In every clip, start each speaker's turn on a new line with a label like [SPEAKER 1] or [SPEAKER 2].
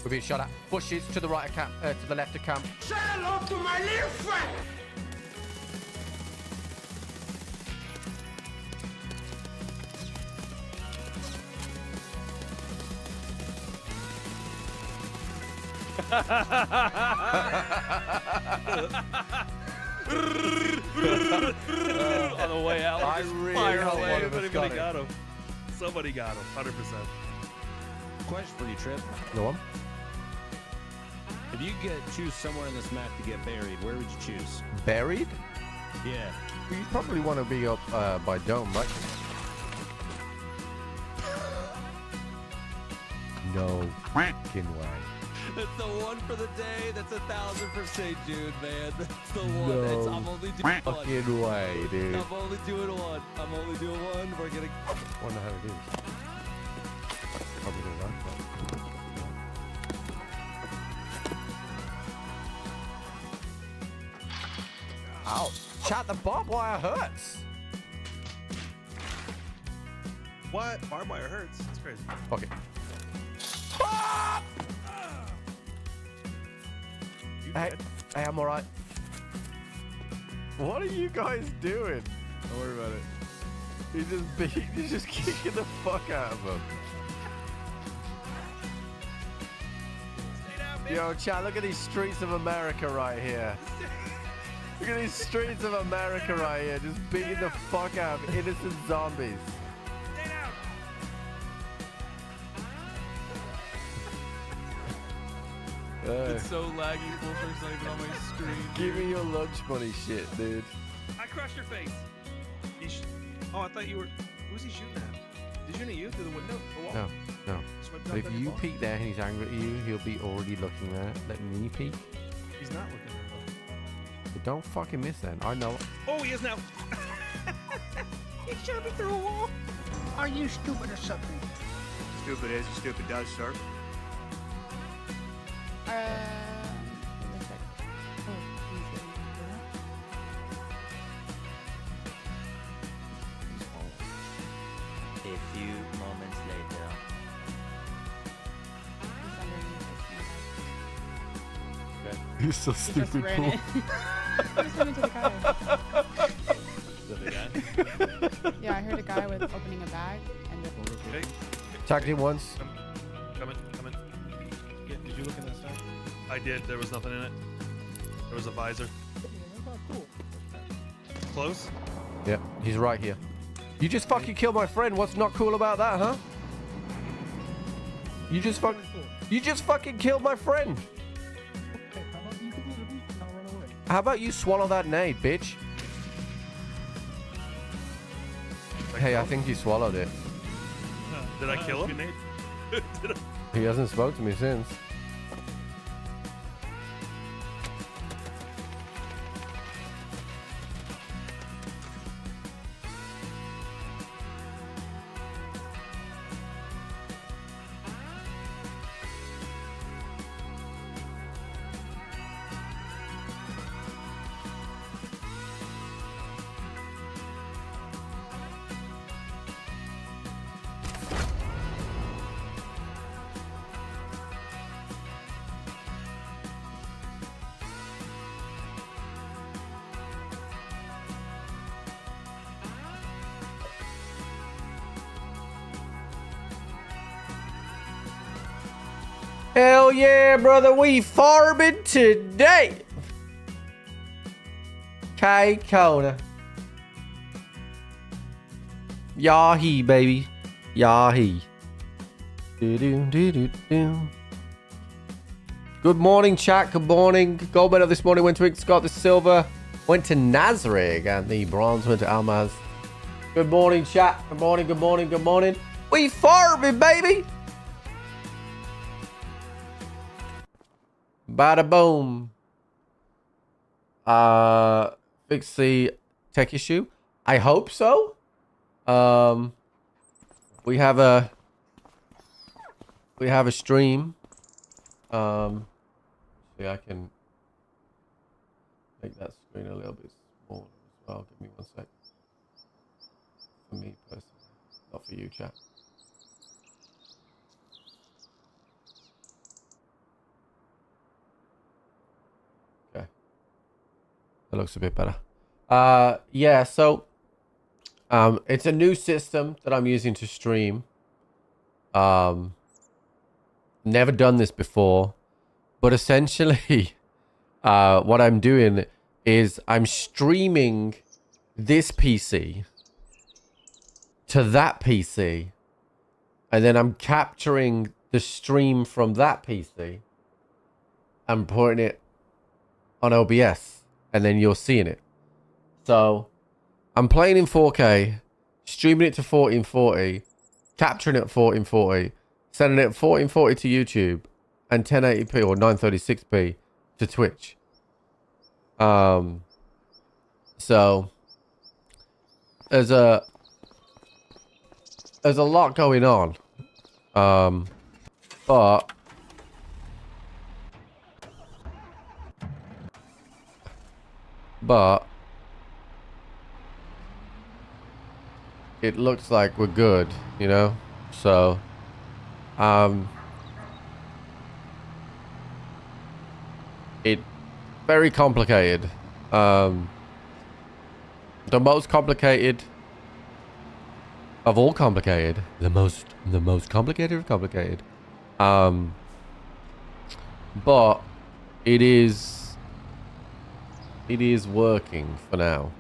[SPEAKER 1] We're being shot at. Bushes to the right of camp, to the left of camp.
[SPEAKER 2] Say hello to my little friend.
[SPEAKER 3] On the way out,
[SPEAKER 1] I
[SPEAKER 3] just
[SPEAKER 1] really
[SPEAKER 3] fire
[SPEAKER 1] hope
[SPEAKER 3] away.
[SPEAKER 1] one of us
[SPEAKER 3] Everybody
[SPEAKER 1] got
[SPEAKER 3] got him. Somebody got him, 100%.
[SPEAKER 4] Question for you, Trip.
[SPEAKER 1] Go on.
[SPEAKER 4] If you could choose somewhere on this map to get buried, where would you choose?
[SPEAKER 1] Buried?
[SPEAKER 4] Yeah.
[SPEAKER 1] You probably want to be up by Dome, right? No fucking way.
[SPEAKER 4] That's the one for the day. That's 1,000%, Jude, man. That's the one.
[SPEAKER 1] No
[SPEAKER 4] I'm only doing one.
[SPEAKER 1] fucking way, dude.
[SPEAKER 4] I'm only doing one. I'm only doing one. We're gonna.
[SPEAKER 1] Wonder how to do this. Probably do that. Ow! Chat, the barbed wire hurts.
[SPEAKER 3] What? Barbed wire hurts. That's crazy.
[SPEAKER 1] Fuck it.
[SPEAKER 3] You
[SPEAKER 1] Hey,
[SPEAKER 3] dead?
[SPEAKER 1] hey, I'm alright. What are you guys doing?
[SPEAKER 4] Don't worry about it.
[SPEAKER 1] He's just kicking the fuck out of him.
[SPEAKER 3] Stay down, bitch.
[SPEAKER 1] Yo, chat, look at these streets of America right here. Look at these streets of America right here, just beating the fuck out of innocent zombies.
[SPEAKER 3] Stay down.
[SPEAKER 4] It's so laggy. Bullshit's not even on my screen.
[SPEAKER 1] Give me your lunch money shit, dude.
[SPEAKER 3] I crushed your face. Oh, I thought you were. Who was he shooting at? Did he shoot at you through the window? The wall?
[SPEAKER 1] No, no.
[SPEAKER 3] Swept
[SPEAKER 1] But
[SPEAKER 3] up
[SPEAKER 1] if
[SPEAKER 3] on your
[SPEAKER 1] you
[SPEAKER 3] ball?
[SPEAKER 1] peek there and he's angry at you, he'll be already looking there. Let me peek.
[SPEAKER 3] He's not looking there though.
[SPEAKER 1] But don't fucking miss then. I know.
[SPEAKER 3] Oh, he is now. He shot me through a wall.
[SPEAKER 2] Are you stupid or something?
[SPEAKER 5] Stupid is, stupid does, sir.
[SPEAKER 6] A few moments later.
[SPEAKER 1] You're so stupid,
[SPEAKER 7] ran
[SPEAKER 1] Paul.
[SPEAKER 7] it. I just went into the car. Yeah, I heard a guy with opening a bag and the
[SPEAKER 3] Okay.
[SPEAKER 1] Tagged him once.
[SPEAKER 3] Coming.
[SPEAKER 8] Yeah, did you look in that stuff?
[SPEAKER 3] I did. There was nothing in it. There was a visor. Close.
[SPEAKER 1] Yeah, he's right here. You just fucking killed my friend. What's not cool about that, huh? You just fucking killed my friend.
[SPEAKER 8] Okay, how about you can do the beat and I'll run away?
[SPEAKER 1] How about you swallow that nade, bitch? Hey, I think you swallowed it.
[SPEAKER 3] Did I kill him? Did I?
[SPEAKER 1] He hasn't spoke to me since. Hell yeah, brother. We farming today. K Kona. Yahi, baby. Yahi. Do-do-do-do-do. Good morning, chat. Good morning. Gold medal this morning went to Scott. The silver went to Nazrig. And the bronze went to Almaz. Good morning, chat. Good morning, good morning, good morning. We farming, baby. Bada boom. Fix the tech issue. I hope so. We have a stream. See, I can make that screen a little bit smaller as well. Give me 1 sec. For me personally, not for you, chat. looks a bit better. Yeah, so it's a new system that I'm using to stream. Never done this before, but essentially what I'm doing is I'm streaming this PC to that PC, and then I'm capturing the stream from that PC and putting it on OBS, and then you're seeing it. So I'm playing in 4K, streaming it to 1440, capturing it at 1440, sending it at 1440 to YouTube, and 1080p or 936p to Twitch. So there's a lot going on. But it looks like we're good, you know? So it very complicated. The most complicated of all complicated. The most complicated of complicated. But it is working for now.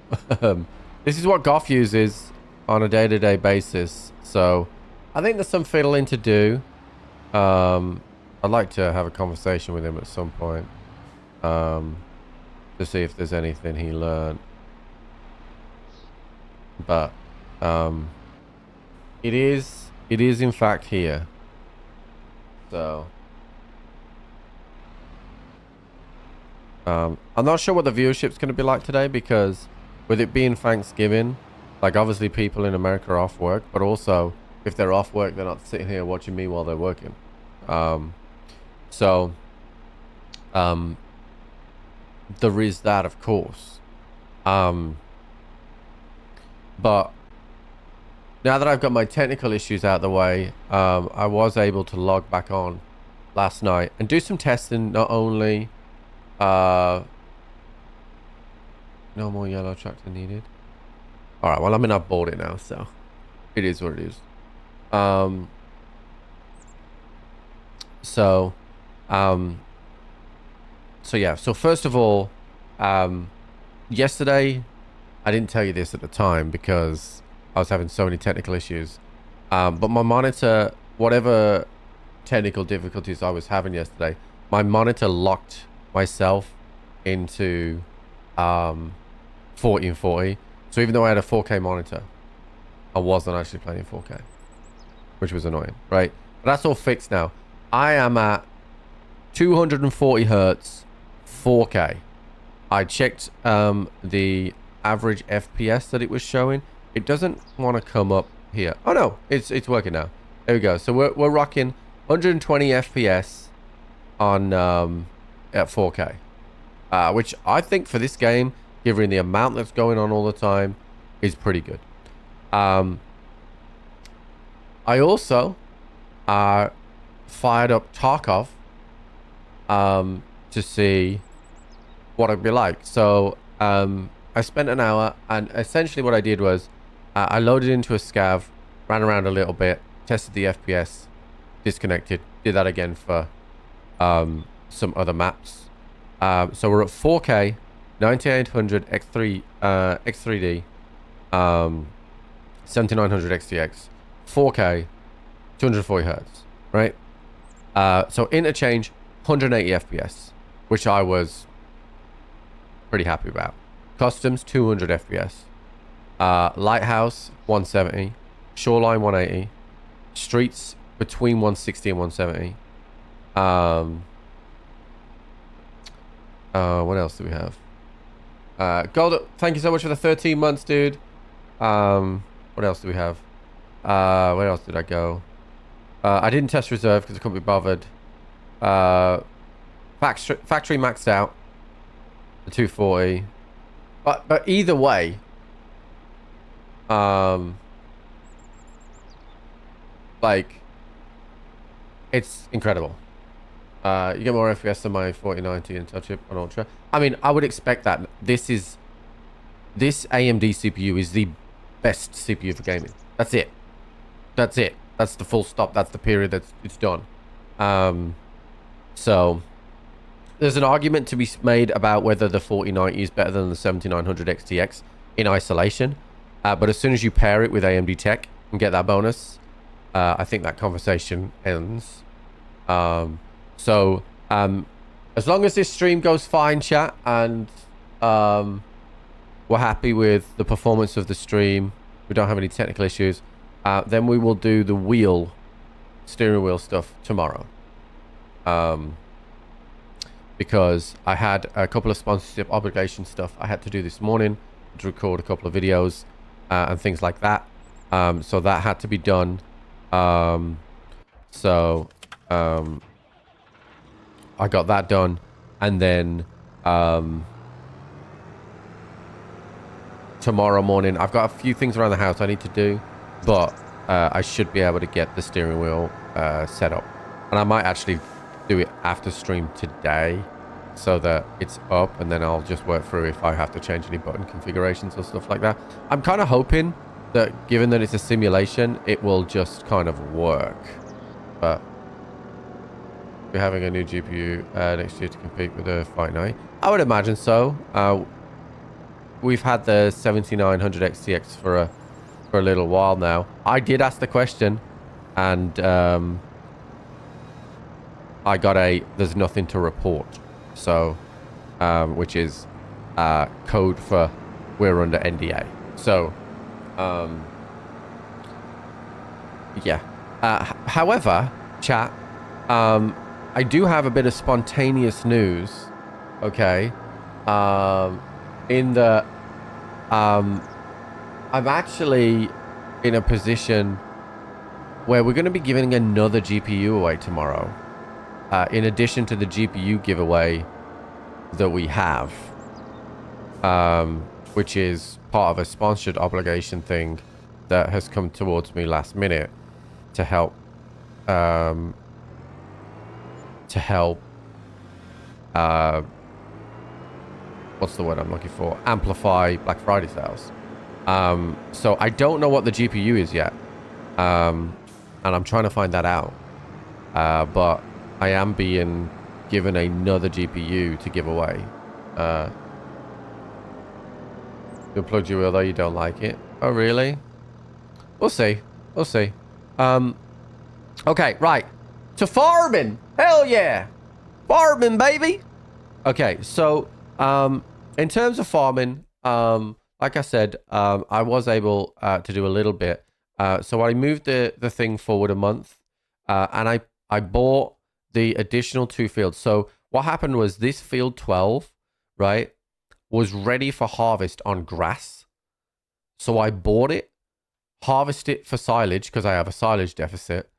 [SPEAKER 1] This is what Goff uses on a day-to-day basis, so I think there's some fiddling to do. I'd like to have a conversation with him at some point, to see if there's anything he learned. But it is in fact here. So I'm not sure what the viewership's going to be like today, because with it being Thanksgiving, like obviously people in America are off work, but also if they're off work, they're not sitting here watching me while they're working. So there is that, of course. But now that I've got my technical issues out of the way, I was able to log back on last night and do some testing. Not only no more yellow tractor needed. All right, well, I mean, I've bought it now, so it is what it is. So yeah, so first of all, yesterday I didn't tell you this at the time because I was having so many technical issues, but my monitor, whatever technical difficulties I was having yesterday, my monitor locked myself into 1440. So even though I had a 4K monitor, I wasn't actually playing in 4K, which was annoying, right? But that's all fixed now. I am at 240 hertz 4K. I checked the average FPS that it was showing. It doesn't want to come up here. Oh no, it's working now. There we go. So we're rocking 120 FPS on at 4K, which I think for this game, given the amount that's going on all the time, is pretty good. I also fired up Tarkov to see what it'd be like. So I spent an hour, and essentially what I did was I loaded into a scav, ran around a little bit, tested the FPS, disconnected, did that again for some other maps. So we're at 4K 9800 X3 X3D 7900 XTX 4K 240 hertz, right? So interchange 180 FPS, which I was pretty happy about. Customs 200 FPS, lighthouse 170, shoreline 180, streets between 160 and 170. What else do we have? Gold, thank you so much for the 13 months, dude. What else do we have? Where else did I go? I didn't test reserve because I couldn't be bothered. Factory maxed out the 240. But either way, like, it's incredible. You get more FPS than my 4090 and touch it on Ultra. I mean, I would expect that. This is this AMD CPU is the best CPU for gaming. That's it. That's it. That's the full stop. That's the period. It's done. So there's an argument to be made about whether the 4090 is better than the 7900 XTX in isolation. But as soon as you pair it with AMD tech and get that bonus, I think that conversation ends. As long as this stream goes fine, chat, and we're happy with the performance of the stream, we don't have any technical issues, then we will do the steering wheel stuff tomorrow. Because I had a couple of sponsorship obligation stuff I had to do this morning to record a couple of videos and things like that. So that had to be done. I got that done, and then tomorrow morning I've got a few things around the house I need to do, but I should be able to get the steering wheel set up, and I might actually do it after stream today so that it's up, and then I'll just work through if I have to change any button configurations or stuff like that. I'm kind of hoping that, given that it's a simulation, it will just kind of work. But we're having a new GPU next year to compete with the 4090. I would imagine so. We've had the 7900 XTX for a little while now. I did ask the question, and I got there's nothing to report. So, which is code for we're under NDA. So, yeah. However, chat, I do have a bit of spontaneous news, okay? In the, I'm actually in a position where we're going to be giving another GPU away tomorrow. In addition to the GPU giveaway that we have, which is part of a sponsored obligation thing that has come towards me last minute to help, what's the word I'm looking for? Amplify Black Friday sales. So I don't know what the GPU is yet. And I'm trying to find that out. But I am being given another GPU to give away. You unplugged your wheel though, you don't like it. Oh, really? We'll see. We'll see. Okay, right. To farming. Hell yeah. Farming, baby. Okay, so in terms of farming, like I said, I was able to do a little bit. So I moved the thing forward a month, and I bought the additional 2 fields. So what happened was this field 12, right, was ready for harvest on grass. So I bought it, harvested it for silage because I have a silage deficit,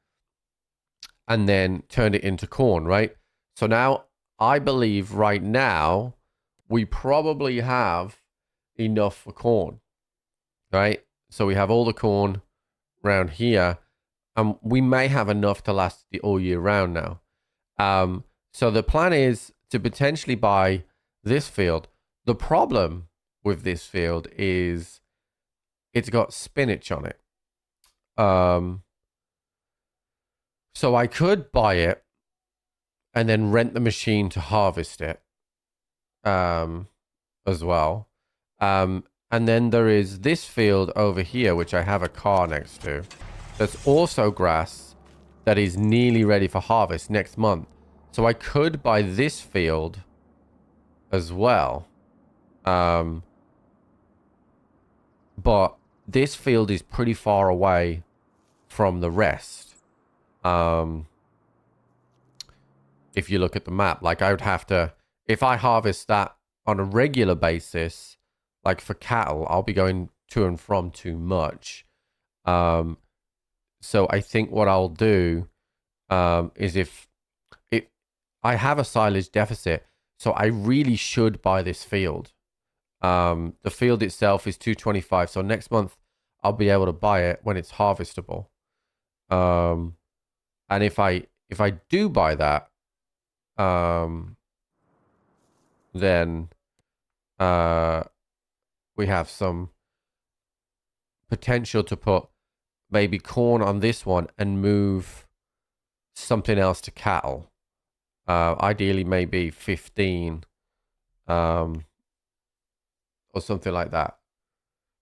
[SPEAKER 1] and then turned it into corn, right? So now I believe right now we probably have enough for corn, right? So we have all the corn around here, and we may have enough to last the all year round now. So the plan is to potentially buy this field. The problem with this field is it's got spinach on it. So I could buy it and then rent the machine to harvest it as well. And then there is this field over here, which I have a car next to. That's also grass that is nearly ready for harvest next month. So I could buy this field as well. But this field is pretty far away from the rest. If you look at the map, like I would have to, if I harvest that on a regular basis, like for cattle, I'll be going to and from too much. So I think what I'll do is if I have a silage deficit, so I really should buy this field. The field itself is 225, so next month I'll be able to buy it when it's harvestable. And if I do buy that, then we have some potential to put maybe corn on this one and move something else to cattle. Ideally, maybe 15 or something like that.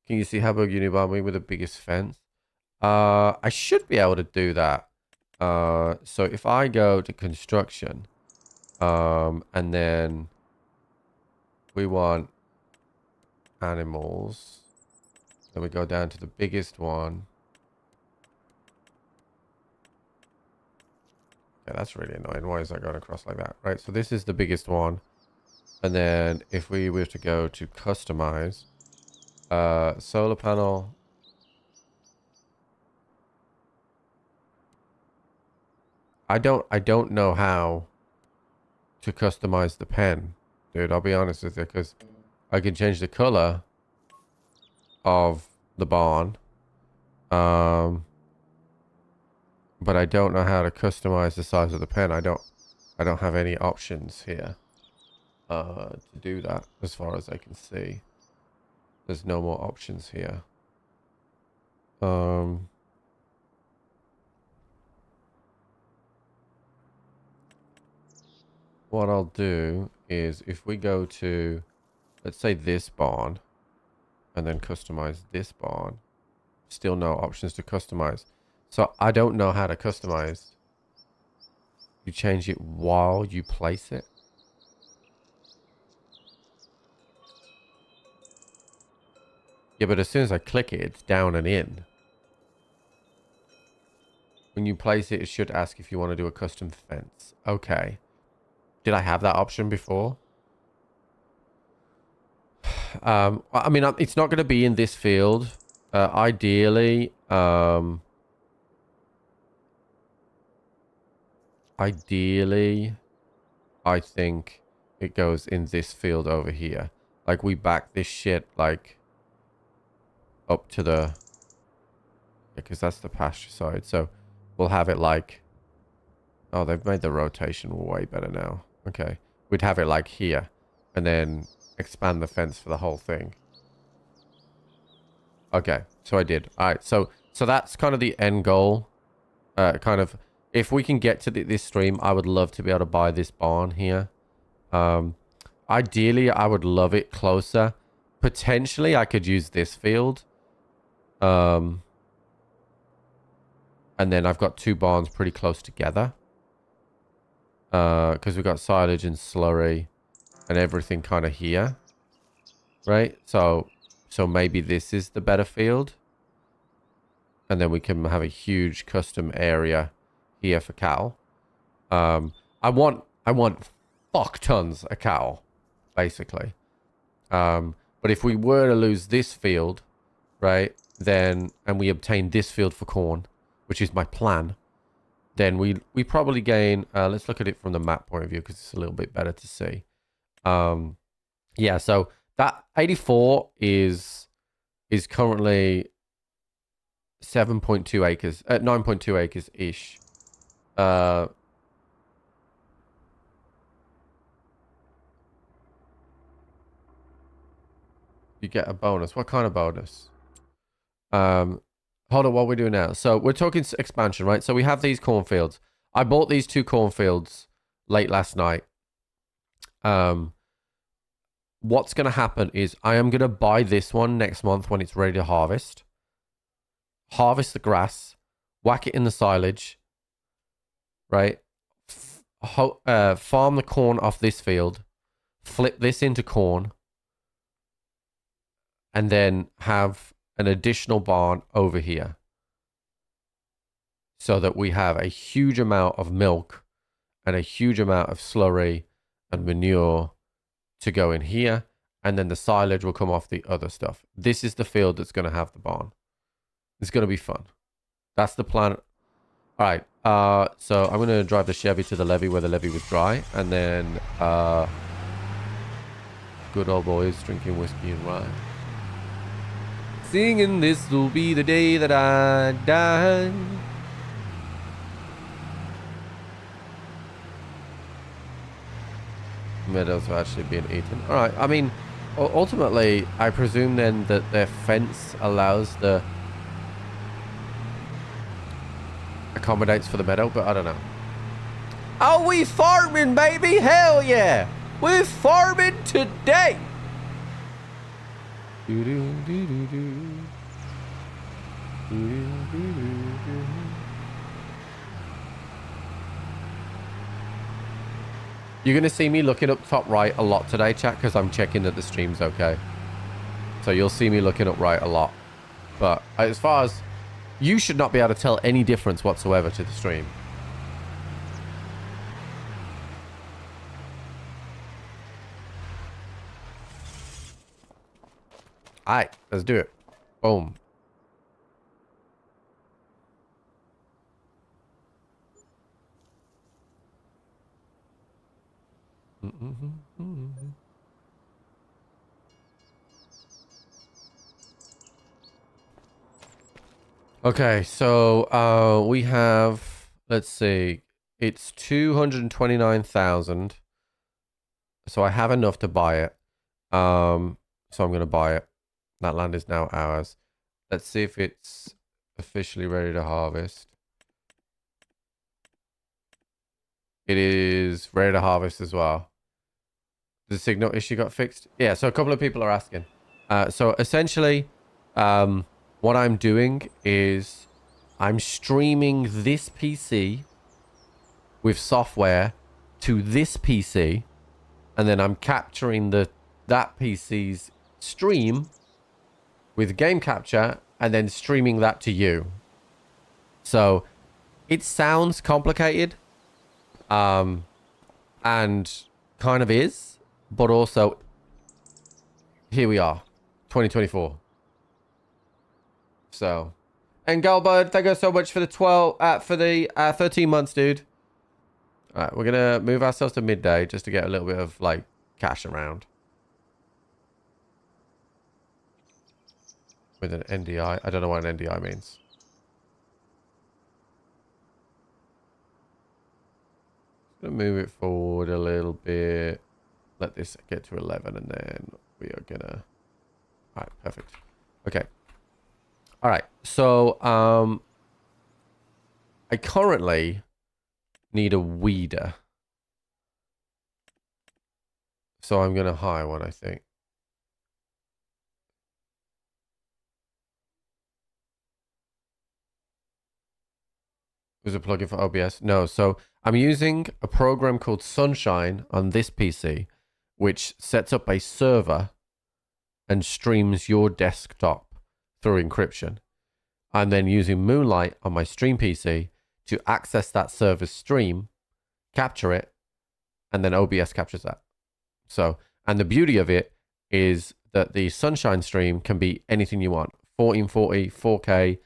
[SPEAKER 1] Can you see how big Unibomb with the biggest fence? I should be able to do that. So if I go to construction, and then we want animals, then we go down to the biggest one. Yeah, that's really annoying. Why is that going across like that? Right, so this is the biggest one. And then if we were to go to customize, solar panel. I don't know how to customize the pen, dude. I'll be honest with you, because I can change the color of the barn. But I don't know how to customize the size of the pen. I don't have any options here to do that as far as I can see. There's no more options here. What I'll do is if we go to, let's say this barn, and then customize this barn, still no options to customize. So I don't know how to customize. You change it while you place it. Yeah, but as soon as I click it, it's down and in. When you place it, it should ask if you want to do a custom fence. Okay. Did I have that option before? I mean, it's not going to be in this field. Ideally, I think it goes in this field over here. Like, we back this shit, like, up to the... because that's the pasture side. So, we'll have it like... oh, they've made the rotation way better now. Okay. We'd have it like here. And then expand the fence for the whole thing. Okay. So I did. Alright. So that's kind of the end goal. Kind of... if we can get to this stream, I would love to be able to buy this barn here. Ideally, I would love it closer. Potentially, I could use this field. And then I've got two barns pretty close together. Because we've got silage and slurry and everything kind of here. Right? So maybe this is the better field. And then we can have a huge custom area here for cattle. I want fuck tons of cattle, basically. But if we were to lose this field, right, then, and we obtain this field for corn, which is my plan, then we probably gain, let's look at it from the map point of view because it's a little bit better to see. Yeah, so that 84 is currently 7.2 acres, 9.2 acres ish. You get a bonus. What kind of bonus? Hold on, what we're doing now. So we're talking expansion, right? So we have these cornfields. I bought these two cornfields late last night. What's going to happen is I am going to buy this one next month when it's ready to harvest. Harvest the grass, whack it in the silage, right? Farm the corn off this field, flip this into corn, and then have an additional barn over here so that we have a huge amount of milk and a huge amount of slurry and manure to go in here, and then the silage will come off the other stuff. This is the field that's going to have the barn. It's going to be fun. That's the plan. All right. So I'm going to drive the Chevy to the levee where the levee was dry, and then good old boys drinking whiskey and rye. Singing, this will be the day that I die. Meadows are actually being eaten. All right. I mean, Ultimately, I presume then that their fence allows the accommodates for the meadow, but I don't know. Oh, we farming, baby! Hell yeah! We're farming today! You're going to see me looking up top right a lot today, chat, because I'm checking that the stream's okay. So you'll see me looking up right a lot. But as far as... You should not be able to tell any difference whatsoever to the stream. Alright, let's do it. Boom. Okay, so we have, let's see, it's 229,000. So I have enough to buy it. So I'm going to buy it. That land is now ours. Let's see if it's officially ready to harvest. It is ready to harvest as well. The signal issue got fixed? Yeah, so a couple of people are asking. So essentially, what I'm doing is I'm streaming this PC with software to this PC, and then I'm capturing that PC's stream with game capture and then streaming that to you. So it sounds complicated, and kind of is, but also here we are, 2024. So, and Goldbird, thank you so much for the 13 months, dude. All right, we're gonna move ourselves to midday just to get a little bit of like cash around with an NDI. I don't know what an NDI means. Gonna move it forward a little bit. Let this get to 11, and then we are gonna. All right, perfect. Okay. All right, so I currently need a weeder. So I'm going to hire one, I think. Was a plugin for OBS? No, so I'm using a program called Sunshine on this PC, which sets up a server and streams your desktop through encryption. I'm then using Moonlight on my stream PC to access that server's stream, capture it, and then OBS captures that. So, and the beauty of it is that the Sunshine stream can be anything you want. 1440, 4K,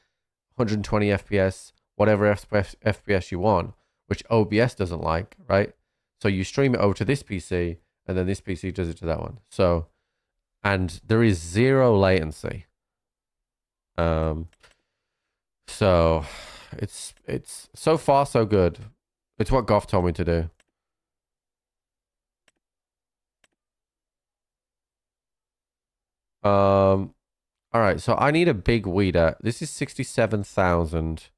[SPEAKER 1] 120 FPS, whatever FPS you want, which OBS doesn't like, right? So you stream it over to this PC, and then this PC does it to that one. So, and there is zero latency. So it's so far so good. It's what Goff told me to do. All right, so I need a big weeder. This is 67,000.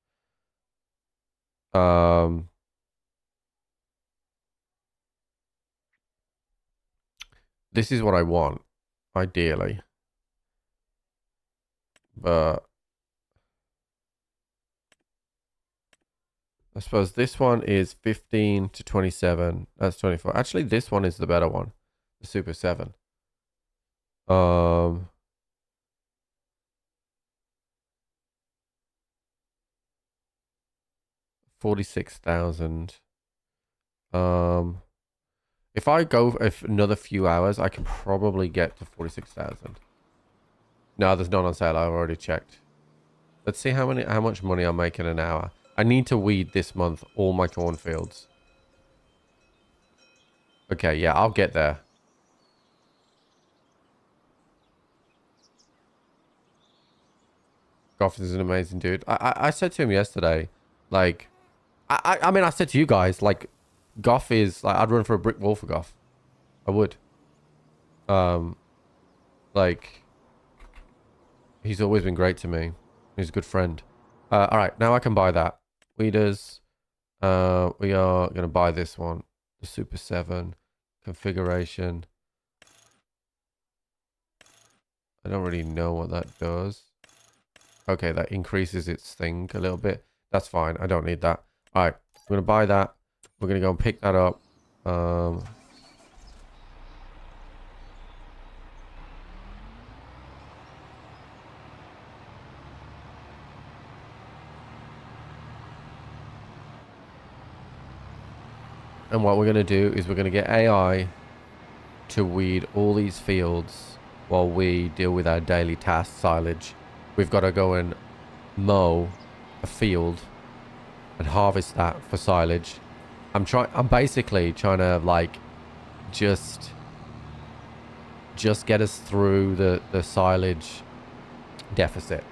[SPEAKER 1] This is what I want, ideally. But I suppose this one is 15 to 27. That's 24. Actually, this one is the better one. The Super 7. 46,000. If I go another few hours, I can probably get to 46,000. No, there's none on sale. I've already checked. Let's see how much money I'm making an hour. I need to weed this month all my cornfields. Okay, yeah, I'll get there. Goff is an amazing dude. I said to him yesterday, like, I mean, I said to you guys, like, Goff is, like, I'd run for a brick wall for Goff. I would. Like, he's always been great to me. He's a good friend. All right, now I can buy that. Weeders. We are going to buy this one. The Super 7 configuration. I don't really know what that does. Okay, that increases its thing a little bit. That's fine. I don't need that. All right, I'm going to buy that. We're going to go and pick that up. And what we're going to do is we're going to get AI to weed all these fields while we deal with our daily task silage. We've got to go and mow a field and harvest that for silage. I'm basically trying to like just get us through the silage deficit.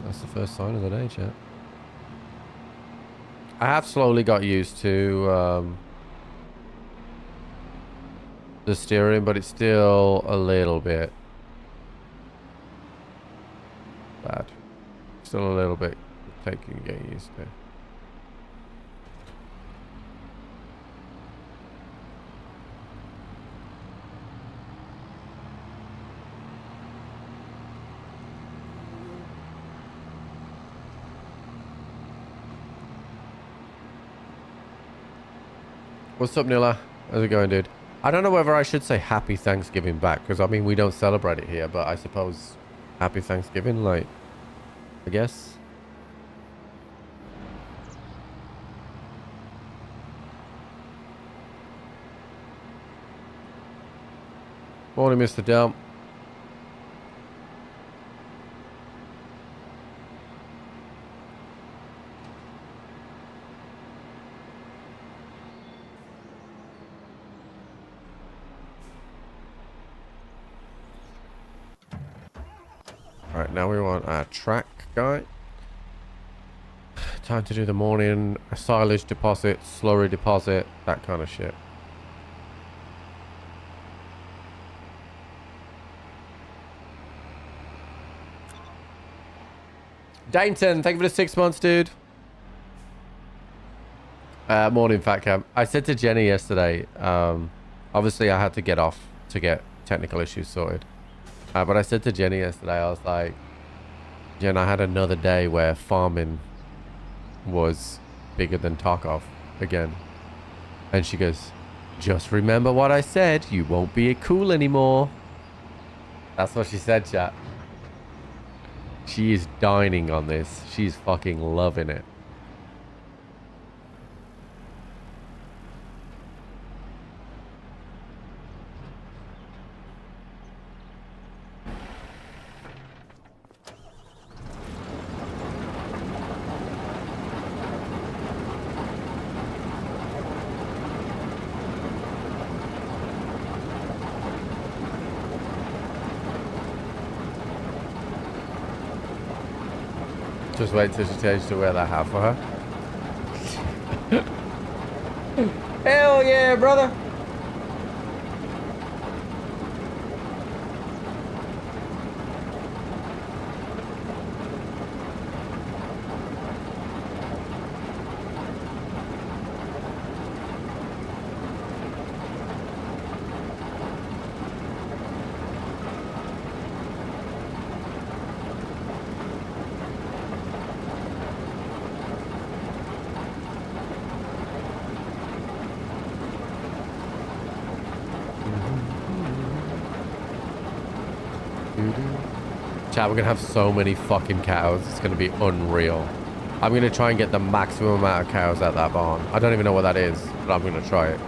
[SPEAKER 1] That's the first sign of the day, chat. I have slowly got used to the steering, but it's still a little bit bad. Still a little bit taking to get used to. What's up, Nilla? How's it going, dude? I don't know whether I should say Happy Thanksgiving back, because I mean we don't celebrate it here, but I suppose Happy Thanksgiving, like, I guess. Morning, Mr. Dump. Alright, now we want our track guy. Time to do the morning silage deposit, slurry deposit, that kind of shit. Dainton, thank you for the 6 months, dude. Morning, Fat Cam. I said to Jenny yesterday, obviously I had to get off to get technical issues sorted. But I said to Jenny yesterday, I was like, Jen, I had another day where farming was bigger than Tarkov again. And she goes, just remember what I said, you won't be cool anymore. That's what she said, chat. She is dining on this. She's fucking loving it. Just wait till she changes to wear that hat for her. Hell yeah, brother. Chat, we're gonna have so many fucking cows. It's gonna be unreal. I'm gonna try and get the maximum amount of cows at that barn. I don't even know what that is, but I'm gonna try it.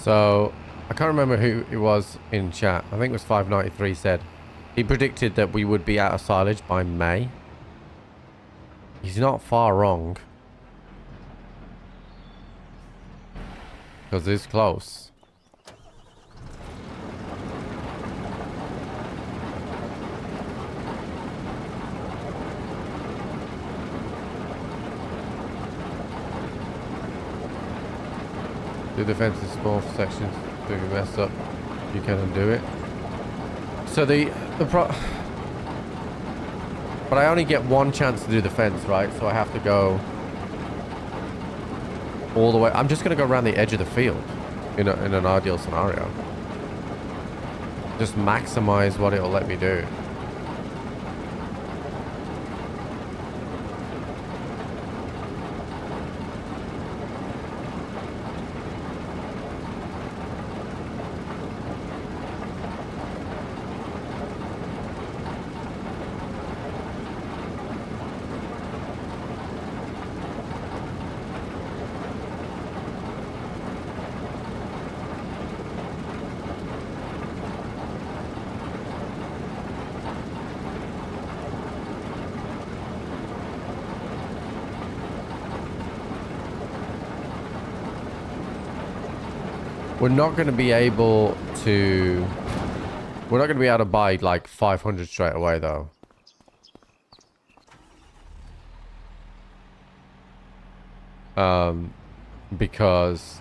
[SPEAKER 1] So, I can't remember who it was in chat. I think it was 593 said. He predicted that we would be out of silage by May. He's not far wrong. Because it's close. Do the fence in small sections. If you mess up, you can undo it. So but I only get one chance to do the fence, right? So I have to go all the way. I'm just going to go around the edge of the field in an ideal scenario. Just maximize what it'll let me do. We're not going to be able to... We're not going to be able to buy like 500 straight away though. Because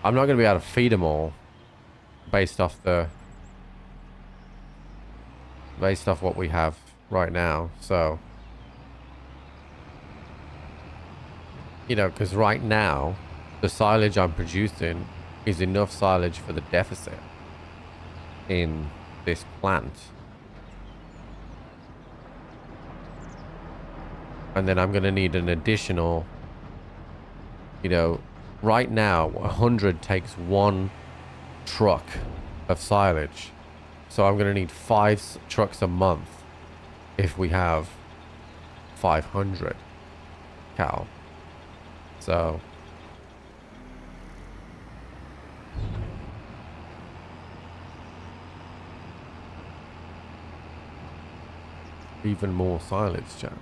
[SPEAKER 1] I'm not going to be able to feed them all based off what we have right now. So, you know, because right now the silage I'm producing is enough silage for the deficit in this plant. And then I'm going to need an additional, you know, right now 100 takes one truck of silage. So I'm going to need 5 trucks a month if we have 500 cow. So even more silage, chat.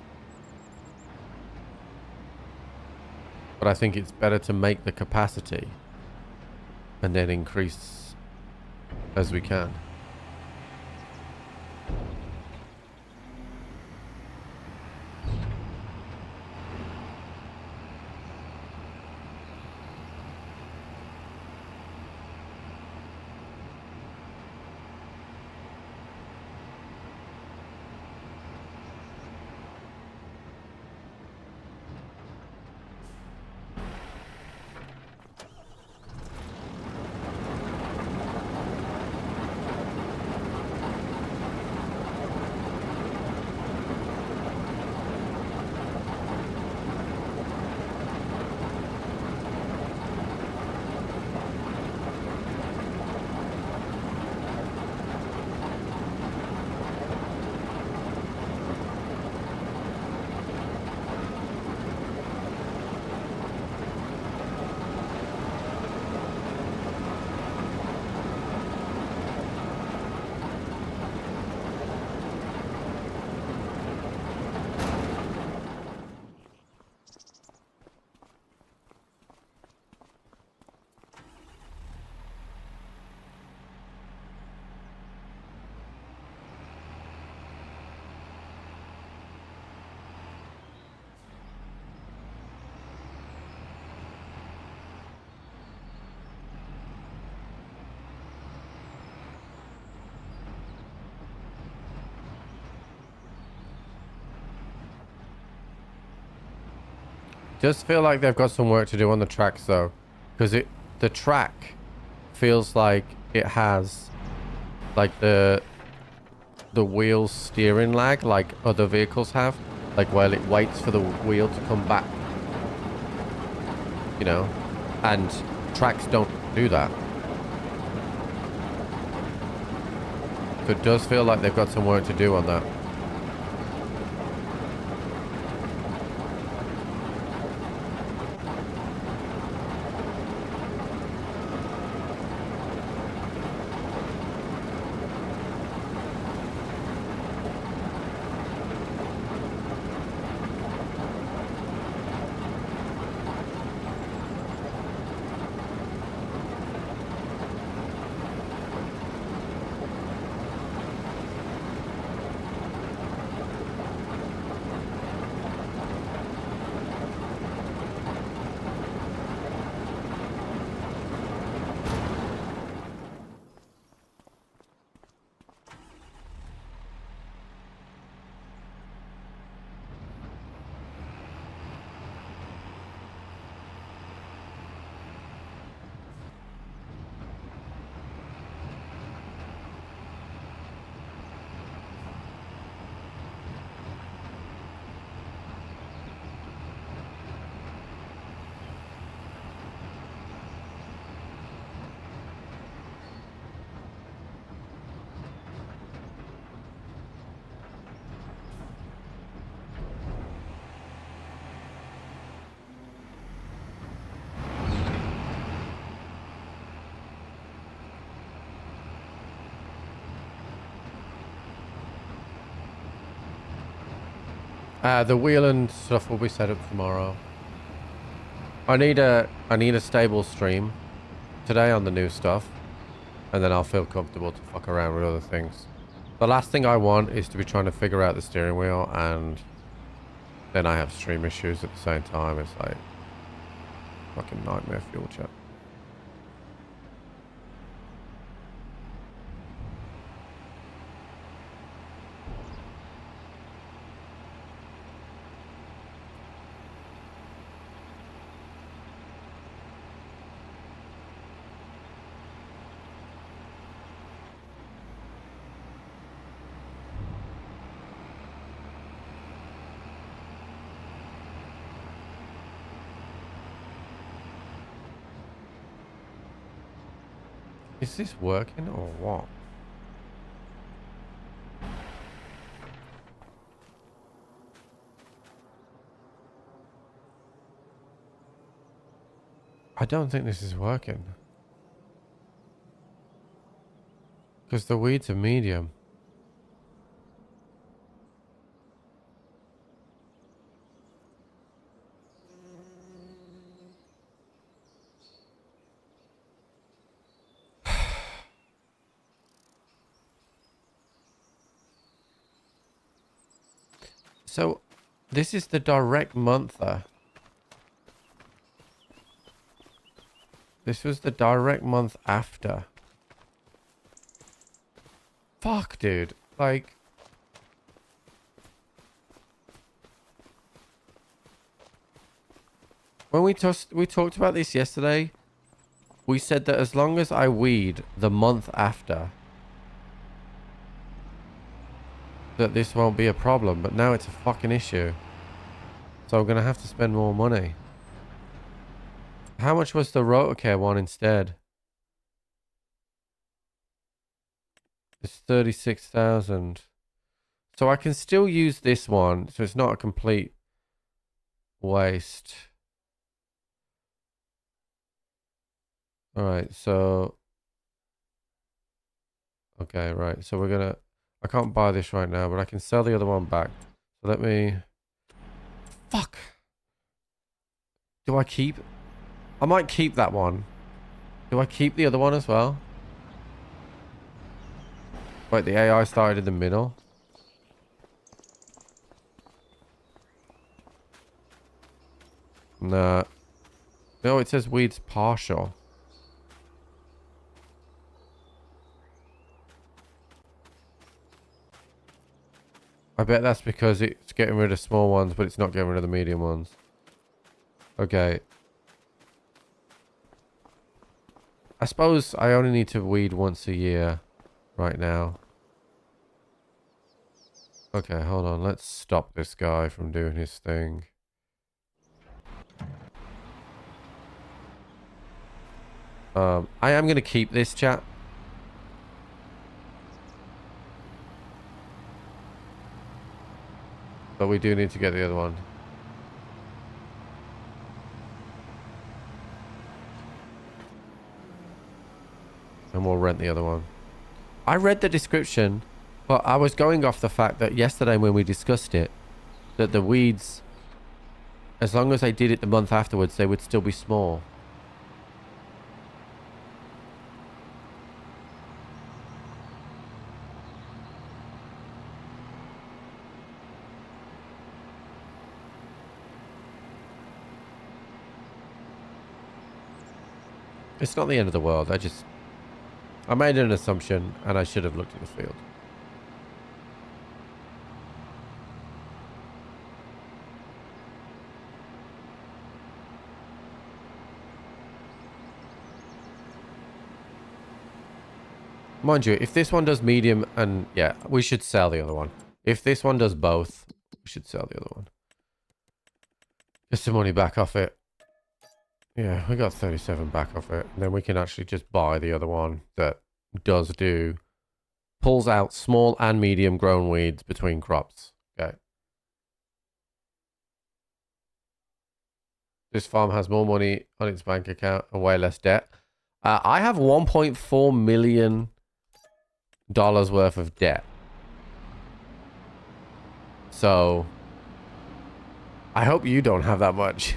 [SPEAKER 1] But I think it's better to make the capacity and then increase as we can. Does feel like they've got some work to do on the tracks though, because the track feels like it has like the wheel steering lag like other vehicles have, like while it waits for the wheel to come back, you know, and tracks don't do that. So it does feel like they've got some work to do on that. The wheel and stuff will be set up tomorrow. I need a stable stream today on the new stuff, and then I'll feel comfortable to fuck around with other things. The last thing I want is to be trying to figure out the steering wheel, and then I have stream issues at the same time. It's like fucking nightmare fuel chat. Is this working or what? I don't think this is working. Because the weeds are medium. So, this is the direct monther. This was the direct month after. Fuck, dude. Like... When we talked about this yesterday, we said that as long as I weed the month after, that this won't be a problem, but now it's a fucking issue. So I'm gonna have to spend more money. How much was the Rotocare one instead? It's 36,000. So I can still use this one, so it's not a complete waste. Alright, so... Okay, right, so we're gonna... I can't buy this right now, but I can sell the other one back. So let me... Fuck! Do I keep... I might keep that one. Do I keep the other one as well? Wait, the AI started in the middle. Nah. No, it says weeds partial. I bet that's because it's getting rid of small ones, but it's not getting rid of the medium ones. Okay. I suppose I only need to weed once a year right now. Okay, hold on. Let's stop this guy from doing his thing. I am going to keep this, chat. But we do need to get the other one. And we'll rent the other one. I read the description, but I was going off the fact that yesterday when we discussed it, that the weeds, as long as I did it the month afterwards, they would still be small. It's not the end of the world. I made an assumption and I should have looked at the field. Mind you, if this one does medium and yeah, we should sell the other one. If this one does both, we should sell the other one. Get some money back off it. Yeah, we got 37 back off it. And then we can actually just buy the other one that pulls out small and medium grown weeds between crops. Okay. This farm has more money on its bank account and way less debt. I have $1.4 million worth of debt. So I hope you don't have that much.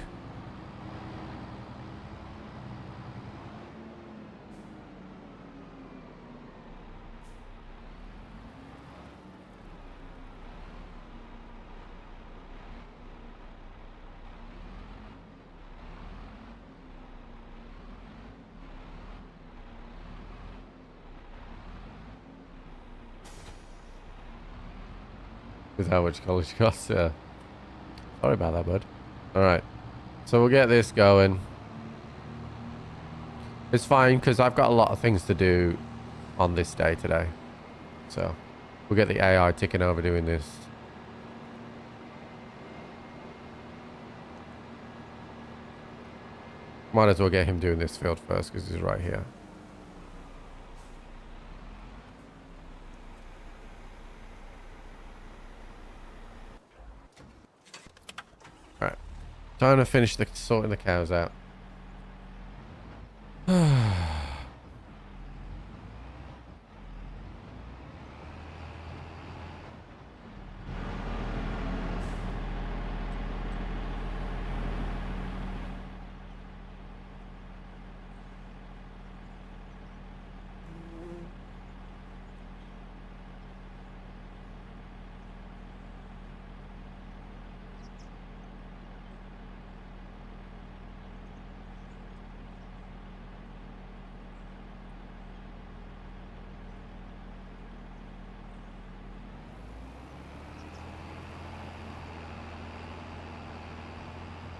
[SPEAKER 1] With how much college costs, yeah. Sorry about that, bud. Alright. So we'll get this going. It's fine, because I've got a lot of things to do on this day today. So, we'll get the AI ticking over doing this. Might as well get him doing this field first, because he's right here. Alright. Time to finish sorting the cows out.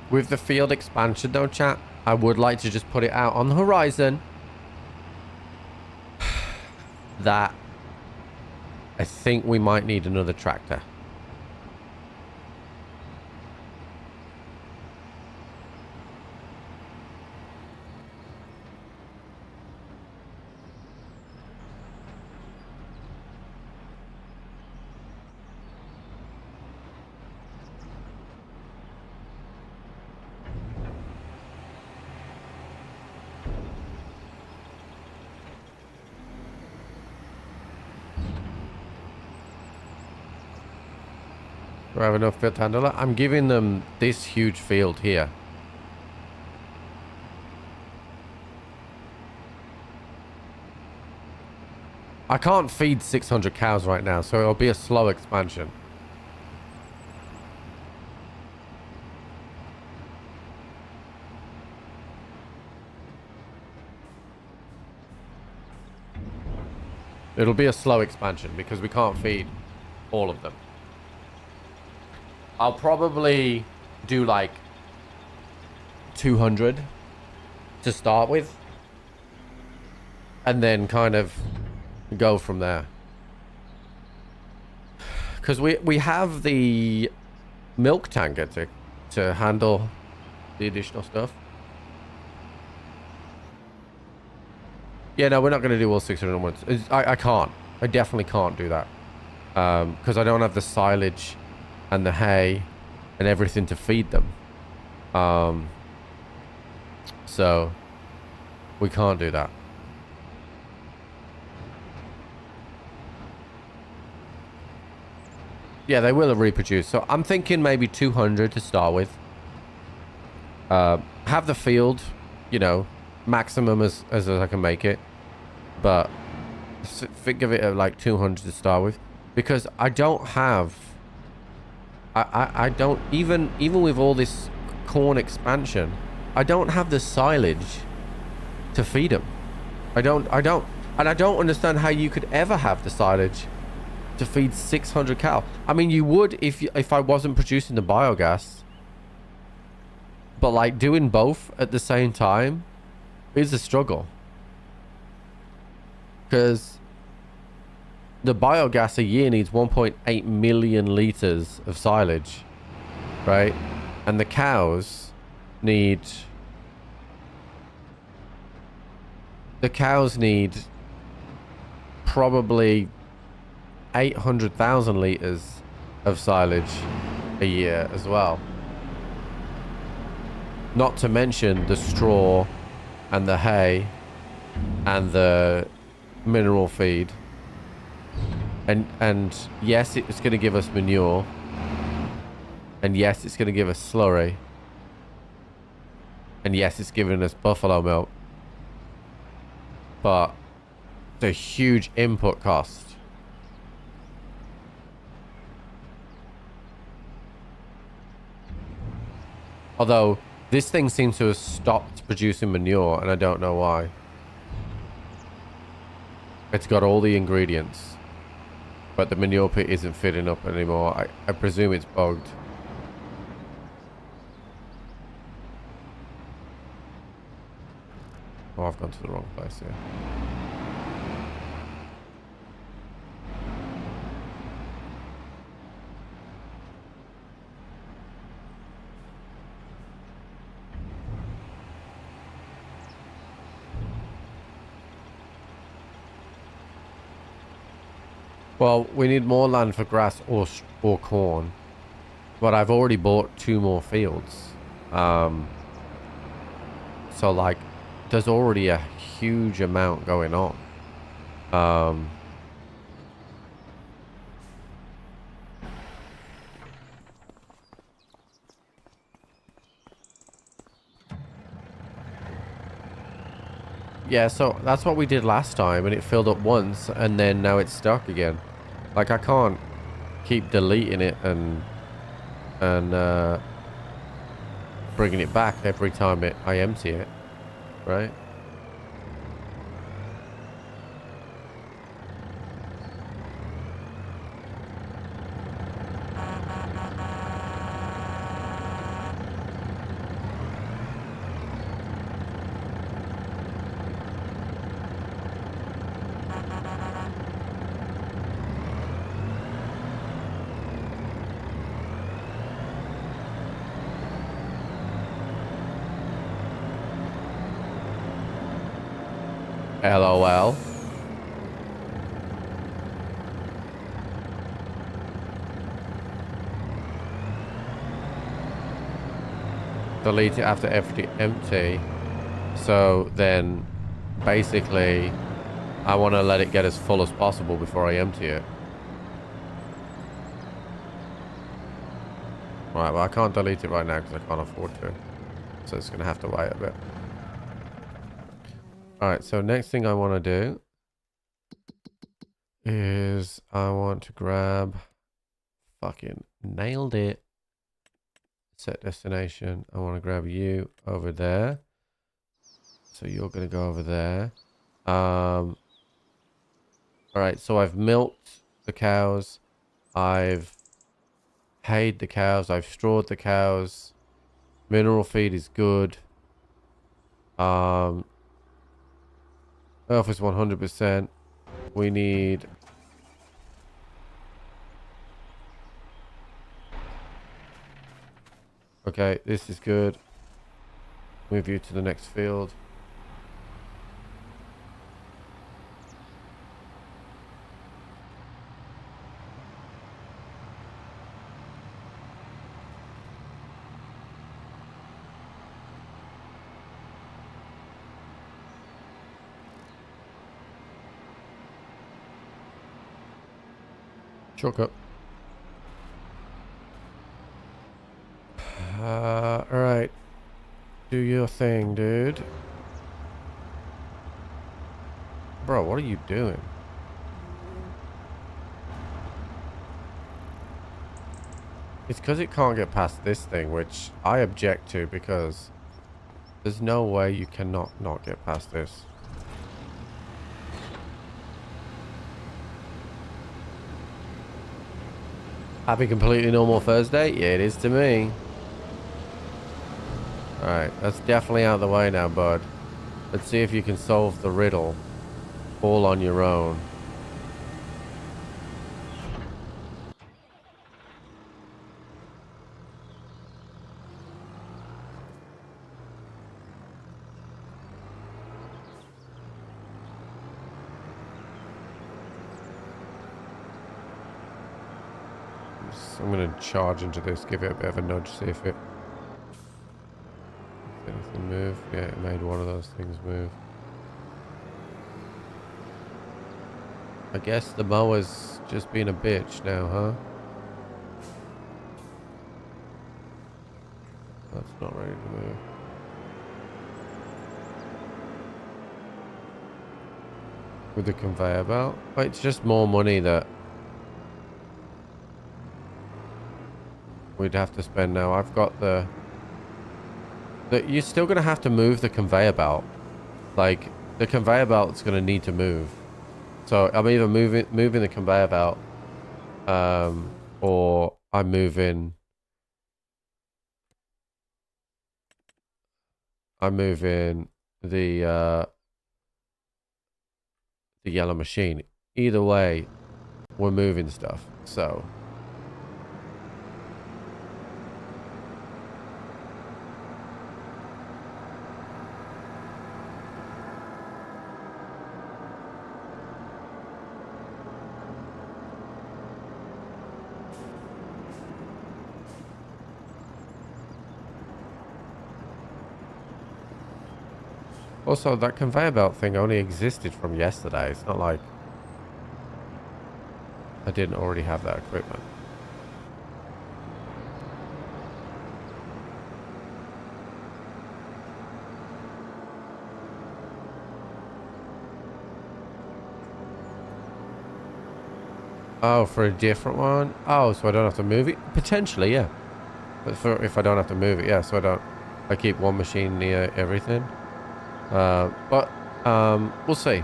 [SPEAKER 1] With the field expansion though, chat, I would like to just put it out on the horizon that I think we might need another tractor. Do I have enough field handler? I'm giving them this huge field here. I can't feed 600 cows right now, so it'll be a slow expansion. It'll be a slow expansion because we can't feed all of them. I'll probably do like 200 to start with. And then kind of go from there. Because we have the milk tanker to handle the additional stuff. Yeah, no, we're not going to do all 600 at once. I can't. I definitely can't do that. Because I don't have the silage and the hay and everything to feed them. So we can't do that. Yeah, they will reproduce. So I'm thinking maybe 200 to start with. Have the field, you know, maximum as I can make it. But think of it at like 200 to start with. Because I don't have... I don't... Even with all this corn expansion, I don't have the silage to feed them. I don't... And I don't understand how you could ever have the silage to feed 600 cow. I mean, you would if I wasn't producing the biogas. But like doing both at the same time is a struggle. Because the biogas a year needs 1.8 million liters of silage, right? And the cows need... The cows need probably 800,000 liters of silage a year as well. Not to mention the straw and the hay and the mineral feed. And yes, it's going to give us manure. And yes, it's going to give us slurry. And yes, it's giving us buffalo milk. But it's a huge input cost. Although, this thing seems to have stopped producing manure, and I don't know why. It's got all the ingredients. But the manure pit isn't fitting up anymore. I presume it's bugged. Oh, I've gone to the wrong place here. Well, we need more land for grass or corn. But I've already bought 2 more fields. So, like, there's already a huge amount going on. Yeah, so that's what we did last time, and it filled up once, and then now it's stuck again. Like, I can't keep deleting it and bringing it back every time I empty it, right? LOL. Delete it after every empty. So then basically I want to let it get as full as possible before I empty it. Right, well I can't delete it right now because I can't afford to. So it's going to have to wait a bit. Alright, so next thing I want to do is I want to grab, fucking nailed it, set destination. I want to grab you over there. So you're going to go over there. Alright, so I've milked the cows. I've hayed the cows. I've strawed the cows. Mineral feed is good. Earth is 100%. We need... Okay, this is good. Move you to the next field. Chalk up. Alright. Do your thing, dude. Bro, what are you doing? It's because it can't get past this thing, which I object to because there's no way you cannot not get past this. Happy completely normal Thursday? Yeah, it is to me. Alright, that's definitely out of the way now, bud. Let's see if you can solve the riddle all on your own. I'm going to charge into this, give it a bit of a nudge, see if it... Does anything move? Yeah, it made one of those things move. I guess the mower's just being a bitch now, huh? not ready to move. With the conveyor belt? But it's just more money that we'd have to spend now. I've got the you're still going to have to move the conveyor belt. Like, the conveyor belt's going to need to move. So I'm either moving the conveyor belt, or I'm moving the yellow machine. Either way, we're moving stuff. So also, that conveyor belt thing only existed from yesterday. It's not like I didn't already have that equipment. Oh, for a different one? Oh, so I don't have to move it? Potentially, yeah. But if I don't have to move it, yeah, so I keep one machine near everything. We'll see.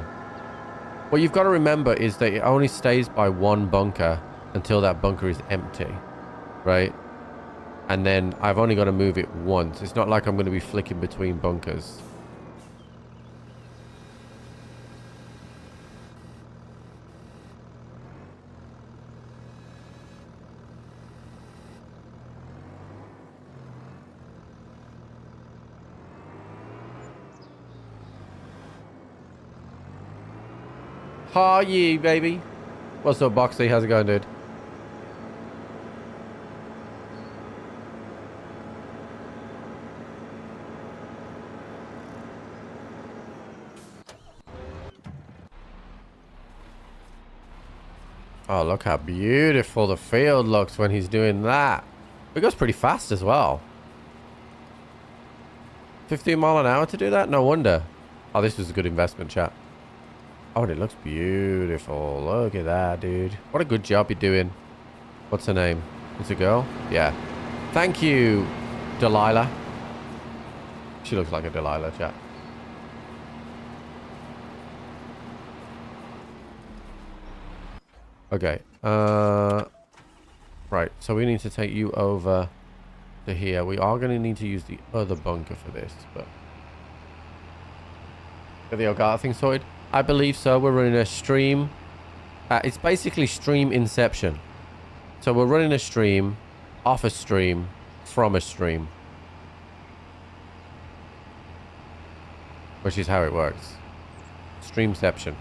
[SPEAKER 1] What you've got to remember is that it only stays by one bunker until that bunker is empty, right? And then I've only got to move it once. It's not like I'm going to be flicking between bunkers. Hi, ye, baby. What's up, Boxy? How's it going, dude? Oh, look how beautiful the field looks when he's doing that. It goes pretty fast as well. 15 mile an hour to do that? No wonder. Oh, this was a good investment, chat. Oh, and it looks beautiful. Look at that, dude. What a good job you're doing. What's her name? It's a girl? Yeah. Thank you, Delilah. She looks like a Delilah, chat. Okay. Right. So we need to take you over to here. We are going to need to use the other bunker for this, but... Get the Elgato thing sorted? I believe so. We're running a stream. It's basically stream inception. So we're running a stream, off a stream, from a stream. Which is how it works. Streamception.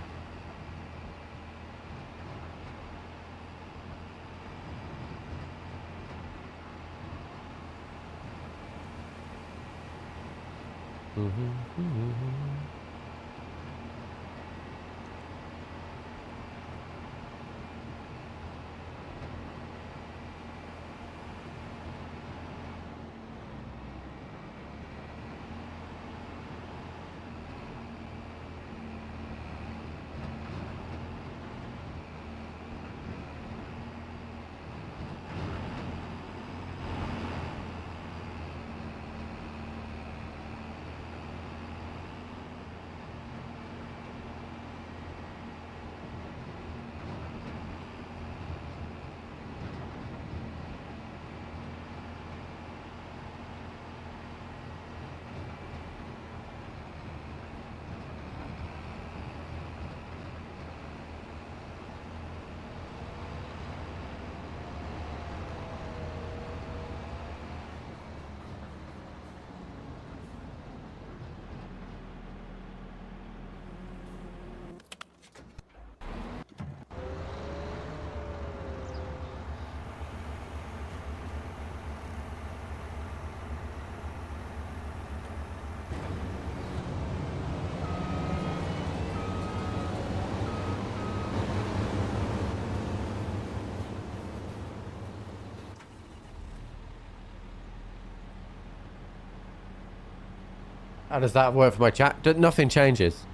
[SPEAKER 1] How does that work for my chat? Nothing changes.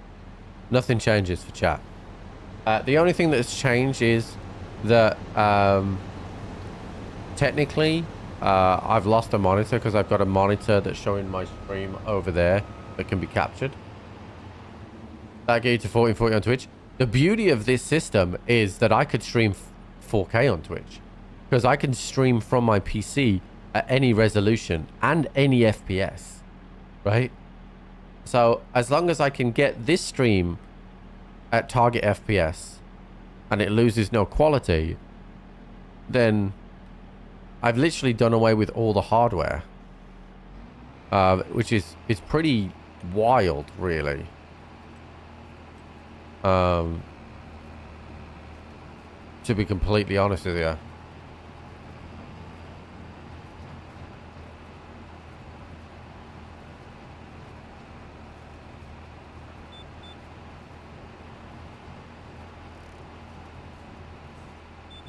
[SPEAKER 1] Nothing changes for chat. The only thing that's changed is that technically I've lost a monitor because I've got a monitor that's showing my stream over there that can be captured. That get you to 1440 on Twitch. The beauty of this system is that I could stream 4K on Twitch because I can stream from my PC at any resolution and any FPS, right? So as long as I can get this stream at target FPS and it loses no quality, then I've literally done away with all the hardware, which is pretty wild, really. To be completely honest with you.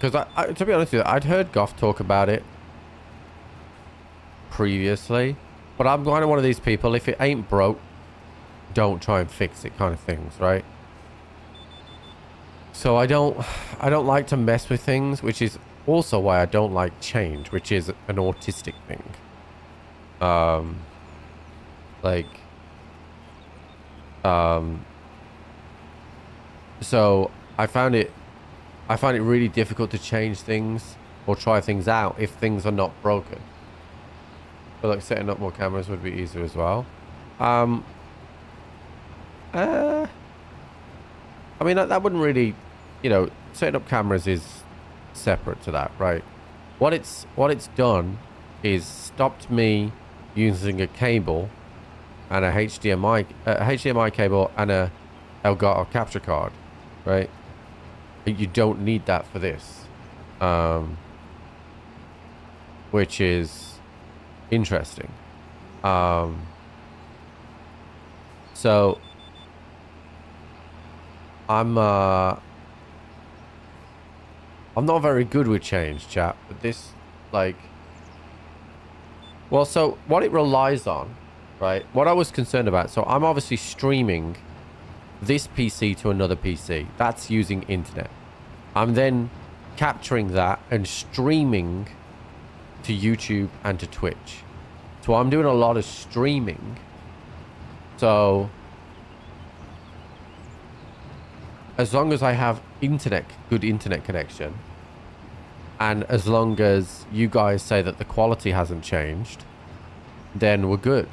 [SPEAKER 1] Because to be honest with you, I'd heard Goff talk about it previously, but I'm kind of one of these people, if it ain't broke, don't try and fix it kind of things, right? So I don't like to mess with things, which is also why I don't like change, which is an autistic thing. So I find it really difficult to change things or try things out if things are not broken. But like setting up more cameras would be easier as well. I mean, that wouldn't really, you know, setting up cameras is separate to that, right? What it's done is stopped me using a cable and a HDMI cable and a Elgato capture card, right? You don't need that for this, which is interesting. So I'm not very good with change, chat, but this, like, well, so what it relies on, right? What I was concerned about, so I'm obviously streaming this PC to another PC. That's using internet. I'm then capturing that and streaming to YouTube and to Twitch. So I'm doing a lot of streaming. So as long as I have good internet connection, and as long as you guys say that the quality hasn't changed, then we're good,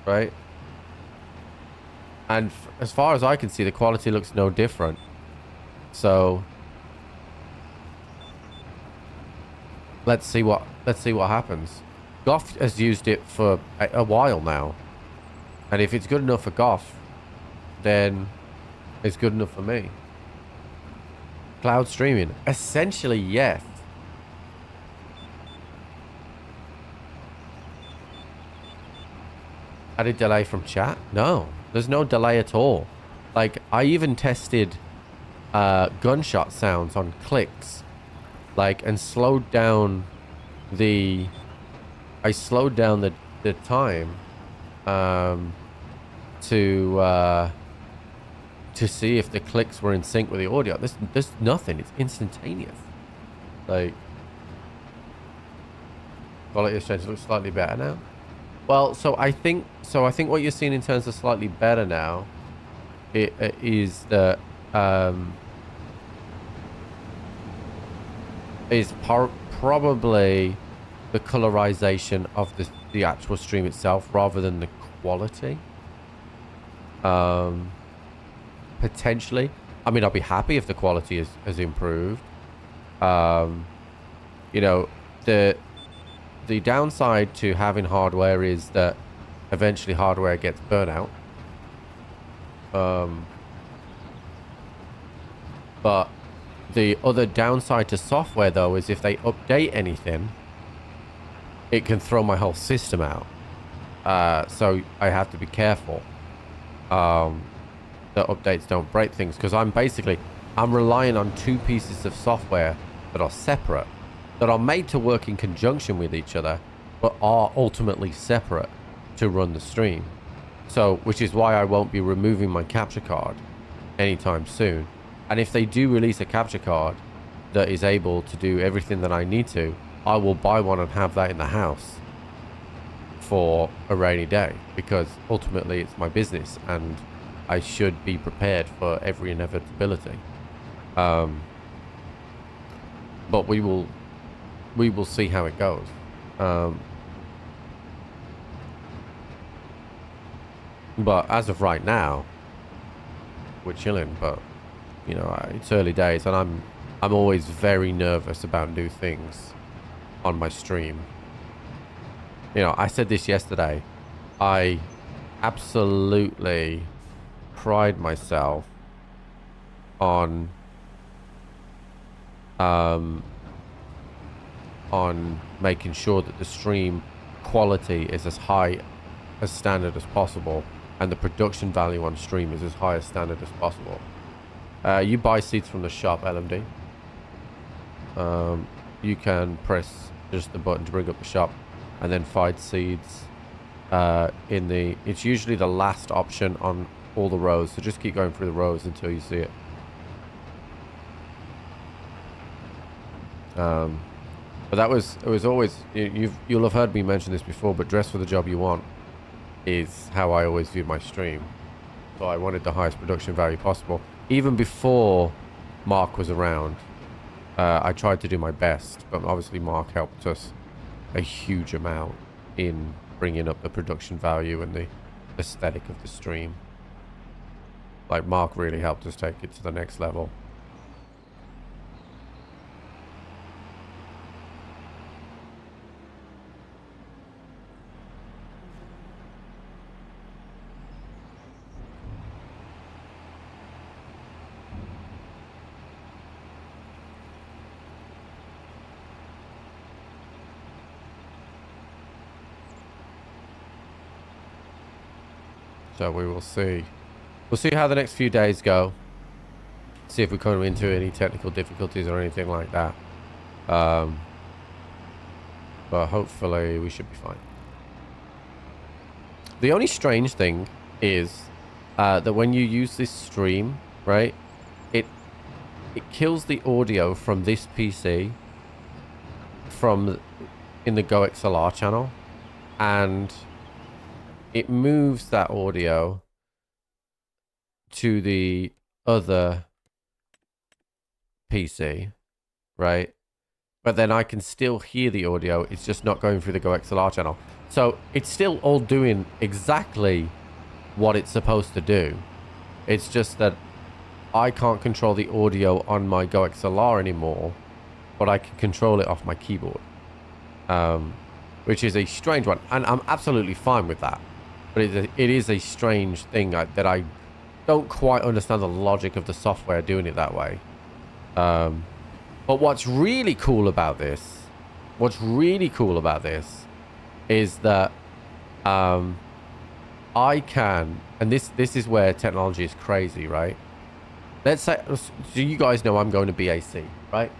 [SPEAKER 1] right? And as far as I can see, the quality looks no different. So let's see what happens. Goff has used it for a while now, and if it's good enough for Goff, then it's good enough for me. Cloud streaming, essentially, yes. Added delay from chat? No, there's no delay at all. Like, I even tested gunshot sounds on clicks, like, and slowed down the time to see if the clicks were in sync with the audio. There's nothing. It's instantaneous. Like, quality of change looks slightly better now. Well, so I think what you're seeing in terms of slightly better now, is that is probably the colorization of the actual stream itself rather than the quality. Potentially. I mean, I'll be happy if the quality has improved. You know, the downside to having hardware is that eventually hardware gets burnt out. But the other downside to software, though, is if they update anything, it can throw my whole system out. So I have to be careful that updates don't break things, because I'm relying on two pieces of software that are separate, that are made to work in conjunction with each other, but are ultimately separate. to run the stream. So, which is why I won't be removing my capture card anytime soon. And if they do release a capture card that is able to do everything that I need to, I will buy one and have that in the house for a rainy day, because ultimately it's my business and I should be prepared for every inevitability. But we will see how it goes. But as of right now, we're chilling. But you know, it's early days, and I'm always very nervous about new things on my stream. You know, I said this yesterday. I absolutely pride myself on making sure that the stream quality is as high as standard as possible, and the production value on stream is as high as standard as possible. You buy seeds from the shop, LMD. You can press just the button to bring up the shop, and then find seeds it's usually the last option on all the rows, so just keep going through the rows until you see it. But it was always, you'll have heard me mention this before, but dress for the job you want is how I always view my stream. So I wanted the highest production value possible. Even before Mark was around, I tried to do my best, but obviously Mark helped us a huge amount in bringing up the production value and the aesthetic of the stream. Like, Mark really helped us take it to the next level. So we will see. We'll see how the next few days go. See if we come into any technical difficulties or anything like that. But hopefully we should be fine. The only strange thing is that when you use this stream, right, it kills the audio from this PC in the GoXLR channel, and it moves that audio to the other PC, right? But then I can still hear the audio. It's just not going through the GoXLR channel. So it's still all doing exactly what it's supposed to do. It's just that I can't control the audio on my GoXLR anymore, but I can control it off my keyboard, which is a strange one. And I'm absolutely fine with that. But it is a strange thing that I don't quite understand the logic of the software doing it that way. But what's really cool about this is that I can, and this is where technology is crazy, right? Let's say, so you guys know I'm going to BAC, right?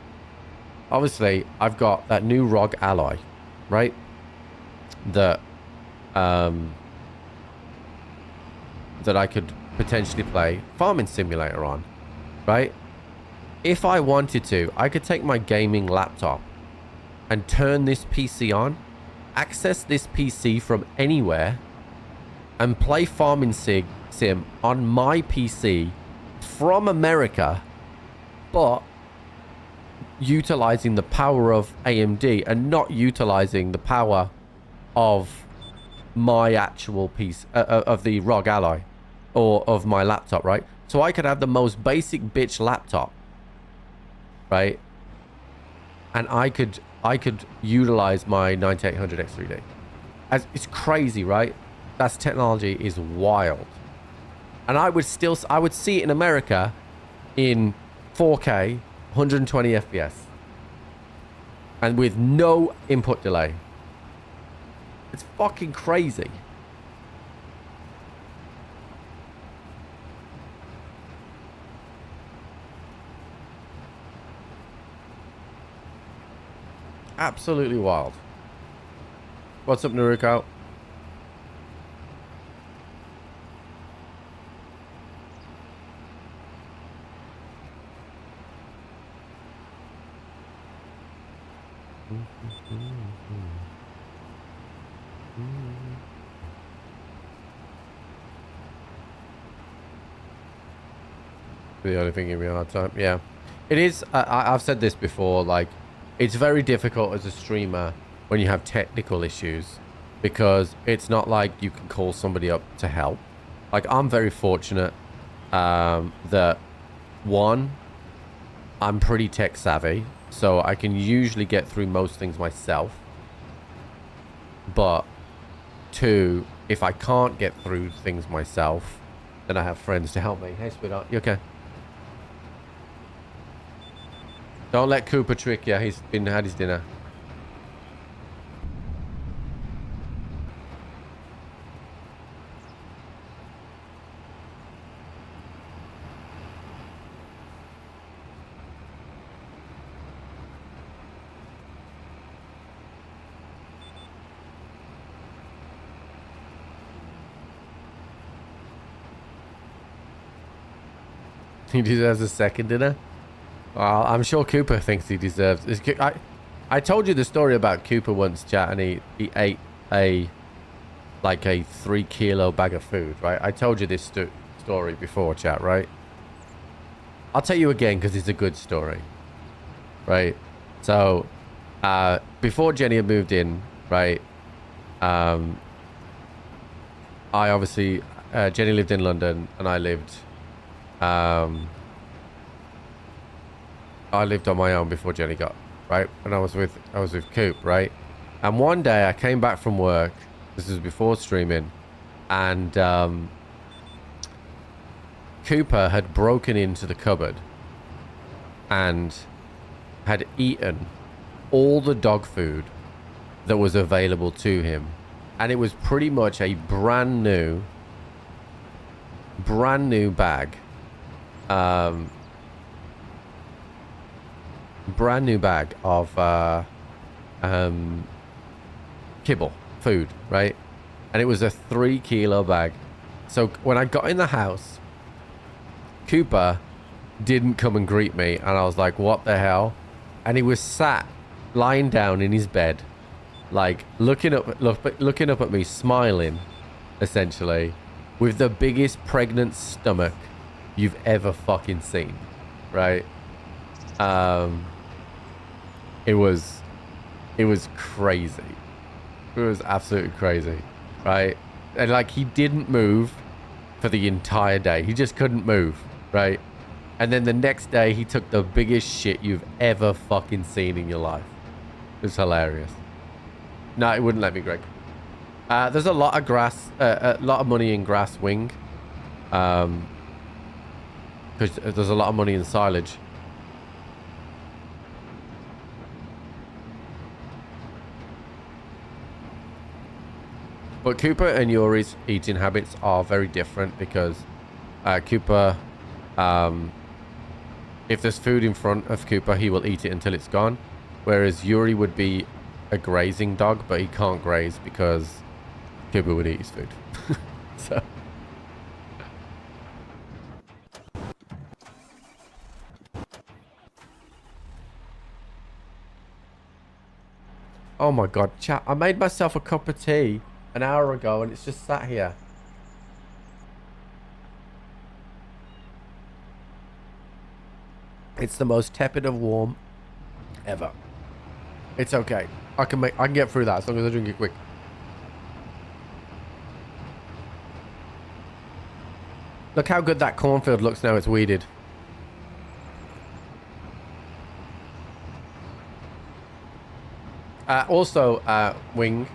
[SPEAKER 1] Obviously, I've got that new ROG alloy, right? That I could potentially play Farming Simulator on, right? If I wanted to, I could take my gaming laptop and turn this PC on, access this PC from anywhere, and play Farming Sim on my PC from America, but utilizing the power of AMD and not utilizing the power of my actual piece of the ROG alloy or of my laptop, right? So I could have the most basic bitch laptop, right? And I could utilize my 9800 X3D. It's crazy, right? That's technology is wild. And I would see it in America in 4K, 120 FPS, and with no input delay. It's fucking crazy. Absolutely wild. What's up, Naruko? The only thing giving me a hard time. Yeah. It is. I've said this before. Like, it's very difficult as a streamer when you have technical issues because it's not like you can call somebody up to help. Like, I'm very fortunate that, one, I'm pretty tech savvy, so I can usually get through most things myself. But, two, if I can't get through things myself, then I have friends to help me. Hey, sweetheart, you okay? Don't let Cooper trick you. He's had his dinner. He deserves a second dinner. Well, I'm sure Cooper thinks he deserves. I told you the story about Cooper once, chat, and he ate a 3-kilo bag of food, right? I told you this story before, chat, right? I'll tell you again because it's a good story, right? So, before Jenny had moved in, right? I obviously Jenny lived in London and I lived on my own before Jenny got, right? And I was with Coop, right? And one day I came back from work. This was before streaming, and Cooper had broken into the cupboard and had eaten all the dog food that was available to him, and it was pretty much a brand new bag. Brand new bag of kibble food, right? And it was a 3-kilo bag. So when I got in the house, Cooper didn't come and greet me, and I was like, what the hell? And he was lying down in his bed, like looking up at me, smiling, essentially, with the biggest pregnant stomach you've ever fucking seen, right? It was crazy. It was absolutely crazy, right? And like, he didn't move for the entire day. He just couldn't move, right? And then the next day he took the biggest shit you've ever fucking seen in your life. It was hilarious. No, it wouldn't let me, Greg. There's a lot of grass, a lot of money in grass wing. Because there's a lot of money in silage. But Cooper and Yuri's eating habits are very different because Cooper, if there's food in front of Cooper, he will eat it until it's gone. Whereas Yuri would be a grazing dog, but he can't graze because Cooper would eat his food. So. Oh my god, chat, I made myself a cup of tea an hour ago and it's just sat here. It's the most tepid of warm ever. It's okay. I can get through that as long as I drink it quick. Look how good that cornfield looks now it's weeded. Also, Wing,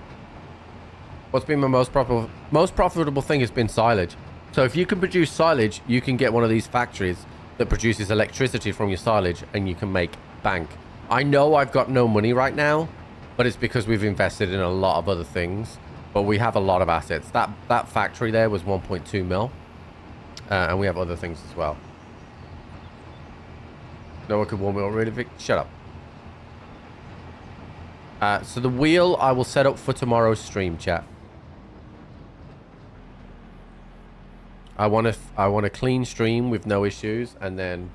[SPEAKER 1] what's been my most profitable thing has been silage. So if you can produce silage, you can get one of these factories that produces electricity from your silage and you can make bank. I know I've got no money right now, but it's because we've invested in a lot of other things, but we have a lot of assets. That factory there was 1.2 mil, and we have other things as well. No one could warn me already, Vic. Shut up. So the wheel I will set up for tomorrow's stream, chat. I want a clean stream with no issues, and then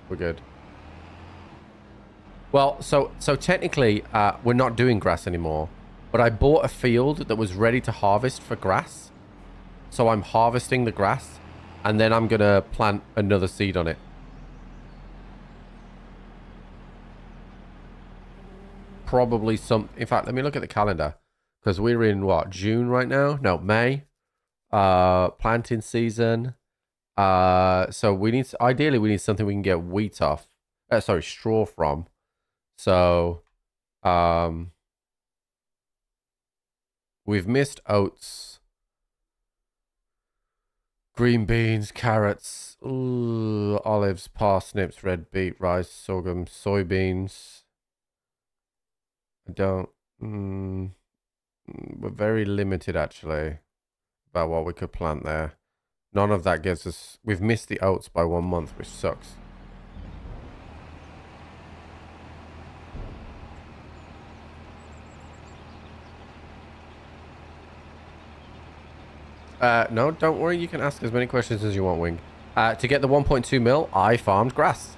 [SPEAKER 1] we're good. Well, so technically, we're not doing grass anymore. But I bought a field that was ready to harvest for grass. So I'm harvesting the grass. And then I'm going to plant another seed on it. Probably some... In fact, let me look at the calendar. Because we're in, what, June right now? No, May. Planting season. So we need... Ideally, we need something we can get wheat off. Sorry, straw from. So... we've missed oats. Green beans, carrots, olives, parsnips, red beet, rice, sorghum, soybeans. I don't... we're very limited, actually, about what we could plant there. None of that gives us... We've missed the oats by 1 month, which sucks. No, don't worry. You can ask as many questions as you want, Wing. To get the 1.2 mil, I farmed grass.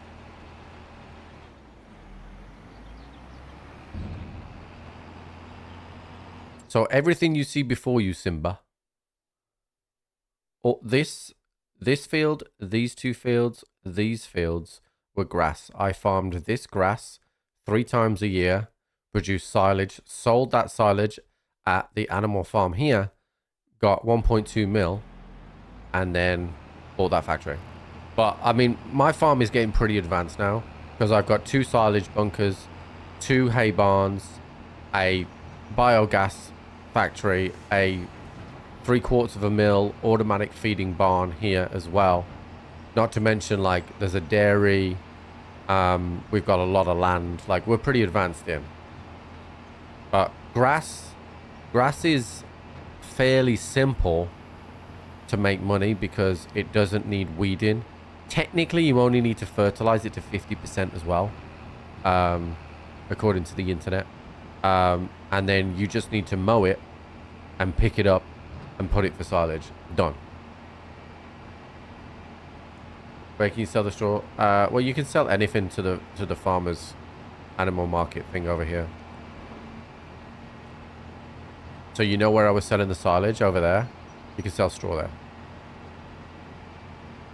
[SPEAKER 1] So everything you see before you, Simba. Oh, this field, these two fields, these fields were grass. I farmed this grass 3 times a year, produced silage, sold that silage at the animal farm here, got 1.2 mil, and then bought that factory. But I mean, my farm is getting pretty advanced now because I've got 2 silage bunkers, 2 hay barns, a biogas factory, a 3/4 of a mil automatic feeding barn here as well. Not to mention, like, there's a dairy. We've got a lot of land. Like, we're pretty advanced in. But grass is fairly simple to make money because it doesn't need weeding. Technically, you only need to fertilize it to 50% as well, according to the internet. And then you just need to mow it and pick it up and put it for silage. Done. Where can you sell the straw? Well, you can sell anything to the farmers animal market thing over here. So you know where I was selling the silage over there? You can sell straw there.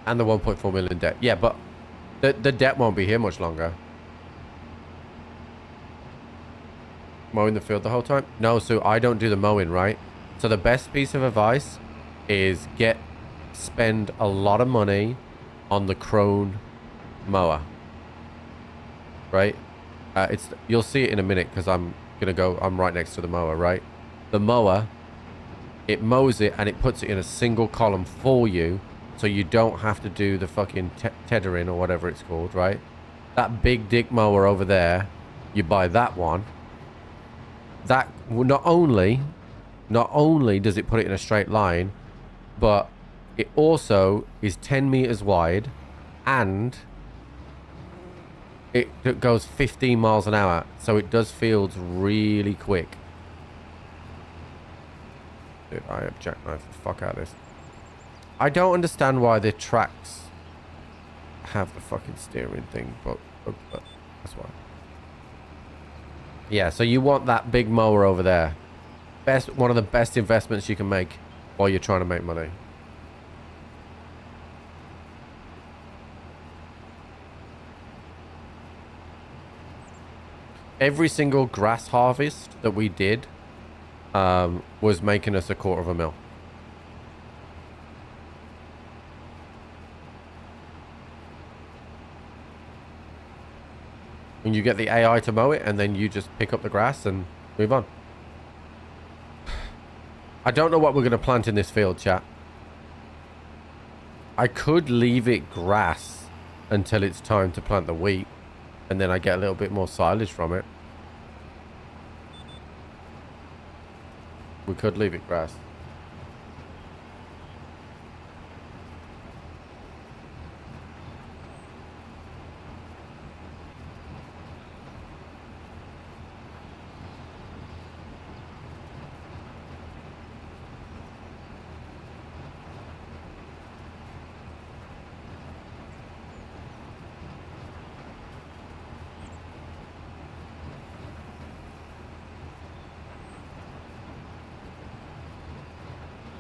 [SPEAKER 1] And the 1.4 million debt. Yeah, but the debt won't be here much longer. Mowing the field the whole time? No, so I don't do the mowing, right? So the best piece of advice is spend a lot of money on the Crone mower. Right? You'll see it in a minute because I'm right next to the mower, right? The mower, it mows it and it puts it in a single column for you, so you don't have to do the fucking tethering or whatever it's called, right? That big dick mower over there, you buy that one. That not only does it put it in a straight line, but it also is 10 meters wide and it goes 15 miles an hour, so it does fields really quick. Dude, I have jackknifed the fuck out of this. I don't understand why the tracks have the fucking steering thing, but that's why. Yeah, so you want that big mower over there. One of the best investments you can make while you're trying to make money. Every single grass harvest that we did was making us $250,000 mil. And you get the AI to mow it, and then you just pick up the grass and move on. I don't know what we're going to plant in this field, chat. I could leave it grass until it's time to plant the wheat, and then I get a little bit more silage from it. We could leave it grass.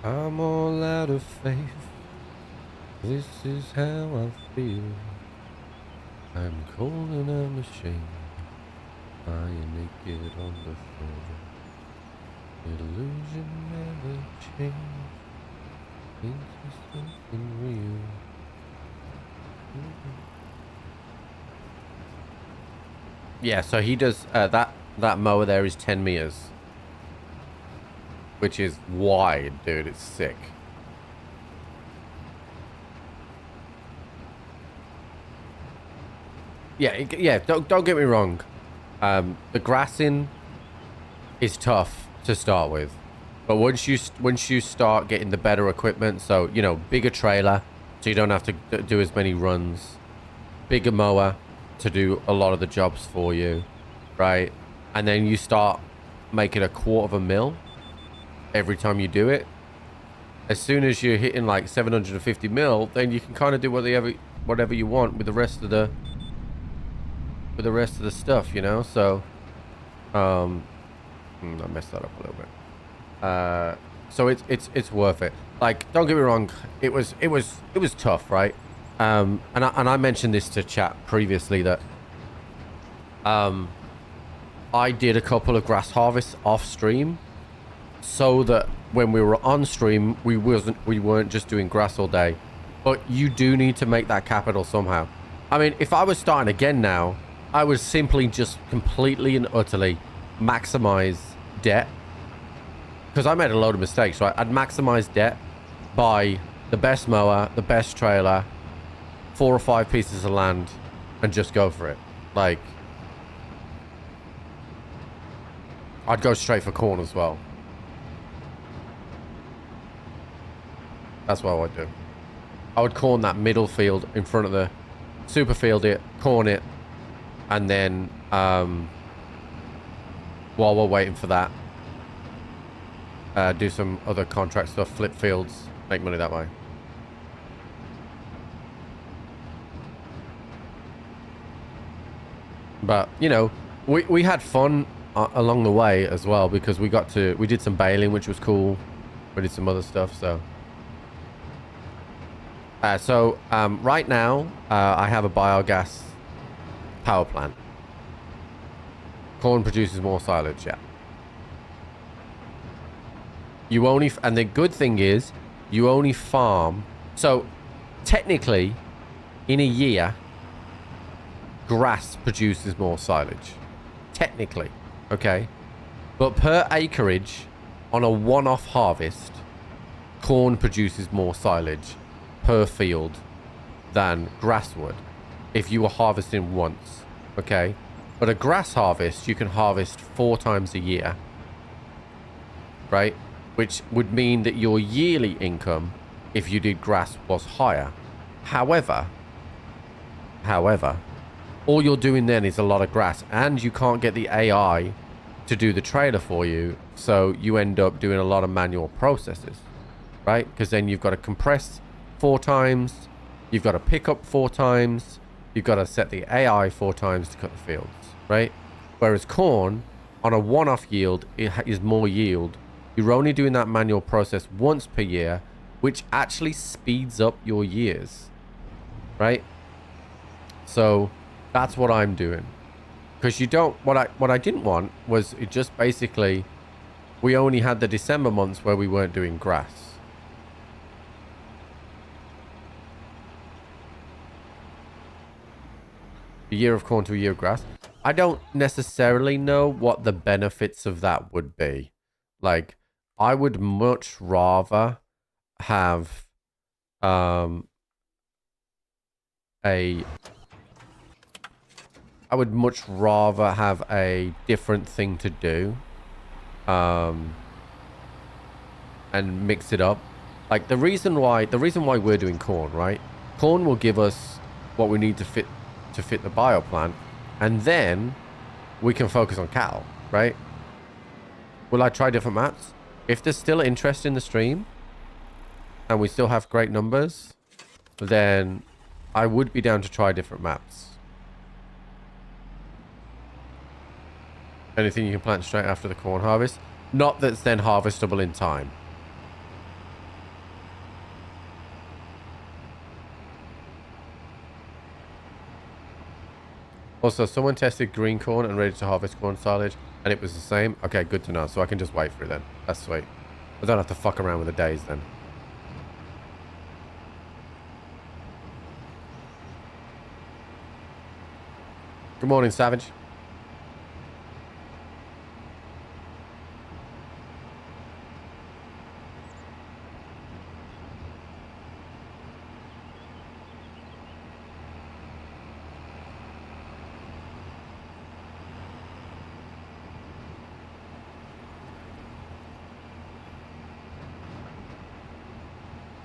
[SPEAKER 1] I'm all out of faith. This is how I feel. I'm cold and I'm ashamed. Lying naked on the floor. Illusion never changed. Into something real. Yeah, so he does that mower there is 10 meters, which is wide, dude. It's sick. Yeah. Don't get me wrong. The grassing is tough to start with, but once you start getting the better equipment, so you know, bigger trailer, so you don't have to do as many runs, bigger mower to do a lot of the jobs for you, right? And then you start making $250,000 every time you do it. As soon as you're hitting like 750 mil, then you can kind of do whatever you want with the rest of the stuff, you know. So I messed that up a little bit. So it's worth it. Like, don't get me wrong, it was tough, right? And I mentioned this to chat previously that I did a couple of grass harvests off stream, so that when we were on stream, we weren't just doing grass all day. But you do need to make that capital somehow. I mean, if I was starting again now, I would simply just completely and utterly maximize debt, because I made a load of mistakes, right? I'd maximize debt by the best mower, the best trailer, 4 or 5 pieces of land, and just go for it. Like, I'd go straight for corn as well. That's what I would do. I would corn that middle field in front of the super field, it, corn it, and then while we're waiting for that, do some other contract stuff, flip fields, make money that way. But you know, we had fun along the way as well, because we did some baling, which was cool. We did some other stuff. So right now I have a biogas power plant. Corn produces more silage, yeah. You only, and the good thing is, you only farm. So technically, in a year, grass produces more silage. Technically, okay? But per acreage, on a one-off harvest, corn produces more silage per field than grass would if you were harvesting once, okay? But a grass harvest, you can harvest 4 times a year, right? Which would mean that your yearly income, if you did grass, was higher. However, all you're doing then is a lot of grass, and you can't get the AI to do the trailer for you, so you end up doing a lot of manual processes, right? Because then you've got to compress 4 times, you've got to pick up 4 times, you've got to set the AI 4 times to cut the fields, right? Whereas corn, on a one-off yield, it is more yield. You're only doing that manual process once per year, which actually speeds up your years, right? So that's what I'm doing. Because you don't, what I didn't want was, it just basically, we only had the December months where we weren't doing grass. A year of corn to a year of grass. I don't necessarily know what the benefits of that would be. Like, I would much rather have I would much rather have a different thing to do, and mix it up. Like, the reason why we're doing corn, right? Corn will give us what we need to fit the bio plant, and then we can focus on cattle, right? Will I try different maps? If there's still interest in the stream and we still have great numbers, then I would be down to try different maps. Anything you can plant straight after the corn harvest. Not that's then harvestable in time. Also, someone tested green corn and ready to harvest corn silage, and it was the same. Okay, good to know. So I can just wait for it then. That's sweet. I don't have to fuck around with the days then. Good morning, Savage.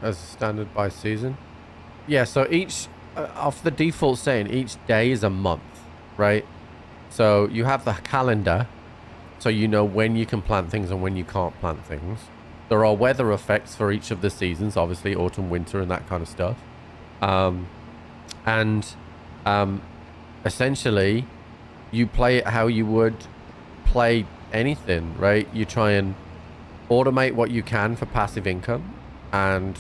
[SPEAKER 1] As standard by season. Yeah, so each, off the default setting, each day is a month, right? So you have the calendar, so you know when you can plant things and when you can't plant things. There are weather effects for each of the seasons, obviously autumn, winter, and that kind of stuff. Essentially, you play it how you would play anything, right? You try and automate what you can for passive income, and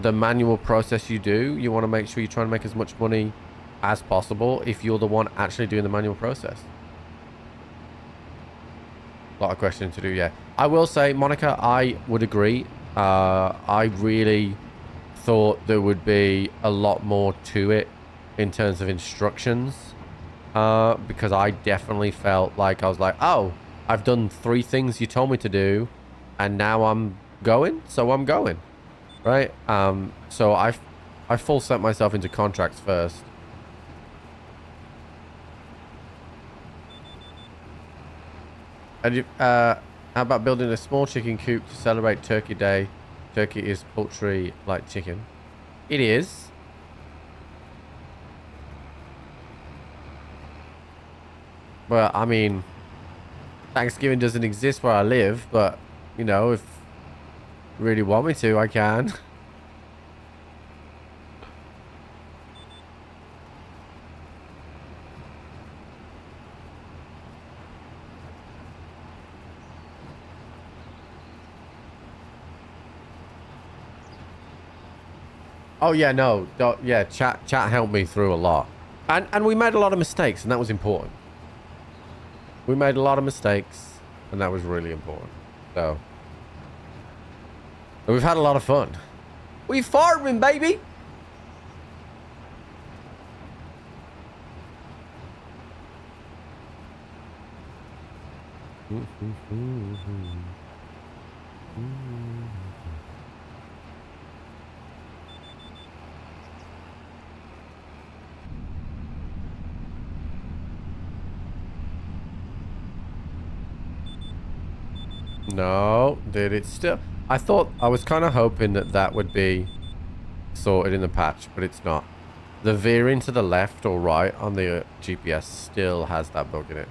[SPEAKER 1] the manual process you do, you want to make sure you try and make as much money as possible if you're the one actually doing the manual process. A lot of questioning to do, yeah. I will say, Monica, I would agree. I really thought there would be a lot more to it in terms of instructions, because I definitely felt like I was like, oh, I've done 3 things you told me to do, and now I'm going, so I'm going, right? So I full set myself into contracts first. And you, how about building a small chicken coop to celebrate Turkey Day? Turkey is poultry like chicken. It is. Well, I mean, Thanksgiving doesn't exist where I live, but, you know, if you really want me to, I can. Oh yeah, no, yeah, chat helped me through a lot, and we made a lot of mistakes, and that was important. We made a lot of mistakes, and that was really important. So, and we've had a lot of fun. We farming, baby. No, dude, it's still... I was kind of hoping that would be sorted in the patch, but it's not. The veering to the left or right on the GPS still has that bug in it.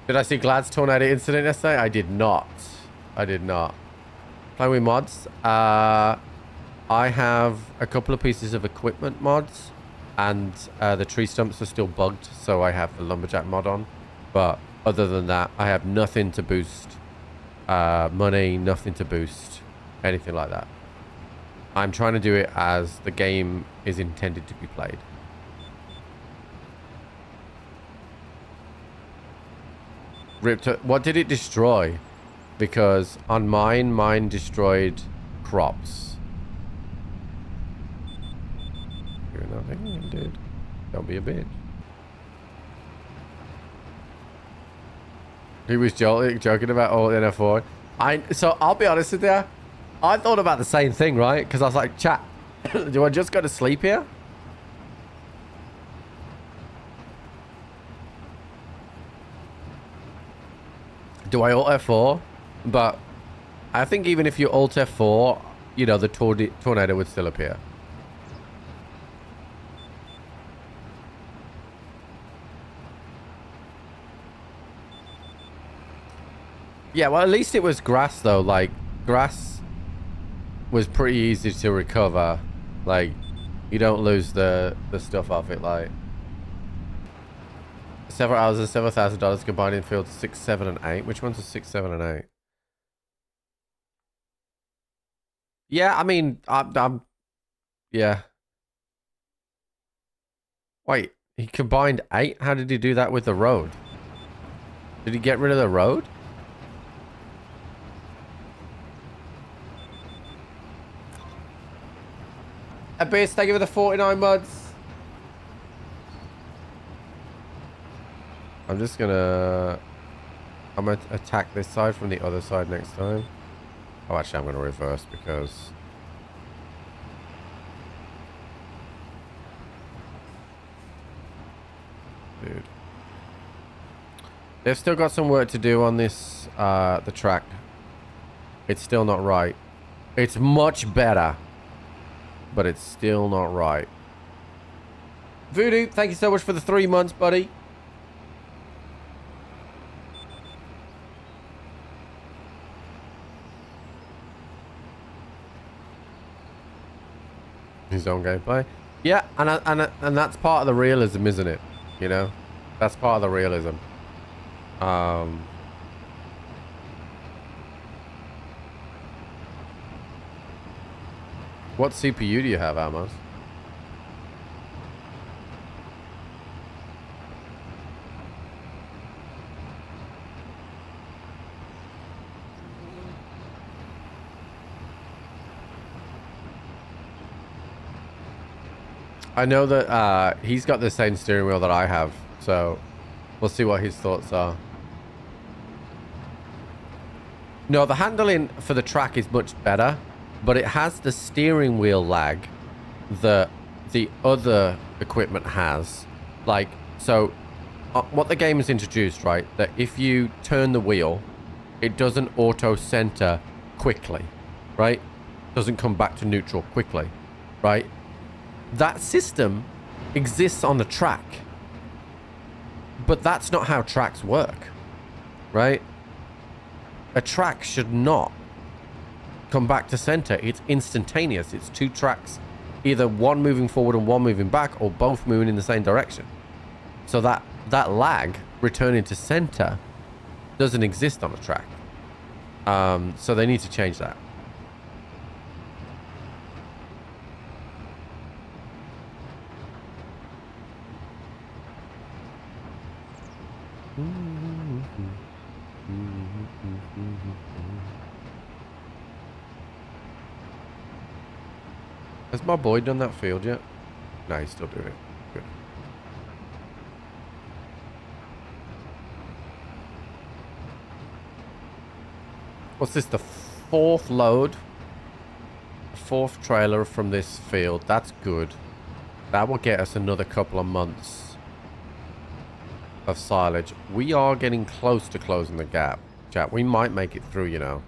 [SPEAKER 1] Did I see Glad's tornado incident yesterday? I did not. I did not. Playing with mods? I have a couple of pieces of equipment mods, and the tree stumps are still bugged, so I have the lumberjack mod on. But other than that, I have nothing to boost money, nothing to boost anything like that. I'm trying to do it as the game is intended to be played. What did it destroy? Because on mine destroyed crops. You're nothing, dude. Don't be a bitch. He was joking about all NF4. So I'll be honest with you. I thought about the same thing, right? Because I was like, chat, do I just go to sleep here? Do I alt F4? But I think even if you alt F4, you know, the tornado would still appear. Yeah, well, at least it was grass, though. Like, grass was pretty easy to recover. Like, you don't lose the stuff off it, like. Several hours and several $1,000 combined in fields 6, 7, and 8. Which ones are 6, 7, and 8? Yeah, I mean, I'm yeah. Wait, he combined 8? How did he do that with the road? Did he get rid of the road? Abyss, thank you for the 49 mods. I'm gonna attack this side from the other side next time. Oh, actually, I'm gonna reverse because... Dude. They've still got some work to do on this, the track. It's still not right. It's much better, but it's still not right. Voodoo, thank you so much for the 3 months, buddy. His own gameplay. Yeah, and that's part of the realism, isn't it? You know? That's part of the realism. What CPU do you have, Amos? I know that he's got the same steering wheel that I have, so we'll see what his thoughts are. No, the handling for the track is much better, but it has the steering wheel lag that the other equipment has. Like, so what the game has introduced, right, that if you turn the wheel, it doesn't auto center quickly, right? Doesn't come back to neutral quickly, right? That system exists on the track, but that's not how tracks work, right? A track should not come back to center. It's instantaneous. It's 2 tracks, either one moving forward and one moving back, or both moving in the same direction. So that lag returning to center doesn't exist on a track. So they need to change that. Has my boy done that field yet? No, he's still doing it. Good. What's this? The 4th load? 4th trailer from this field. That's good. That will get us another couple of months of silage. We are getting close to closing the gap, chat. We might make it through, you know.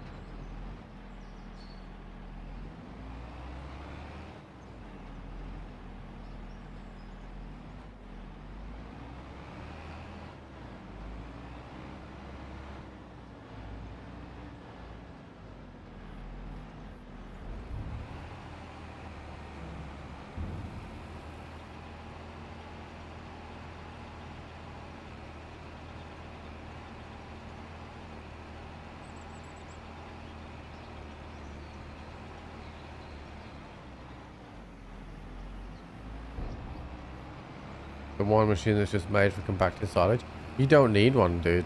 [SPEAKER 1] The one machine that's just made for compacting silage. You don't need one, dude.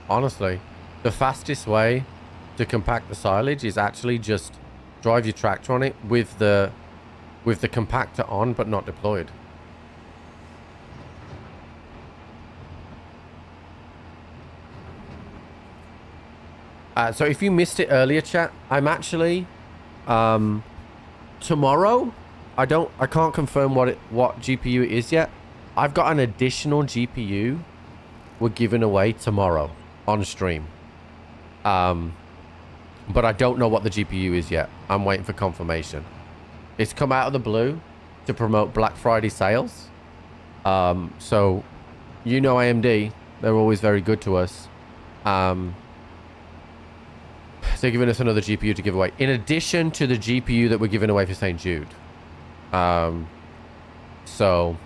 [SPEAKER 1] Honestly, the fastest way to compact the silage is actually just drive your tractor on it with the compactor on but not deployed. So if you missed it earlier, chat, I'm actually tomorrow. I can't confirm what GPU it is yet. I've got an additional GPU we're giving away tomorrow on stream. But I don't know what the GPU is yet. I'm waiting for confirmation. It's come out of the blue to promote Black Friday sales. So, you know AMD, they're always very good to us. They're giving us another GPU to give away, in addition to the GPU that we're giving away for St. Jude. So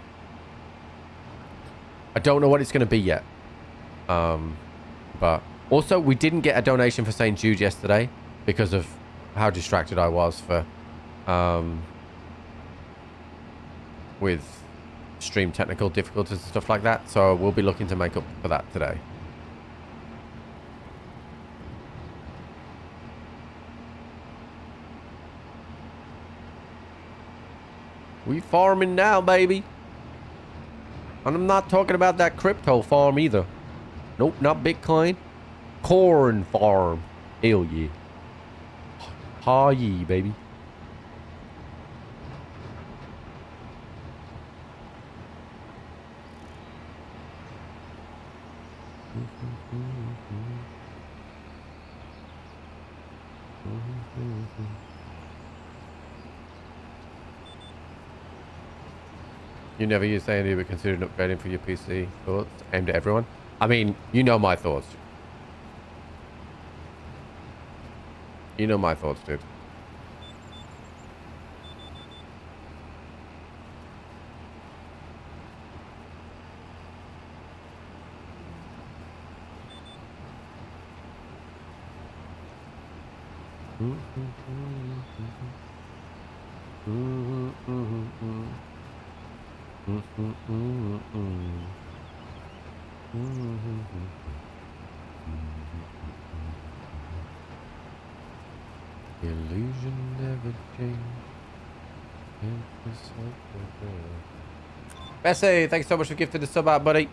[SPEAKER 1] I don't know what it's going to be yet. But also, we didn't get a donation for St. Jude yesterday because of how distracted I was with extreme technical difficulties and stuff like that. So we'll be looking to make up for that today. We farming now, baby. And I'm not talking about that crypto farm either. Nope, not Bitcoin. Corn farm. Hell yeah. Ha yeah, baby. You never used AMD but considered upgrading for your PC. Thoughts aimed at everyone? I mean, you know my thoughts. You know my thoughts, dude. Illusion never changed. Bessie, thanks so much for gifting the sub out, buddy.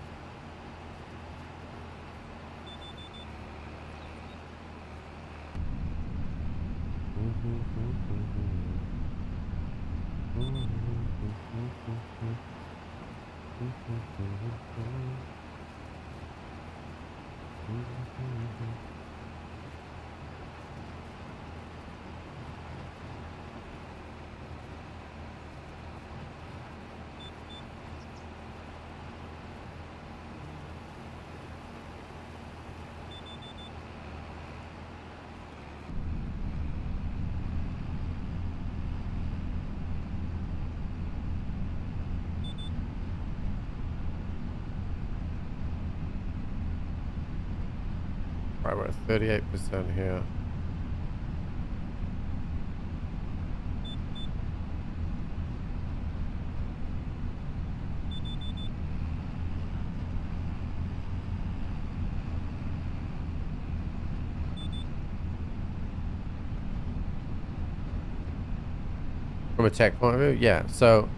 [SPEAKER 1] Right, we're at 38% here. From a tech point of view, yeah. So,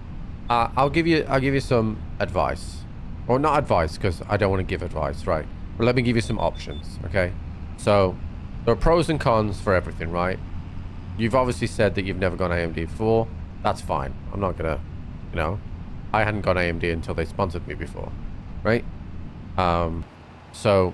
[SPEAKER 1] I'll give you some advice, or not advice because I don't want to give advice, right? But let me give you some options, okay? So, there are pros and cons for everything, right? You've obviously said that you've never gone AMD before. That's fine. I'm not gonna, you know, I hadn't gone AMD until they sponsored me before, right? So,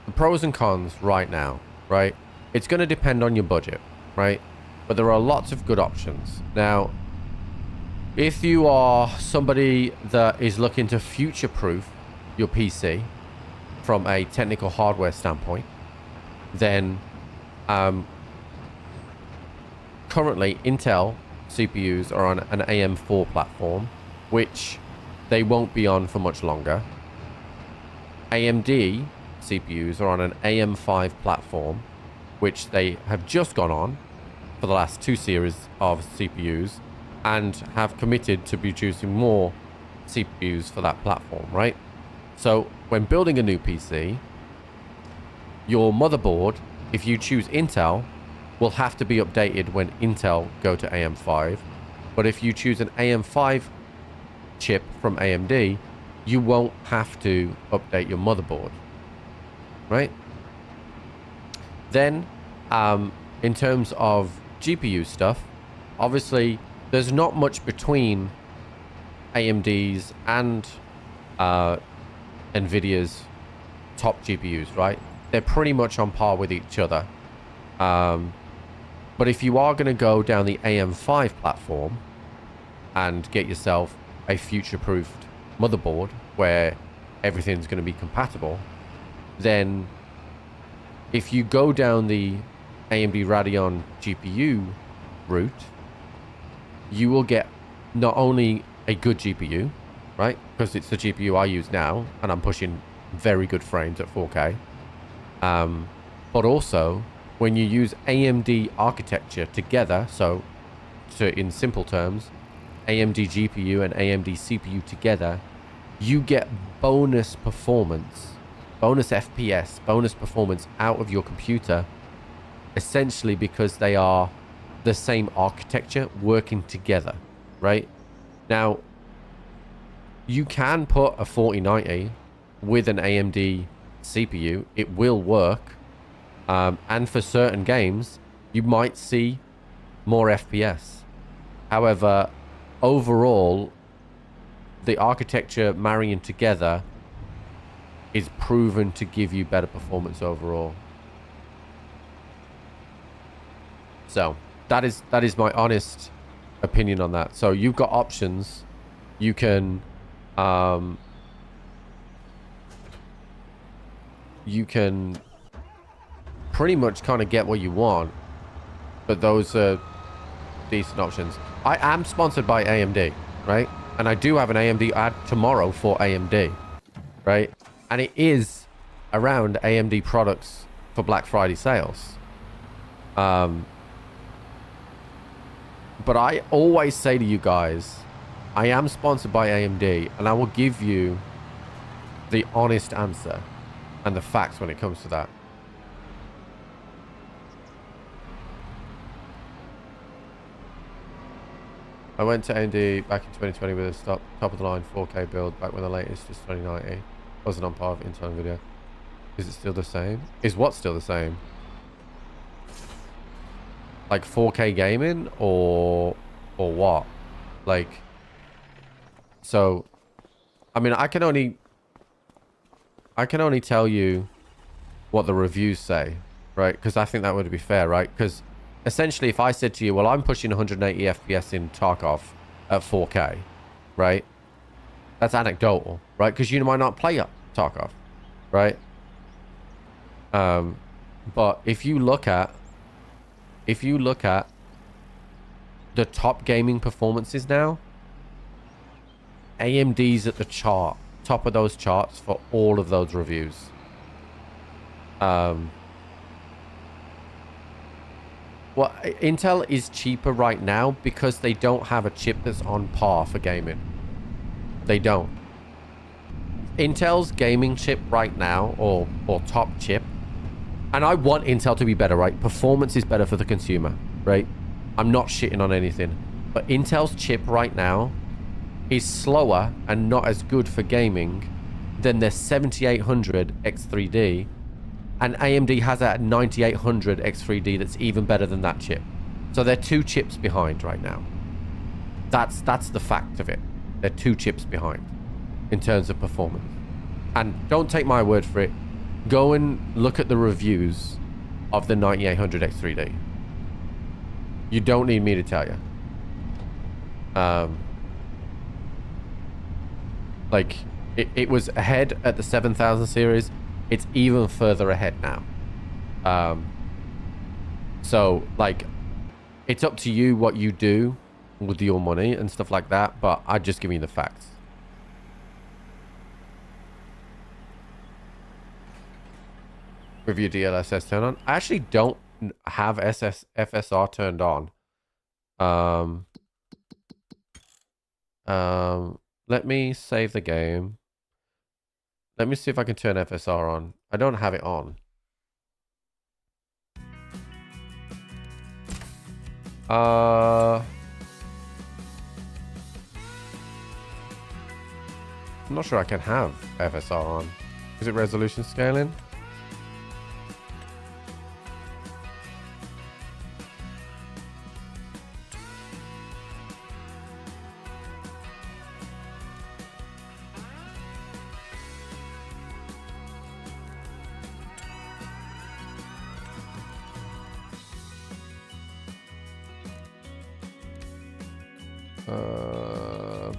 [SPEAKER 1] the pros and cons right now, right? It's gonna depend on your budget, right? But there are lots of good options. Now, if you are somebody that is looking to future-proof your PC from a technical hardware standpoint, then currently Intel CPUs are on an AM4 platform, which they won't be on for much longer. AMD CPUs are on an AM5 platform, which they have just gone on for the last 2 series of CPUs, and have committed to producing more CPUs for that platform, right? So when building a new PC, your motherboard, if you choose Intel, will have to be updated when Intel go to AM5. But if you choose an AM5 chip from AMD, you won't have to update your motherboard, right? Then, in terms of GPU stuff, obviously, there's not much between AMD's and NVIDIA's top GPUs, right? They're pretty much on par with each other. But if you are going to go down the AM5 platform and get yourself a future-proofed motherboard where everything's going to be compatible, then if you go down the AMD Radeon GPU route, you will get not only a good GPU, right? Because it's the GPU I use now, and I'm pushing very good frames at 4K. But also, when you use AMD architecture together, so in simple terms, AMD GPU and AMD CPU together, you get bonus performance, bonus FPS, bonus performance out of your computer, essentially because they are the same architecture working together, right? Now, you can put a 4090 with an AMD CPU. It will work. And for certain games, you might see more FPS. However, overall, the architecture marrying together is proven to give you better performance overall. So that is my honest opinion on that. So you've got options. You can pretty much kind of get what you want, but those are decent options. I am sponsored by AMD, right? And I do have an AMD ad tomorrow for AMD, right? And it is around AMD products for Black Friday sales. But I always say to you guys, I am sponsored by AMD, and I will give you the honest answer and the facts when it comes to that. I went to AMD back in 2020 with a top of the line 4K build back when the latest was 2090. Wasn't on par with Intel Nvidia. Is it still the same? Is what still the same? Like 4K gaming or what? Like, so, I mean, I can only tell you what the reviews say, right? Because I think that would be fair, right? Because essentially, if I said to you, well, I'm pushing 180 FPS in Tarkov at 4K, right? That's anecdotal, right? Because you might not play Tarkov, right? But if you look at the top gaming performances now, AMD's at the top of those charts for all of those reviews. Well, Intel is cheaper right now because they don't have a chip that's on par for gaming. They don't. Intel's gaming chip right now, or top chip, and I want Intel to be better, right? Performance is better for the consumer, right? I'm not shitting on anything. But Intel's chip right now is slower and not as good for gaming than their 7800 X3D. And AMD has a 9800 X3D that's even better than that chip. So they're 2 chips behind right now. That's the fact of it. They're 2 chips behind in terms of performance. And don't take my word for it. Go and look at the reviews of the 9800 X3D. You don't need me to tell you. Like, it was ahead at the 7000 series. It's even further ahead now. So, like, it's up to you what you do with your money and stuff like that, but I just give you the facts. With your DLSS turned on. I actually don't have FSR turned on. Let me save the game. Let me see if I can turn FSR on. I don't have it on. I'm not sure I can have FSR on. Is it resolution scaling?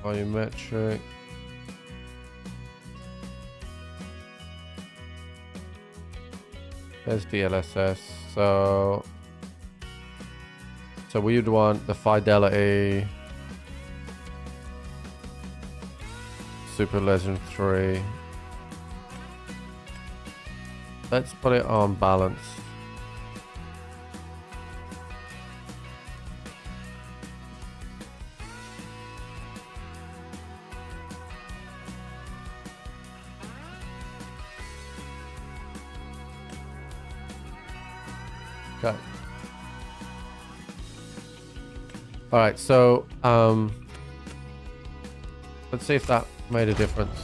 [SPEAKER 1] Volumetric. There's DLSS. So we'd want the fidelity, Super Legend 3. Let's put it on balance. Okay. All right, so let's see if that made a difference.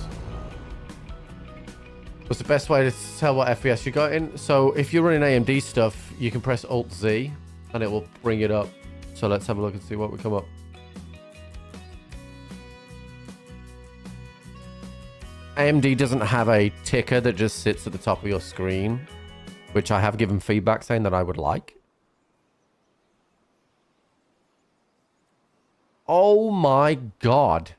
[SPEAKER 1] What's the best way to tell what FPS you got in? So if you're running AMD stuff, you can press Alt-Z and it will bring it up. So let's have a look and see what we come up. AMD doesn't have a ticker that just sits at the top of your screen, which I have given feedback saying that I would like. Oh my God.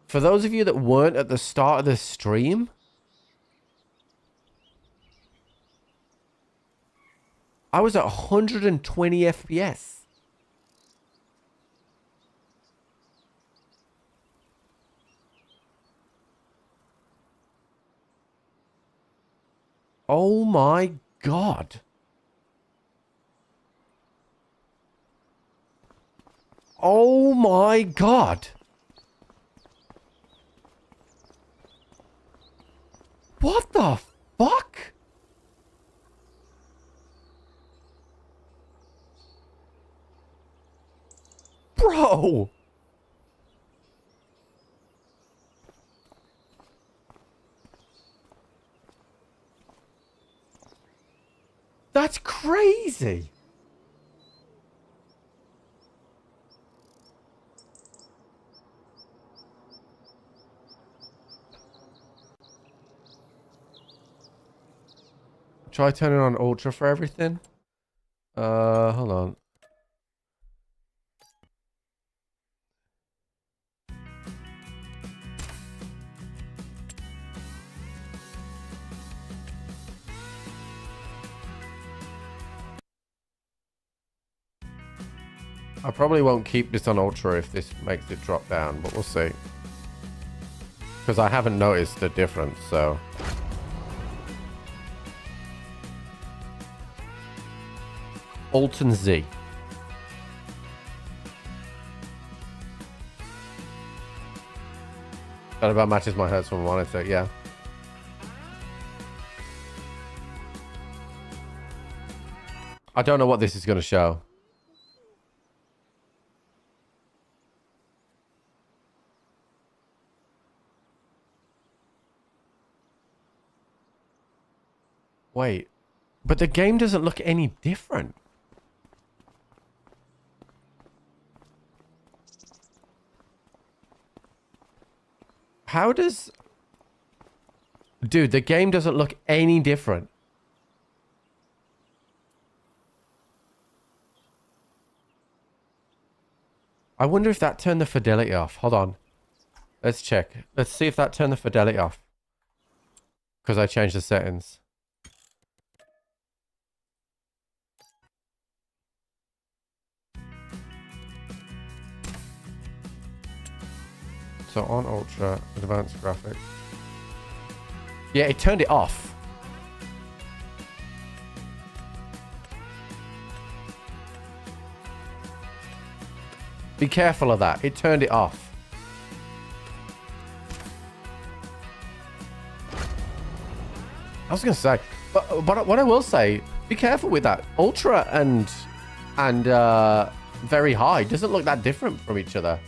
[SPEAKER 1] For those of you that weren't at the start of the stream, I was at 120 FPS. Oh my God. Oh my God. What the fuck? Bro. That's crazy. Try turning on ultra for everything. Hold on. I probably won't keep this on ultra if this makes it drop down, but we'll see. Because I haven't noticed the difference, so... Alt and Z. That about matches my hertz from monitor, yeah. I don't know what this is going to show. Wait, but the game doesn't look any different. How does... Dude, the game doesn't look any different. I wonder if that turned the fidelity off. Hold on. Let's check. Let's see if that turned the fidelity off. Because I changed the settings. So on ultra, advanced graphics. Yeah, it turned it off. Be careful of that. It turned it off. I was going to say, but what I will say, be careful with that. Ultra and very high doesn't look that different from each other.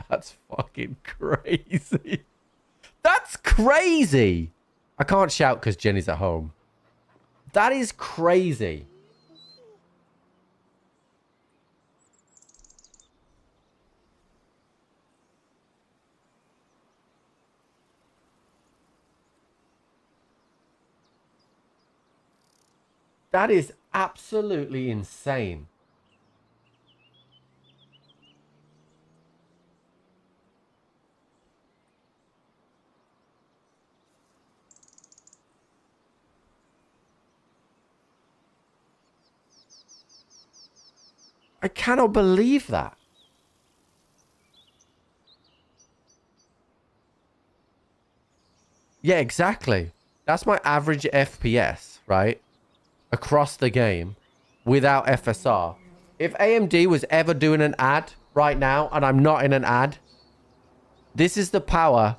[SPEAKER 1] That's fucking crazy. That's crazy. I can't shout because Jenny's at home. That is crazy. That is absolutely insane. I cannot believe that. Yeah, exactly. That's my average FPS, right? Across the game without FSR. If AMD was ever doing an ad right now, and I'm not in an ad, this is the power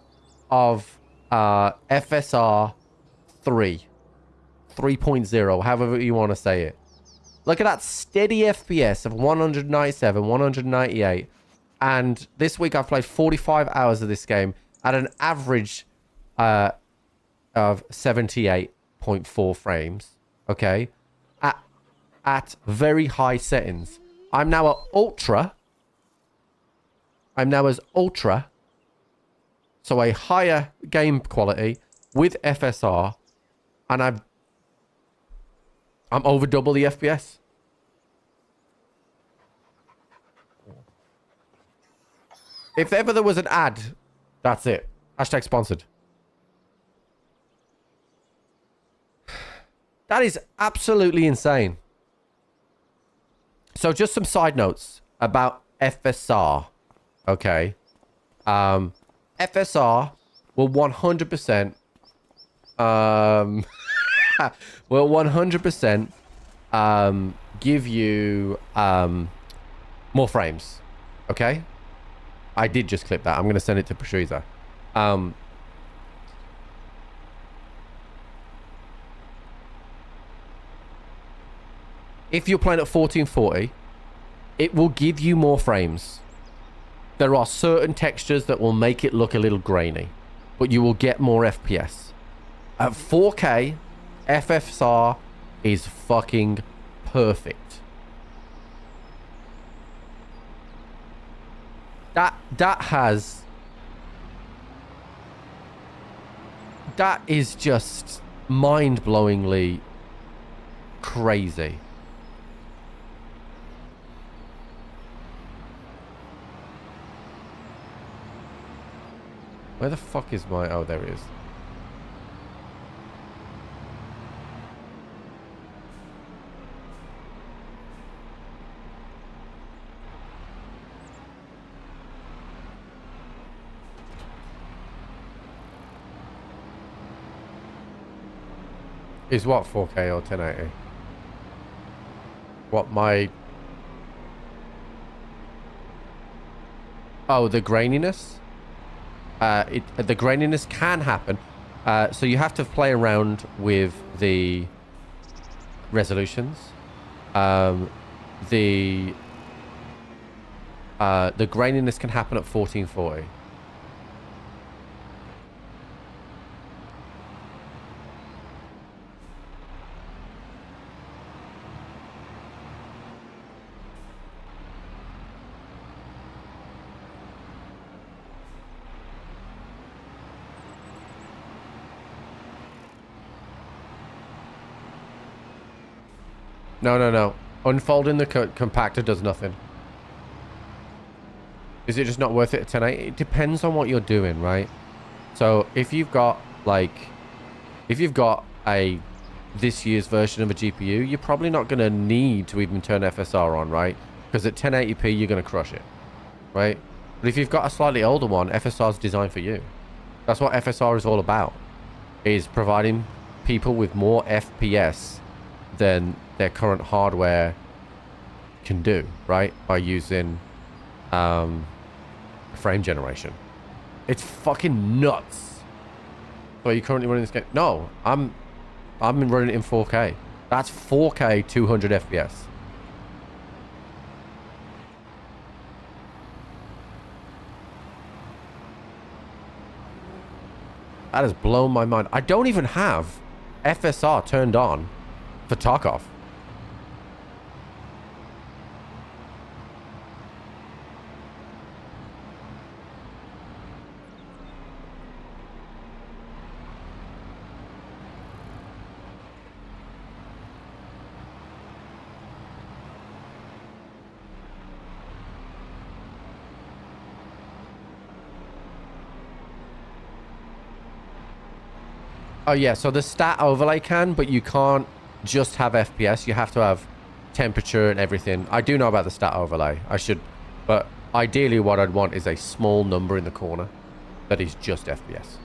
[SPEAKER 1] of FSR 3.0, however you want to say it. Look at that steady FPS of 197, 198. And this week I've played 45 hours of this game at an average of 78.4 frames. Okay? At very high settings. I'm now at ultra. I'm now as ultra. So a higher game quality with FSR. And I'm over double the FPS. If ever there was an ad, that's it. Hashtag sponsored. That is absolutely insane. So just some side notes about FSR. Okay. FSR will 100% will 100% give you more frames. Okay? I did just clip that. I'm going to send it to Patriza. If you're playing at 1440, it will give you more frames. There are certain textures that will make it look a little grainy, but you will get more FPS. At 4K, FSR is fucking perfect. That is just mind-blowingly crazy. Where the fuck is my... Oh, there it is. Is what 4K or 1080? What my... Oh, the graininess? The graininess can happen. So you have to play around with the resolutions. The graininess can happen at 1440. No. Unfolding the compactor does nothing. Is it just not worth it at 1080? It depends on what you're doing, right? So if you've got a this year's version of a GPU, you're probably not going to need to even turn FSR on, right? Because at 1080p, you're going to crush it, right? But if you've got a slightly older one, FSR is designed for you. That's what FSR is all about, is providing people with more FPS than their current hardware can do, right? By using frame generation. It's fucking nuts. So are you currently running this game? No, I'm running it in 4K. That's 4K 200 FPS. That has blown my mind. I don't even have FSR turned on for Tarkov. Oh yeah, so the stat overlay can, but you can't just have FPS. You have to have temperature and everything. I do know about the stat overlay. I should, but ideally what I'd want is a small number in the corner that is just FPS.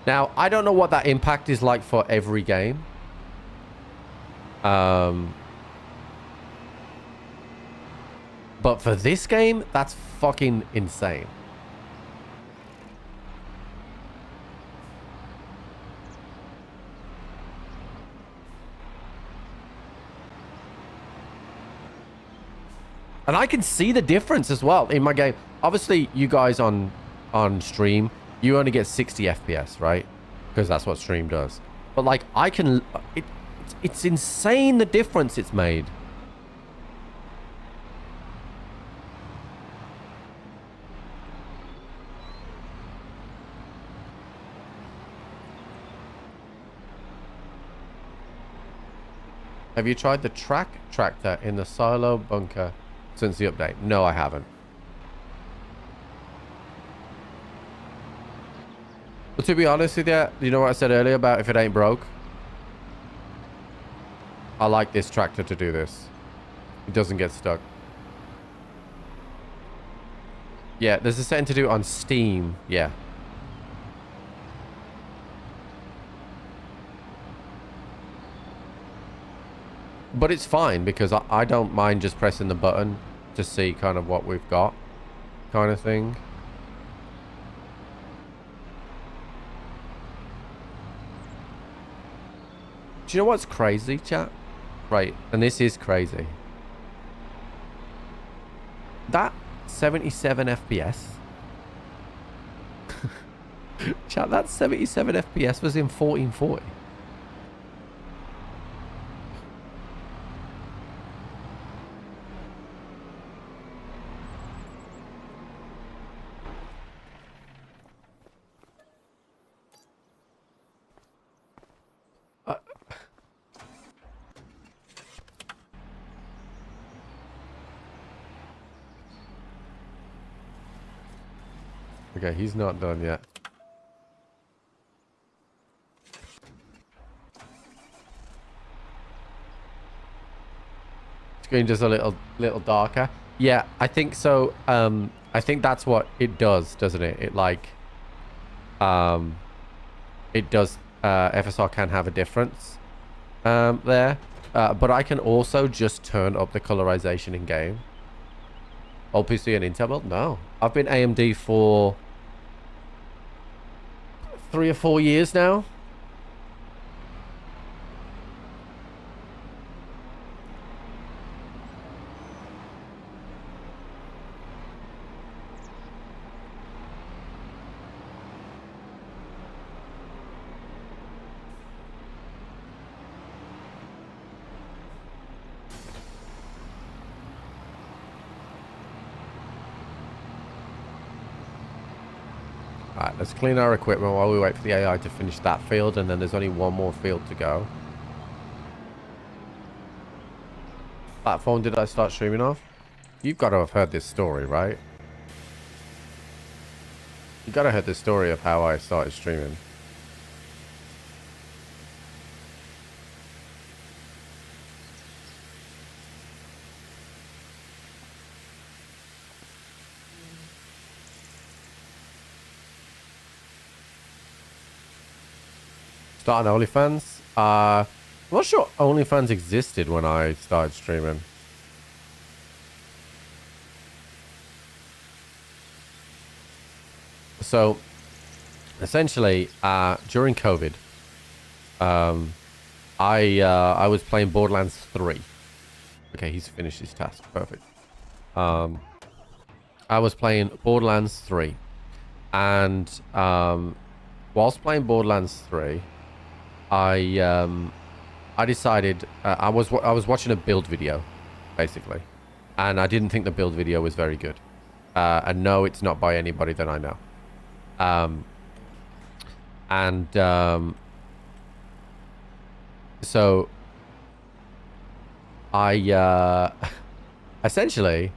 [SPEAKER 1] Now, I don't know what that impact is like for every game. But for this game, that's fucking insane. And I can see the difference as well in my game. Obviously, you guys on stream, you only get 60 FPS, right? Because that's what stream does. But like, I can... It's insane the difference it's made. Have you tried the track tractor in the silo bunker since the update? No, I haven't. But to be honest with you, you know what I said earlier about if it ain't broke? I like this tractor to do this. It doesn't get stuck. Yeah, there's a setting to do on Steam. Yeah. But it's fine because I don't mind just pressing the button to see kind of what we've got kind of thing. Do you know what's crazy, chat? Right, and this is crazy. That 77 FPS. Chat, that 77 FPS was in 1440. Okay, he's not done yet. Screen just a little darker. Yeah, I think so. I think that's what it does, doesn't it? It like it does. FSR can have a difference there, but I can also just turn up the colorization in game. Old PC and Intel build? No, I've been AMD for 3 or 4 years now. Alright, let's clean our equipment while we wait for the AI to finish that field, and then there's only one more field to go. Platform did I start streaming off? You've got to have heard this story, right? You've got to have heard the story of how I started streaming. Starting OnlyFans? I'm not sure OnlyFans existed when I started streaming. So, essentially, during COVID, I was playing Borderlands 3. Okay, he's finished his task. Perfect. I was playing Borderlands 3. And whilst playing Borderlands 3, I decided I was watching a build video, basically, and I didn't think the build video was very good. And no, it's not by anybody that I know. So I essentially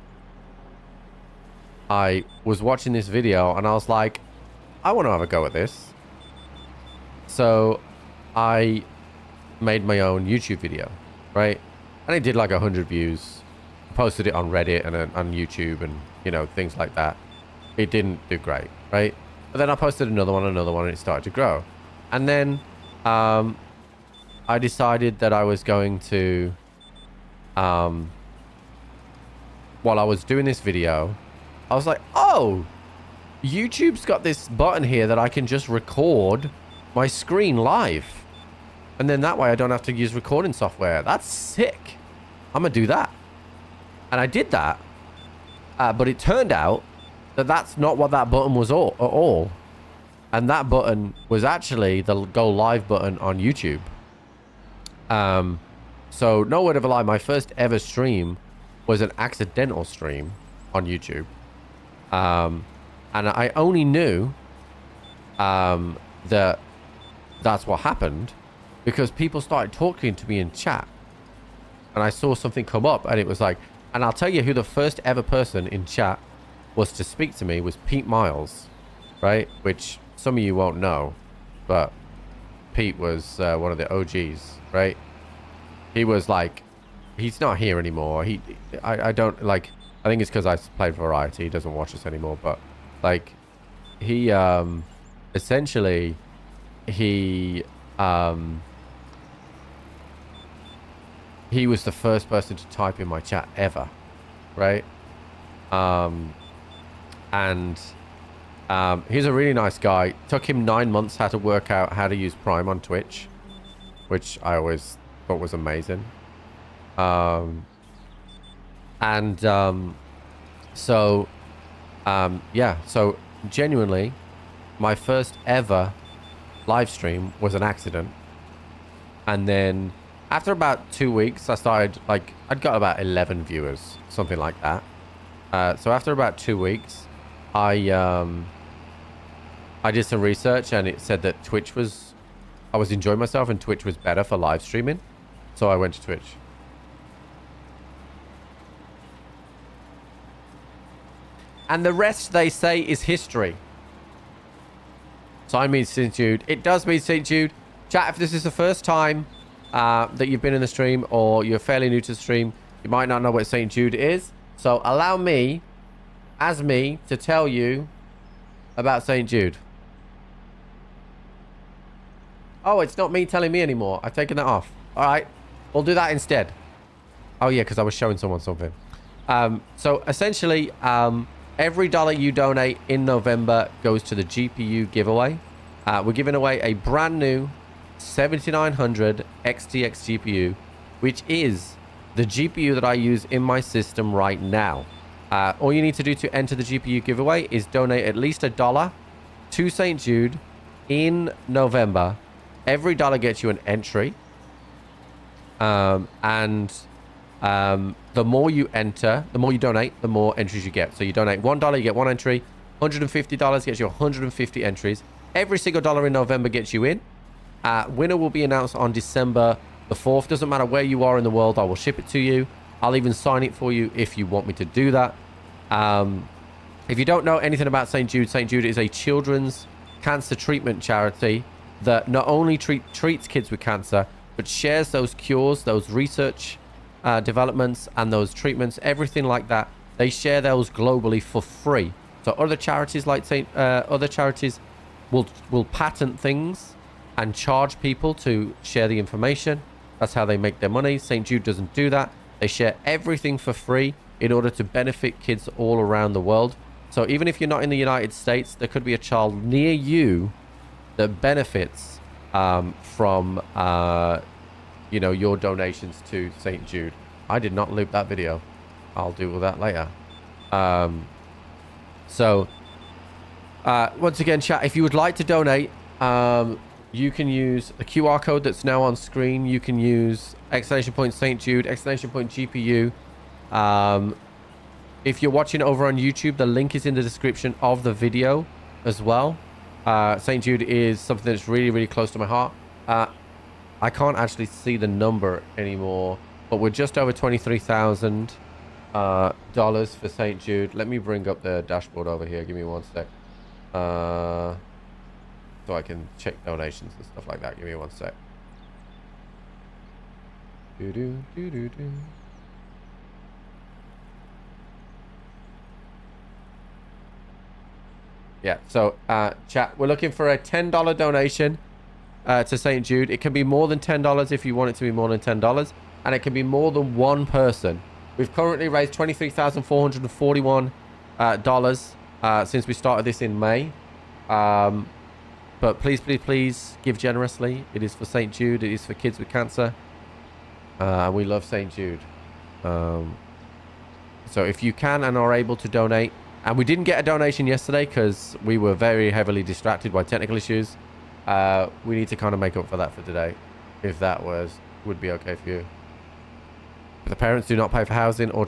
[SPEAKER 1] I was watching this video and I was like, I want to have a go at this. So I made my own YouTube video, right? And it did like 100 views. Posted it on Reddit and on YouTube and, you know, things like that. It didn't do great, right? But then I posted another one, and it started to grow. And then I decided that I was going to, while I was doing this video, I was like, oh, YouTube's got this button here that I can just record my screen live. And then that way I don't have to use recording software. That's sick. I'm going to do that. And I did that. But it turned out that that's not what that button was at all. And that button was actually the go live button on YouTube. So no word of a lie, my first ever stream was an accidental stream on YouTube. And I only knew that that's what happened because people started talking to me in chat. And I saw something come up and it was like, and I'll tell you who the first ever person in chat was to speak to me was Pete Miles, right? Which some of you won't know, but Pete was one of the OGs, right? He was like, he's not here anymore. I don't like, I think it's because I played Variety. He doesn't watch us anymore, but like he essentially he was the first person to type in my chat ever, right? And he's a really nice guy. Took him 9 months how to work out how to use Prime on Twitch, which I always thought was amazing. Yeah, so genuinely my first ever live stream was an accident. And then after about 2 weeks I started, like, I'd got about 11 viewers, something like that. So after about 2 weeks I did some research and it said that I was enjoying myself and Twitch was better for live streaming. So I went to Twitch. And the rest, they say, is history. So I mean St. Jude. It does mean St. Jude. Chat, if this is the first time that you've been in the stream or you're fairly new to the stream, you might not know what St. Jude is. So allow me, as me, to tell you about St. Jude. Oh, it's not me telling me anymore. I've taken that off. All right. We'll do that instead. Oh, yeah, because I was showing someone something. So essentially, every dollar you donate in November goes to the GPU giveaway. We're giving away a brand new 7900 XTX GPU, which is the GPU that I use in my system right now. All you need to do to enter the GPU giveaway is donate at least $1 to St. Jude in November. Every dollar gets you an entry. The more you enter, the more you donate, the more entries you get. So you donate $1, you get 1 entry. $150 gets you 150 entries. Every single dollar in November gets you in. Winner will be announced on December the 4th. Doesn't matter where you are in the world, I will ship it to you. I'll even sign it for you if you want me to do that. If you don't know anything about St. Jude is a children's cancer treatment charity that not only treats kids with cancer, but shares those cures, those research developments and those treatments, everything like that. They share those globally for free. So other charities like other charities will patent things and charge people to share the information. That's how they make their money. St. Jude doesn't do that. They share everything for free in order to benefit kids all around the world. So even if you're not in the United States, there could be a child near you that benefits from your donations to St. Jude. I did not loop that video. I'll do all that later. Once again, chat, if you would like to donate, you can use the QR code that's now on screen. You can use exclamation point St. Jude, exclamation point GPU. If you're watching over on YouTube, the link is in the description of the video as well. St. Jude is something that's really, really close to my heart. I can't actually see the number anymore, but we're just over $23,000 for St. Jude. Let me bring up the dashboard over here. Give me 1 sec. So I can check donations and stuff like that. Give me 1 sec. Yeah, so chat, we're looking for a $10 donation to St. Jude. It can be more than $10 if you want it to be more than $10. And it can be more than one person. We've currently raised $23,441 since we started this in May. But please, please, please give generously. It is for St. Jude. It is for kids with cancer. We love St. Jude. So if you can and are able to donate, and we didn't get a donation yesterday because we were very heavily distracted by technical issues, we need to kind of make up for that for today, if that would be okay for you. But the parents do not pay for housing or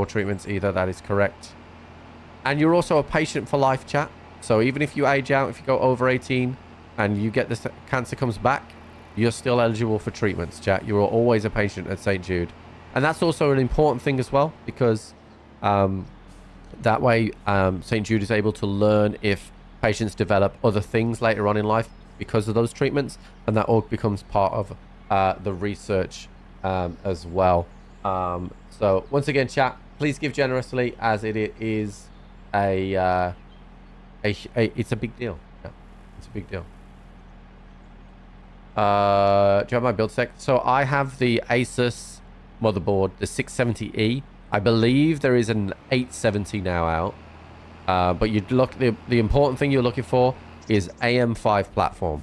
[SPEAKER 1] treatments either. That is correct. And you're also a patient for life, chat. So even if you age out, if you go over 18 and you get this cancer comes back, you're still eligible for treatments, chat. You are always a patient at St. Jude. And that's also an important thing as well, because that way St. Jude is able to learn if patients develop other things later on in life because of those treatments. And that all becomes part of the research as well. So once again, chat, please give generously, as it is it's a big deal. Yeah, it's a big deal. Do you have my build spec? So I have the Asus motherboard, the 670E. I believe there is an 870 now out. But you'd look, the important thing you're looking for is AM5 platform.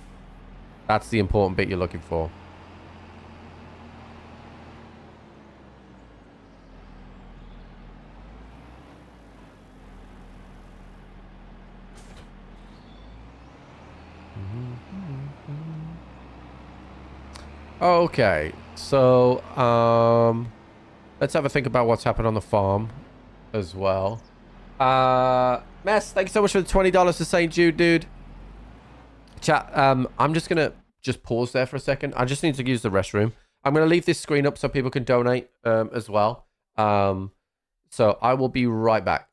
[SPEAKER 1] That's the important bit you're looking for. Okay, so let's have a think about what's happened on the farm as well. Mess, thank you so much for the $20 to St. Jude, dude. Chat, I'm just gonna pause there for a second. I just need to use the restroom. I'm gonna leave this screen up so people can donate as well. So I will be right back.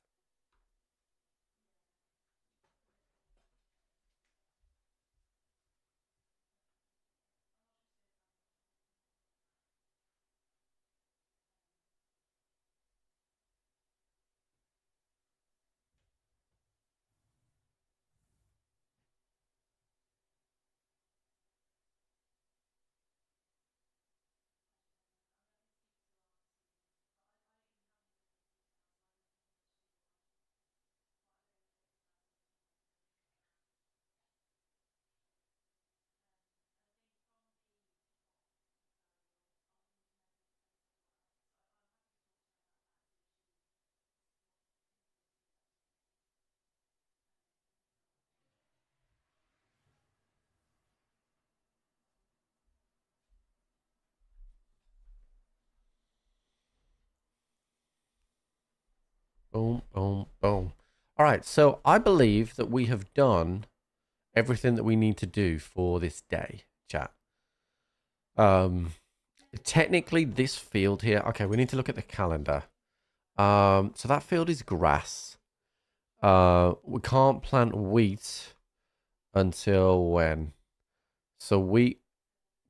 [SPEAKER 1] Boom, boom, boom. All right, so I believe that we have done everything that we need to do for this day, chat. Technically, this field here... Okay, we need to look at the calendar. So that field is grass. We can't plant wheat until when? So wheat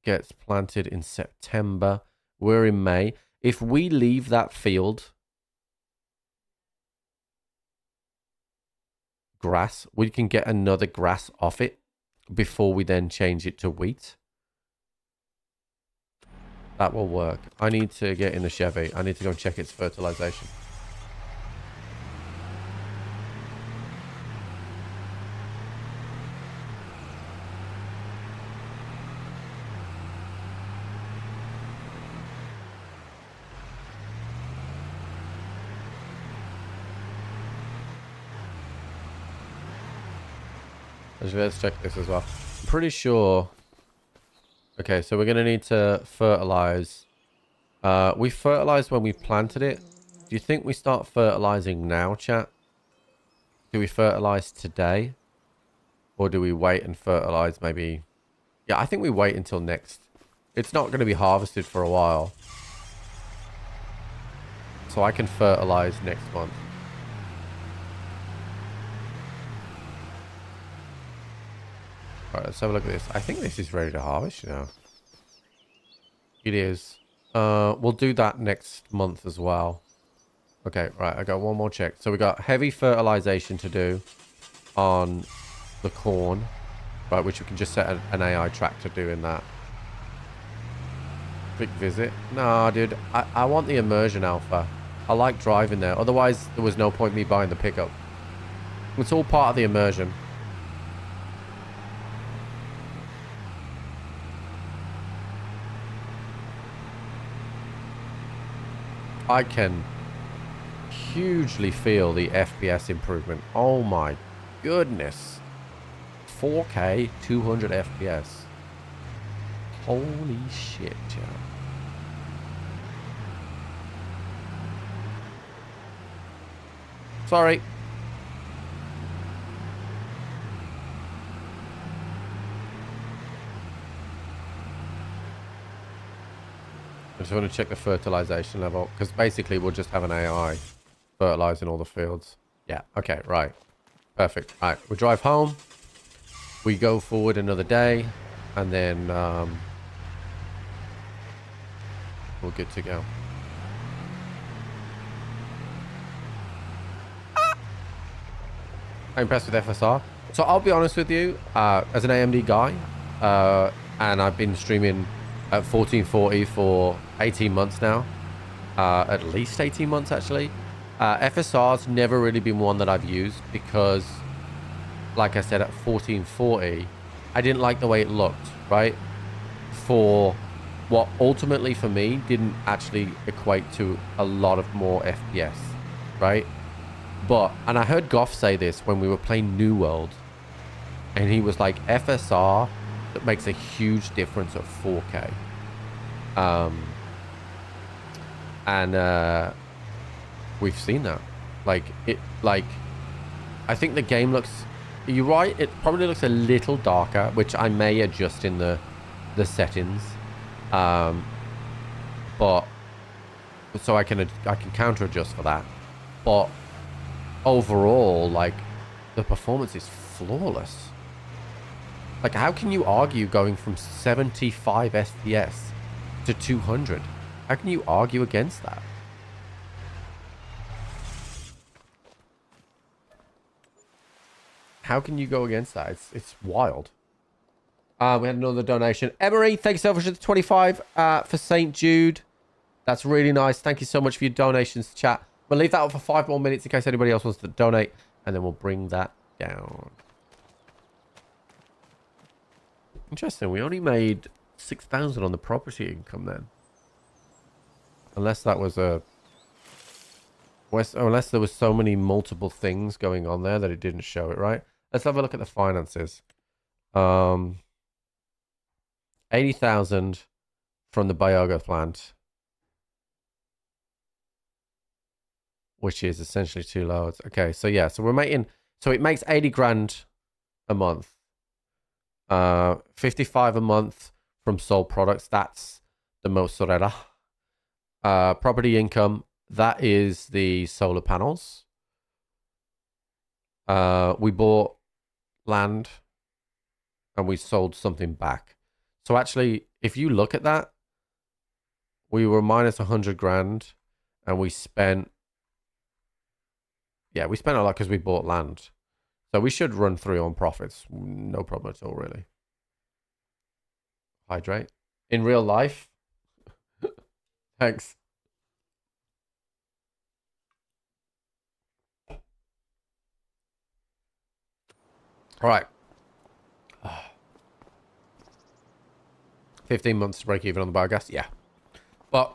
[SPEAKER 1] gets planted in September. We're in May. If we leave that field... grass, we can get another grass off it before we then change it to wheat. That will work. I need to get in the Chevy. I need to go and check its fertilization. Let's check this as well. I'm pretty sure. Okay, so we're going to need to fertilize. We fertilized when we planted it. Do you think we start fertilizing now, chat? Do we fertilize today? Or do we wait and fertilize maybe? Yeah, I think we wait until next. It's not going to be harvested for a while. So I can fertilize next month. Alright, let's have a look at this. I think this is ready to harvest now. It is. We'll do that next month as well. Okay, right. I got one more check. So we got heavy fertilization to do on the corn. right? Which we can just set an AI tractor doing that. Quick visit. Nah, dude, I want the immersion alpha. I like driving there. Otherwise, there was no point me buying the pickup. It's all part of the immersion. I can hugely feel the FPS improvement. Oh my goodness. 4K, 200 FPS. Holy shit, yeah. Sorry. I just want to check the fertilization level, because basically we'll just have an AI fertilizing all the fields. Yeah, okay, right. Perfect. All right, we drive home. We go forward another day, and then we're good to go. I'm impressed with FSR. So I'll be honest with you, as an AMD guy, and I've been streaming at 1440 for 18 months now, at least 18 months actually. FSR's never really been one that I've used because, like I said, at 1440, I didn't like the way it looked, right? For what ultimately for me didn't actually equate to a lot of more FPS, right? But, and I heard Goff say this when we were playing New World, and he was like, FSR, that makes a huge difference at 4K. We've seen that. I think the game looks, you're right, it probably looks a little darker, which I may adjust in the settings. But, so I can counter adjust for that. But overall, like, the performance is flawless. Like, how can you argue going from 75 FPS to 200? How can you argue against that? How can you go against that? It's wild. We had another donation. Emery, thank you so much for the 25 for St. Jude. That's really nice. Thank you so much for your donations, chat. We'll leave that up for 5 more minutes in case anybody else wants to donate, and then we'll bring that down. Interesting. We only made 6,000 on the property income then. Unless that was a... Unless there was so many multiple things going on there that it didn't show it, right? Let's have a look at the finances. 80,000 from the Biogas plant, which is essentially 2 loads. Okay, so yeah, so we're making... So it makes 80 grand a month. 55 a month from sold products. That's the mozzarella. Property income, that is the solar panels. We bought land and we sold something back. So actually, if you look at that, we were minus 100 grand and we spent, yeah, we spent a lot because we bought land. So we should run through on profits. No problem at all, really. Hydrate. In real life. Thanks. All right. 15 months to break even on the biogas. Yeah. But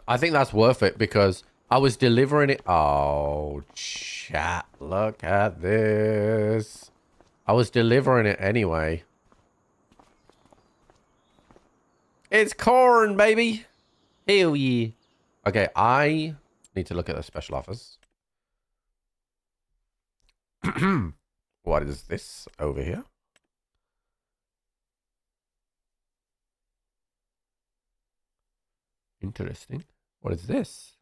[SPEAKER 1] I think that's worth it because I was delivering it. Oh, chat. Look at this. I was delivering it anyway. It's corn, baby. Hell yeah. Okay, I need to look at the special offers. What is this over here? Interesting. What is this?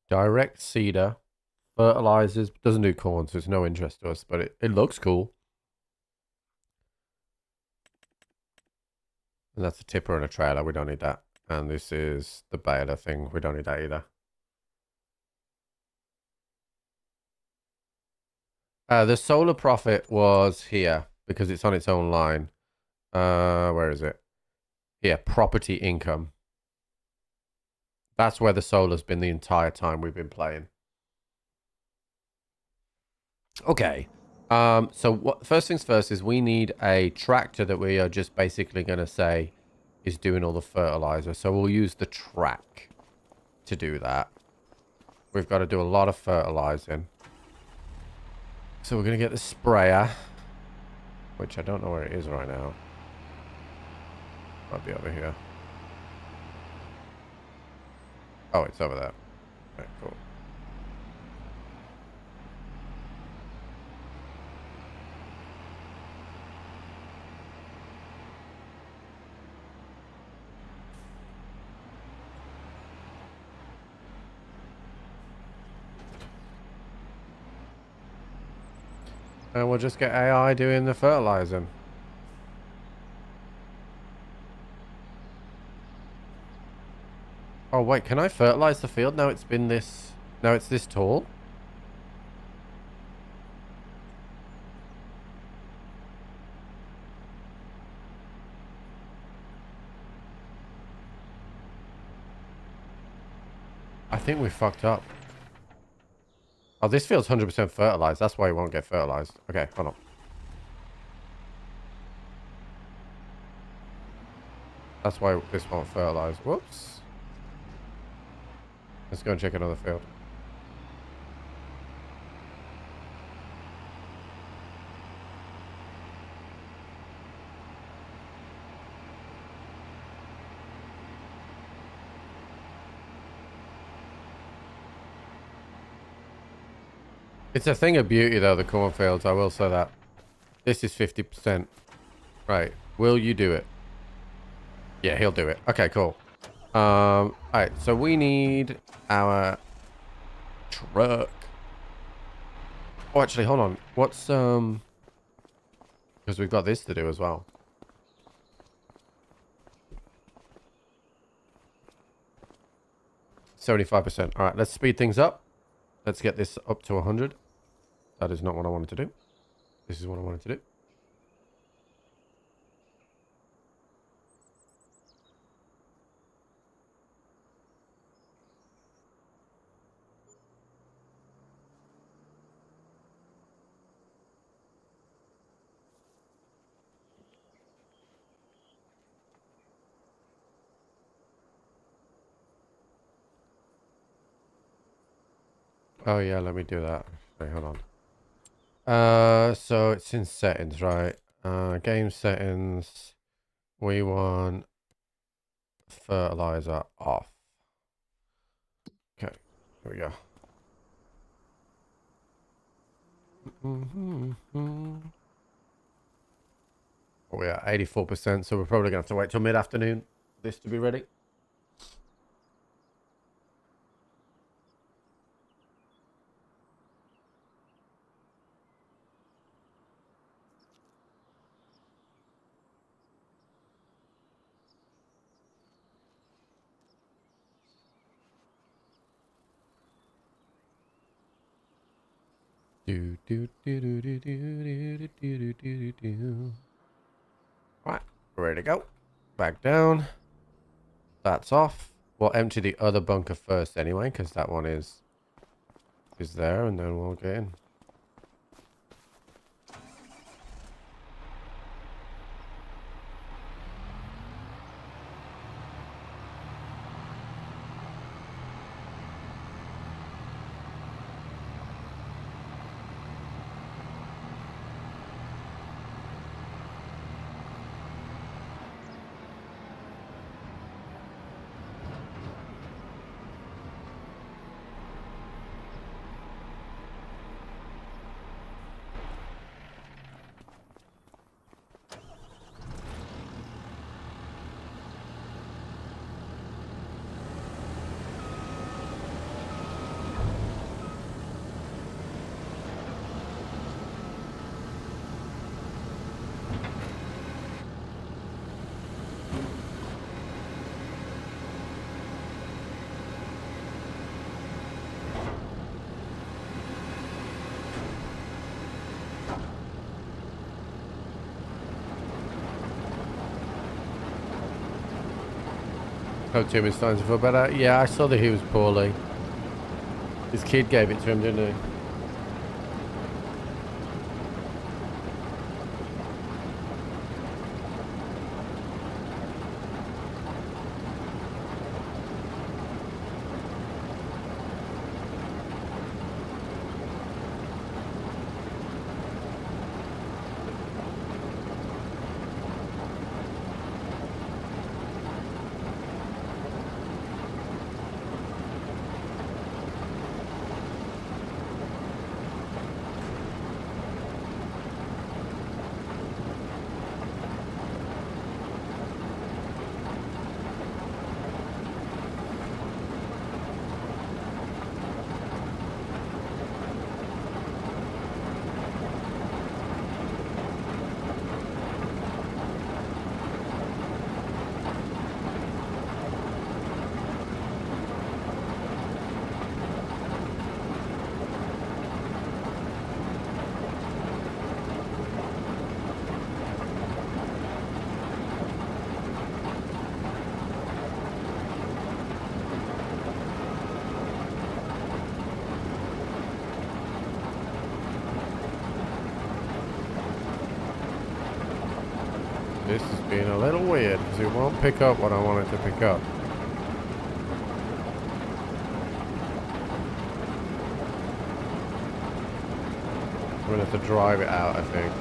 [SPEAKER 1] Direct cedar. Fertilizers. Doesn't do corn, so it's no interest to us, but it looks cool. And that's a tipper and a trailer. We don't need that. And this is the baler thing. We don't need that either. The solar profit was here because it's on its own line. Where is it? Here, property income. That's where the solar's been the entire time we've been playing. Okay. So first things first is we need a tractor that we are just basically going to say is doing all the fertilizer. So we'll use the track to do that. We've got to do a lot of fertilizing. So we're going to get the sprayer, which I don't know where it is right now. Might be over here. Oh, it's over there. Okay, cool. And we'll just get AI doing the fertilizing. Oh wait, can I fertilize the field now it's been this... Now it's this tall? I think we fucked up. Oh, this field's 100% fertilized. That's why it won't get fertilized. Okay, hold on. That's why this won't fertilize. Whoops. Let's go and check another field. It's a thing of beauty, though, the cornfields. I will say that. This is 50%. Right. Will you do it? Yeah, he'll do it. Okay, cool. Alright, so we need our truck. Oh, actually, hold on. What's, because we've got this to do as well. $75%. Alright, let's speed things up. Let's get this up to 100. That is not what I wanted to do. This is what I wanted to do. Oh yeah, let me do that. Wait, hold on. So it's in settings, right? Game settings. We want fertilizer off. Okay, here we go. Oh yeah, 84%. So we're probably gonna have to wait till mid-afternoon for this to be ready. Right, we're ready to go. Back down. That's off. We'll empty the other bunker first anyway, because that one is there, and then we'll get in. Hope Tim is starting to feel better. Yeah, I saw that he was poorly. His kid gave it to him, didn't he? This is being a little weird because it won't pick up what I want it to pick up. I'm going to have to drive it out, I think.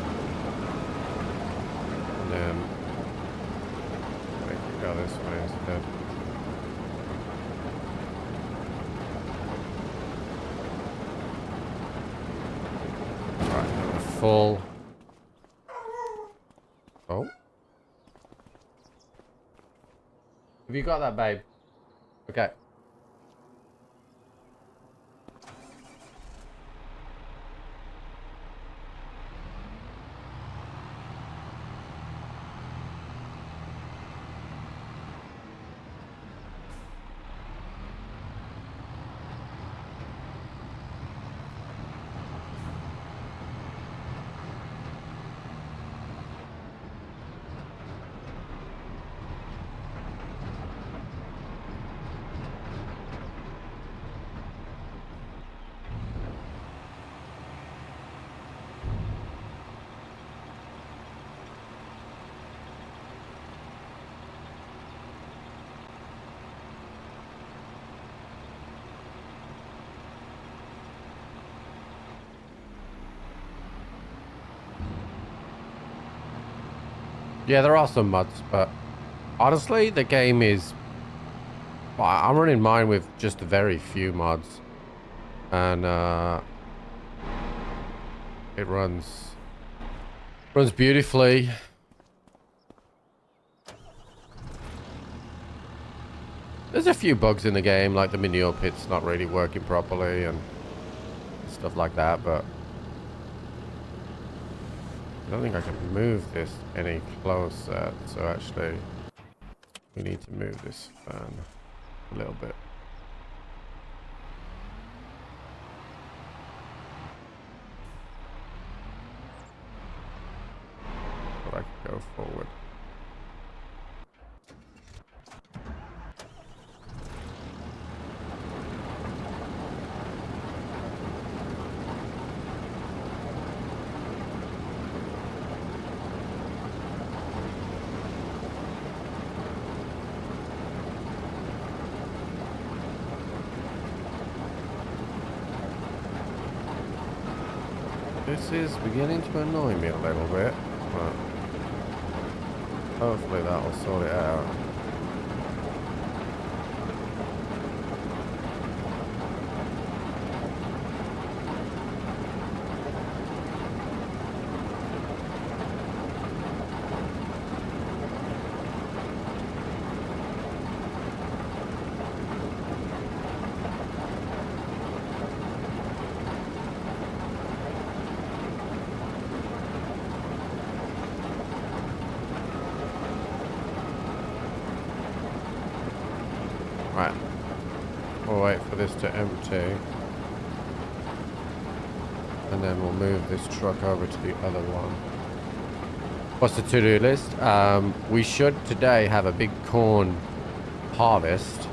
[SPEAKER 1] And then make it go this way instead. Right, full. Oh. Have you got that, babe? Okay. Yeah, there are some mods, but honestly, the game is... I'm running mine with just very few mods. And it runs beautifully. There's a few bugs in the game, like the manure pit's not really working properly and stuff like that, but I don't think I can move this any closer, so actually we need to move this fan a little bit. But I can go forward. This is beginning to annoy me a little bit, but hopefully that'll sort it out. Right, we'll wait for this to empty, and then we'll move this truck over to the other one. What's the to-do list? We should today have a big corn harvest,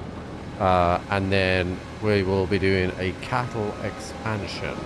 [SPEAKER 1] and then we will be doing a cattle expansion.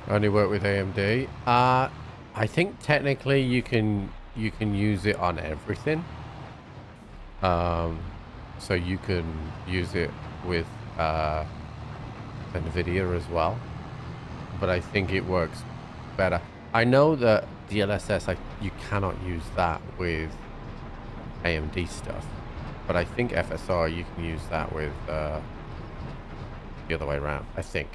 [SPEAKER 1] Only work with AMD. I think technically you can use it on everything. So you can use it with NVIDIA as well. But I think it works better. I know that DLSS, you cannot use that with AMD stuff. But I think FSR, you can use that with the other way around, I think.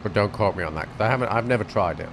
[SPEAKER 1] But don't quote me on that, because I've never tried it.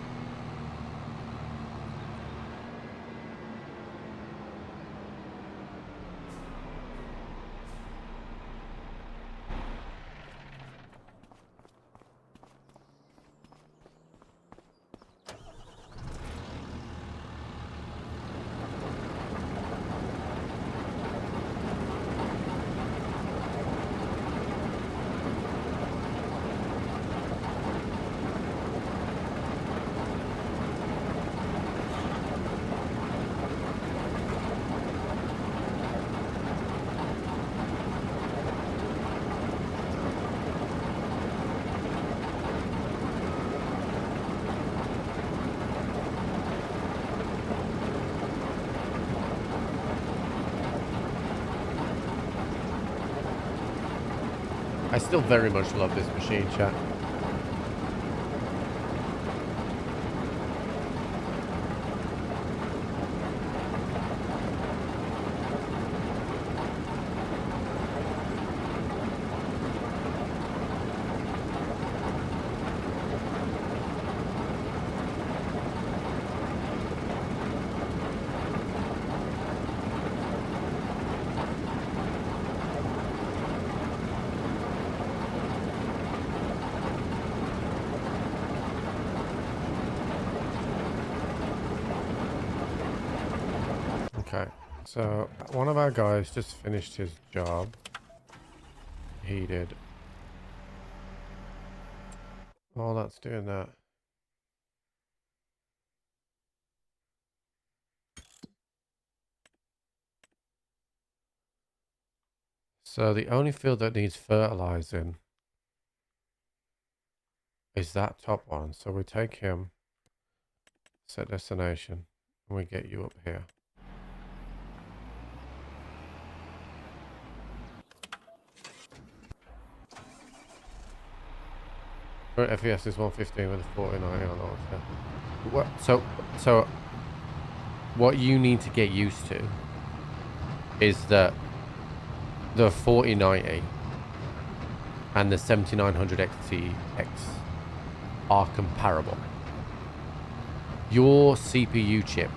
[SPEAKER 1] I still very much love this machine, chat. Okay, so one of our guys just finished his job. He did. While that's doing that. So the only field that needs fertilizing is that top one. So we take him, set destination, and we get you up here. Current FES is 115 with a 49 on auto. What? So what you need to get used to is that the 4090 and the 7900 XTX are comparable. Your CPU chip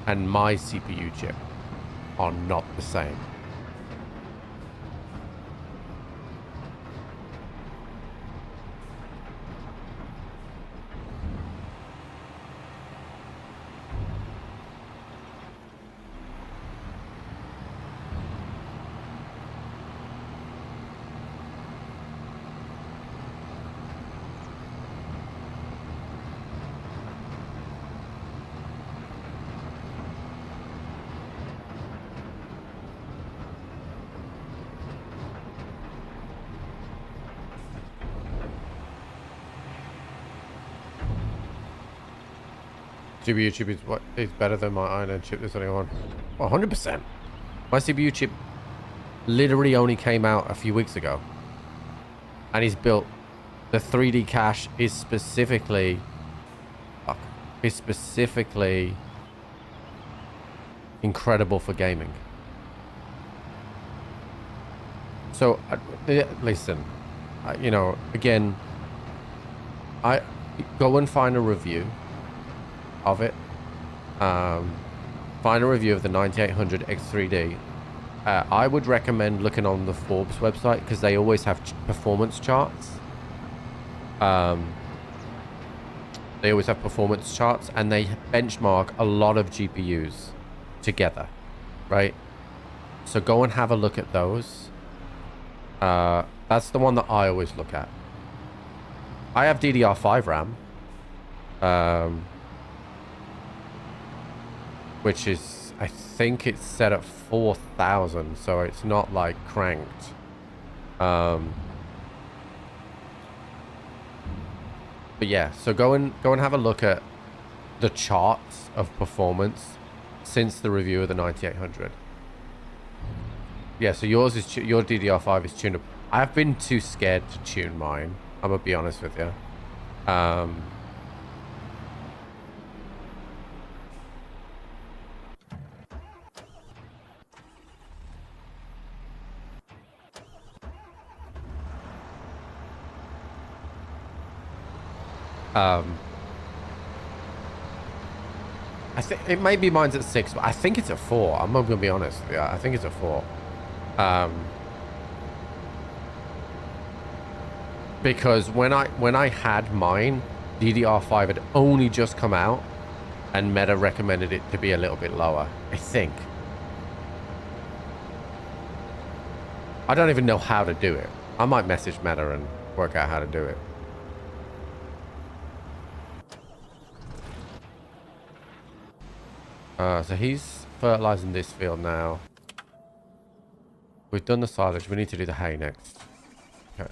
[SPEAKER 1] and my CPU chip are not the same. GPU chip is better than my iron chip. There's only one. 100%. My CPU chip literally only came out a few weeks ago. And he's built... The 3D cache is specifically... Fuck. Is specifically... incredible for gaming. So, listen. You know, again... I go and find a review of it. Find a review of the 9800 X3D. I would recommend looking on the Forbes website because they always have performance charts. They always have performance charts and they benchmark a lot of GPUs together, right? So go and have a look at those. That's the one that I always look at. I have DDR5 RAM. Which is, I think it's set at 4,000, so it's not like cranked. But yeah, so go and have a look at the charts of performance since the review of the 9800. Yeah, so yours is your DDR5 is tuned up. I've been too scared to tune mine. I'm gonna be honest with you. I think it may be mine's at 6, but I think it's at 4. I'm not gonna be honest. Yeah, I think it's at 4. Because when I had mine, DDR5 had only just come out, and Meta recommended it to be a little bit lower. I think. I don't even know how to do it. I might message Meta and work out how to do it. So he's fertilizing this field now. We've done the silage. We need to do the hay next. Okay.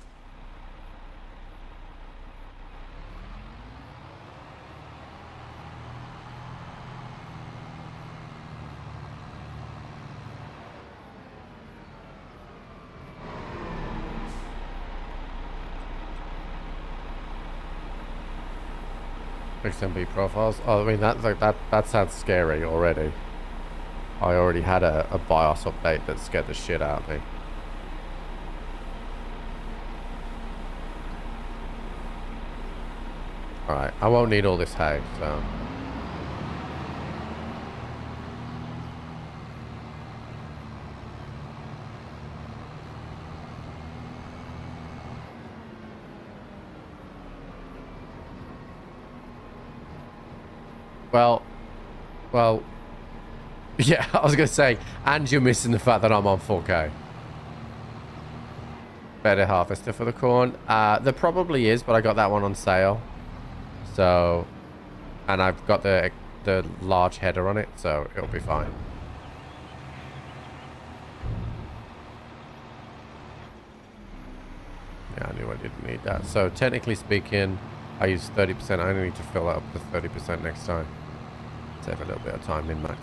[SPEAKER 1] XMB profiles. Oh, I mean that sounds scary already. I already had a BIOS update that scared the shit out of me. Alright, I won't need all this hay, so... Well, yeah, I was going to say, and you're missing the fact that I'm on 4K. Better harvester for the corn. There probably is, but I got that one on sale. So, and I've got the large header on it, so it'll be fine. Yeah, I knew I didn't need that. So technically speaking, I use 30%. I only need to fill that up to 30% next time. Save a little bit of time, min-max.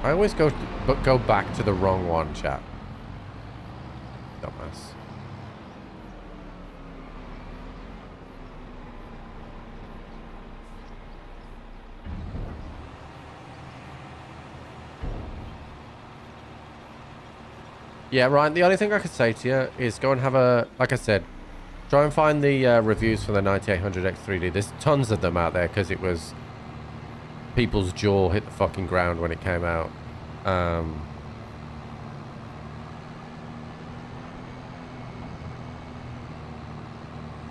[SPEAKER 1] I always go back to the wrong one, chat. Dumbass. Yeah, Ryan, the only thing I could say to you is go and have a, like I said, try and find the reviews for the 9800 X3D. There's tons of them out there because it was... people's jaw hit the fucking ground when it came out.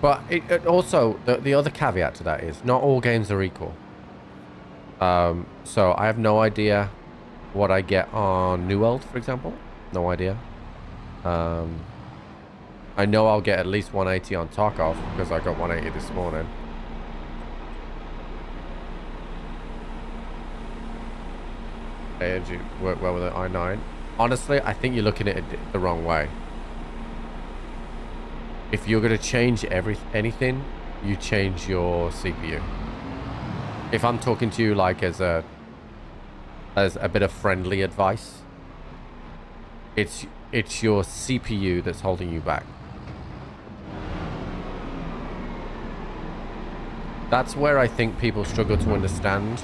[SPEAKER 1] But it also, the other caveat to that is not all games are equal. So I have no idea what I get on New World, for example. No idea. I know I'll get at least 180 on Tarkov because I got 180 this morning. energy work well with an i9. Honestly, I think you're looking at it the wrong way. If you're going to change anything, you change your CPU. If I'm talking to you like as a bit of friendly advice, it's your CPU that's holding you back. That's where I think people struggle to understand,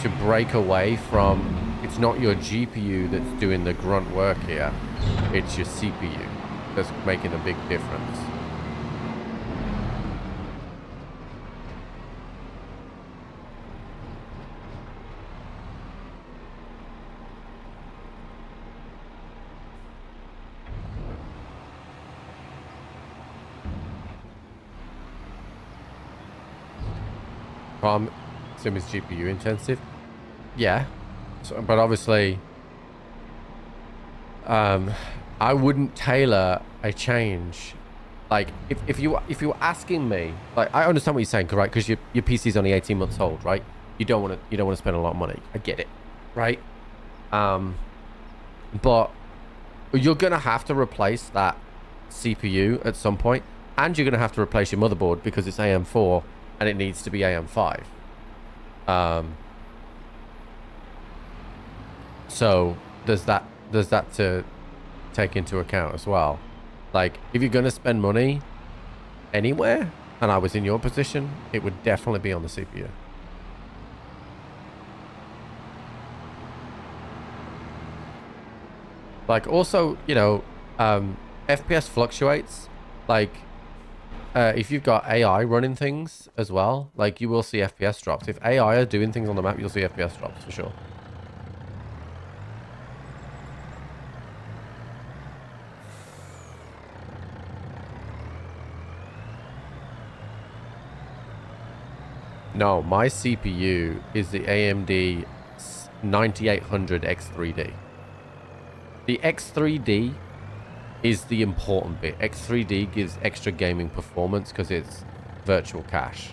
[SPEAKER 1] to break away from, it's not your GPU that's doing the grunt work here, it's your CPU that's making a big difference. Sim is GPU intensive. Yeah. So, but obviously, I wouldn't tailor a change. Like, if you were asking me, like, I understand what you're saying, right? Because your PC's only 18 months old, right? You don't want to spend a lot of money. I get it, right? But you're gonna have to replace that CPU at some point, and you're gonna have to replace your motherboard because it's AM4 and it needs to be AM5. So there's that to take into account as well. Like, if you're going to spend money anywhere, and I was in your position, it would definitely be on the CPU. Like, also, you know, FPS fluctuates. Like, if you've got AI running things as well, like, you will see FPS drops. If AI are doing things on the map, you'll see FPS drops for sure. No, my CPU is the AMD 9800 X3D. The X3D is the important bit. X3D gives extra gaming performance because it's virtual cache.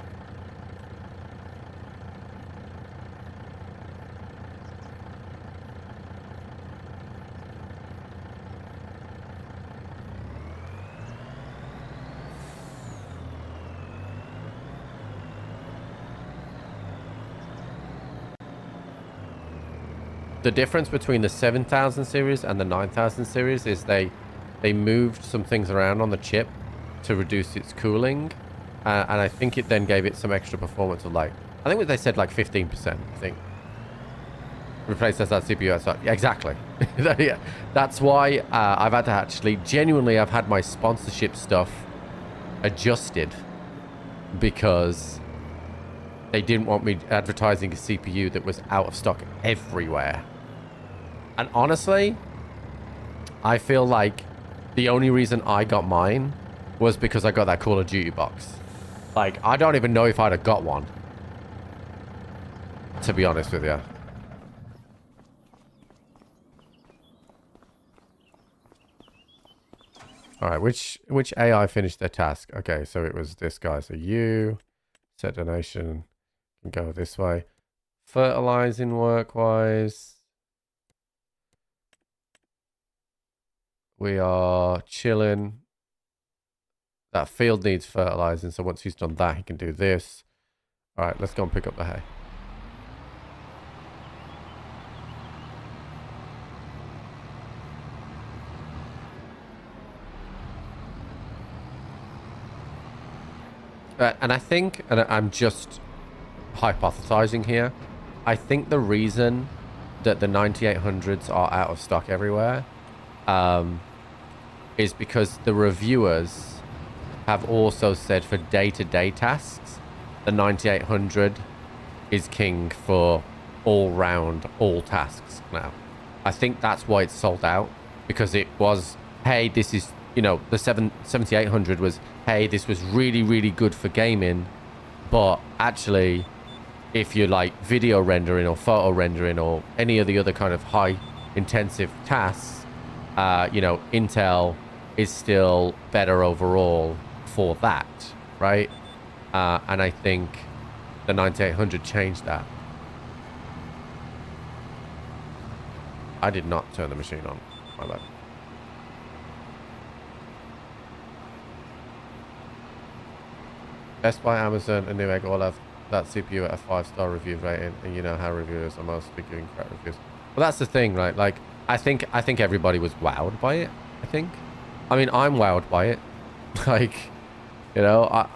[SPEAKER 1] The difference between the 7000 series and the 9000 series is they moved some things around on the chip to reduce its cooling, and I think it then gave it some extra performance of, like, I think what they said, like 15%, I think. Replaced as that CPU outside. Yeah, exactly. Yeah. That's why I've had to actually, genuinely, I've had my sponsorship stuff adjusted because they didn't want me advertising a CPU that was out of stock everywhere. And honestly, I feel like the only reason I got mine was because I got that Call of Duty box. Like, I don't even know if I'd have got one, to be honest with you. All right, which AI finished their task? Okay, so it was this guy. So you set donation can go this way. Fertilizing work-wise, we are chilling. That field needs fertilizing, so once he's done that, he can do this. All right, let's go and pick up the hay. And I think, and I'm just hypothesizing here, I think the reason that the 9800s are out of stock everywhere is because the reviewers have also said for day-to-day tasks, the 9800 is king for all-round, all tasks now. I think that's why it's sold out, because it was, hey, this is, you know, the 7800 was, hey, this was really, really good for gaming, but actually, if you like video rendering or photo rendering or any of the other kind of high-intensive tasks, you know, Intel is still better overall for that, right? And I think the 9800 changed that. I did not turn the machine on. My bad. Best Buy, Amazon, and Newegg all have that CPU at a 5-star review rating, and you know how reviewers are mostly giving crap reviews. Well, that's the thing, right? Like, I think everybody was wowed by it. I think. I mean, I'm wowed by it. Like, you know,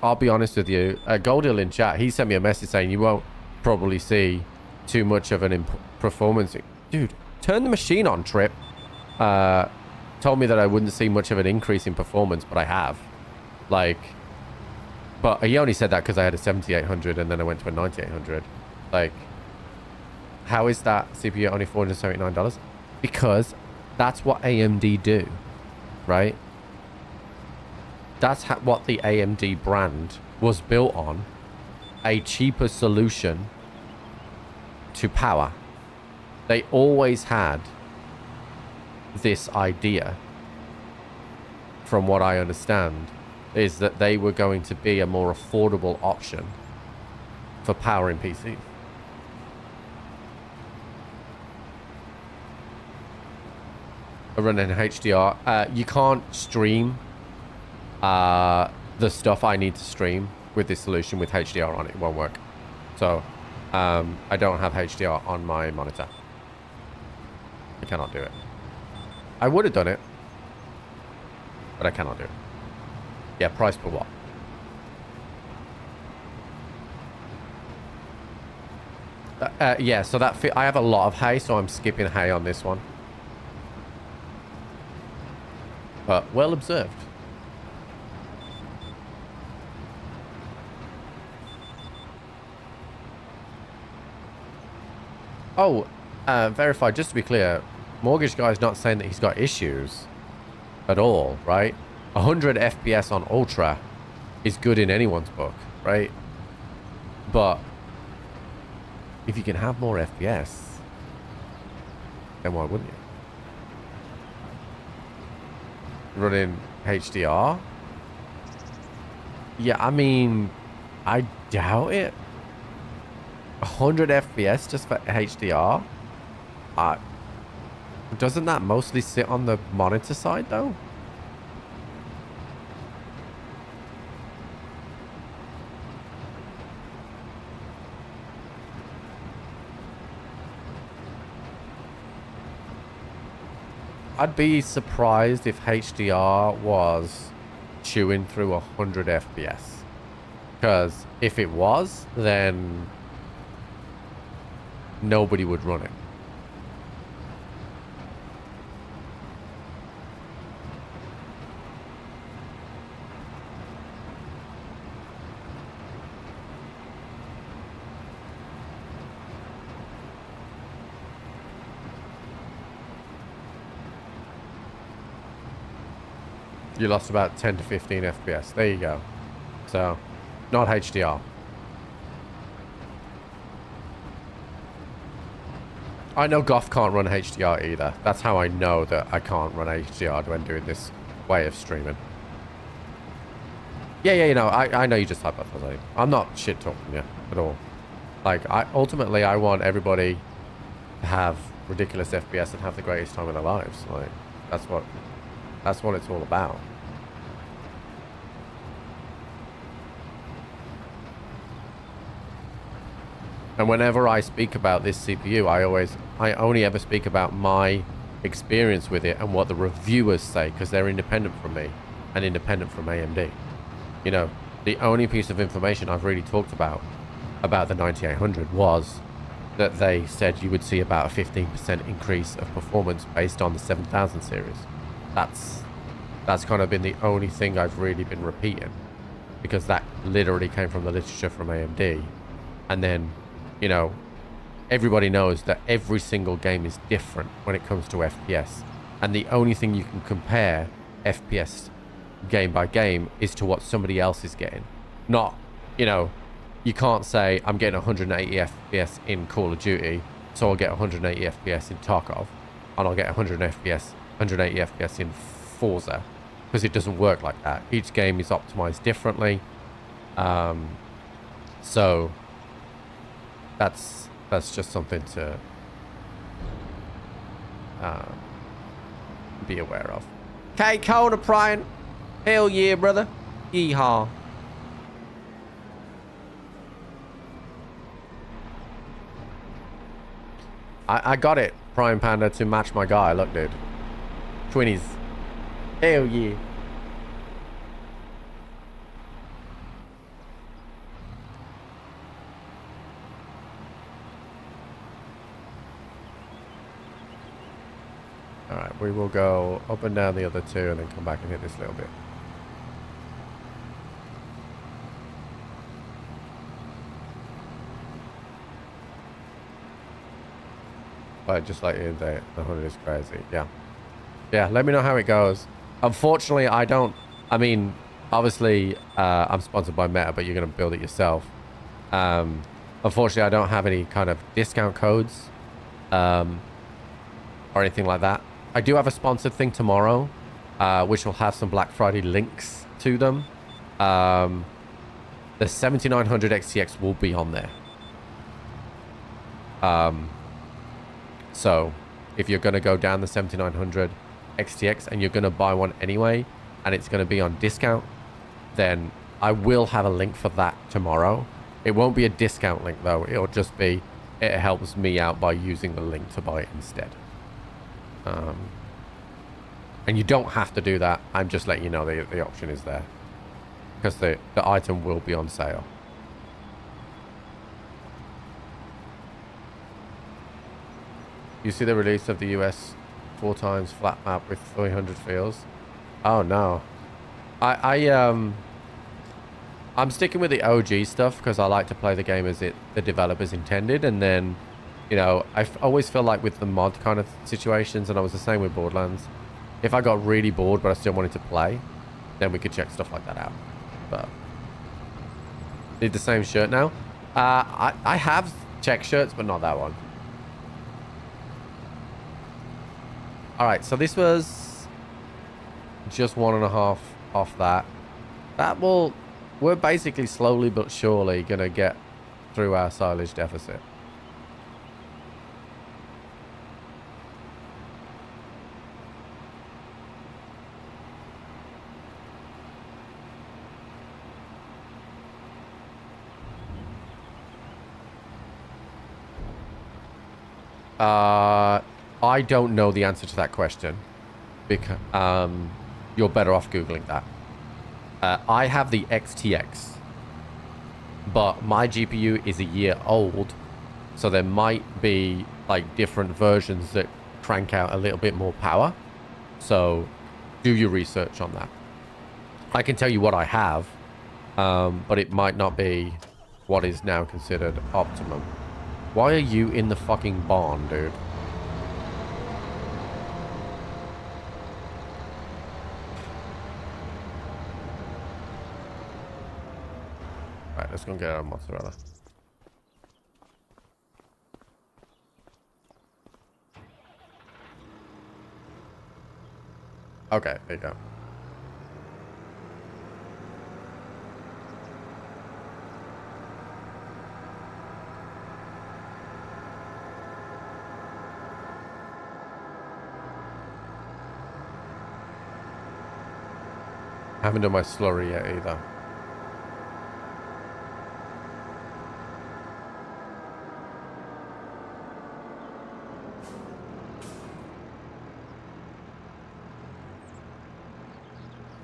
[SPEAKER 1] I'll be honest with you. Goldil in chat, he sent me a message saying you won't probably see too much of an performance. Dude, turn the machine on, Trip. Told me that I wouldn't see much of an increase in performance, but I have. Like, but he only said that because I had a 7800 and then I went to a 9800. Like, how is that CPU only $479? Because that's what AMD do, right? That's what the AMD brand was built on. A cheaper solution to power. They always had this idea, from what I understand, is that they were going to be a more affordable option for powering PCs. Running HDR. You can't stream the stuff I need to stream with this solution with HDR on it. It won't work. So I don't have HDR on my monitor. I cannot do it. I would have done it, but I cannot do it. Yeah, price per watt. Yeah, so that I have a lot of hay, so I'm skipping hay on this one. But well observed. Oh, verified. Just to be clear, Mortgage Guy's not saying that he's got issues at all, right? 100 FPS on Ultra is good in anyone's book, right? But if you can have more FPS, then why wouldn't you? Running HDR? Yeah, I mean, I doubt it. 100 FPS just for HDR? Doesn't that mostly sit on the monitor side, though? I'd be surprised if HDR was chewing through 100 FPS. Because if it was, then nobody would run it. You lost about 10 to 15 FPS. There you go. So, not HDR. I know Goth can't run HDR either. That's how I know that I can't run HDR when doing this way of streaming. Yeah, you know, I know you just hypothesizing. I'm not shit talking you at all. Like, ultimately, I want everybody to have ridiculous FPS and have the greatest time of their lives. Like, that's what it's all about. And whenever I speak about this CPU, I only ever speak about my experience with it and what the reviewers say, because they're independent from me and independent from AMD. You know, the only piece of information I've really talked about the 9800 was that they said you would see about a 15% increase of performance based on the 7000 series. That's kind of been the only thing I've really been repeating, because that literally came from the literature from AMD. And then, you know, everybody knows that every single game is different when it comes to FPS. And the only thing you can compare FPS game by game is to what somebody else is getting. Not, you know, you can't say I'm getting 180 FPS in Call of Duty, so I'll get 180 FPS in Tarkov, and I'll get 180 FPS in Forza, because it doesn't work like that. Each game is optimized differently. So that's just something to be aware of. K Kona Brian. Hell yeah, brother. Yeehaw. I got it, Prime Panda, to match my guy. Look, dude. 20s. Hell yeah. Alright, we will go up and down the other two and then come back and hit this little bit. But just like you, the 100 is crazy. Yeah. Yeah, let me know how it goes. Unfortunately, I don't... I mean, obviously, I'm sponsored by Meta, but you're going to build it yourself. Unfortunately, I don't have any kind of discount codes or anything like that. I do have a sponsored thing tomorrow, which will have some Black Friday links to them. The 7900 XTX will be on there. So, if you're going to go down the 7900 XTX and you're going to buy one anyway, and it's going to be on discount, then I will have a link for that tomorrow. It won't be a discount link, though. It'll just be, it helps me out by using the link to buy it instead. And you don't have to do that. I'm just letting you know the option is there. Because the item will be on sale. You see the release of the US 4x flat map with 300 fields? Oh no. I'm sticking with the OG stuff because I like to play the game as the developers intended, and then, you know, I always feel like with the mod kind of situations, and I was the same with Borderlands, if I got really bored but I still wanted to play, then we could check stuff like that out. But need the same shirt now. I have check shirts, but not that one. Alright, so this was just 1.5 off that. That will... We're basically slowly but surely going to get through our silage deficit. I don't know the answer to that question, because you're better off Googling that. I have the XTX, but my GPU is a year old, so there might be like different versions that crank out a little bit more power. So do your research on that. I can tell you what I have, but it might not be what is now considered optimum. Why are you in the fucking barn, dude? Right, let's go and get our mozzarella. Okay, there you go. I haven't done my slurry yet either.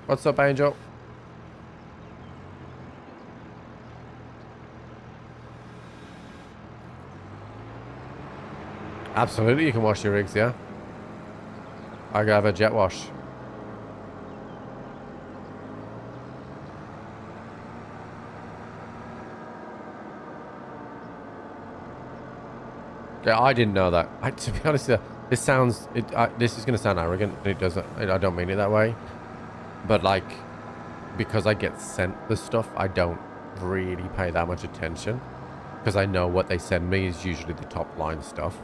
[SPEAKER 1] What's up, Angel? Absolutely, you can wash your rigs, yeah. I gotta have a jet wash. Yeah, I didn't know that. To be honest, this sounds... this is going to sound arrogant. It doesn't... I don't mean it that way. But, like, because I get sent the stuff, I don't really pay that much attention. Because I know what they send me is usually the top line stuff.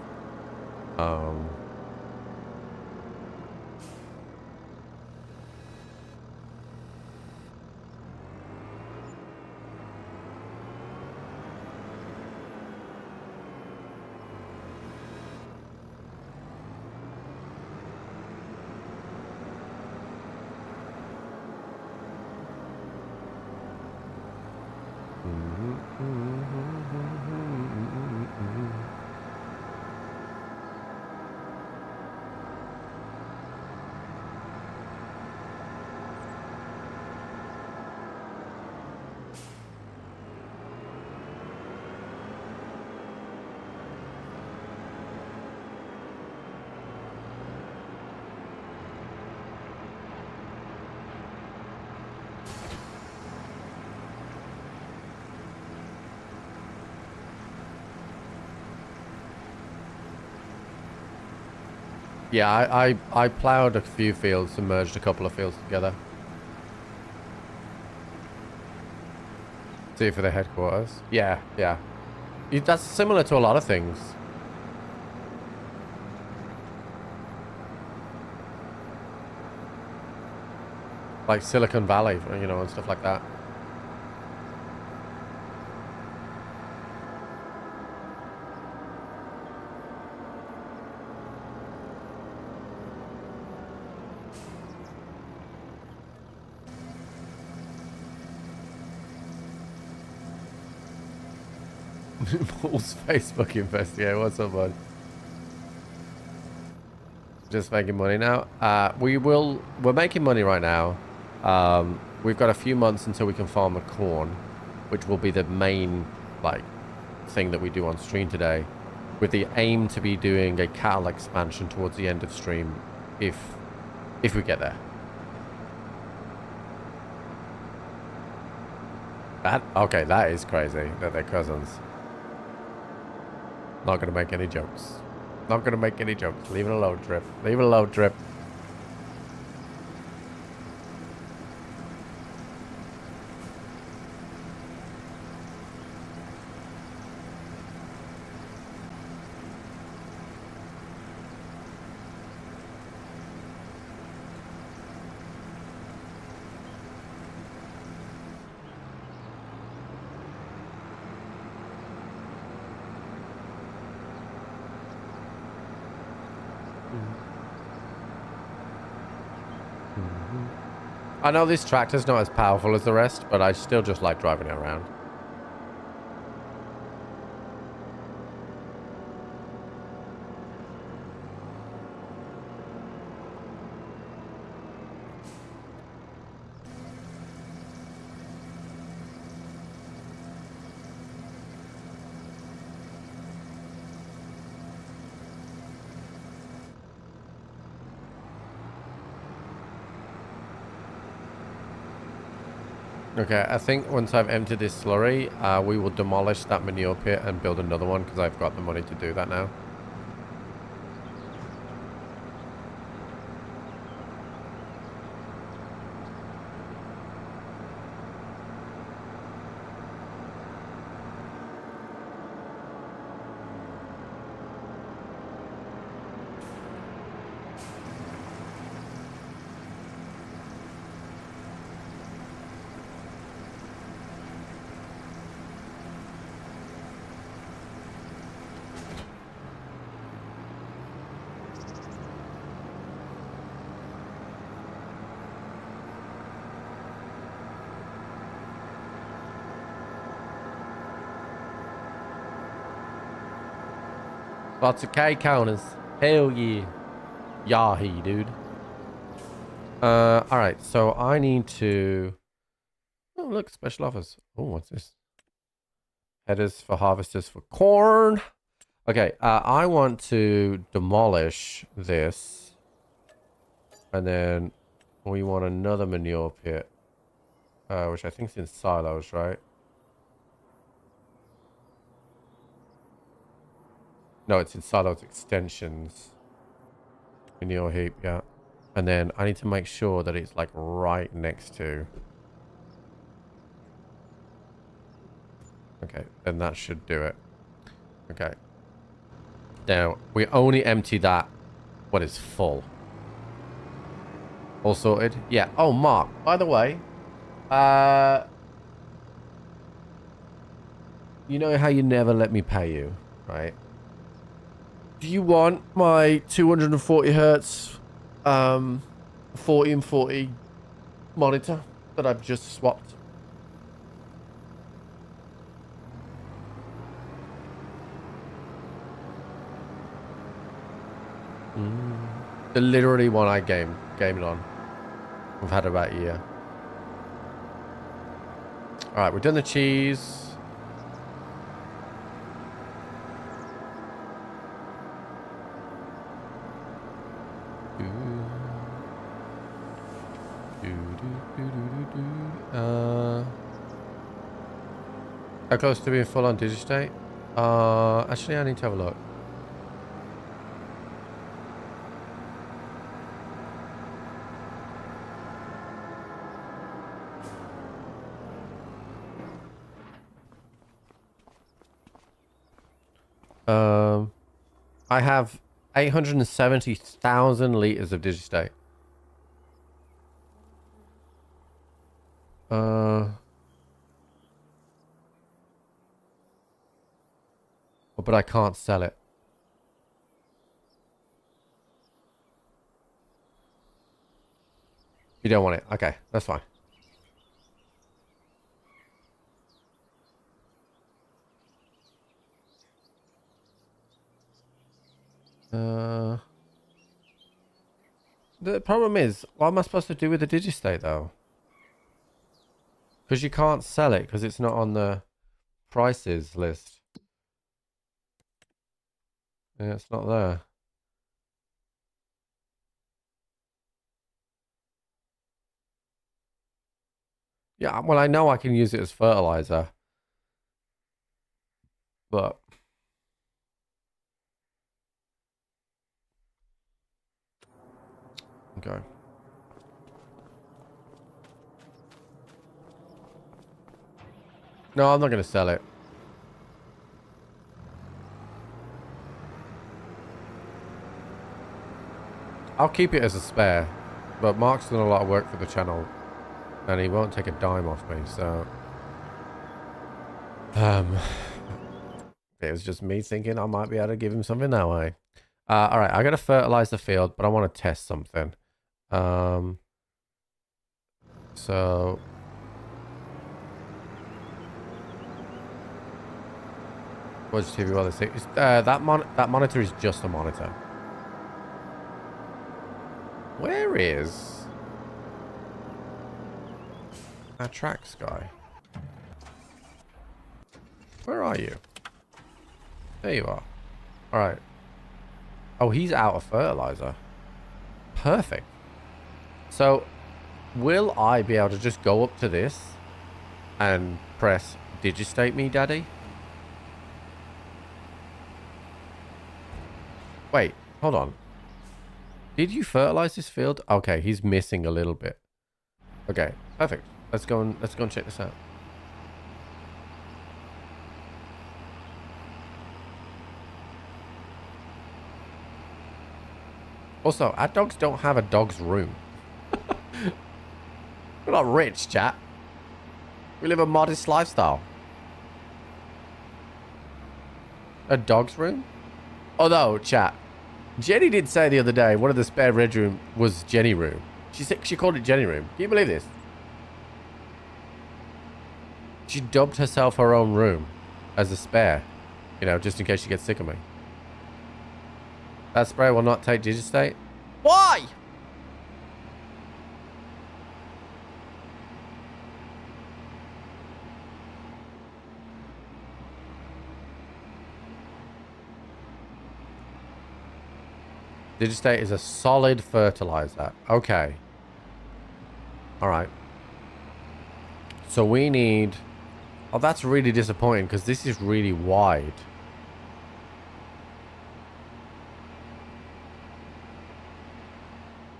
[SPEAKER 1] Yeah, I plowed a few fields and merged a couple of fields together. See for the headquarters. Yeah, yeah. That's similar to a lot of things. Like Silicon Valley, you know, and stuff like that. Paul's Facebook investigator. What's up, bud? Just making money now. We're making money right now. We've got a few months until we can farm the corn, which will be the main like thing that we do on stream today, with the aim to be doing a cattle expansion towards the end of stream, if we get there. That is crazy that they're cousins. Not gonna make any jokes. Not gonna make any jokes. Leave it alone, Trip. Leave it alone, Trip. I know this tractor's not as powerful as the rest, but I still just like driving it around. Okay, I think once I've emptied this slurry, we will demolish that manure pit and build another one, because I've got the money to do that now. Lots of K counters. Hell yeah. Yahi, dude. Alright, so I need to... Oh, look, special offers. Oh, what's this? Headers for harvesters for corn. Okay, I want to demolish this. And then we want another manure pit. Which I think is in silos, right? No, it's in silos extensions. Manure heap, yeah. And then I need to make sure that it's like right next to. Okay, then that should do it. Okay. Now, we only empty that when it's full. All sorted? Yeah. Oh, Mark, by the way, you know how you never let me pay you, right? Do you want my 240 hertz 1440 monitor that I've just swapped? The literally one I gamed on. I've had about a year. Alright, we've done the cheese. How close to being full on Digistate? Actually, I need to have a look. I have 870,000 liters of digistate. But I can't sell it. You don't want it. Okay, that's fine. The problem is, what am I supposed to do with the digistate though? Because you can't sell it because it's not on the prices list. Yeah, it's not there. Yeah, well, I know I can use it as fertilizer. But... Okay. No, I'm not going to sell it. I'll keep it as a spare. But Mark's done a lot of work for the channel. And he won't take a dime off me, so... It was just me thinking I might be able to give him something that way. Alright, I got to fertilize the field, but I want to test something. So... Watch TV while they say... that monitor is just a monitor. Where is... that tracks guy? Where are you? There you are. Alright. Oh, he's out of fertilizer. Perfect. So, will I be able to just go up to this and press digistate me, daddy? Wait, hold on. Did you fertilize this field? Okay, he's missing a little bit. Okay, perfect. Let's go and check this out. Also, our dogs don't have a dog's room. We're not rich, chat. We live a modest lifestyle. A dog's room? Although, chat, Jenny did say the other day one of the spare bedroom was Jenny room. She called it Jenny room. Can you believe this? She dubbed herself her own room as a spare. You know, just in case she gets sick of me. That spray will not take digistate. Why? Digistate is a solid fertilizer. Okay. Alright. So we need... Oh, that's really disappointing because this is really wide.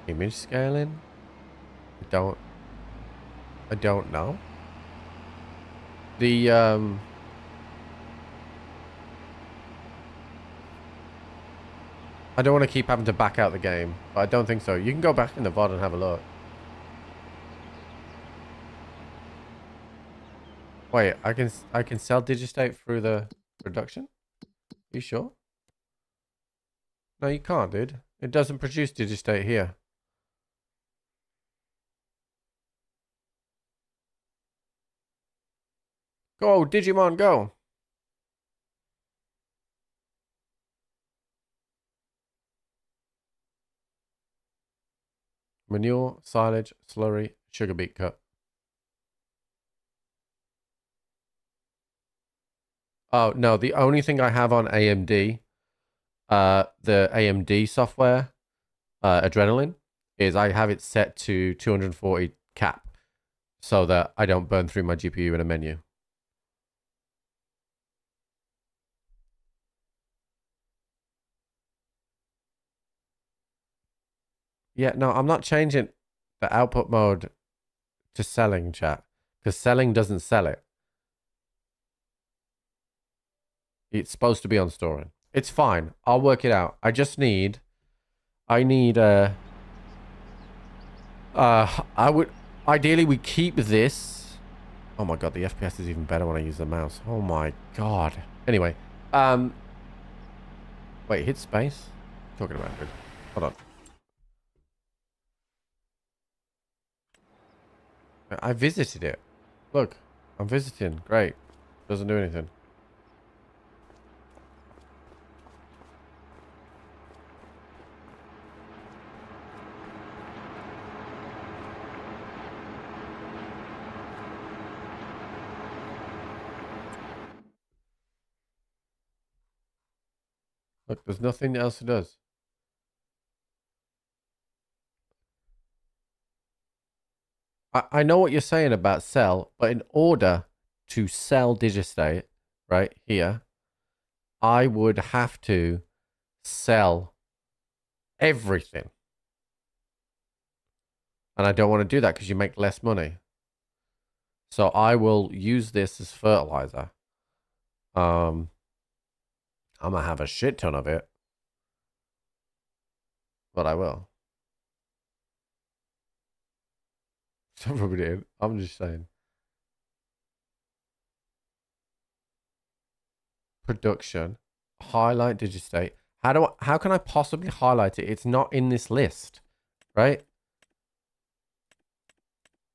[SPEAKER 1] Image scaling? I don't know. The I don't want to keep having to back out the game, but I don't think so. You can go back in the VOD and have a look. Wait, I can sell digistate through the production? You sure? No, you can't, dude. It doesn't produce digistate here. Go, Digimon, go! Manure, silage, slurry, sugar beet cut. Oh, no, the only thing I have on AMD, the AMD software, Adrenaline, is I have it set to 240 cap so that I don't burn through my GPU in a menu. Yeah, no, I'm not changing the output mode to selling, chat, because selling doesn't sell it. It's supposed to be on storing. It's fine. I'll work it out. I just need... I need I would... Ideally, we keep this. Oh my god, the FPS is even better when I use the mouse. Oh my god. Anyway, wait, hit space? What are you talking about, dude? Hold on. I visited it. Look, I'm visiting. Great. Doesn't do anything. Look, there's nothing else it does. I know what you're saying about sell, but in order to sell Digistate, right here, I would have to sell everything. And I don't want to do that because you make less money. So I will use this as fertilizer. I'm going to have a shit ton of it. But I will. Don't rub it in. I'm just saying. Production. Highlight Digistate. How can I possibly highlight it? It's not in this list. Right?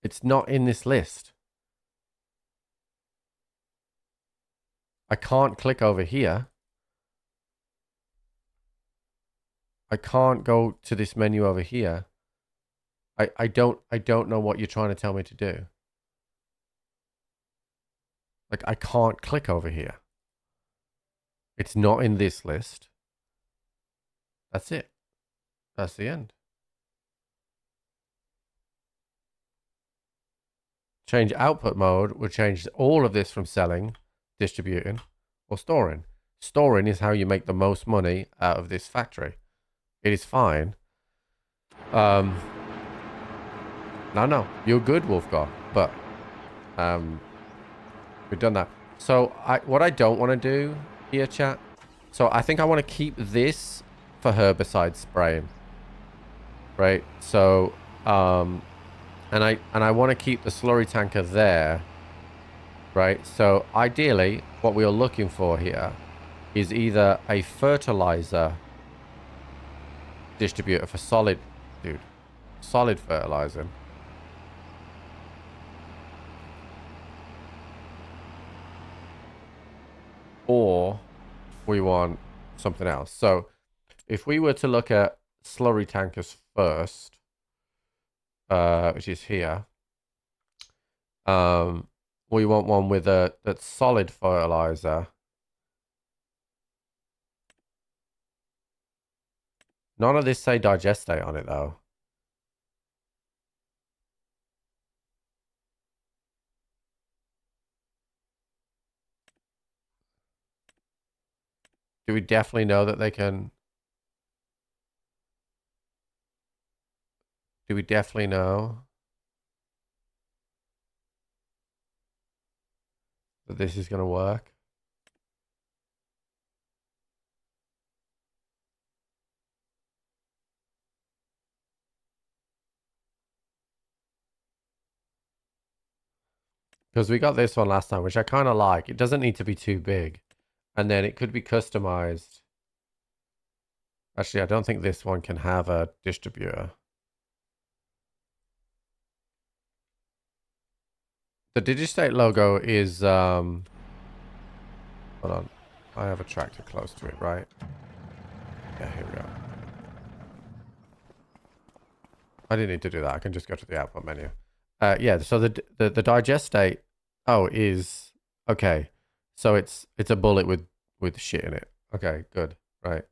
[SPEAKER 1] It's not in this list. I can't click over here. I can't go to this menu over here. I don't know what you're trying to tell me to do. Like, I can't click over here. It's not in this list. That's it. That's the end. Change output mode will change all of this from selling, distributing, or storing. Storing is how you make the most money out of this factory. It is fine. No, you're good, Wolfgar, but we've done that. So what I don't want to do here, chat. So I think I want to keep this for herbicide spraying, right? So and I want to keep the slurry tanker there, right? So ideally, what we are looking for here is either a fertilizer distributor for solid fertilizer. Or we want something else. So if we were to look at slurry tankers first, which is here, we want one with that's solid fertilizer. None of this say digestate on it though. Do we definitely know that they can? Do we definitely know that this is going to work? Because we got this one last time, which I kind of like. It doesn't need to be too big. And then it could be customized. Actually, I don't think this one can have a distributor. The Digistate logo is... hold on. I have a tractor close to it, right? Yeah, here we go. I didn't need to do that. I can just go to the output menu. Yeah, so the digestate... Oh, is... Okay. So it's a bullet with shit in it. Okay, good. Right.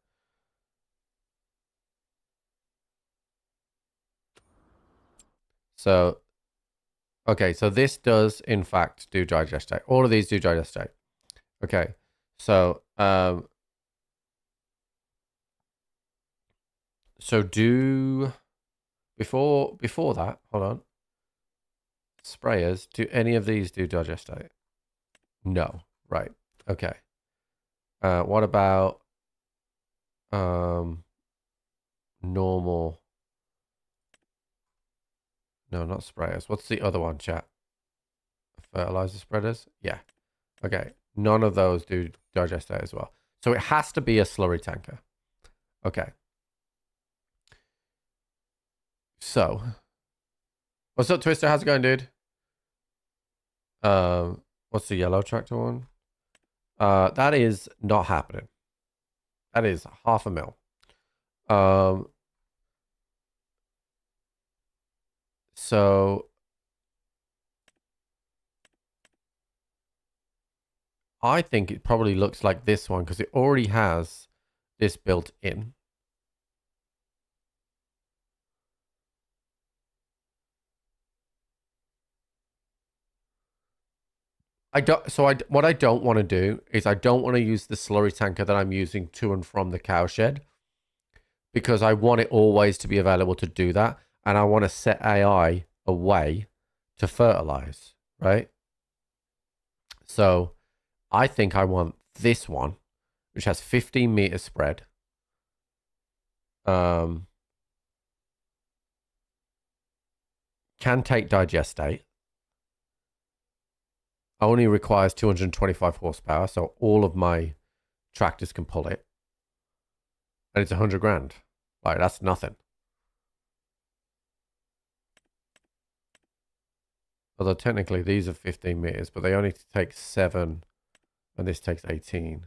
[SPEAKER 1] So, okay, so this does in fact do digestate. All of these do digestate. Okay, so do before that. Hold on. Sprayers. Do any of these do digestate? No. Right. Okay. What about Normal. No, not sprayers. What's the other one, chat? Fertilizer spreaders? Yeah. Okay. None of those do digestate as well. So it has to be a slurry tanker. Okay. So, what's up, Twister? How's it going, dude? What's the yellow tractor one? That is not happening. That is $500,000. So I think it probably looks like this one because it already has this built in. What I don't want to do is I don't want to use the slurry tanker that I'm using to and from the cow shed because I want it always to be available to do that. And I want to set AI away to fertilize, right? So I think I want this one, which has 15 meter spread. Can take digestate. Only requires 225 horsepower, so all of my tractors can pull it. And it's 100 grand. Like, that's nothing. Although technically these are 15 meters, but they only take 7, and this takes 18.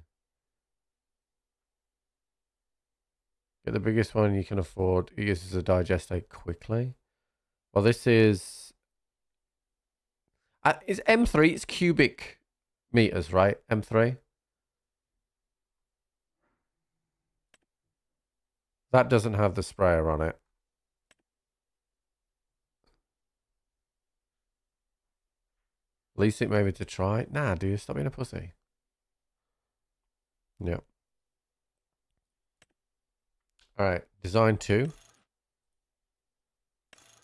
[SPEAKER 1] Get the biggest one you can afford. It uses a digestate quickly. Well, this is M3. It's cubic meters, right? M3. That doesn't have the sprayer on it. Lease it maybe to try. Nah, dude, stop being a pussy. Yep. All right, design 2.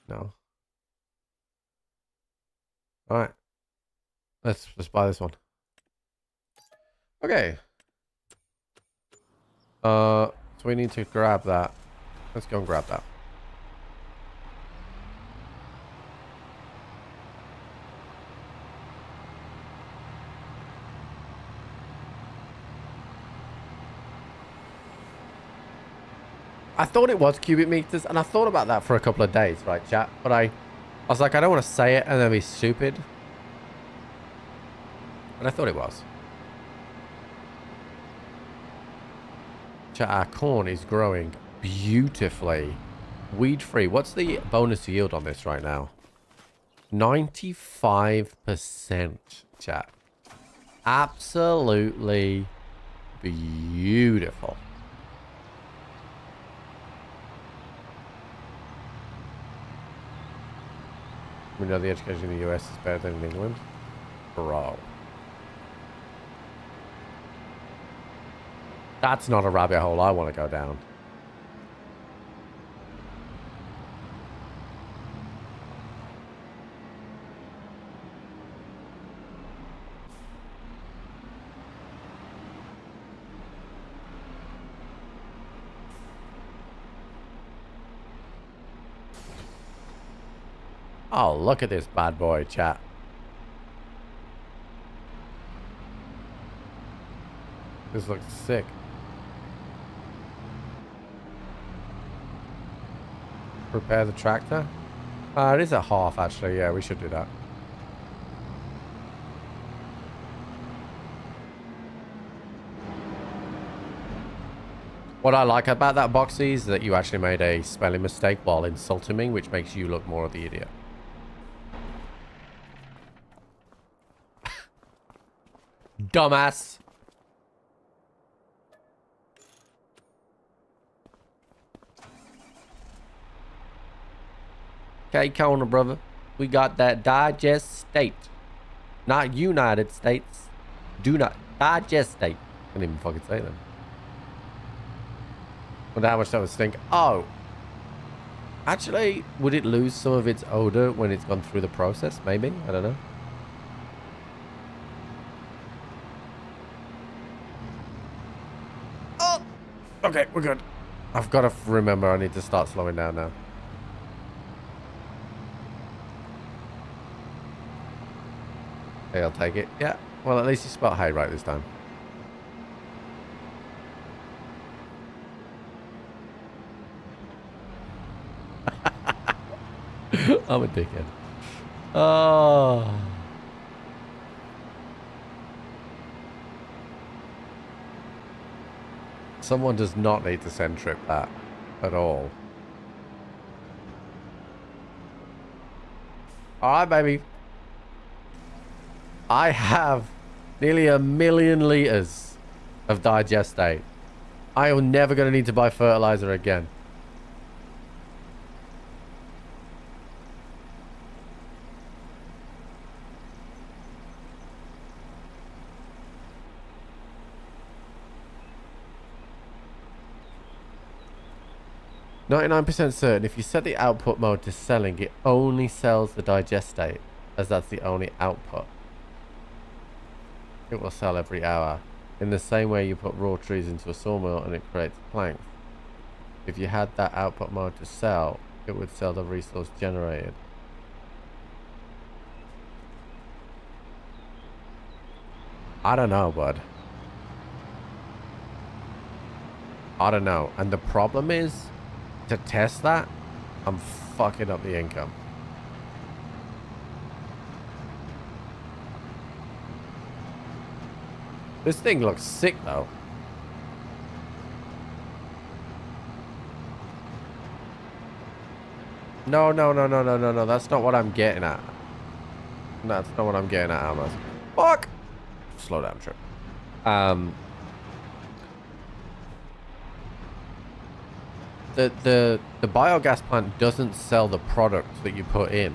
[SPEAKER 1] No. All right. Let's buy this one. Okay. So we need to grab that. Let's go and grab that. I thought it was cubic meters, and I thought about that for a couple of days, right, chat? But I was like, I don't want to say it and then be stupid. But I thought it was. Chat, our corn is growing beautifully. Weed-free. What's the bonus yield on this right now? 95%, chat. Absolutely beautiful. We know the education in the US is better than in England. Bro. That's not a rabbit hole I want to go down. Oh, look at this bad boy, chat. This looks sick. Repair the tractor? It is a half, actually. Yeah, we should do that. What I like about that, Boxy, is that you actually made a spelling mistake while insulting me, which makes you look more of the idiot. Dumbass. Okay, corner brother. We got that digest state. Not United States. Do not digest state. I can't even fucking say that. Wonder how much that would stink. Oh. Actually, would it lose some of its odor when it's gone through the process? Maybe. I don't know. Okay, we're good. I've got to remember I need to start slowing down now. Hey, I'll take it. Yeah. Well, at least you spelled hay right this time. I'm a dickhead. Oh. Someone does not need to send Trip that at all. Alright, baby. I have nearly 1 million liters of digestate. I am never going to need to buy fertilizer again. "99% certain if you set the output mode to selling, it only sells the digestate, as that's the only output. It will sell every hour. In the same way you put raw trees into a sawmill and it creates planks. If you had that output mode to sell, it would sell the resource generated." I don't know, bud. I don't know. And the problem is, to test that, I'm fucking up the income. This thing looks sick, though. No. That's not what I'm getting at. That's not what I'm getting at, Almas. Fuck! Slow down, Trip. The biogas plant doesn't sell the product that you put in,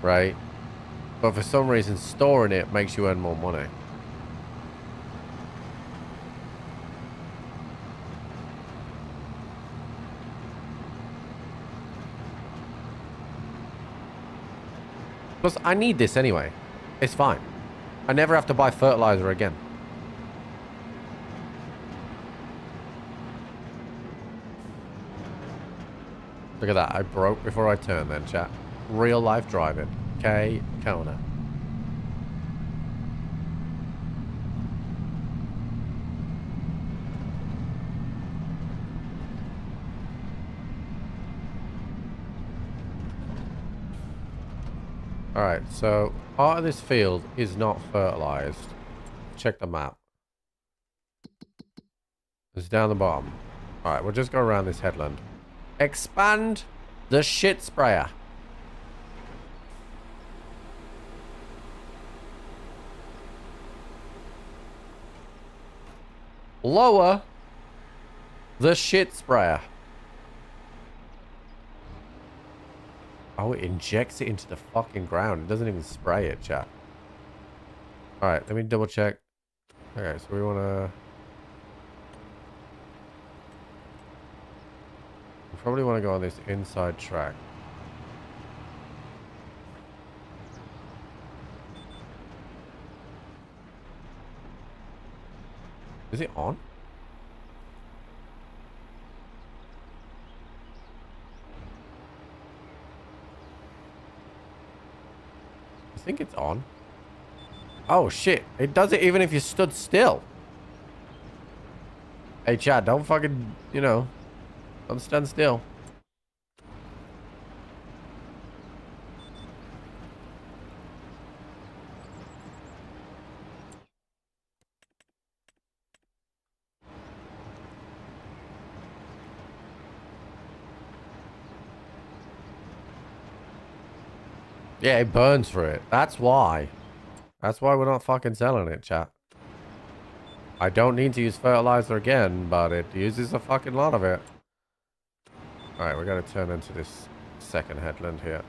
[SPEAKER 1] right? But for some reason, storing it makes you earn more money. Plus, I need this anyway. It's fine. I never have to buy fertilizer again. Look at that. I broke before I turned then, chat. Real life driving. K Kona. Alright, so part of this field is not fertilized. Check the map. It's down the bottom. Alright, we'll just go around this headland. Expand the shit sprayer. Lower the shit sprayer. Oh, it injects it into the fucking ground. It doesn't even spray it, chat. Alright, let me double check. Okay, so we want to... we probably want to go on this inside track. Is it on? I think it's on. Oh shit, it does it even if you stood still. Hey chat, don't fucking, you know, don't stand still. Yeah, it burns for it. That's why. That's why we're not fucking selling it, chat. I don't need to use fertilizer again, but it uses a fucking lot of it. Alright, we're going to turn into this second headland here.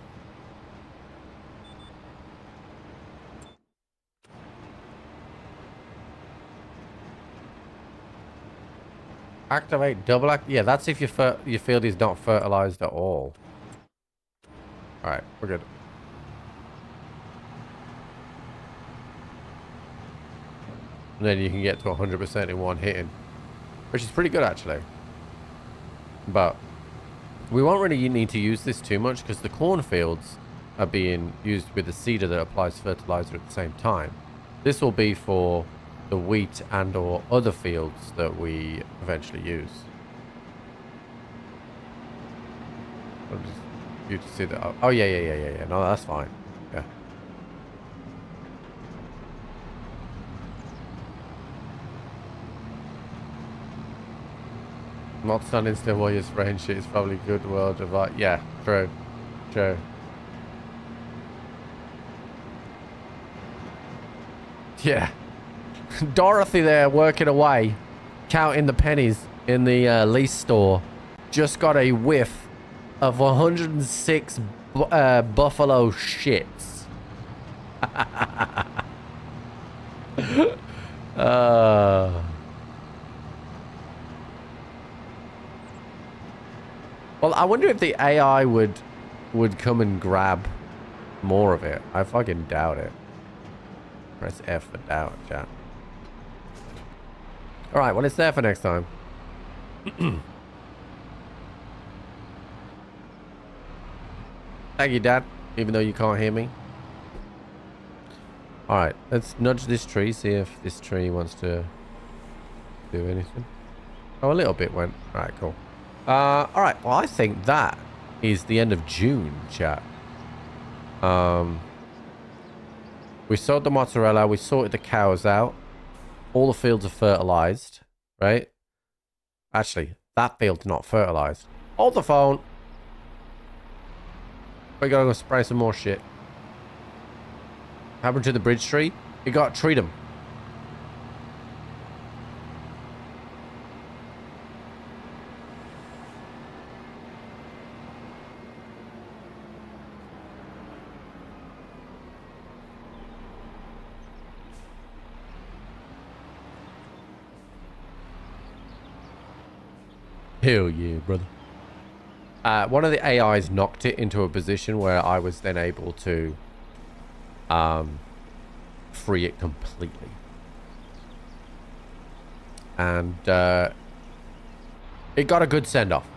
[SPEAKER 1] Activate double act. Yeah, that's if your field is not fertilized at all. Alright, we're good. And then you can get to 100% in one hitting. which is pretty good actually. But we won't really need to use this too much because the cornfields are being used with the seeder that applies fertilizer at the same time. This will be for the wheat and or other fields that we eventually use. I'll just, you to see that. Oh yeah. No, that's fine. Yeah. Not standing still while you're spraying shit is probably a good word of like, yeah, true. Yeah. Dorothy there working away, counting the pennies in the lease store, just got a whiff of 106 buffalo shits. Well, I wonder if the AI would come and grab more of it. I fucking doubt it. Press F for doubt, chat. Alright, well, it's there for next time. Thank you, Dad, even though you can't hear me. Alright, let's nudge this tree, see if this tree wants to do anything. Oh, a little bit went. Alright, cool. Alright, well, I think that is the end of June, chat. We sowed the mozzarella, we sorted the cows out. All the fields are fertilized, right? Actually, that field's not fertilized. Hold the phone. We gotta go spray some more shit. What happened to the bridge tree? You gotta treat them. Hell yeah, brother. One of the AIs knocked it into a position where I was then able to free it completely. And it got a good send-off.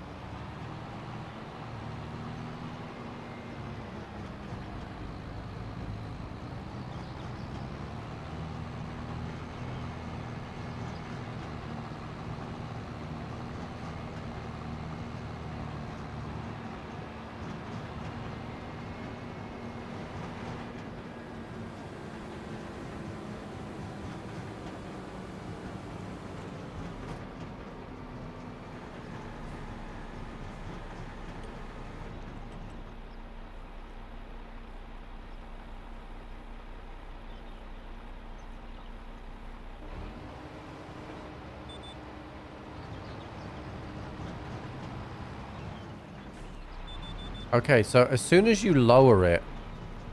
[SPEAKER 1] Okay, so as soon as you lower it,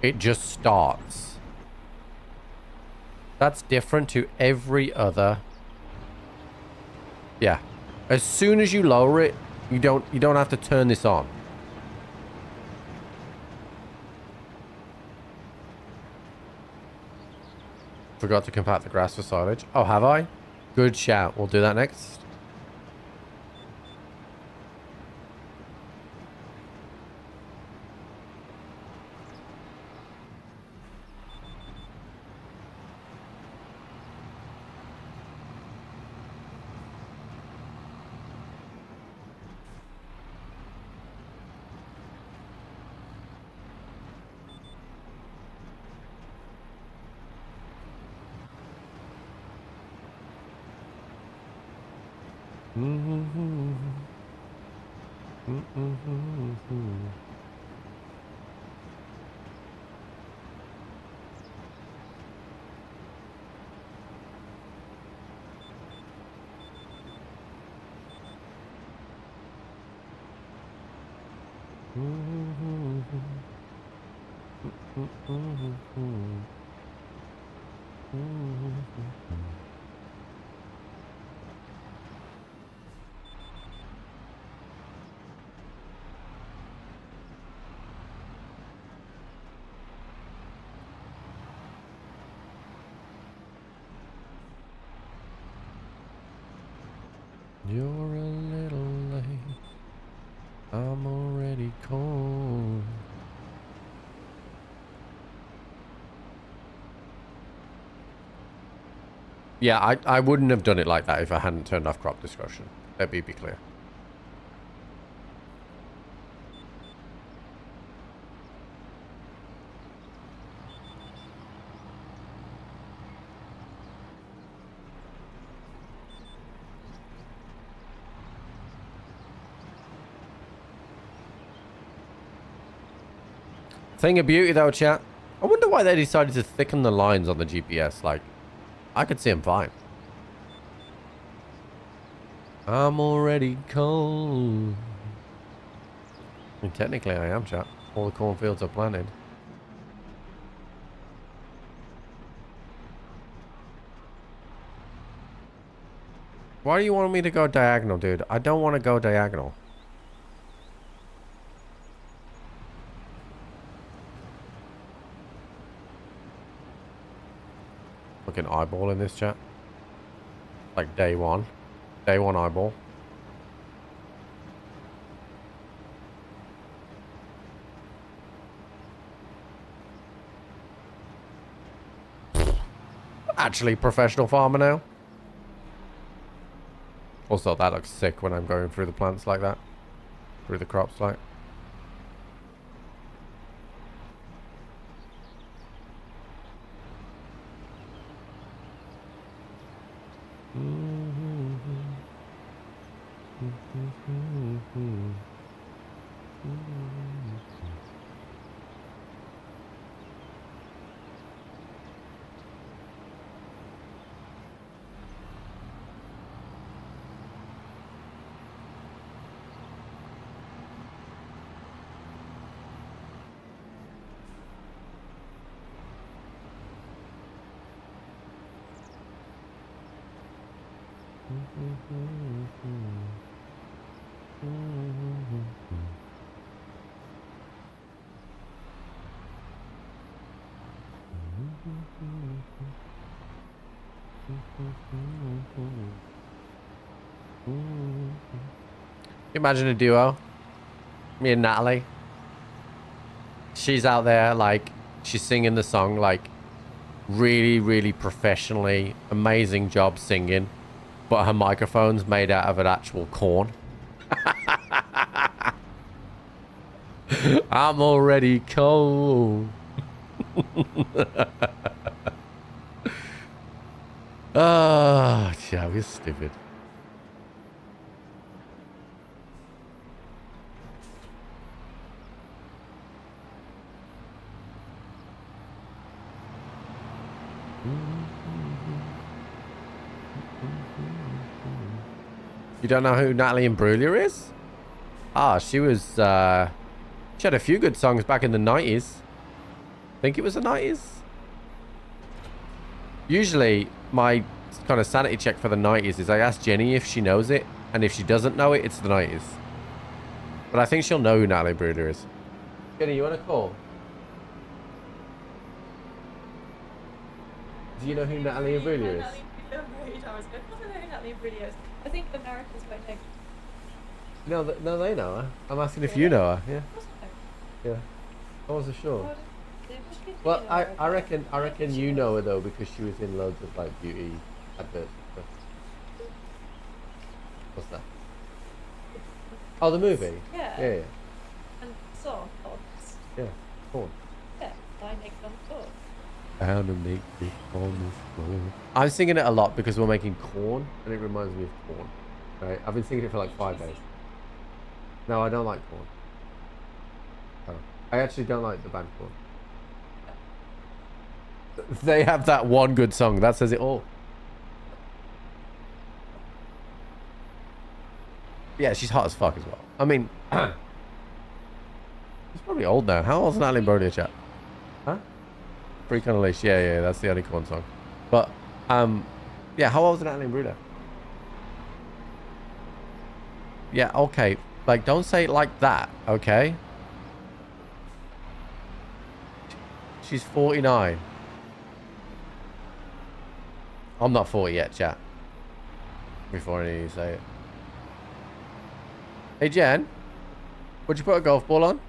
[SPEAKER 1] it just starts. That's different to every other. Yeah. As soon as you lower it, you don't have to turn this on. Forgot to compact the grass for silage. Oh, have I? Good shout. We'll do that next. You're a little late. I'm already cold. Yeah, I wouldn't have done it like that if I hadn't turned off crop discussion. Let me be clear. Thing of beauty though, chat. I wonder why they decided to thicken the lines on the GPS. Like, I could see them fine. I'm already cold. I mean, technically I am, chat. All the cornfields are planted. Why do you want me to go diagonal, dude? I don't want to go diagonal. Fucking eyeball in this chat. Like day one. Day one eyeball. Actually professional farmer now. Also, that looks sick when I'm going through the plants like that. Through the crops like. Imagine a duo. Me and Natalie. She's out there, like, she's singing the song, like, really, really professionally. Amazing job singing. But her microphone's made out of an actual corn. I'm already cold. Oh, yeah, we're stupid. You don't know who Natalie Imbruglia is? Ah, she was, she had a few good songs back in the 90s. I think it was the 90s. Usually, my kind of sanity check for the 90s is I ask Jenny if she knows it, and if she doesn't know it, it's the 90s. But I think she'll know who Natalie Imbruglia is. Jenny, you want to call? Do you know who Natalie Imbruglia is?
[SPEAKER 9] I think America's waiting.
[SPEAKER 1] No, no, they know her. I'm asking if you know her. Yeah. Yeah. I wasn't sure. Well, I reckon you know her though because she was in loads of like beauty adverts and stuff. What's that? Oh, the movie.
[SPEAKER 9] Yeah.
[SPEAKER 1] Yeah.
[SPEAKER 9] And song.
[SPEAKER 1] Yeah. Corn.
[SPEAKER 9] Yeah. I make them talk.
[SPEAKER 1] How to make it on the floor. I'm singing it a lot because we're making corn and it reminds me of corn. Right? I've been singing it for like 5 days. No, I don't like corn. Oh. I actually don't like the band corn. They have that one good song that says it all. Yeah, she's hot as fuck as well. I mean, she's probably old now. How old's Natalie Imbruglia, chat? Huh? Freak on a Leash. Yeah, that's the only corn song. But, yeah, how old is Natalie Imbruglia? Yeah, okay. Like, don't say it like that, okay? She's 49. I'm not 40 yet, chat. Before any of you say it. Hey, Jen. Would you put a golf ball on?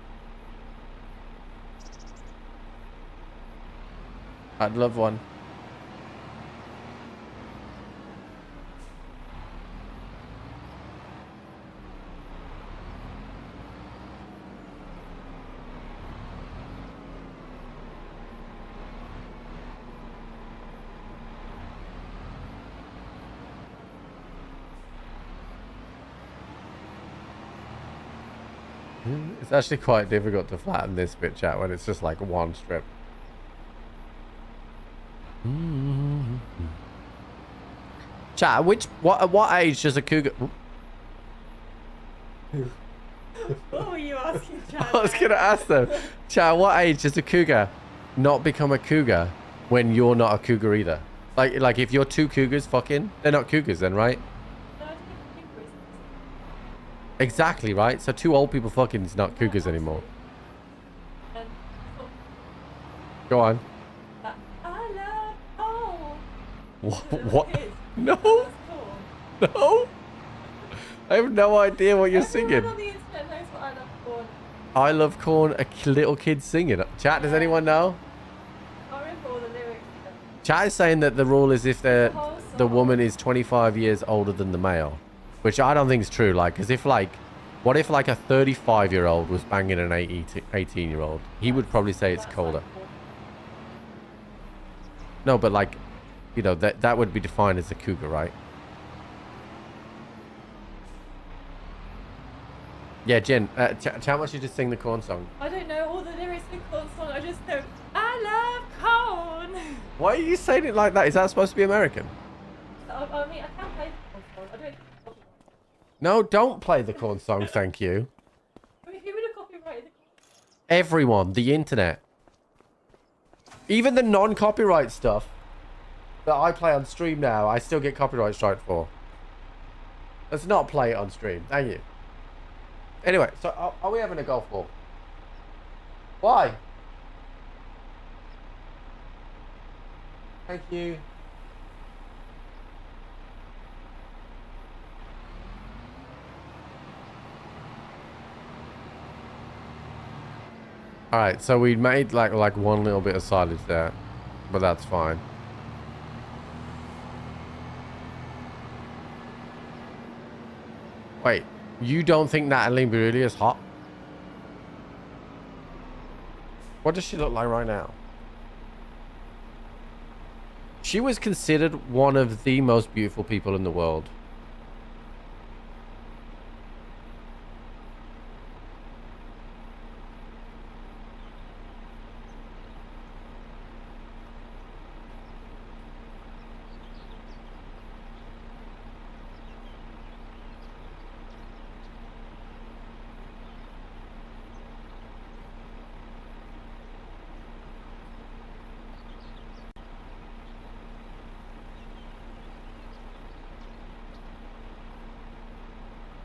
[SPEAKER 1] I'd love one. It's actually quite difficult to flatten this bit, chat, when it's just like one strip. Chat, at what age does a cougar...
[SPEAKER 9] What were you asking, Chad?
[SPEAKER 1] I was gonna ask them, chat, at what age does a cougar not become a cougar when you're not a cougar either? Like if you're two cougars fucking, they're not cougars then, right?
[SPEAKER 9] No, I think it's reasons.
[SPEAKER 1] Exactly, right? So two old people fucking is not cougars anymore.
[SPEAKER 9] And
[SPEAKER 1] Go on.
[SPEAKER 9] I love
[SPEAKER 1] What? No,
[SPEAKER 9] Cool.
[SPEAKER 1] no. I have no idea what you're
[SPEAKER 9] Everyone
[SPEAKER 1] singing.
[SPEAKER 9] on the internet knows what I love corn.
[SPEAKER 1] I love corn, a little kid singing. Chat, does anyone know?
[SPEAKER 9] I remember all the lyrics.
[SPEAKER 1] Chat is saying that the rule is if the
[SPEAKER 9] whole
[SPEAKER 1] the
[SPEAKER 9] song.
[SPEAKER 1] woman is 25 years older than the male, which I don't think is true. Like, because if like, what if like a 35-year-old was banging an 18-year-old? He would probably say it's
[SPEAKER 9] That's
[SPEAKER 1] colder.
[SPEAKER 9] like corn.
[SPEAKER 1] No, but like, you know, that would be defined as a cougar, right? Yeah, Jen, Chat wants you to sing the corn song.
[SPEAKER 9] I don't know all the lyrics of the corn song. I just know I love corn.
[SPEAKER 1] Why are you saying it like that? Is that supposed to be American?
[SPEAKER 9] I mean, I can play the corn song. I don't think it's copyrighted.
[SPEAKER 1] No, don't play the corn song, thank you.
[SPEAKER 9] I mean, who would have copyrighted the corn?
[SPEAKER 1] Everyone, the internet. Even the non-copyright stuff that I play on stream now, I still get copyright strike for. Let's not play it on stream. Thank you. Anyway, so are we having a golf ball? Why? Thank you. Alright, so we made like one little bit of silage there, but that's fine. Wait, you don't think Natalie really is hot? What does she look like right now? She was considered one of the most beautiful people in the world.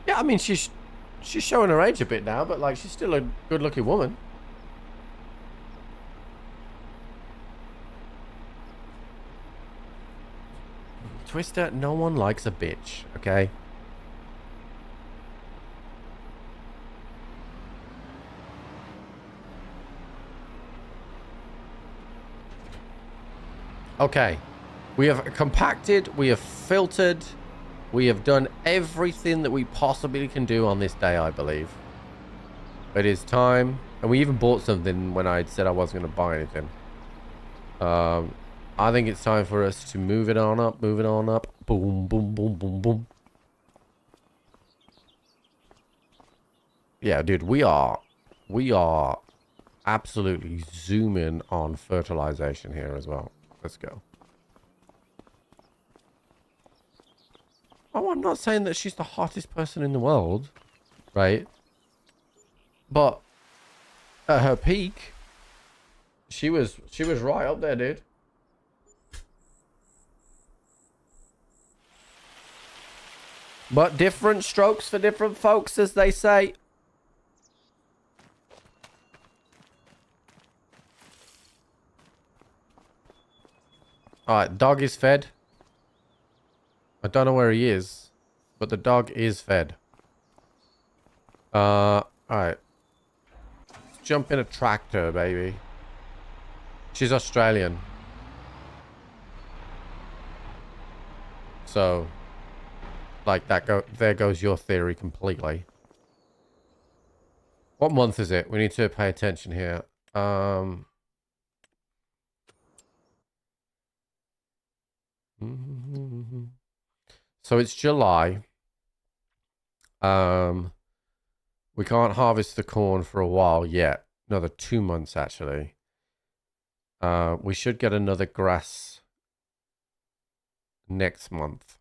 [SPEAKER 1] Yeah, I mean, she's showing her age a bit now, but like she's still a good-looking woman. Twister, no one likes a bitch, okay? Okay. We have compacted, we have filtered, we have done everything that we possibly can do on this day, I believe. It is time. And we even bought something when I said I wasn't going to buy anything. I think it's time for us to move it on up, move it on up. Boom, boom, boom, boom, boom. Yeah, dude, we are absolutely zooming on fertilization here as well. Let's go. Oh, I'm not saying that she's the hottest person in the world, right? But at her peak, she was right up there, dude. But different strokes for different folks, as they say. Alright, dog is fed. I don't know where he is, but the dog is fed. Alright. Let's jump in a tractor, baby. She's Australian. So, like, there goes your theory completely. What month is it? We need to pay attention here. So it's July. We can't harvest the corn for a while yet. Another 2 months, actually. We should get another grass next month.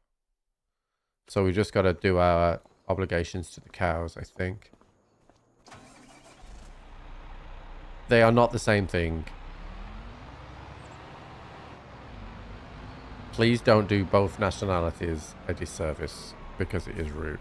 [SPEAKER 1] So we just got to do our obligations to the cows, I think. They are not the same thing. Please don't do both nationalities a disservice, because it is rude.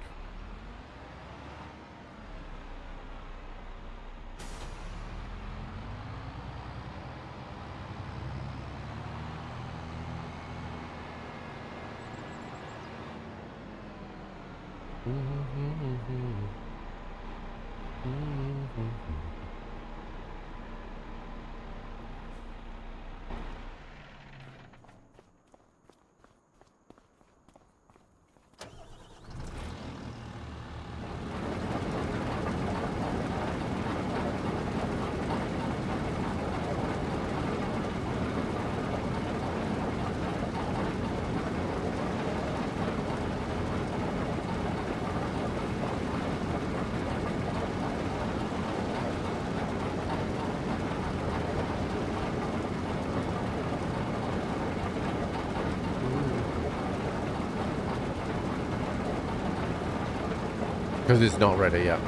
[SPEAKER 1] Because it's not ready yet.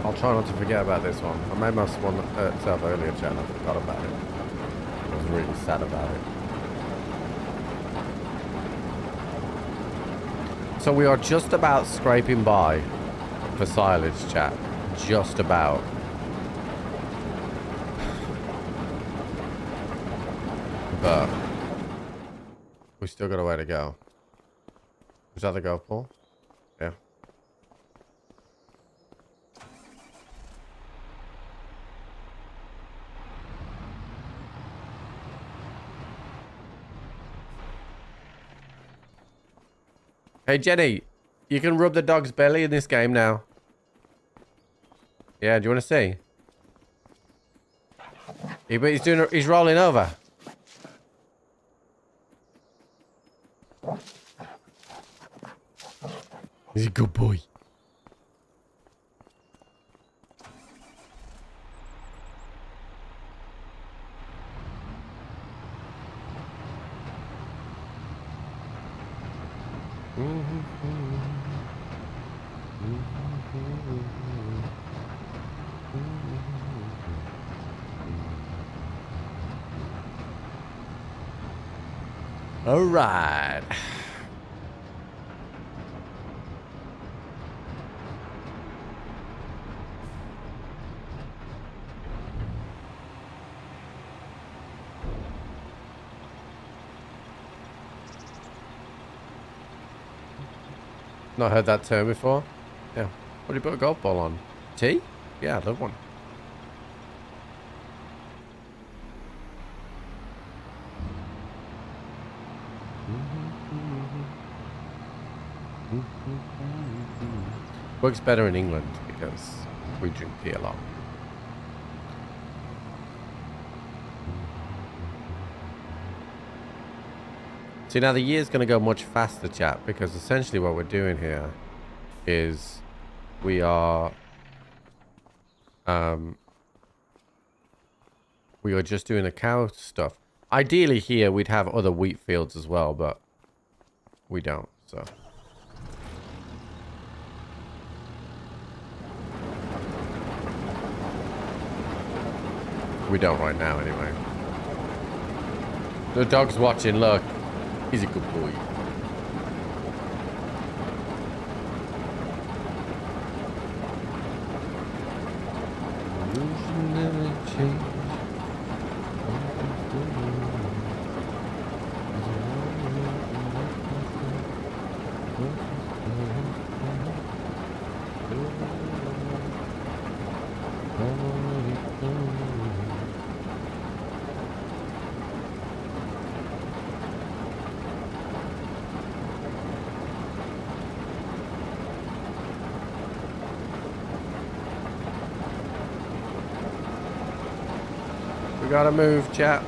[SPEAKER 1] I'll try not to forget about this one. I made myself earlier, chat, and I forgot about it. I was really sad about it. So we are just about scraping by for silage, chat. Just about. But we still got a way to go. Is that the go, Paul? Yeah. Hey, Jenny, you can rub the dog's belly in this game now. Yeah, do you want to see? He's rolling over. He's a good boy. All right. Not heard that term before. Yeah. What do you put a golf ball on? Tee? Yeah, I love one. Works better in England because we drink tea a lot. See, now the year's going to go much faster, chat, because essentially what we're doing here is we are just doing the cow stuff. Ideally here we'd have other wheat fields as well, but we don't, so. We don't right now, anyway. The dog's watching, look. He's a good boy. We gotta move, chat.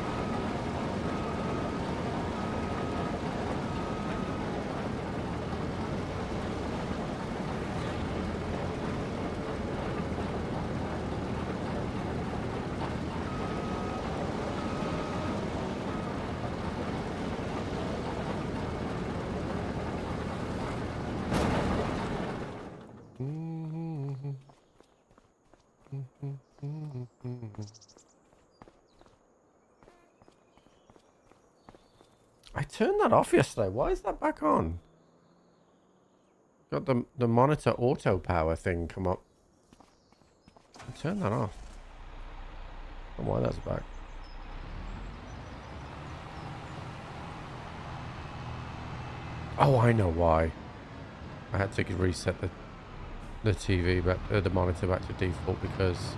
[SPEAKER 1] I turned that off yesterday. Why is that back on? Got the monitor auto power thing come up. I turned that off. I don't know why that's back. Oh, I know why. I had to reset the TV back, the monitor back to default because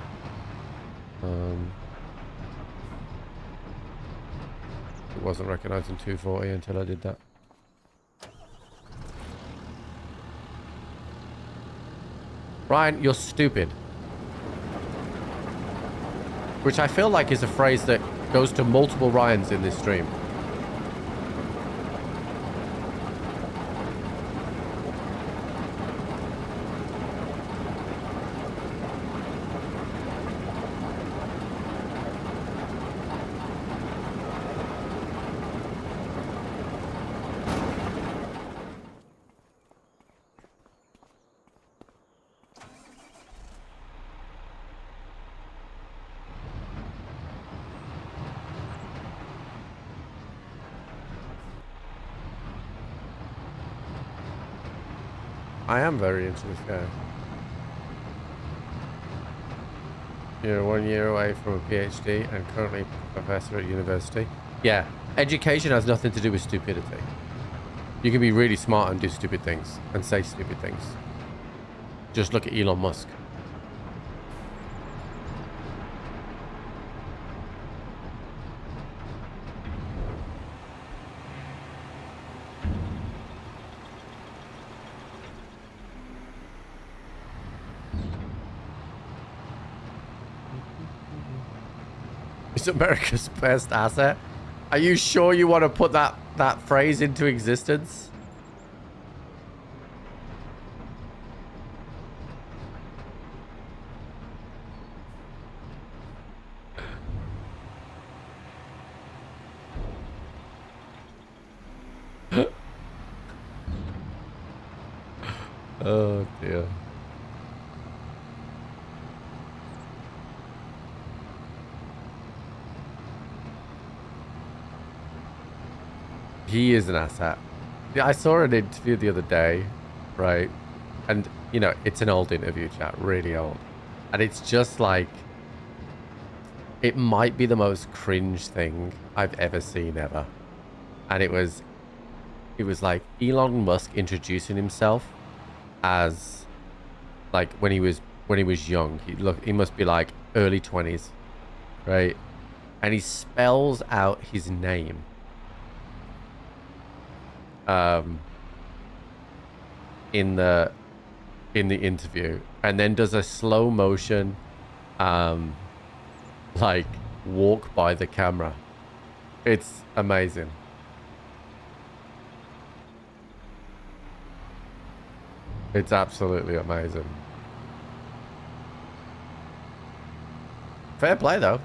[SPEAKER 1] it wasn't recognizing 240 until I did that. Ryan, you're stupid. Which I feel like is a phrase that goes to multiple Ryans in this stream. I am very into this guy. You're 1 year away from a PhD and currently a professor at university. Yeah, education has nothing to do with stupidity. You can be really smart and do stupid things and say stupid things. Just look at Elon Musk. America's best asset. Are you sure you want to put that phrase into existence? Oh dear. He is an asset. Yeah, I saw an interview the other day, right? And, you know, it's an old interview, chat, really old. And it's just like, it might be the most cringe thing I've ever seen ever. And it was like Elon Musk introducing himself as, like, when he was young. He must be like early 20s, right? And he spells out his name. In the interview, and then does a slow motion like walk by the camera. It's amazing. It's absolutely amazing. Fair play though.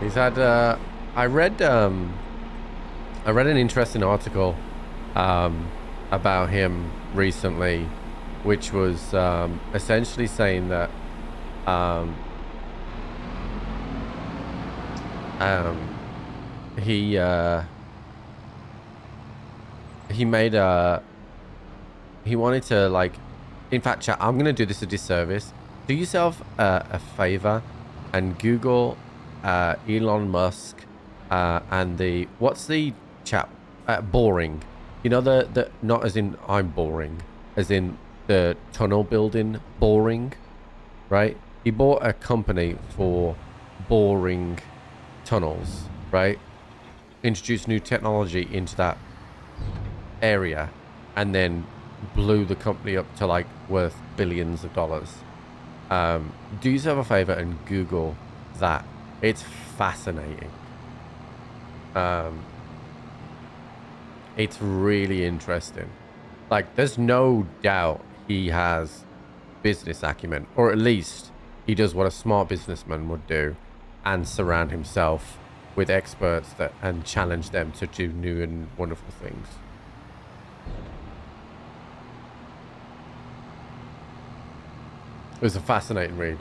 [SPEAKER 1] He's had, I read an interesting article about him recently, which was essentially saying that he wanted to, like, in fact, chat, I'm gonna do this a disservice. Do yourself a favor and Google Elon Musk and the what's the chat boring, you know, the not as in I'm boring, as in the tunnel building boring, right? He bought a company for boring tunnels, right? Introduced new technology into that area and then blew the company up to like worth billions of dollars. Do yourself a favor and Google that. It's fascinating. It's really interesting. Like, there's no doubt he has business acumen, or at least he does what a smart businessman would do and surround himself with experts that and challenge them to do new and wonderful things. It was a fascinating read.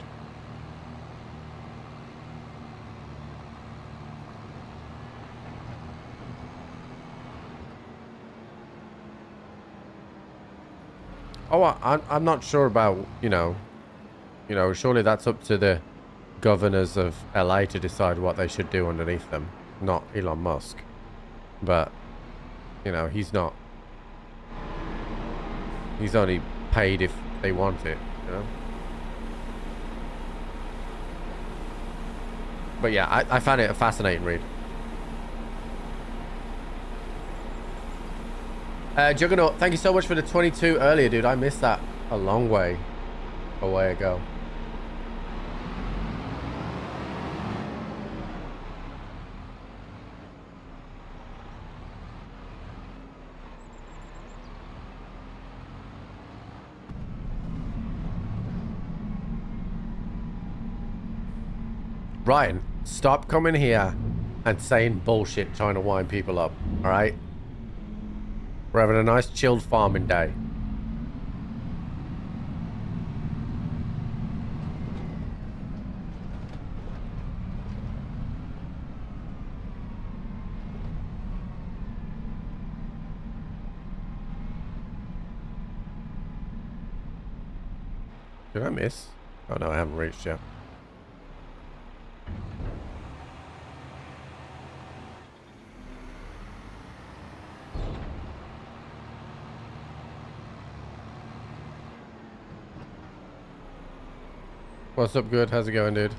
[SPEAKER 1] Oh, I'm not sure about, you know, surely that's up to the governors of LA to decide what they should do underneath them, not Elon Musk. But, you know, he's not. He's only paid if they want it, you know? But yeah, I found it a fascinating read. Juggernaut, thank you so much for the 22 earlier, dude. I missed that a long way ago. Ryan, stop coming here and saying bullshit trying to wind people up, alright? We're having a nice chilled farming day. Did I miss? Oh no, I haven't reached yet. What's up, good? How's it going, dude?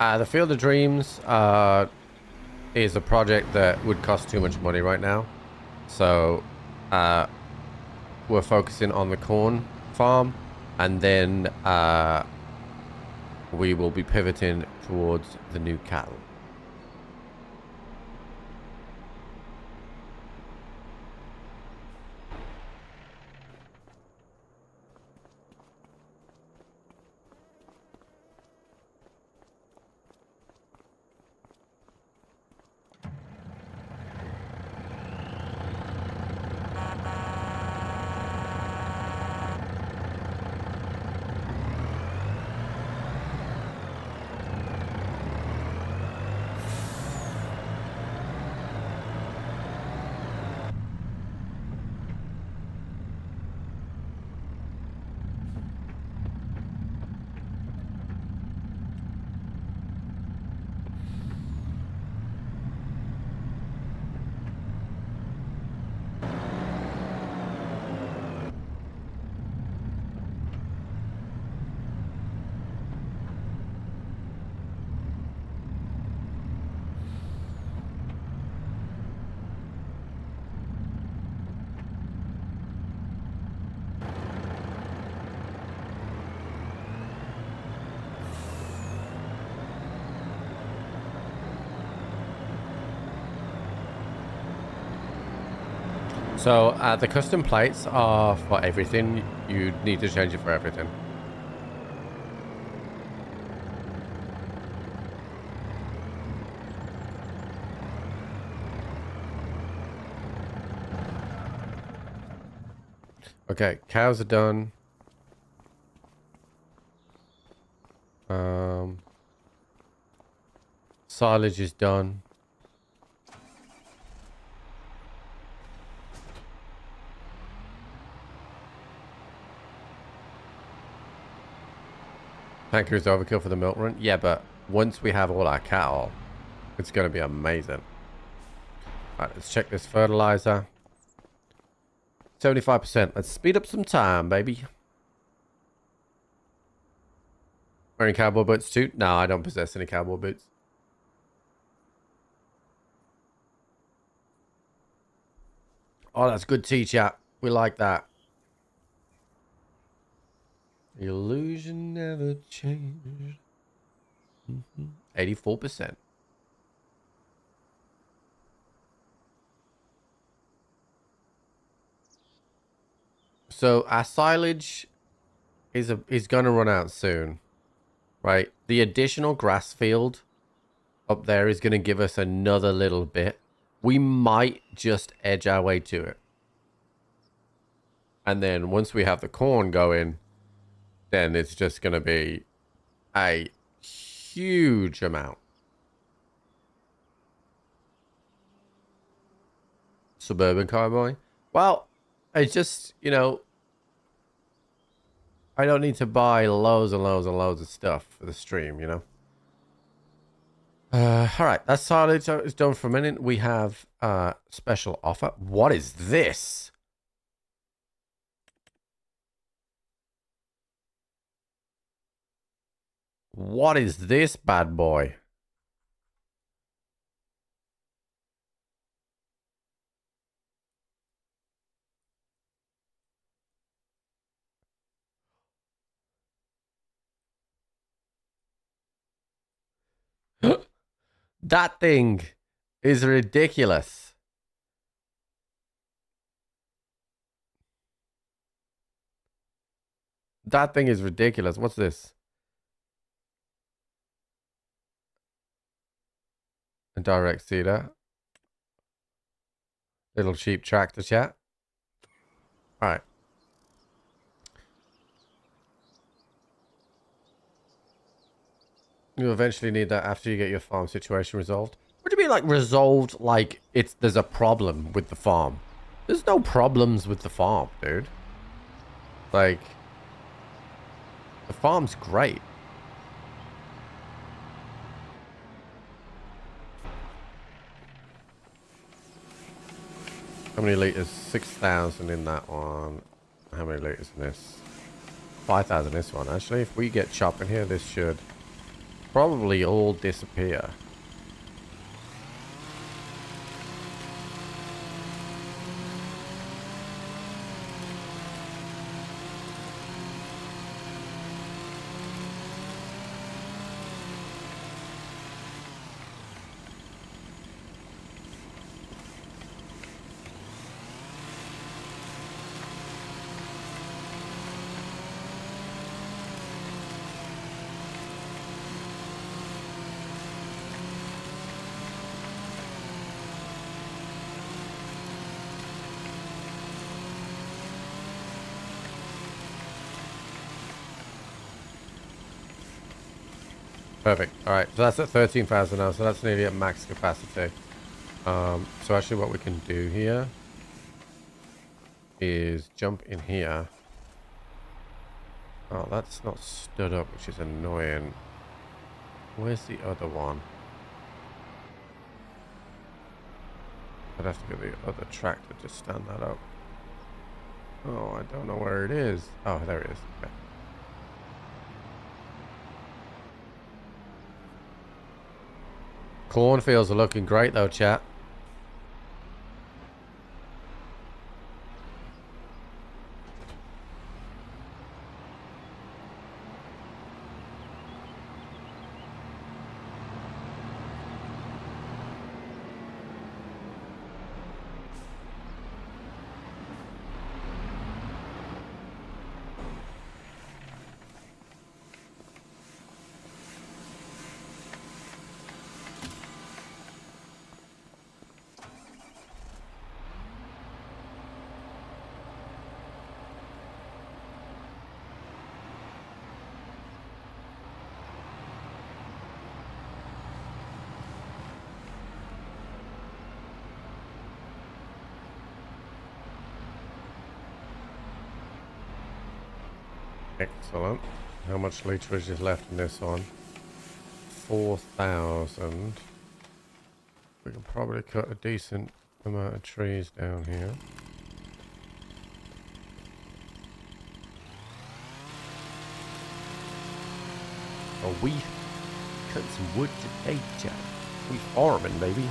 [SPEAKER 1] The Field of Dreams is a project that would cost too much money right now. So we're focusing on the corn farm, and then we will be pivoting towards the new cattle. So the custom plates are for everything. You need to change it for everything. Okay, cows are done. Silage is done. Tanker is overkill for the milk run. Yeah, but once we have all our cattle, it's going to be amazing. All right, let's check this fertilizer. 75%. Let's speed up some time, baby. Wearing cowboy boots too? No, I don't possess any cowboy boots. Oh, that's good tea, chat. We like that. The illusion never changed. 84%. So our silage is going to run out soon, right? The additional grass field up there is going to give us another little bit. We might just edge our way to it. And then once we have the corn going, then it's just going to be a huge amount. Suburban cowboy. Well, it's just, you know, I don't need to buy loads and loads and loads of stuff for the stream, you know. All right, that's silage is done for a minute. We have special offer. What is this? What is this bad boy? That thing is ridiculous. That thing is ridiculous. What's this? A direct seeder. Little cheap tractor chat. All right. You eventually need that after you get your farm situation resolved. What do you mean, like, resolved? Like, there's a problem with the farm. There's no problems with the farm, dude. Like, the farm's great. How many liters? 6,000 in that one. How many liters in this? 5,000 in this one. Actually, if we get chopping here, this should probably all disappear. Perfect. All right. So that's at 13,000 now. So that's nearly at max capacity. So actually what we can do here is jump in here. Oh, that's not stood up, which is annoying. Where's the other one? I'd have to get the other tractor to stand that up. Oh, I don't know where it is. Oh, there it is. Okay. Cornfields are looking great though, chat. Excellent. How much literage is left in this one? 4,000. We can probably cut a decent amount of trees down here. Oh, we cut some wood today, Jack. We farming, baby.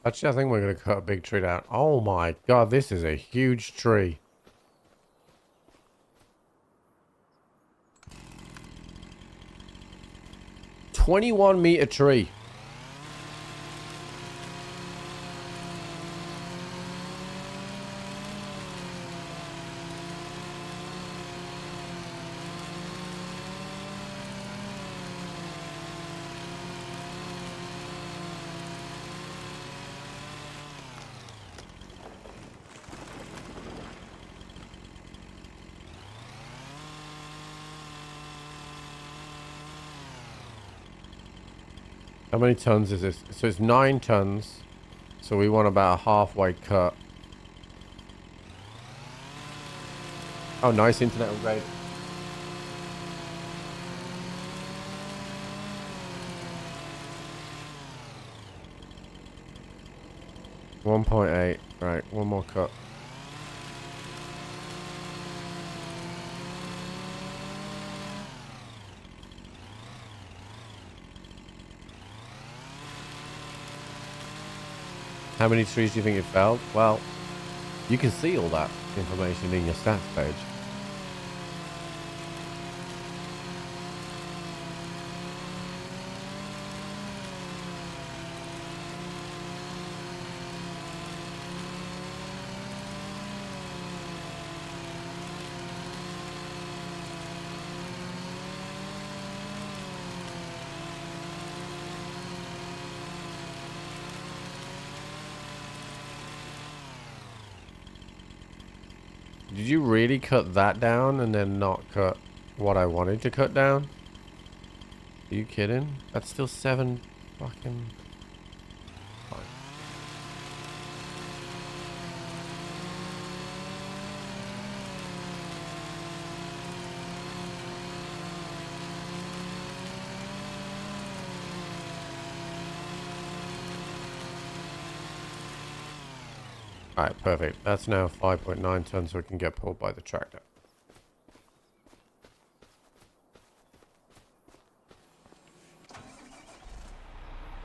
[SPEAKER 1] Actually, I think we're going to cut a big tree down. Oh my god, this is a huge tree. "21-meter tree. How many tons is this? So it's 9 tons. So we want about a halfway cut. Oh, nice internet upgrade. $1.8. Right, one more cut. How many trees do you think you felled? Well, you can see all that information in your stats page. Did you really cut that down and then not cut what I wanted to cut down? Are you kidding? That's still 7 fucking... Fine. Alright, perfect. That's now 5.9 tons, so we can get pulled by the tractor.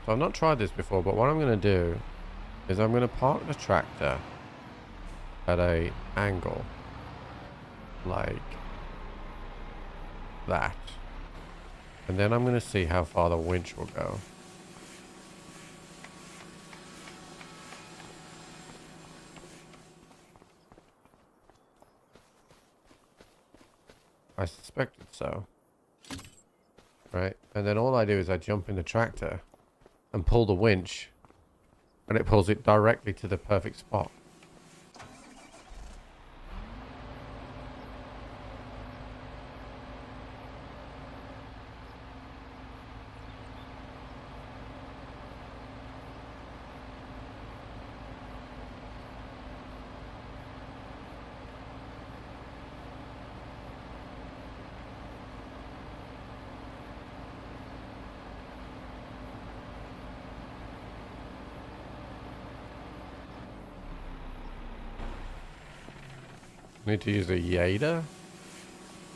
[SPEAKER 1] So I've not tried this before, but what I'm going to do is I'm going to park the tractor at a angle like that. And then I'm going to see how far the winch will go. I suspected so. Right? And then all I do is I jump in the tractor and pull the winch, and it pulls it directly to the perfect spot. Need to use a Yada?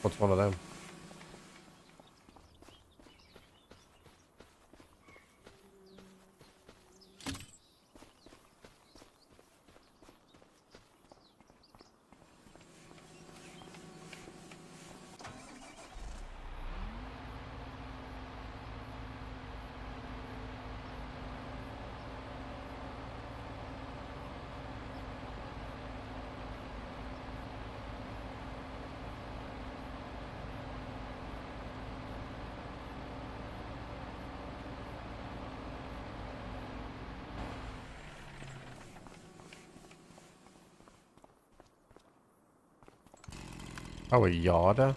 [SPEAKER 1] What's one of them? Oh, a yarder?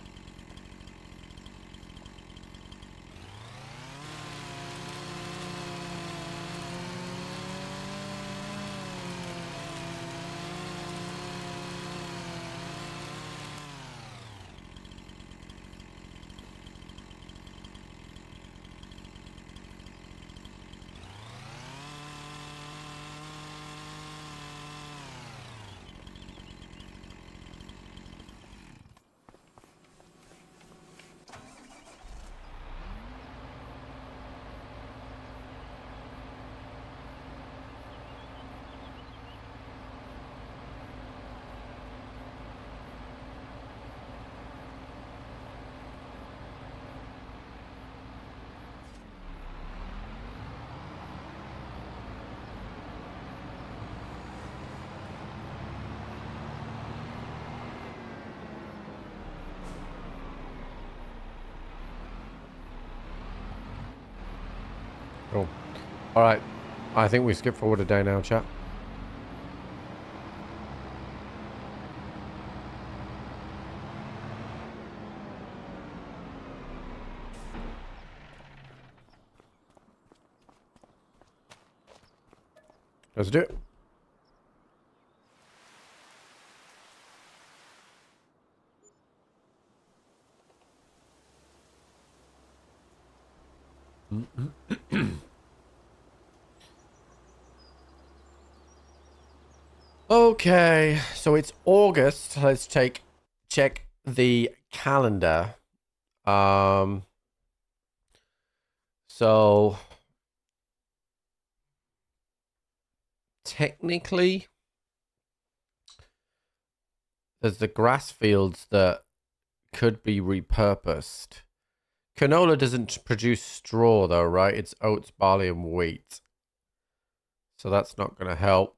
[SPEAKER 1] Cool. All right. I think we skip forward a day now, chat. Let's do it. Okay, so it's August. Let's check the calendar. So technically there's the grass fields that could be repurposed. Canola doesn't produce straw though, right? It's oats, barley, and wheat. So that's not going to help.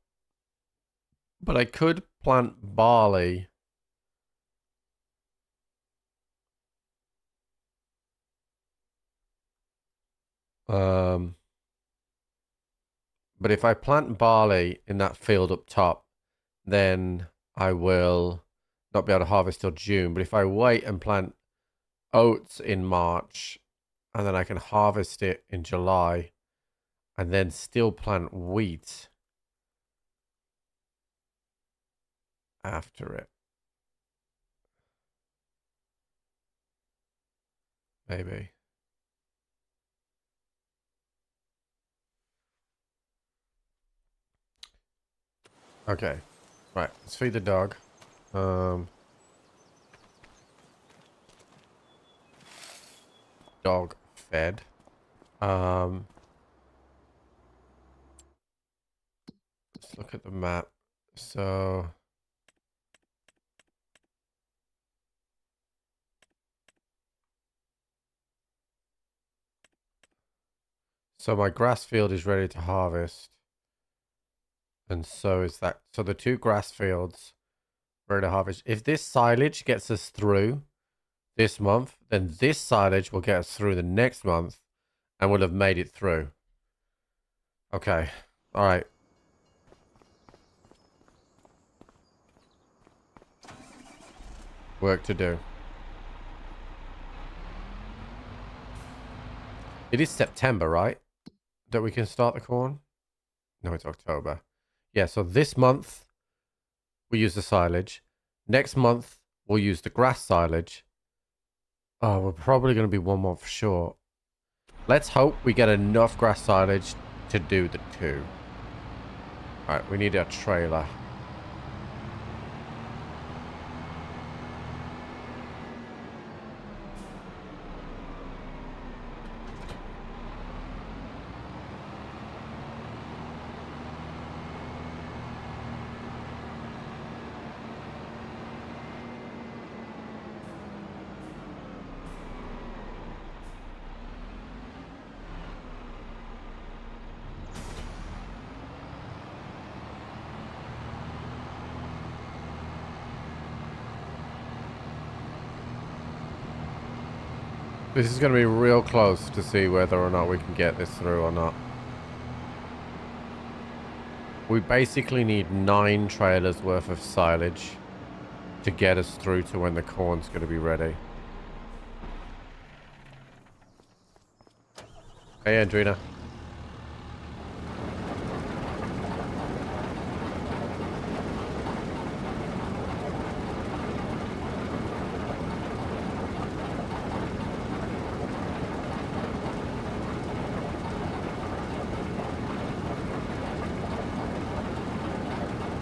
[SPEAKER 1] But I could plant barley. But if I plant barley in that field up top, then I will not be able to harvest till June. But if I wait and plant oats in March, and then I can harvest it in July, and then still plant wheat after it. Maybe. Okay. Right, let's feed the dog. Dog fed. Let's look at the map. So my grass field is ready to harvest. And so is that. So the two grass fields ready to harvest. If this silage gets us through this month, then this silage will get us through the next month and we'll have made it through. Okay. All right. Work to do. It is September, right? That we can start the corn? No, it's October. Yeah, so this month we use the silage. Next month we'll use the grass silage. Oh, we're probably going to be 1 month short. Let's hope we get enough grass silage to do the 2. Alright, we need a trailer. This is going to be real close to see whether or not we can get this through or not. We basically need 9 trailers worth of silage to get us through to when the corn's going to be ready. Hey, Andrina.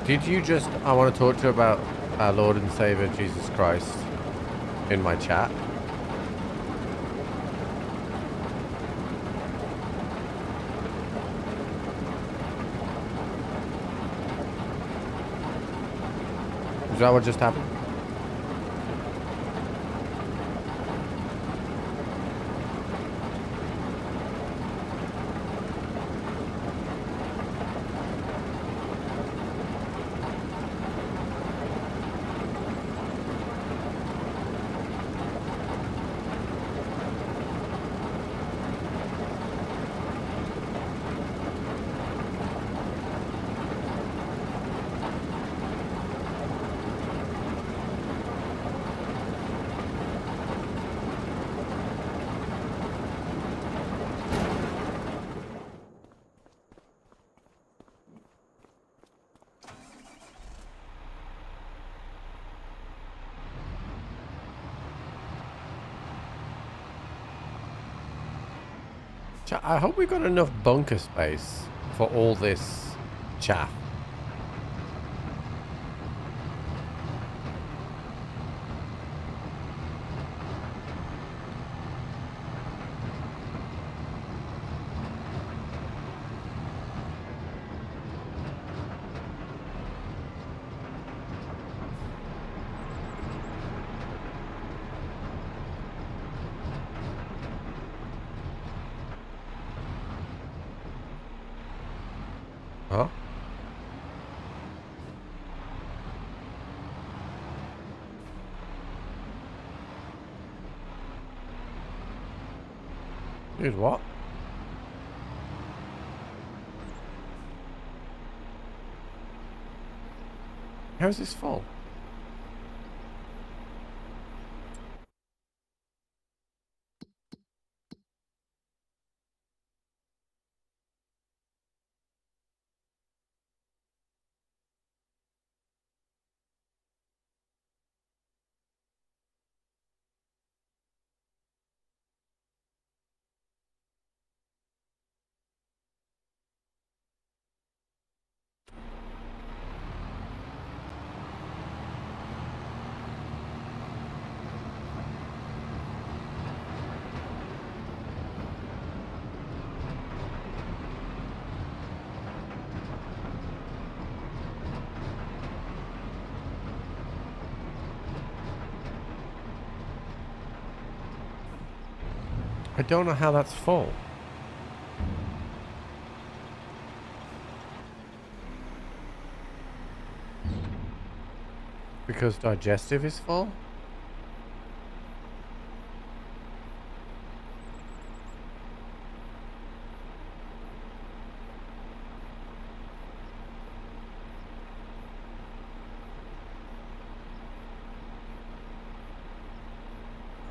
[SPEAKER 1] Did you just... I want to talk to you about our Lord and Savior Jesus Christ in my chat. Is that what just happened? I hope we got enough bunker space for all this chaff. Huh? Dude, what? How is this full? I don't know how that's full. Because digestive is full?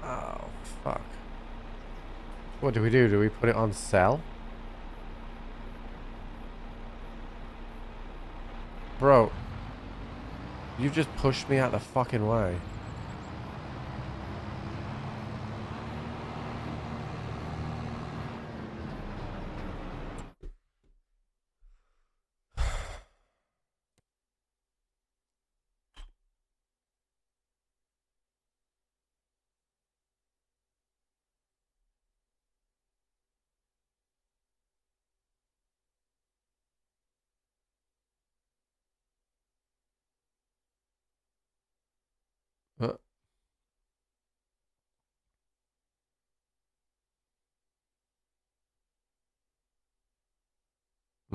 [SPEAKER 1] Oh, fuck. What do we do? Do we put it on sell? Bro, you just pushed me out the fucking way.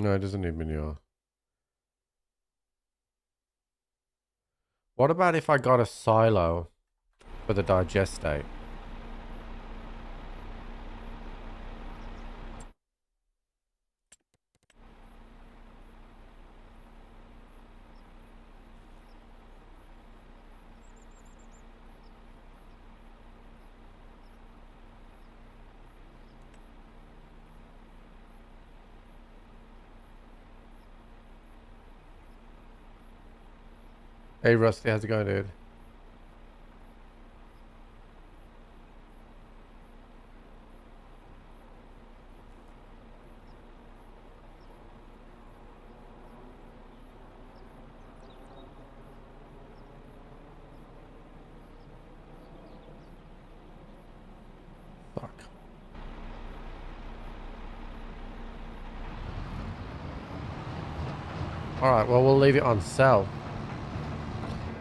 [SPEAKER 1] No, it doesn't need manure. What about if I got a silo for the digestate? Hey Rusty, how's it going, dude? Fuck. Alright, well, we'll leave it on sell.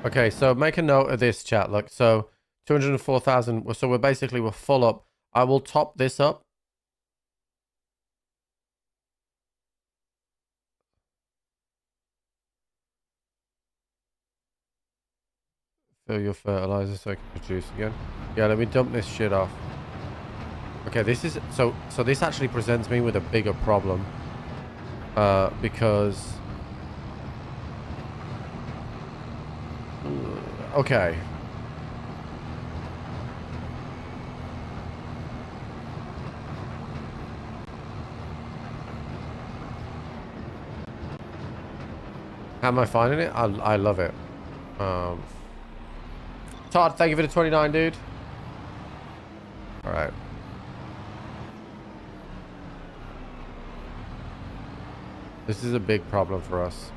[SPEAKER 1] Okay, so make a note of this, chat. Look, so 204,000. So we're full up. I will top this up. Fill your fertilizer so I can produce again. Yeah, let me dump this shit off. Okay, this is so this actually presents me with a bigger problem. Because okay. How am I finding it? I love it. Todd, thank you for the 29, dude. All right. This is a big problem for us.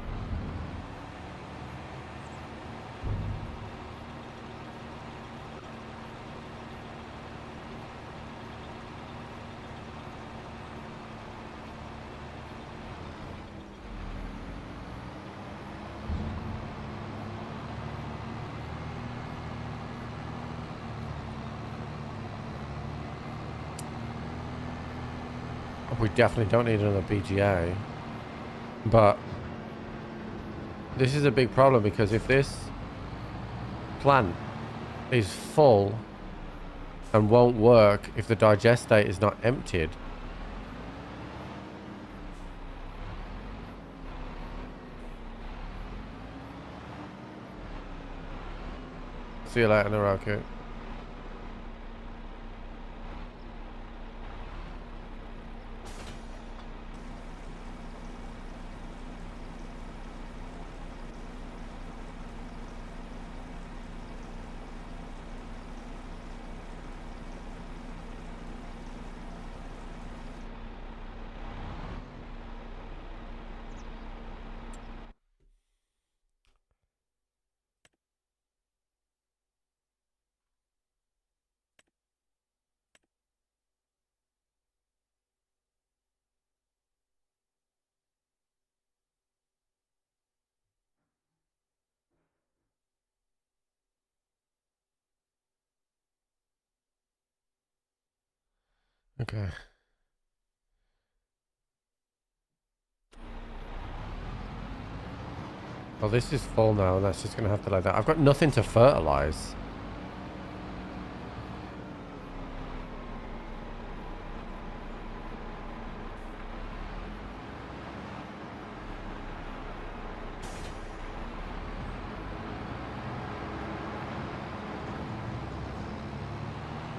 [SPEAKER 1] We definitely don't need another BGA. But this is a big problem because if this plant is full and won't work if the digestate is not emptied, see you later, Naroku. Okay. Well, this is full now, and that's just going to have to like that. I've got nothing to fertilize.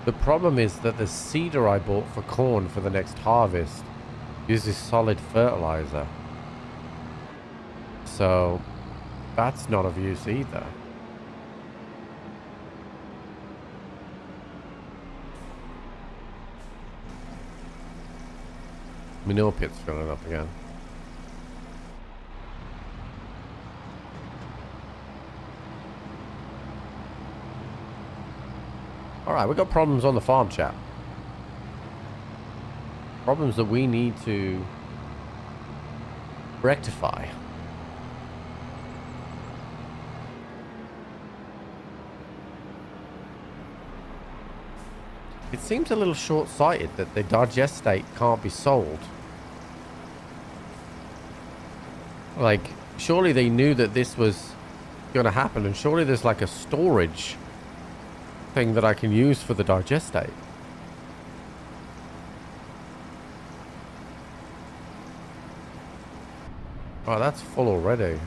[SPEAKER 1] The problem is that the seeder I bought for corn for the next harvest uses solid fertilizer. So that's not of use either. Manure pit's filling up again. Alright, we've got problems on the farm, chat. Problems that we need to rectify. It seems a little short-sighted that the digestate can't be sold. Like, surely they knew that this was going to happen, and surely there's like a storage thing that I can use for the digestate. Oh, that's full already.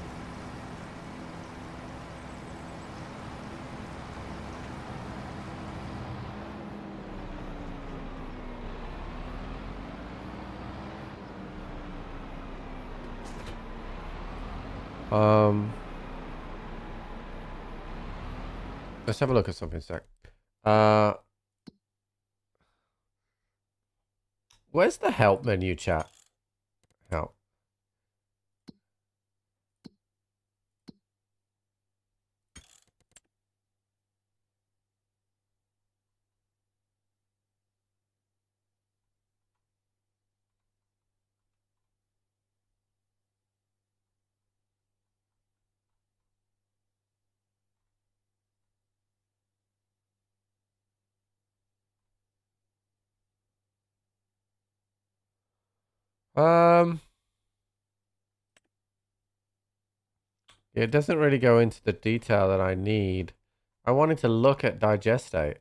[SPEAKER 1] Let's have a look at something a sec. Where's the help menu, chat? Help. It doesn't really go into the detail that I need. I wanted to look at digestate.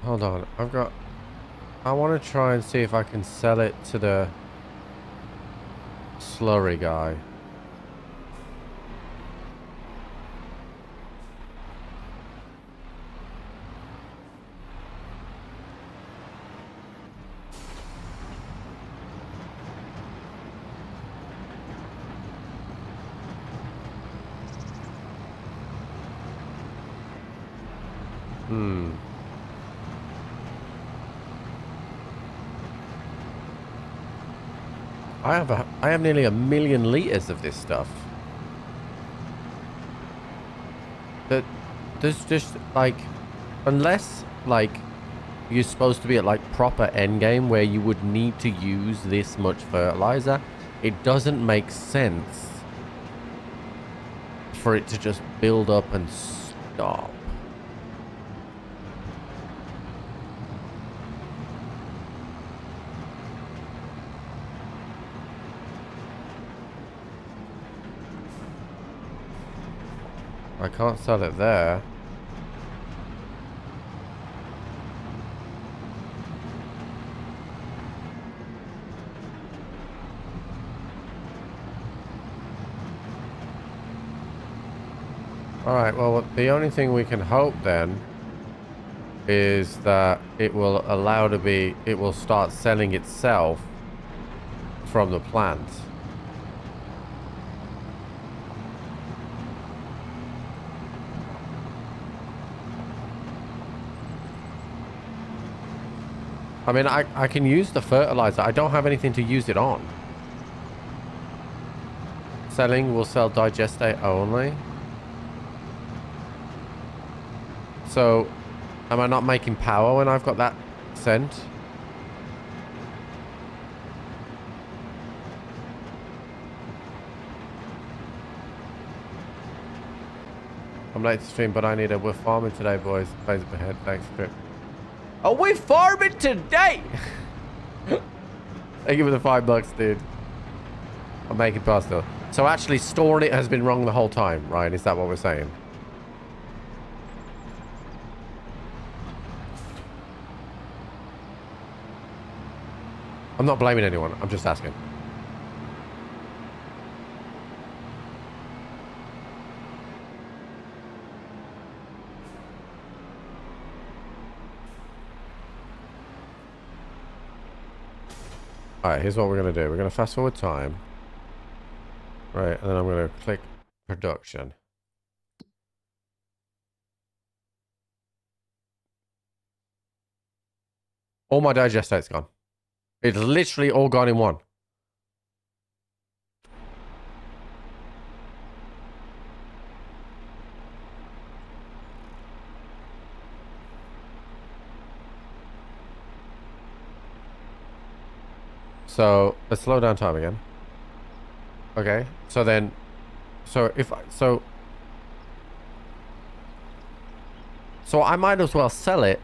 [SPEAKER 1] Hold on, I want to try and see if I can sell it to the slurry guy. I have nearly 1 million liters of this stuff. There's just like, unless like you're supposed to be at like proper end game where you would need to use this much fertilizer, it doesn't make sense for it to just build up and stop. I can't sell it there. Alright, well, the only thing we can hope then is that it will it will start selling itself from the plant. I mean, I can use the fertilizer. I don't have anything to use it on. Selling will sell digestate only. So, am I not making power when I've got that sent? I'm late to stream, but I need a... We're farming today, boys. Plays up ahead. Thanks, Crip. Oh, we're farming today! Thank you for the $5, dude. I'm making pasta. So actually storing it has been wrong the whole time, Ryan? Is that what we're saying? I'm not blaming anyone. I'm just asking. Alright, here's what we're going to do. We're going to fast forward time. Right, and then I'm going to click production. All my digestate's gone. It's literally all gone in one. So let's slow down time again. Okay, so then, so I might as well sell it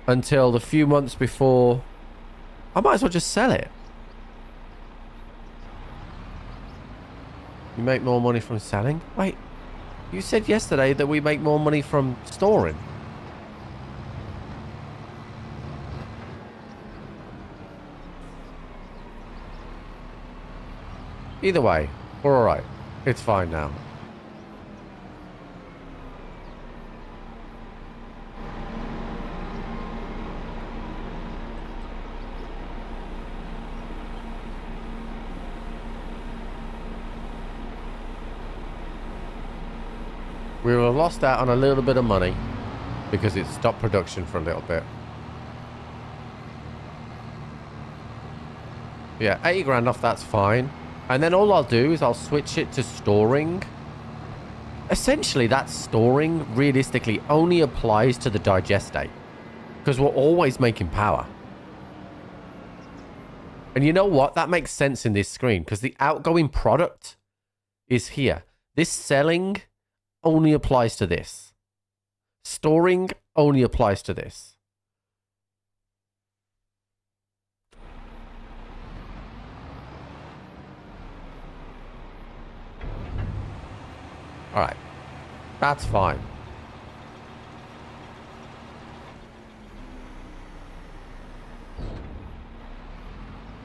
[SPEAKER 1] until the few months before. I might as well just sell it. You make more money from selling? Wait, you said yesterday that we make more money from storing. Either way, we're alright. It's fine now. We were lost out on a little bit of money because it stopped production for a little bit. Yeah, 80 grand off, that's fine. And then all I'll do is I'll switch it to storing. Essentially, that storing realistically only applies to the digestate because we're always making power. And you know what? That makes sense in this screen because the outgoing product is here. This selling only applies to this. Storing only applies to this. All right. That's fine.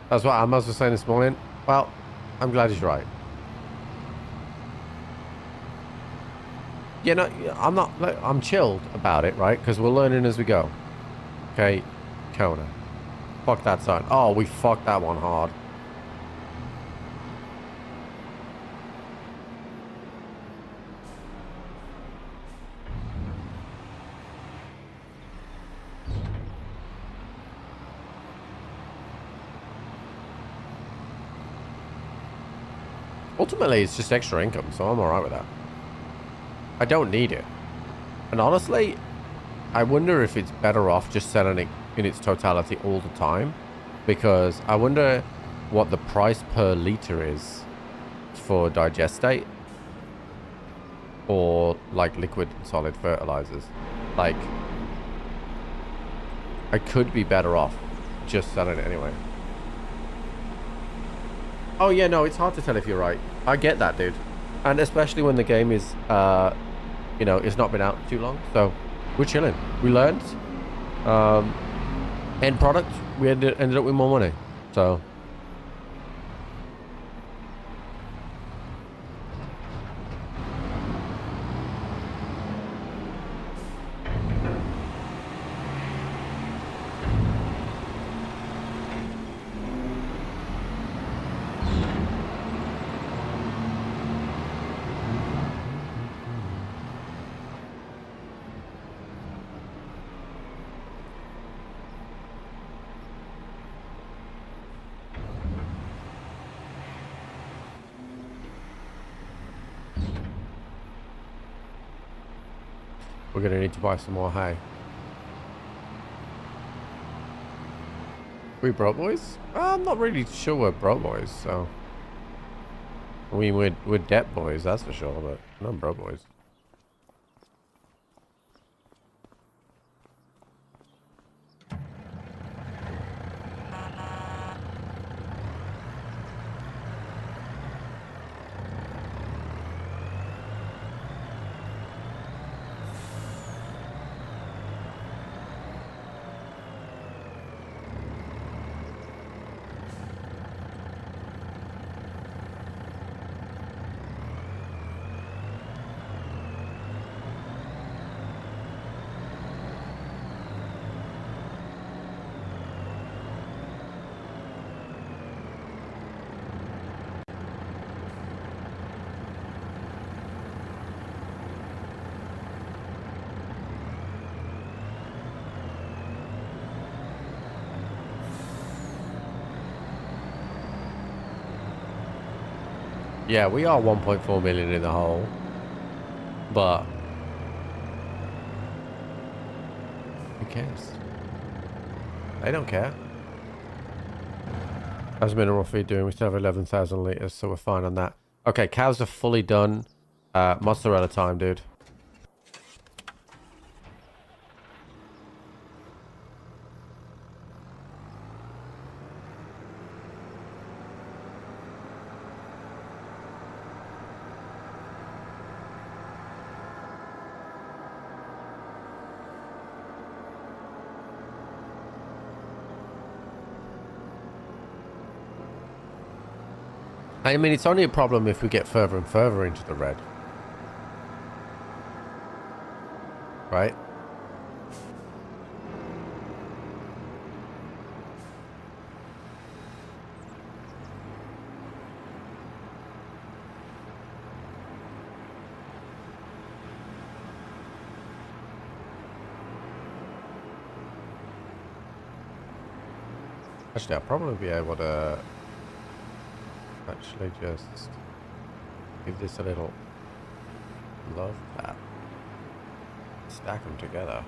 [SPEAKER 1] That's what Amos was saying this morning. Well, I'm glad he's right. You know, I'm chilled about it, right? Because we're learning as we go. Okay, Kona. Fuck that sign. Oh, we fucked that one hard. Ultimately, it's just extra income, so I'm alright with that. I don't need it. And honestly, I wonder if it's better off just selling it in its totality all the time. Because I wonder what the price per litre is for digestate. Or like liquid and solid fertilizers. Like, I could be better off just selling it anyway. Oh yeah, no, it's hard to tell if you're right. I get that, dude. And especially when the game is, you know, it's not been out too long. So, we're chilling. We learned. End product, we ended up with more money. So. We're going to need to buy some more hay. We broke boys? I'm not really sure we're broke boys, so... I mean, we're debt boys, that's for sure, but not broke boys. Yeah, we are 1.4 million in the hole, but who cares? They don't care. How's mineral feed doing? We still have 11,000 litres, so we're fine on that. Okay, cows are fully done. Mozzarella time, dude. I mean, it's only a problem if we get further and further into the red. Right? Actually, I'll probably be able to actually just give this a little love tap. Stack them together.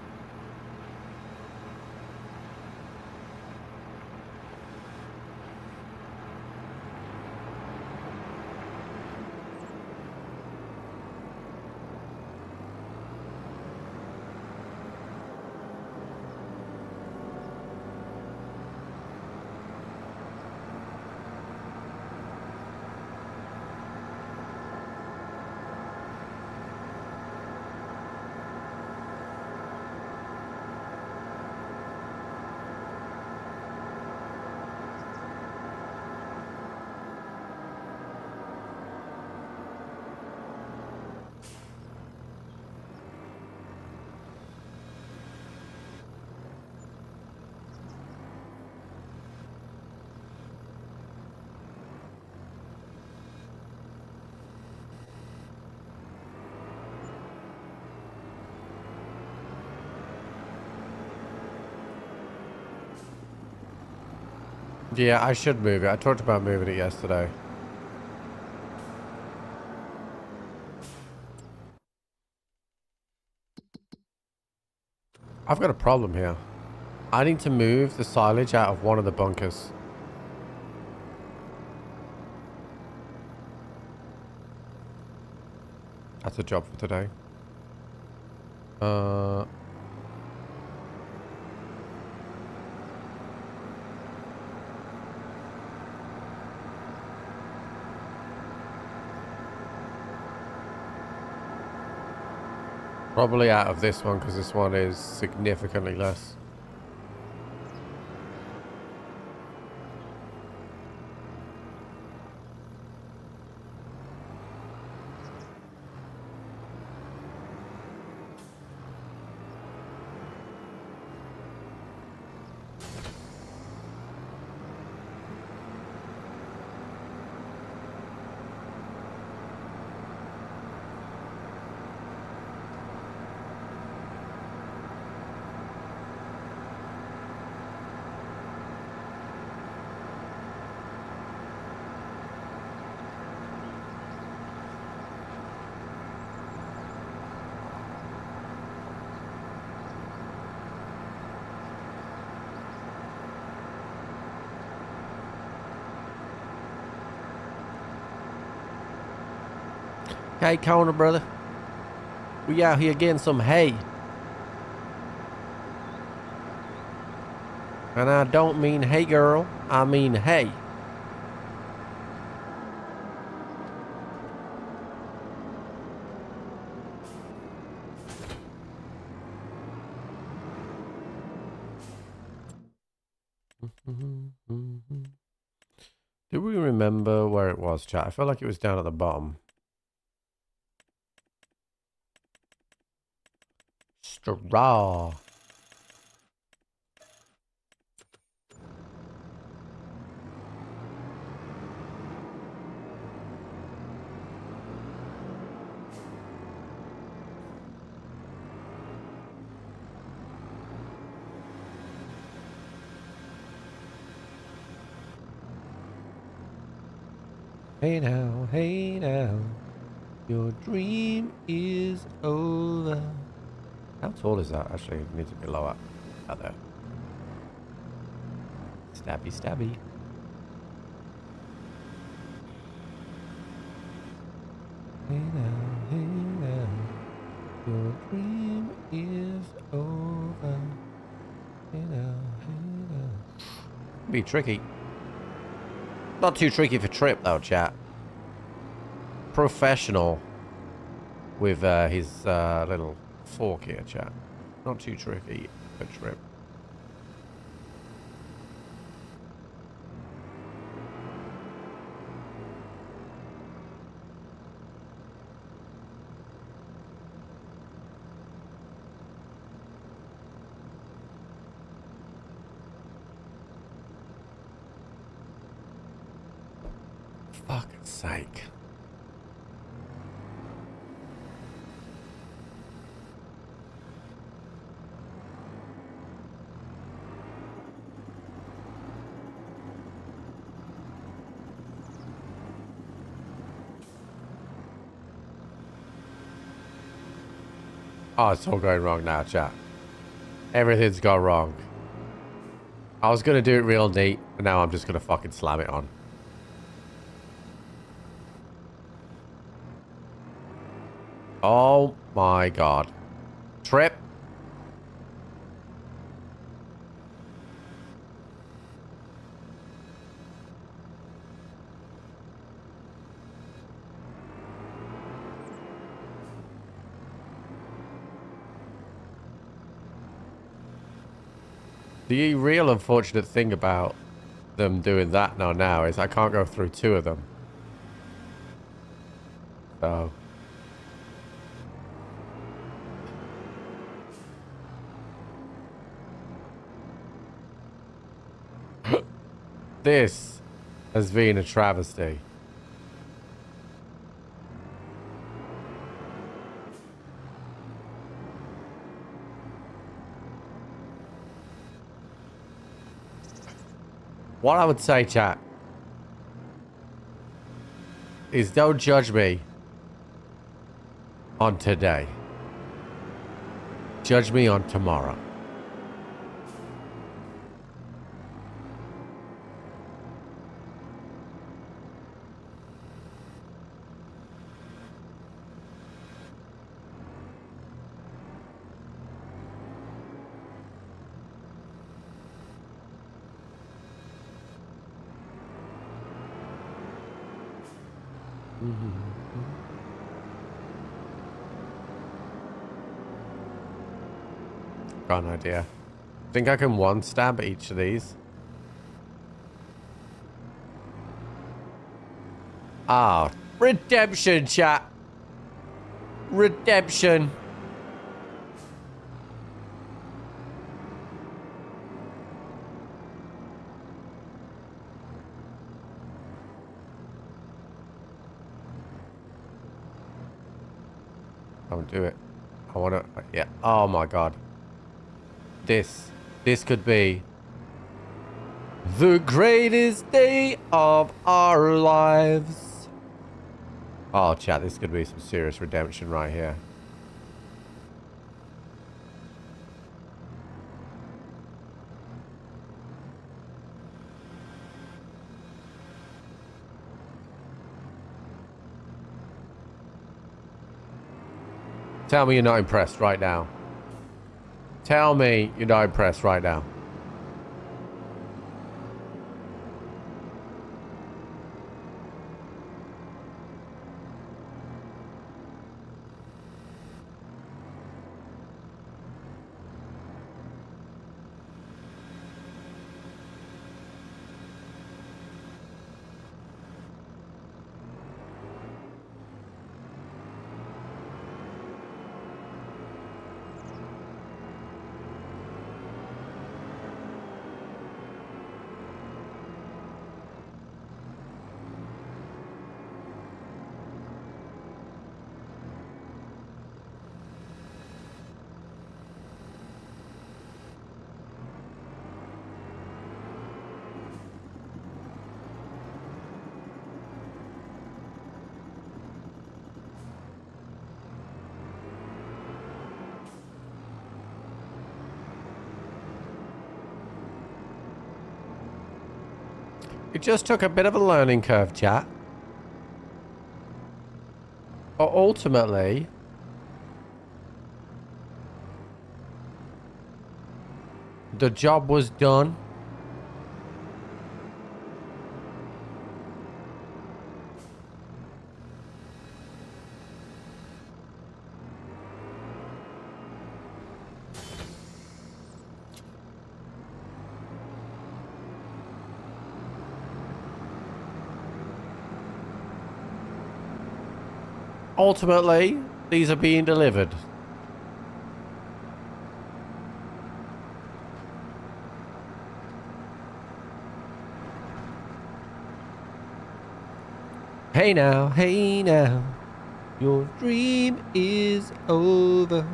[SPEAKER 1] Yeah, I should move it. I talked about moving it yesterday. I've got a problem here. I need to move the silage out of one of the bunkers. That's a job for today. Probably out of this one because this one is significantly less. Hey, corner brother. We out here getting some hay. And I don't mean hey girl, I mean hay. Do we remember where it was, chat? I feel like it was down at the bottom. Straw. Hey now, your dream is over. How tall is that? Actually, it needs to be lower. Out there. Stabby, stabby. Hey now, your dream is over. Hey now. Be tricky. Not too tricky for Trip though, chat. Professional with his little fork here, chat. Not too tricky for Trip. Fuck's sake. Oh, it's all going wrong now, chat. Everything's gone wrong. I was going to do it real neat, but now I'm just going to fucking slam it on. Oh my god. Trip. The real unfortunate thing about them doing that now is I can't go through 2 of them. So... This has been a travesty. What I would say, chat, is don't judge me on today. Judge me on tomorrow. Got an idea. Think I can one stab each of these? Ah, redemption, chat. Redemption. Don't do it. I want to... Yeah. Oh my god. This could be the greatest day of our lives. Oh, chat, this could be some serious redemption right here. Tell me you're not impressed right now. Tell me you're not impressed right now. It just took a bit of a learning curve, chat. But ultimately, the job was done. Ultimately, these are being delivered. Hey now, your dream is over.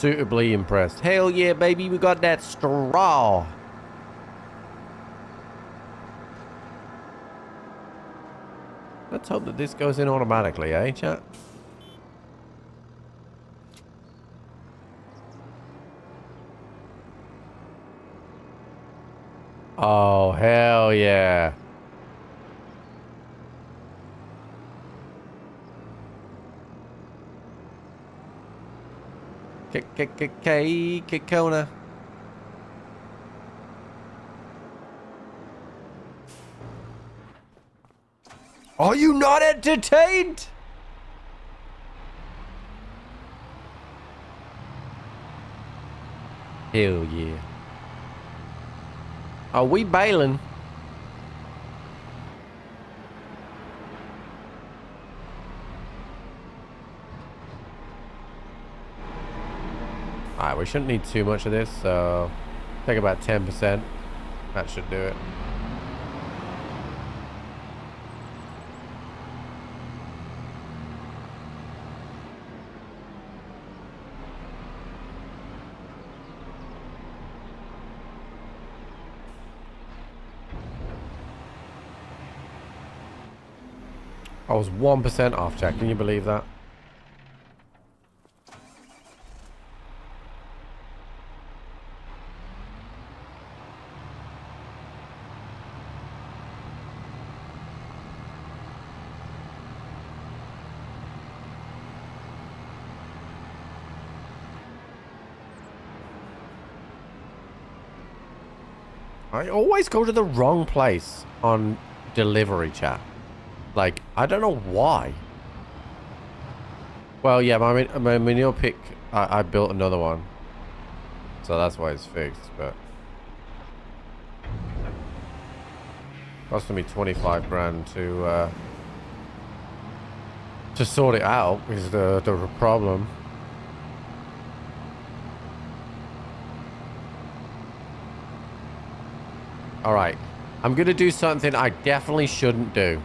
[SPEAKER 1] suitably impressed. Hell yeah, baby, we got that straw. Let's hope that this goes in automatically, eh, chat? Oh, hell yeah. Kona. Are you not entertained? Hell yeah. Are we bailing? Alright, we shouldn't need too much of this, so take about 10%. That should do it. I was 1% off, Jack. Can you believe that? I always go to the wrong place on delivery, chat. Like, I don't know why. Well, yeah, my manure pick, I built another one. So that's why it's fixed, but... Costing me 25 grand to sort it out is the problem. Alright. I'm gonna do something I definitely shouldn't do.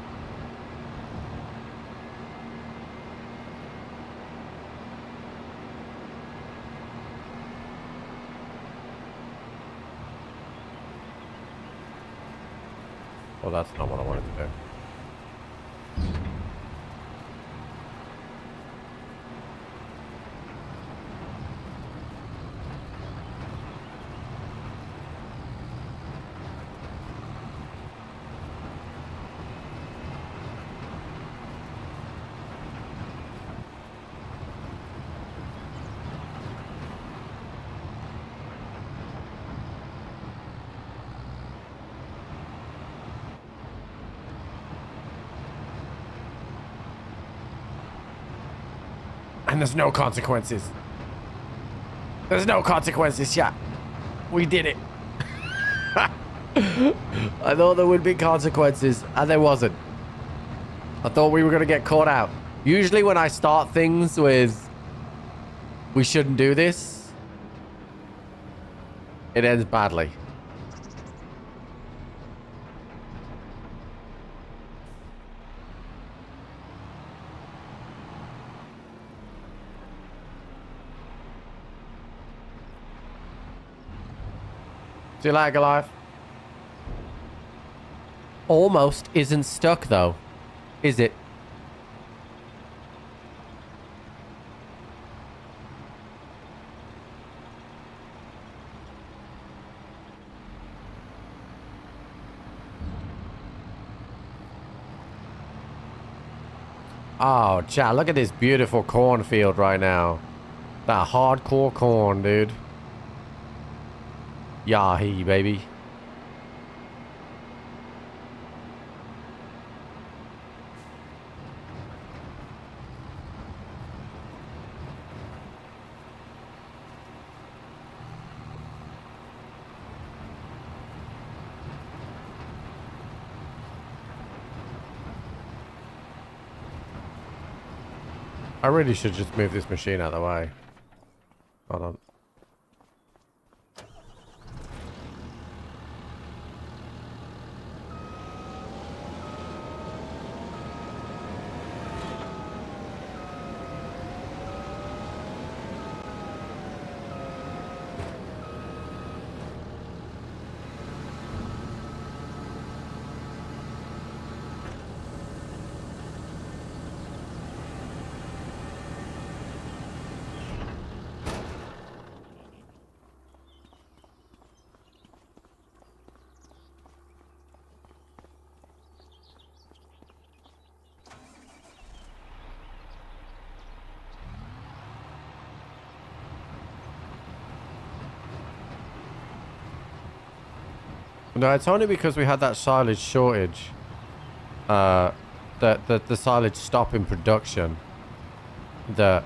[SPEAKER 1] Well, that's not what I wanted to do. And there's no consequences. There's no consequences, chat. We did it. I thought there would be consequences, and there wasn't. I thought we were going to get caught out. Usually when I start things with, we shouldn't do this, it ends badly. See you later, Goliath. Almost isn't stuck, though. Is it? Oh, chat, look at this beautiful cornfield right now. That hardcore corn, dude. Yahee, baby. I really should just move this machine out of the way. Hold on. No, it's only because we had that silage shortage. That the silage stop in production. That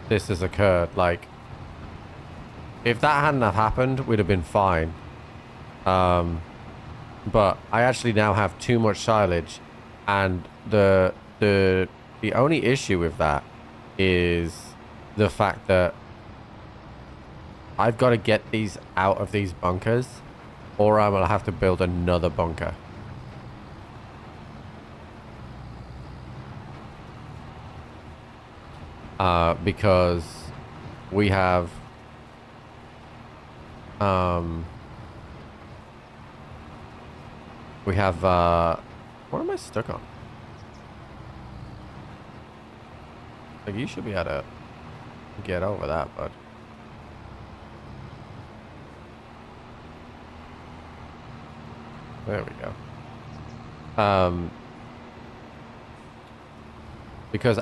[SPEAKER 1] this has occurred. Like, if that hadn't have happened, we'd have been fine. But I actually now have too much silage, and the only issue with that is the fact that I've got to get these out of these bunkers, or I will have to build another bunker. Because we have what am I stuck on? Like, you should be able to get over that, bud. There we go. Because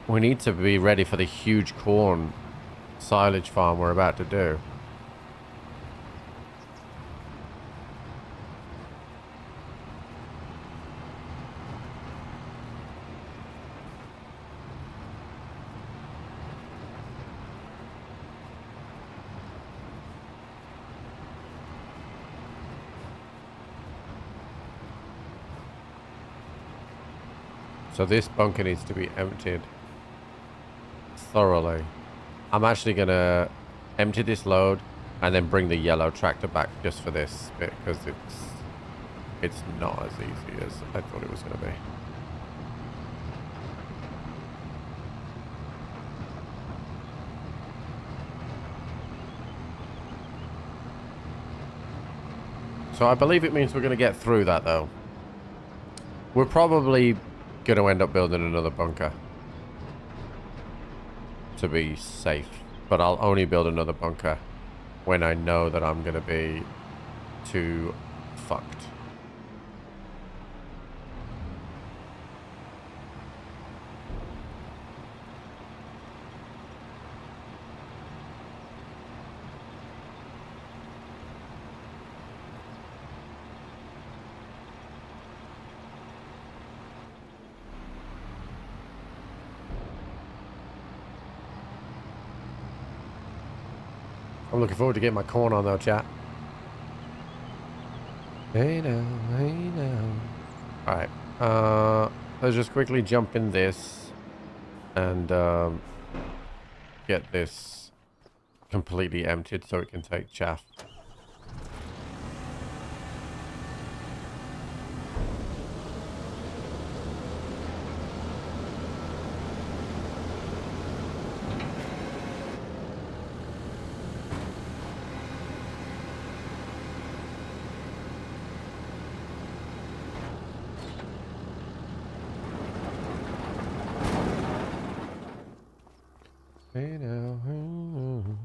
[SPEAKER 1] we need to be ready for the huge corn silage farm we're about to do. So this bunker needs to be emptied thoroughly. I'm actually going to empty this load and then bring the yellow tractor back just for this bit, because it's not as easy as I thought it was going to be. So I believe it means we're going to get through that, though. We're probably going to end up building another bunker to be safe, but I'll only build another bunker when I know that I'm going to be too fucked. I'm looking forward to getting my corn on though, chat. Hey now, hey now. Alright, let's just quickly jump in this and get this completely emptied so it can take chaff. Hey now, hey now.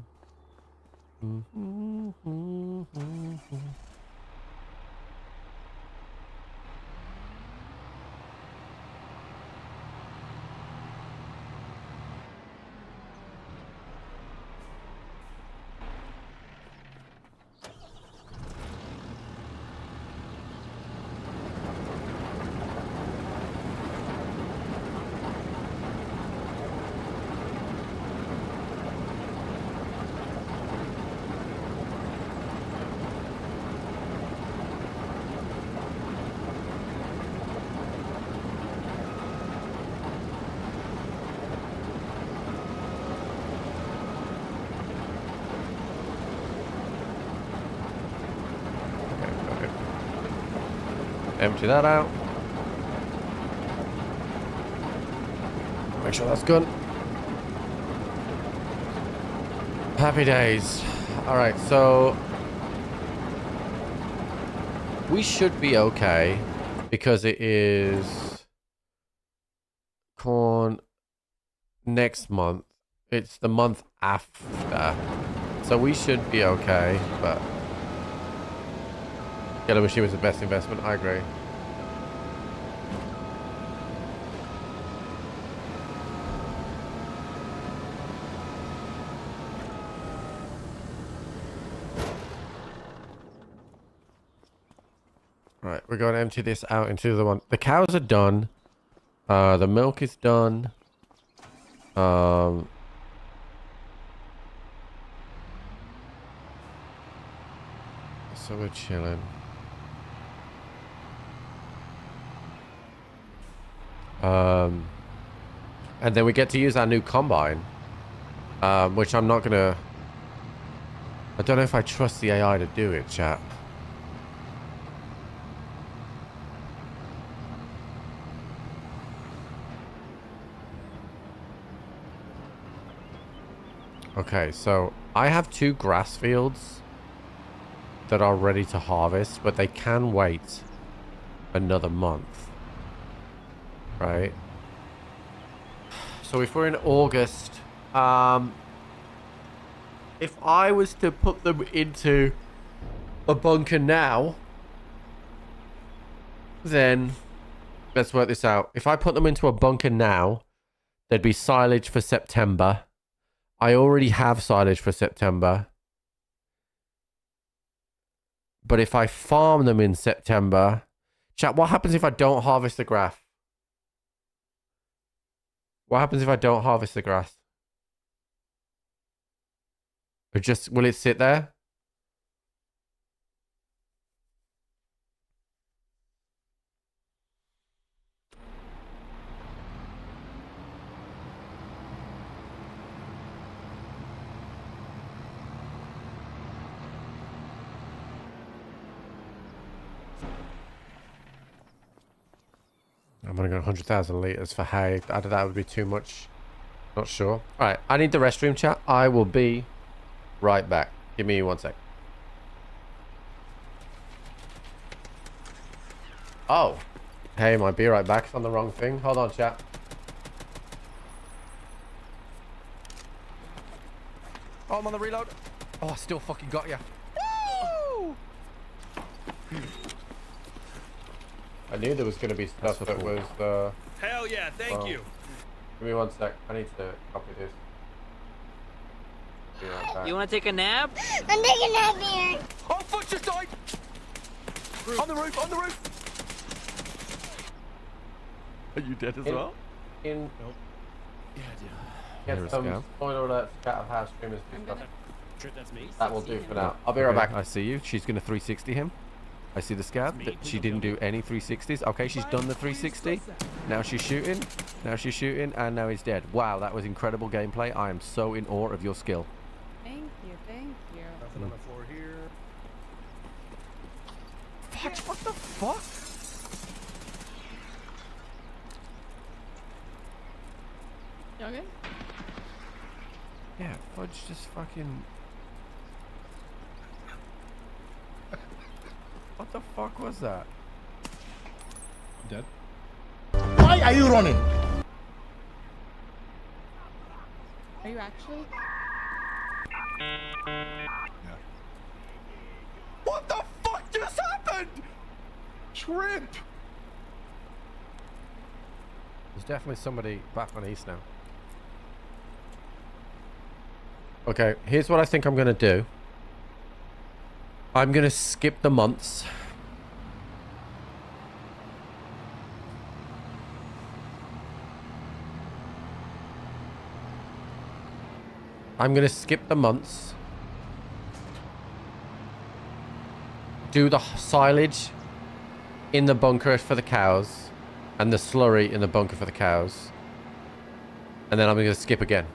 [SPEAKER 1] Empty that out. Make sure that's good. Happy days. Alright, so we should be okay because it is corn next month. It's the month after. So we should be okay, but Yellow Machine was the best investment, I agree. we're going to empty this out into the one. The cows are done. The milk is done. So we're chilling. And then we get to use our new combine, which I'm not gonna. I don't know if I trust the AI to do it, chat. Okay, so I have 2 grass fields that are ready to harvest, but they can wait another month. Right? So if we're in August, if I was to put them into a bunker now, then let's work this out. If I put them into a bunker now, there'd be silage for September. I already have silage for September. But if I farm them in September... Chat, what happens if I don't harvest the grass? What happens if I don't harvest the grass? Or just... Will it sit there? I'm gonna go 100,000 liters for hay. That would be too much. Not sure. Alright, I need the restroom, chat. I will be right back. Give me 1 sec. Oh. Hey, my be right back. It's on the wrong thing. Hold on, chat. Oh, I'm on the reload. Oh, I still fucking got you. Woo! I knew there was going to be stuff that was...
[SPEAKER 3] Hell yeah, thank you.
[SPEAKER 1] Give me 1 sec. I need to copy this. Be right back.
[SPEAKER 6] You want to take a nap?
[SPEAKER 2] I'm taking that beer.
[SPEAKER 1] Oh, fuck, just died! On the roof, on the roof! Are you dead as well? Nope.
[SPEAKER 4] Yeah, dude.
[SPEAKER 1] Get some spoiler alerts out of how streamers do stuff.
[SPEAKER 4] Trip, that's me.
[SPEAKER 1] That will do for now. I'll be right back.
[SPEAKER 10] I see you. She's going to 360 him. I see the scab. She didn't do any 360s. Okay, she's done the 360. Now she's shooting. Now she's shooting. And now he's dead. Wow, that was incredible gameplay. I am so in awe of your skill.
[SPEAKER 7] Thank you, thank you.
[SPEAKER 3] Nothing on the floor here.
[SPEAKER 10] Fuck, what the fuck?
[SPEAKER 7] You okay?
[SPEAKER 10] Yeah, Fudge just fucking... What the fuck was that?
[SPEAKER 8] Dead.
[SPEAKER 2] Why are you running?
[SPEAKER 7] Are you actually?
[SPEAKER 8] Yeah.
[SPEAKER 10] What the fuck just happened?
[SPEAKER 8] Shrimp.
[SPEAKER 1] There's definitely somebody back on east now. Okay, here's what I think I'm going to do. I'm going to skip the months. I'm going to skip the months. Do the silage in the bunker for the cows. And the slurry in the bunker for the cows. And then I'm going to skip again.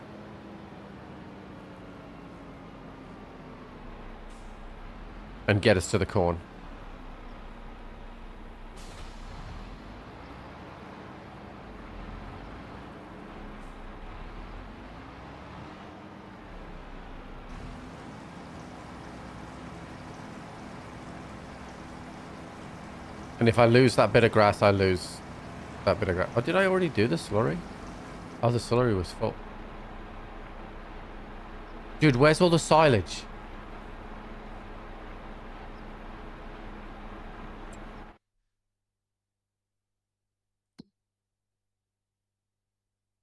[SPEAKER 1] And get us to the corn. And if I lose that bit of grass, I lose that bit of grass. Oh, did I already do the slurry? Oh, the slurry was full. Dude, where's all the silage?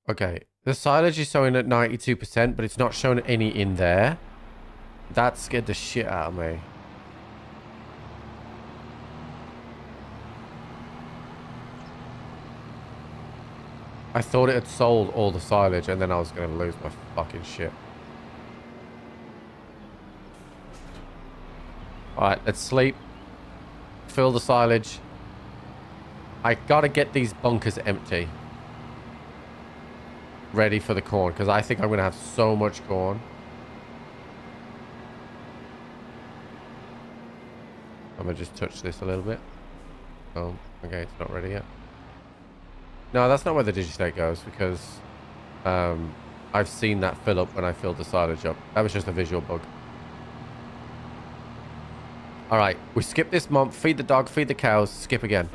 [SPEAKER 1] Okay, the silage is showing at 92%, but it's not showing any in there. That scared the shit out of me. I thought it had sold all the silage and then I was going to lose my fucking shit. Alright, let's sleep. Fill the silage. I gotta get these bunkers empty. Ready for the corn, because I think I'm going to have so much corn. I'm going to just touch this a little bit. Oh, okay, it's not ready yet. No, that's not where the digistate goes, because I've seen that fill up when I filled the silage up. That was just a visual bug. Alright, we skip this month. Feed the dog, feed the cows, skip again.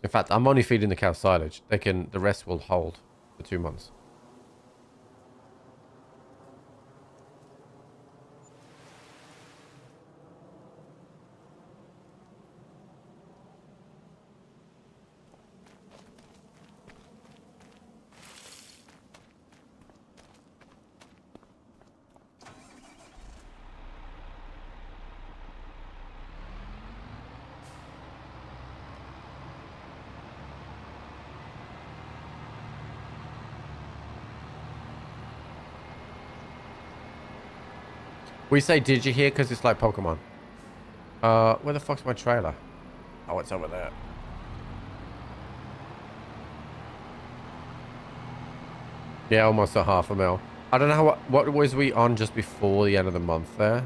[SPEAKER 1] In fact, I'm only feeding the cows silage. The rest will hold for 2 months. We say digi here because it's like Pokemon. Where the fuck's my trailer? Oh, it's over there. Yeah, almost a $500,000. I don't know what was we on just before the end of the month there.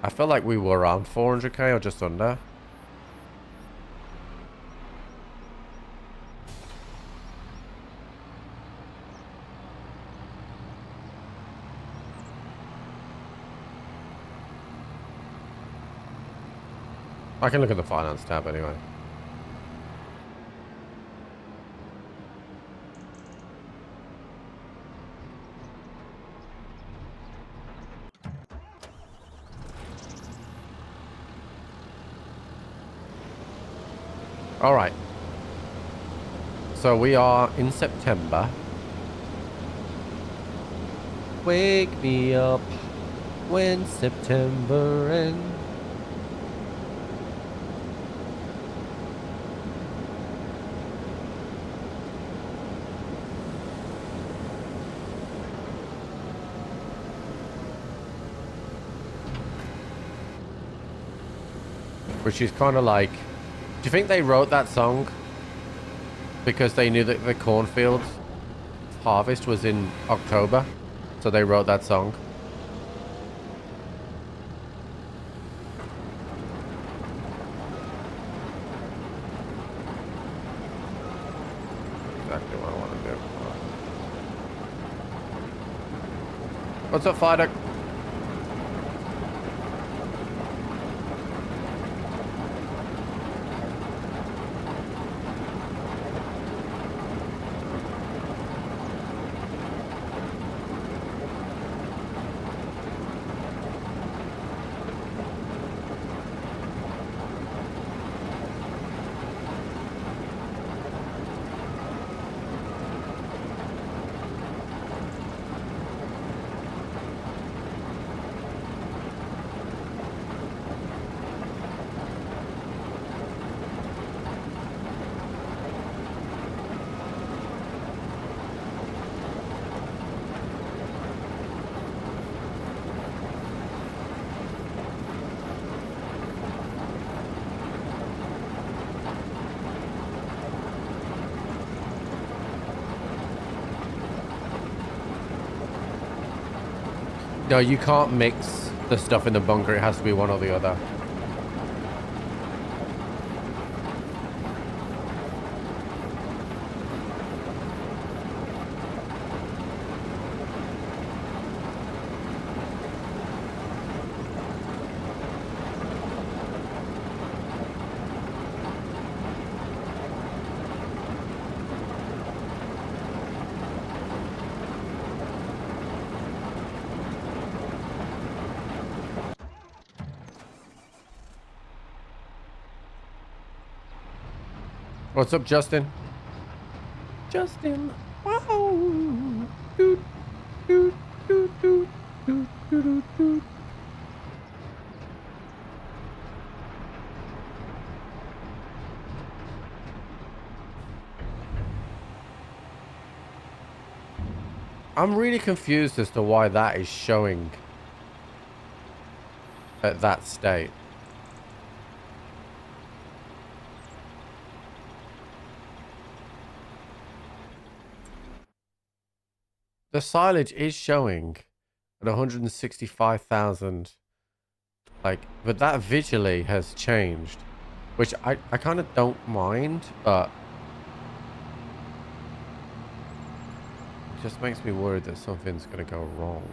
[SPEAKER 1] I felt like we were around 400k or just under. I can look at the finance tab anyway. All right. So we are in September. Wake me up when September ends. Which is kind of like, do you think they wrote that song because they knew that the cornfield harvest was in October? So they wrote that song. Exactly what I want to do. What's up, Fido? No, you can't mix the stuff in the bunker. It has to be one or the other. What's up, Justin? Justin. Wow. Doot, doot, doot, doot, doot, doot, doot. I'm really confused as to why that is showing at that state. The silage is showing at 165,000. Like, but that visually has changed, which I kind of don't mind, but it just makes me worried that something's going to go wrong.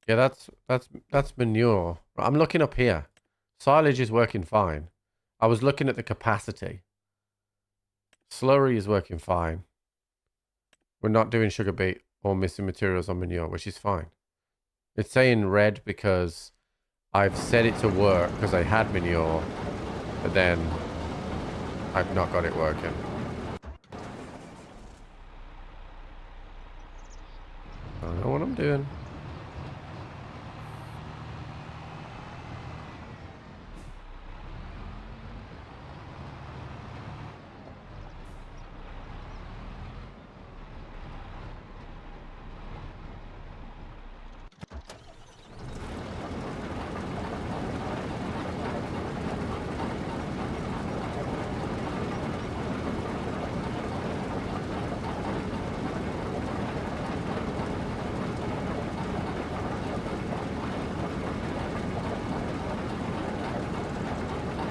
[SPEAKER 1] Yeah, that's manure. I'm looking up here. Silage is working fine. I was looking at the capacity. Slurry is working fine. We're not doing sugar beet or missing materials on manure, which is fine. It's saying red because I've set it to work because I had manure, but then I've not got it working. I don't know what I'm doing.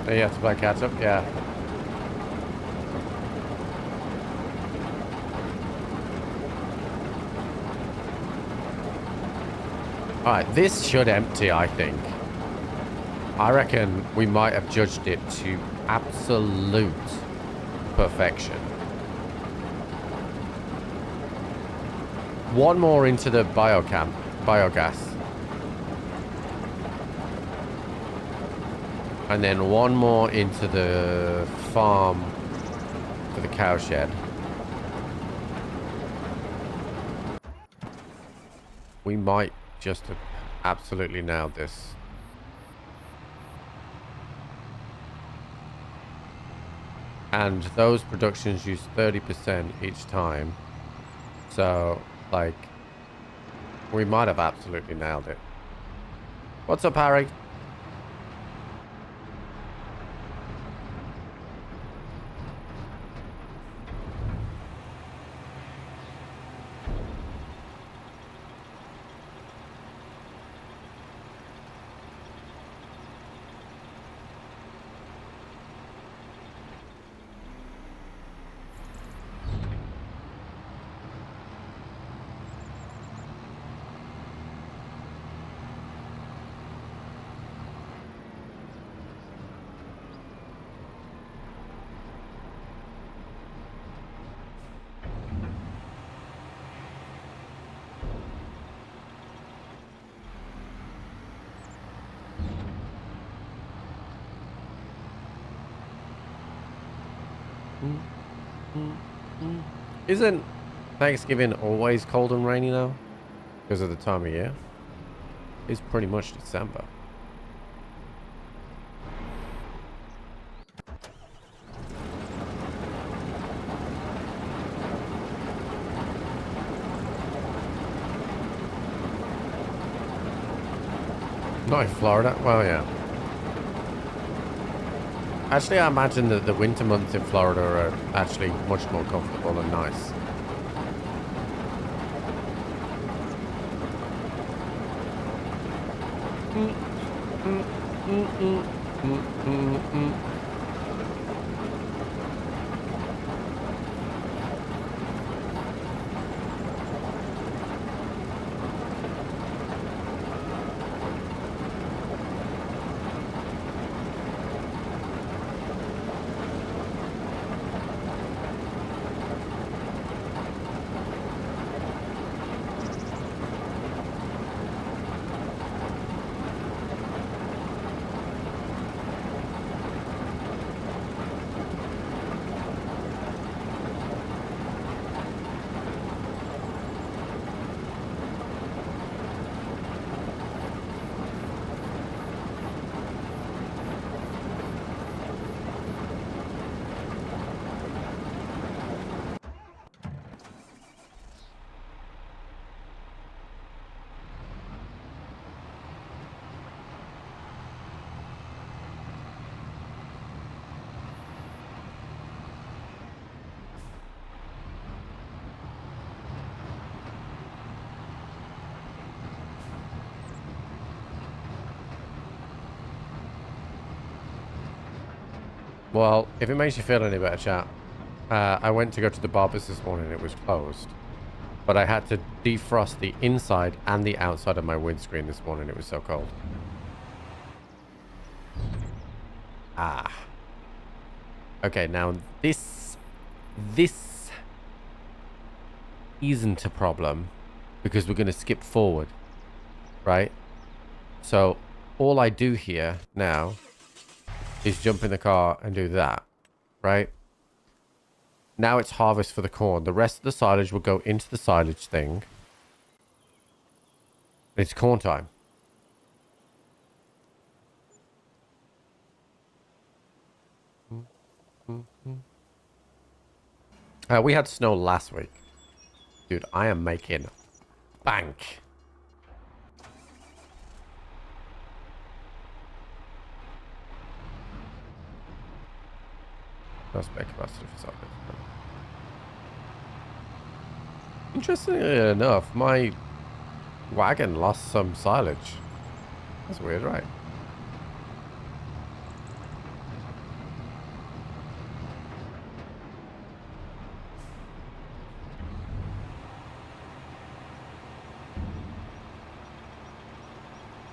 [SPEAKER 1] Oh, you have to play catch up? Yeah. Alright, this should empty, I think. I reckon we might have judged it to absolute perfection. One more into the biogas. And then one more into the farm for the cow shed. We might just have absolutely nailed this. And those productions use 30% each time. So, like, we might have absolutely nailed it. What's up, Harry? Isn't Thanksgiving always cold and rainy now? Because of the time of year? It's pretty much December. Not in Florida? Well, yeah. Actually, I imagine that the winter months in Florida are actually much more comfortable and nice. Well, if it makes you feel any better, chat, I went to go to the barber's this morning. It was closed. But I had to defrost the inside and the outside of my windscreen this morning. It was so cold. Ah. Okay, now this isn't a problem because we're going to skip forward, right? So all I do here now is jump in the car and do that, right? Now it's harvest for the corn. The rest of the silage will go into the silage thing. It's corn time. We had snow last week. Dude, I am making bank. That's spare capacity for silage. Interestingly enough, my wagon lost some silage. That's weird, right?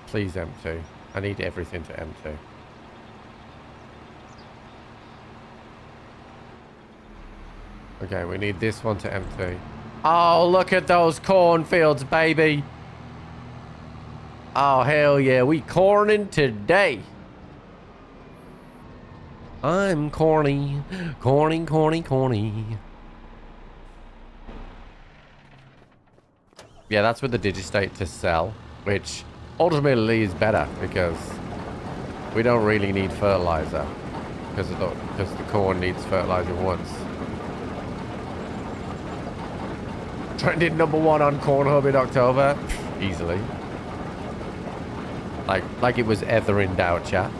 [SPEAKER 1] Please empty. I need everything to empty. Okay, we need this one to empty. Oh, look at those cornfields, baby. Oh, hell yeah. We corning today. I'm corny. Corny, corny, corny. Yeah, that's with the Digistate to sell, which ultimately is better because we don't really need fertilizer because the corn needs fertilizer once. Trending #1 on Cornhub in October, easily. Like it was ever in doubt, chat.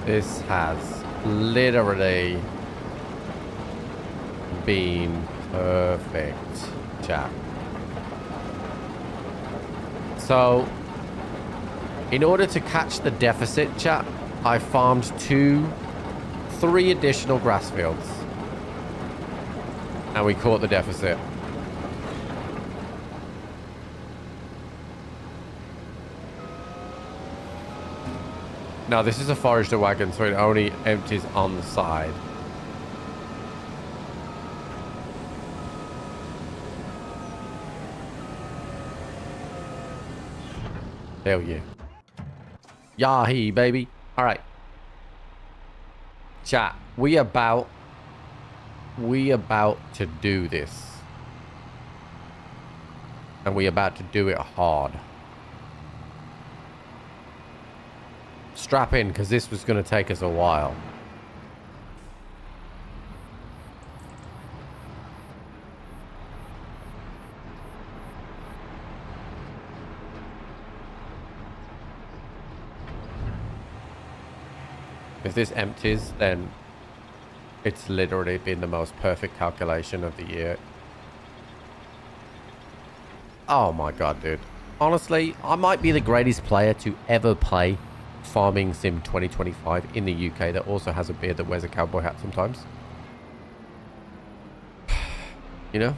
[SPEAKER 1] This has literally been perfect, chat. So, in order to catch the deficit, chat, I farmed 3 additional grass fields. And we caught the deficit. Now, this is a forester wagon, so it only empties on the side. Hell yeah. Yahee, baby. All right. Chat, we about to do this. And we about to do it hard. Strap in, because this was going to take us a while. If this empties, then it's literally been the most perfect calculation of the year. Oh my god, dude. Honestly, I might be the greatest player to ever play Farming Sim 2025 in the UK that also has a beard that wears a cowboy hat sometimes. You know?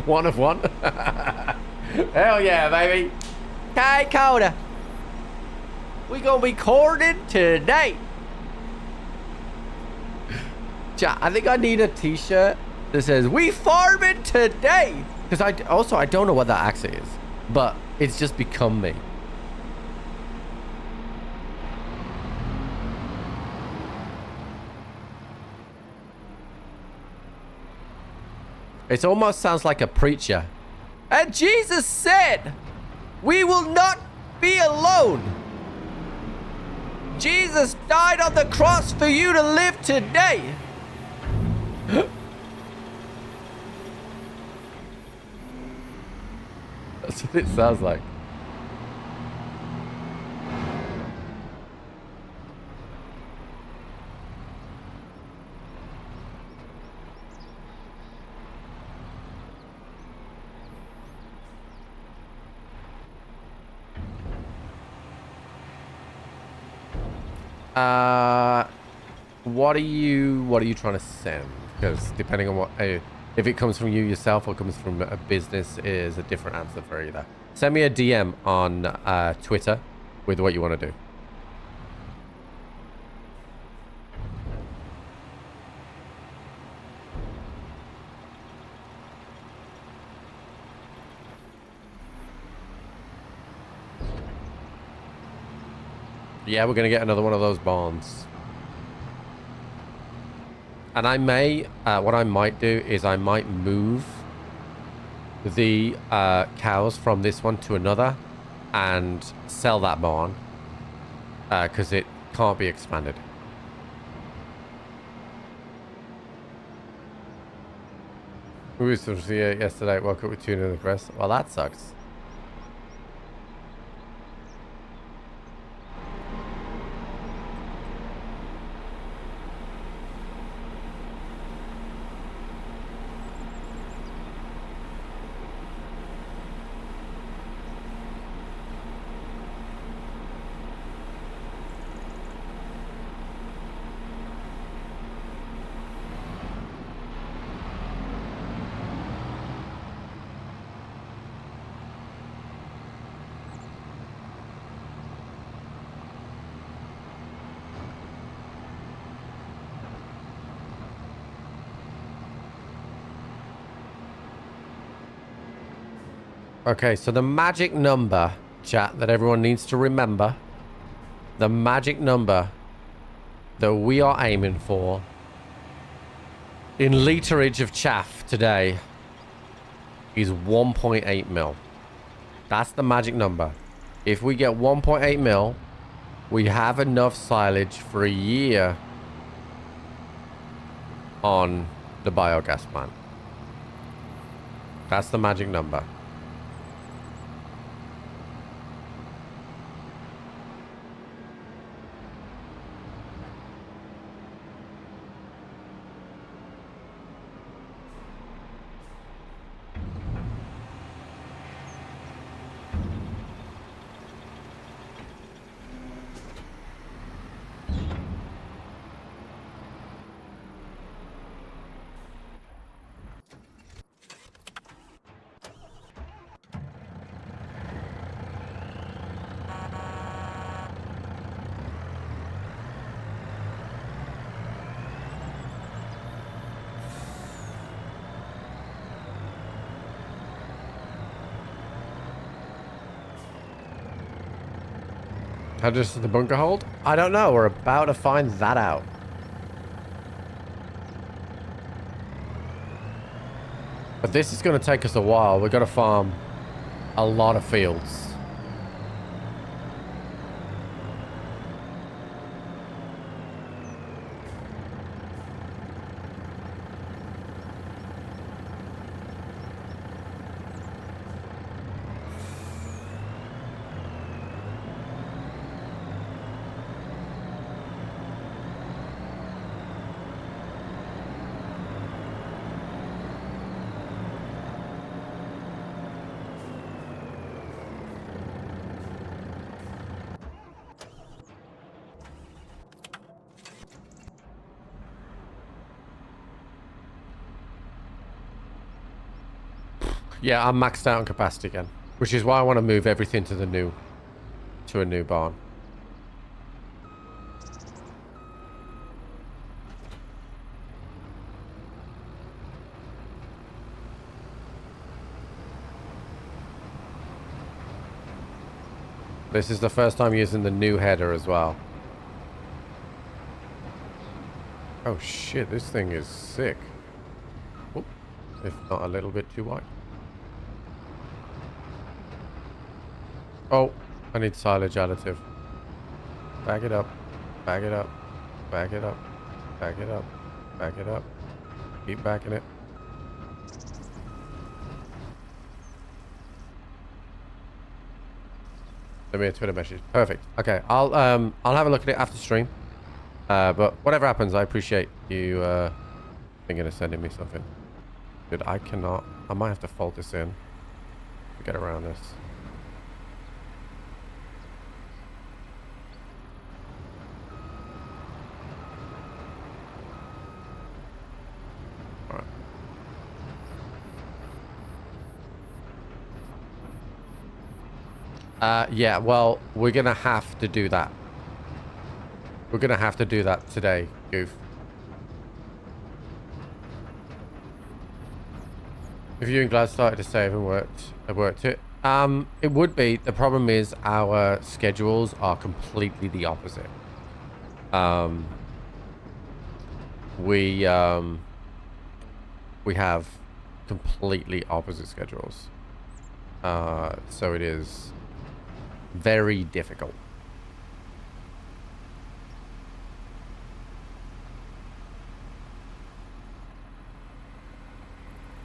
[SPEAKER 1] One of one. Hell yeah, baby. Kai Coda. We gonna be corded today. Chat, I think I need a t-shirt that says we farming today. Because I don't know what that accent is, but it's just become me. It almost sounds like a preacher. And Jesus said, We will not be alone. Jesus died on the cross for you to live today. That's what it sounds like. What are you trying to send? Because depending on what, if it comes from you yourself or comes from a business, is a different answer for either. Send me a DM on Twitter with what you want to do. Yeah, we're gonna get another one of those barns. And I may, what I might do is I might move the cows from this one to another and sell that barn because it can't be expanded. We was yesterday, woke up with tuna in the press. Well, that sucks. Okay, so the magic number, chat, that everyone needs to remember, the magic number that we are aiming for in literage of chaff today is 1.8 mil. That's the magic number. If we get 1.8 mil, we have enough silage for a year on the biogas plant. That's the magic number. How does the bunker hold? I don't know. We're about to find that out. But this is going to take us a while. We've got to farm a lot of fields. Yeah, I'm maxed out on capacity again, which is why I want to move everything to a new barn. This is the first time using the new header as well. Oh shit, this thing is sick. Oop, if not a little bit too wide. Oh, I need silage additive. Back it up. Back it up. Back it up. Back it up. Back it up. Keep backing it. Send me a Twitter message. Perfect. Okay, I'll have a look at it after stream. But whatever happens, I appreciate you thinking of sending me something. Dude, I cannot. I might have to fold this in to get around this. All right. Yeah, well, we're going to have to do that. We're going to have to do that today, Goof. If you and Glad started to save and worked it. It would be. The problem is our schedules are completely the opposite. We have completely opposite schedules. So it is very difficult.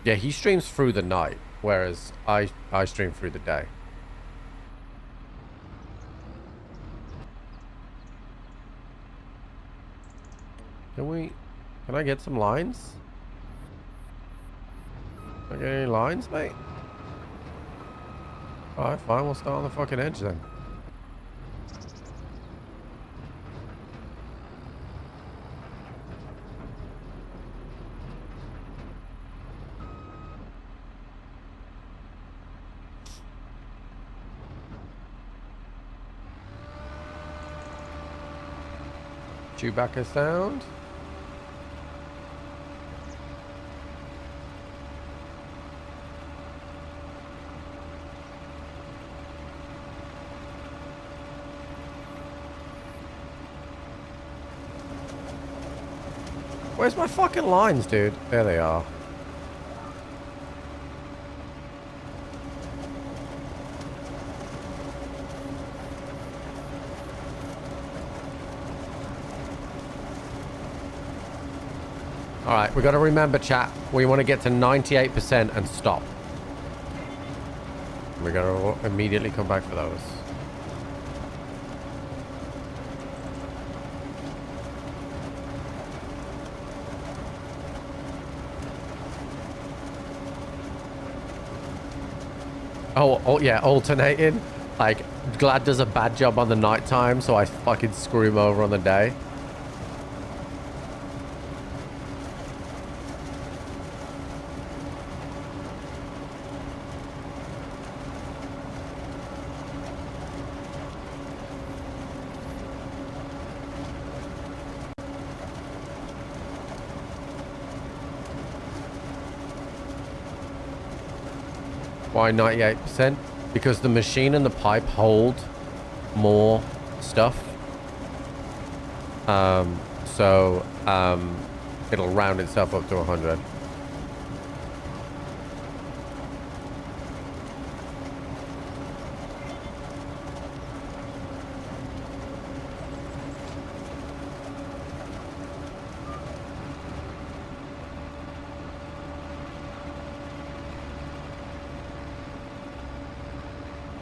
[SPEAKER 1] Yeah, he streams through the night, whereas I stream through the day. Can I get some lines? Can I get any lines, mate? Alright, fine, we'll start on the fucking edge then. Chewbacca sound. Where's my fucking lines, dude? There they are. Alright, we got to remember, chat. We want to get to 98% and stop. We got to immediately come back for those. Oh, yeah, alternating. Like, Glad does a bad job on the night time, so I fucking screw him over on the day. Why 98%? Because the machine and the pipe hold more stuff. So it'll round itself up to 100.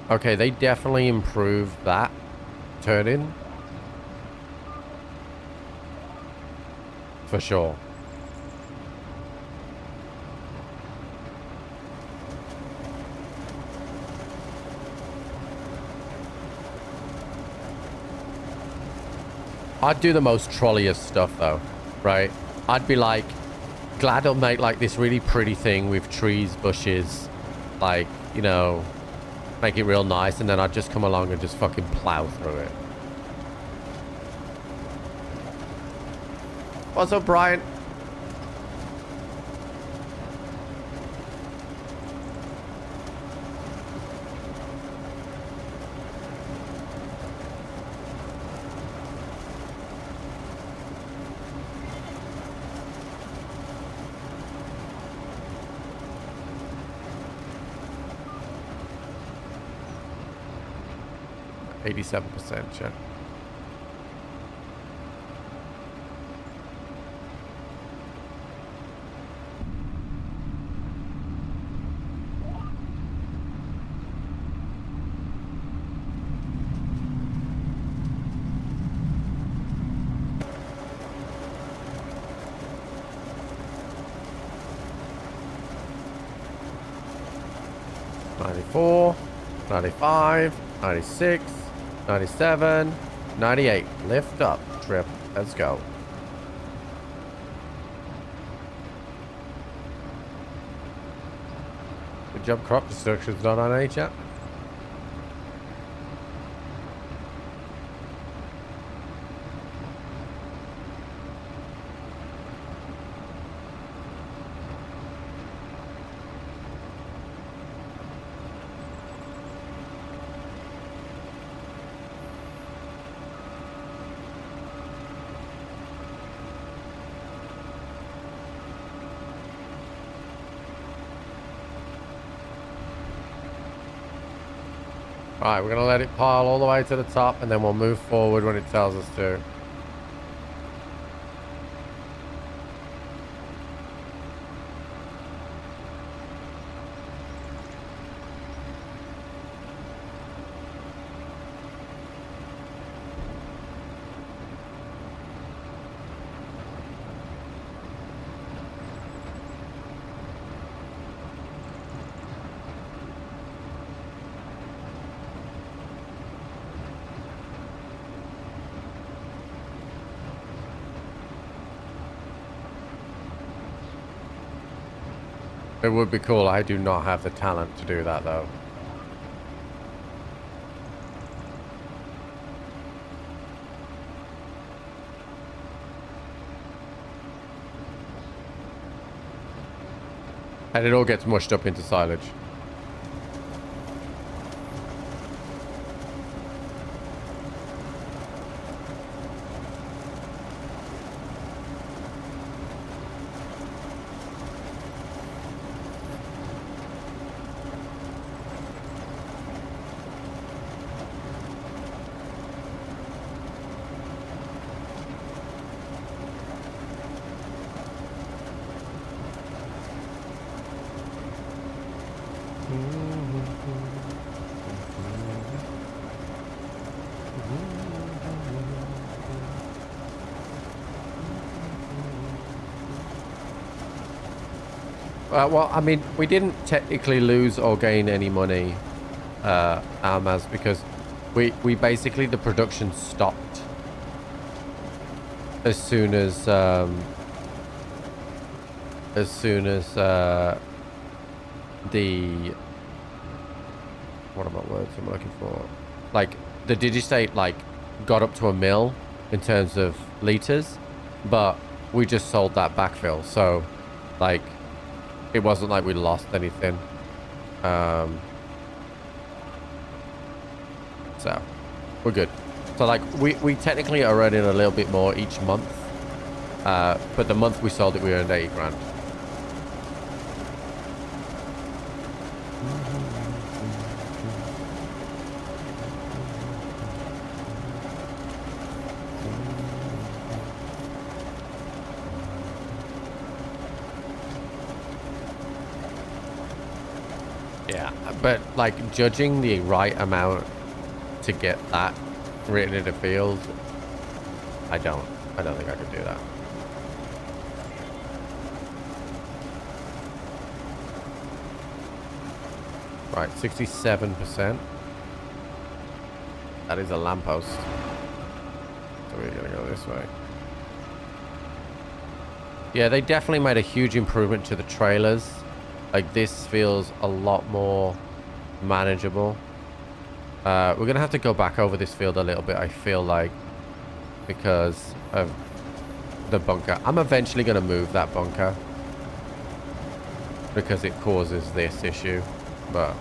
[SPEAKER 1] Okay, they definitely improved that turn-in. For sure. I'd do the most trolliest stuff though, right? I'd be like, Glad I'll make like this really pretty thing with trees, bushes, like, you know, make it real nice, and then I'd just come along and just fucking plow through it. What's up, Brian? 87%, chat. $94, $95, $96, $97, $98. Lift up, trip. Let's go. Good job, crop destruction's not on A chat. Alright, we're going to let it pile all the way to the top and then we'll move forward when it tells us to. It would be cool. I do not have the talent to do that though. And it all gets mushed up into silage. Well, I mean, we didn't technically lose or gain any money, Almaz, because we basically, the production stopped as soon as the, what are my words I'm looking for? Like, the Digistate, like, got up to a mil in terms of liters, but we just sold that backfill, so, like, it wasn't like we lost anything. So we're good. So like we technically are earning a little bit more each month, but the month we sold it we earned 80 grand. But like judging the right amount to get that written in the field, I don't think I could do that. Right, 67%. That is a lamppost. So we're gonna go this way. Yeah, they definitely made a huge improvement to the trailers. Like this feels a lot more manageable. We're gonna have to go back over this field a little bit, I feel like, because of the bunker. I'm eventually gonna move that bunker because it causes this issue, but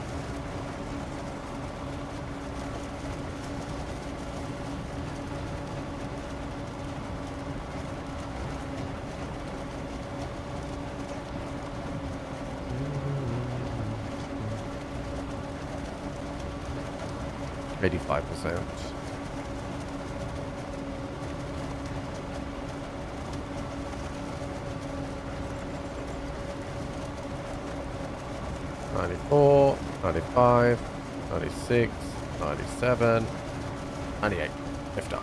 [SPEAKER 1] 85%. $94, $95, $96, $97, $98. Lift up.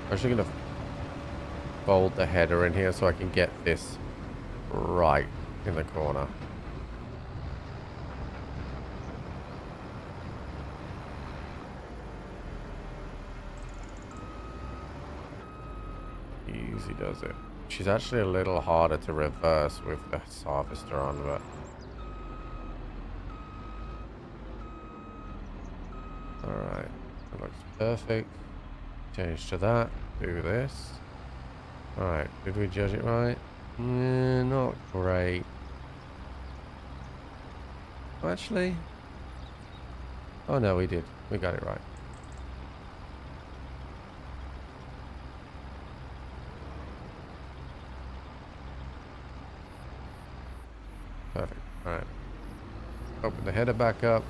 [SPEAKER 1] I'm actually going to fold the header in here so I can get this right in the corner. Easy does it. She's actually a little harder to reverse with the harvester on, but alright, that looks perfect. Change to that. Do this. Alright, did we judge it right? Not great. Actually, oh no, we did. We got it right. Perfect. Alright. Open the header back up.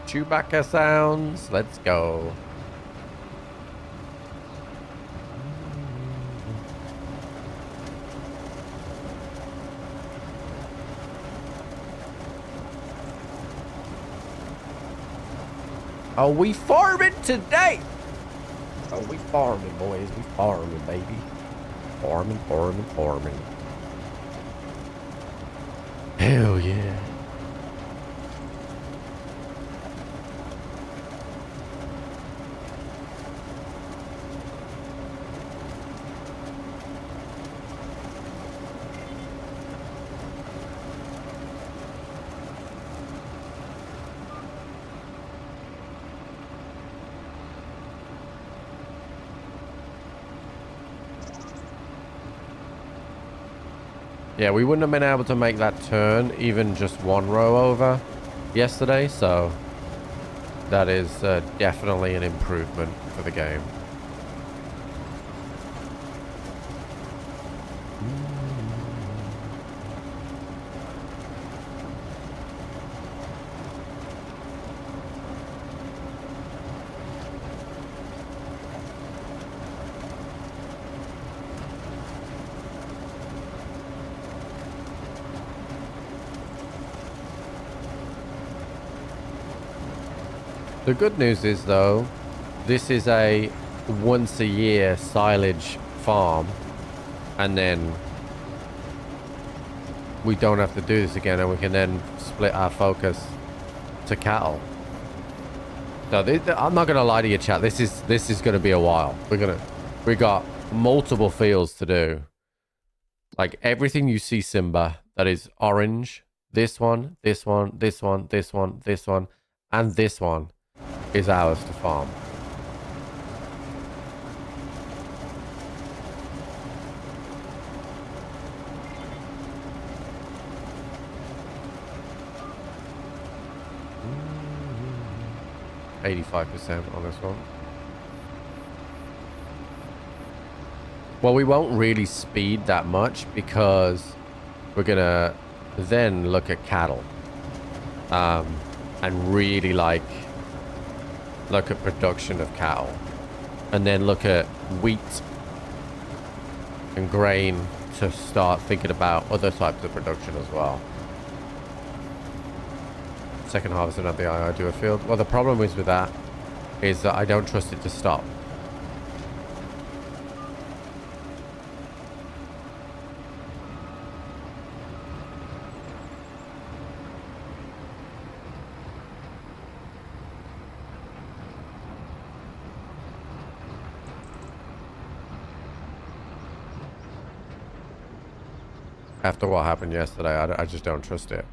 [SPEAKER 1] Chewbacca sounds. Let's go. Are we farming today? Are we farming, boys? We farming, baby. Farming, farming, farming. Hell yeah. Yeah, we wouldn't have been able to make that turn even just one row over yesterday, so that is definitely an improvement for the game. The good news is, though, this is a once a year silage farm, and then we don't have to do this again, and we can then split our focus to cattle. So I'm not gonna lie to you, chat. This is gonna be a while. We got multiple fields to do. Like everything you see, Simba, that is orange. This one, this one, this one, this one, this one, and this one is ours to farm. Mm-hmm. 85% on this one. Well, we won't really speed that much because we're gonna then look at cattle and really look at production of cattle, and then look at wheat and grain to start thinking about other types of production as well. Second harvesting at the II do a field. Well, the problem is with that is that I don't trust it to stop. After what happened yesterday, I just don't trust it.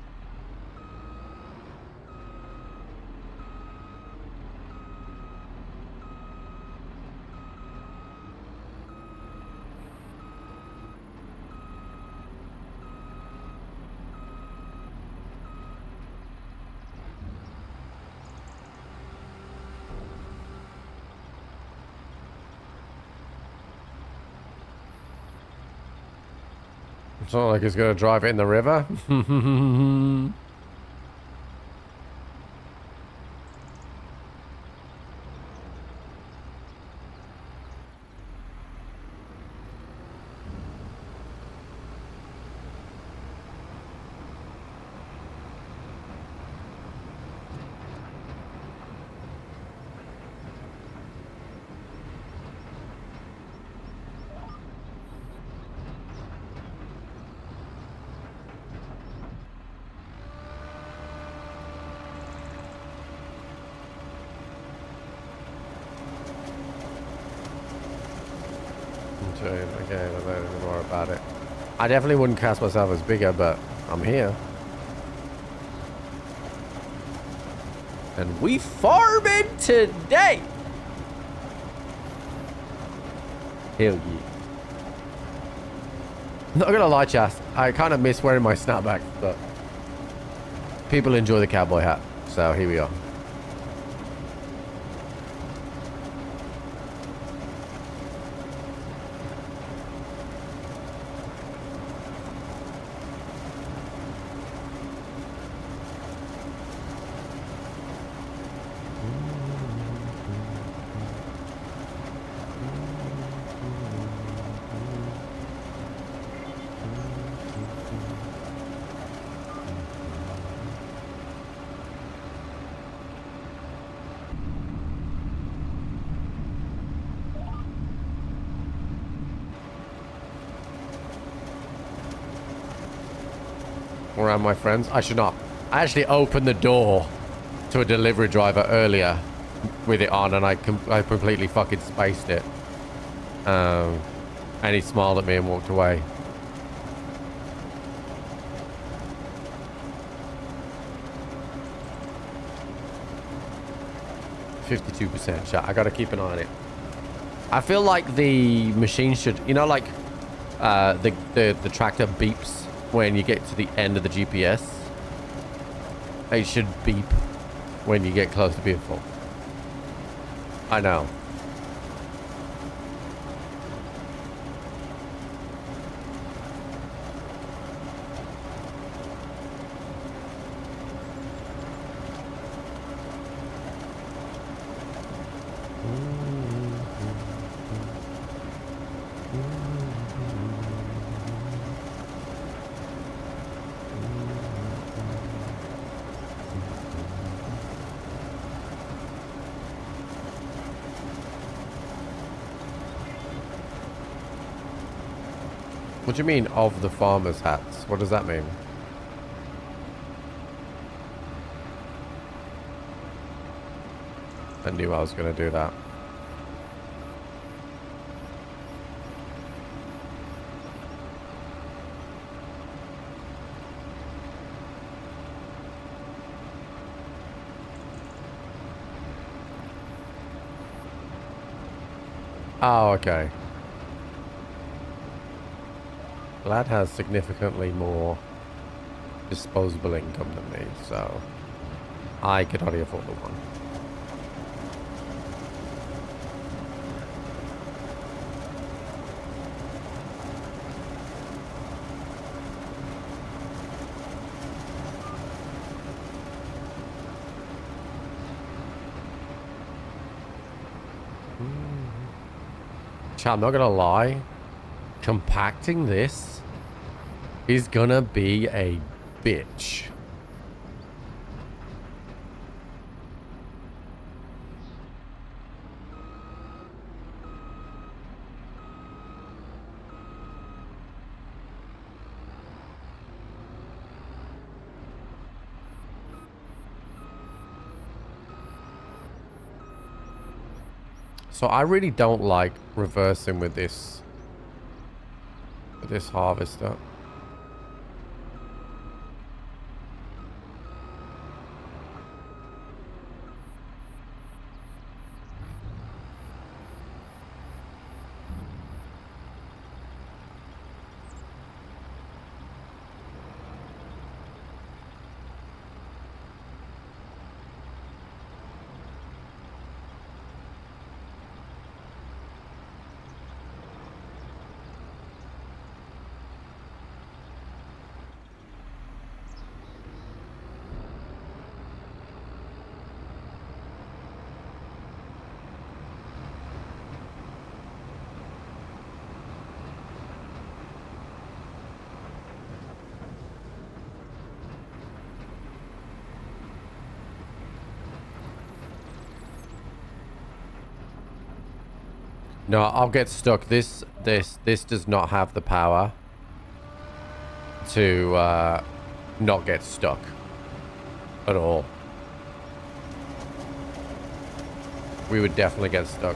[SPEAKER 1] It's not like he's going to drive it in the river. Okay, I don't know any more about it. I definitely wouldn't cast myself as bigger, but I'm here. And we farming today! Hell yeah. Not gonna lie, Chas, I kind of miss wearing my snapback, but people enjoy the cowboy hat, so here we are. Around my friends. I should not. I actually opened the door to a delivery driver earlier with it on, and I completely fucking spaced it. And he smiled at me and walked away. %, chat. I gotta keep an eye on it. I feel like the machine should, you know, like the tractor beeps when you get to the end of the GPS. It should beep when you get close to being full. I know. What do you mean, of the farmers' hats? What does that mean? I knew I was going to do that. Oh, okay. Lad has significantly more disposable income than me, so I could only afford the one. Chat, I'm not gonna lie. Compacting this is gonna be a bitch. So I really don't like reversing with this harvester. No, I'll get stuck. This does not have the power to not get stuck at all. We would definitely get stuck.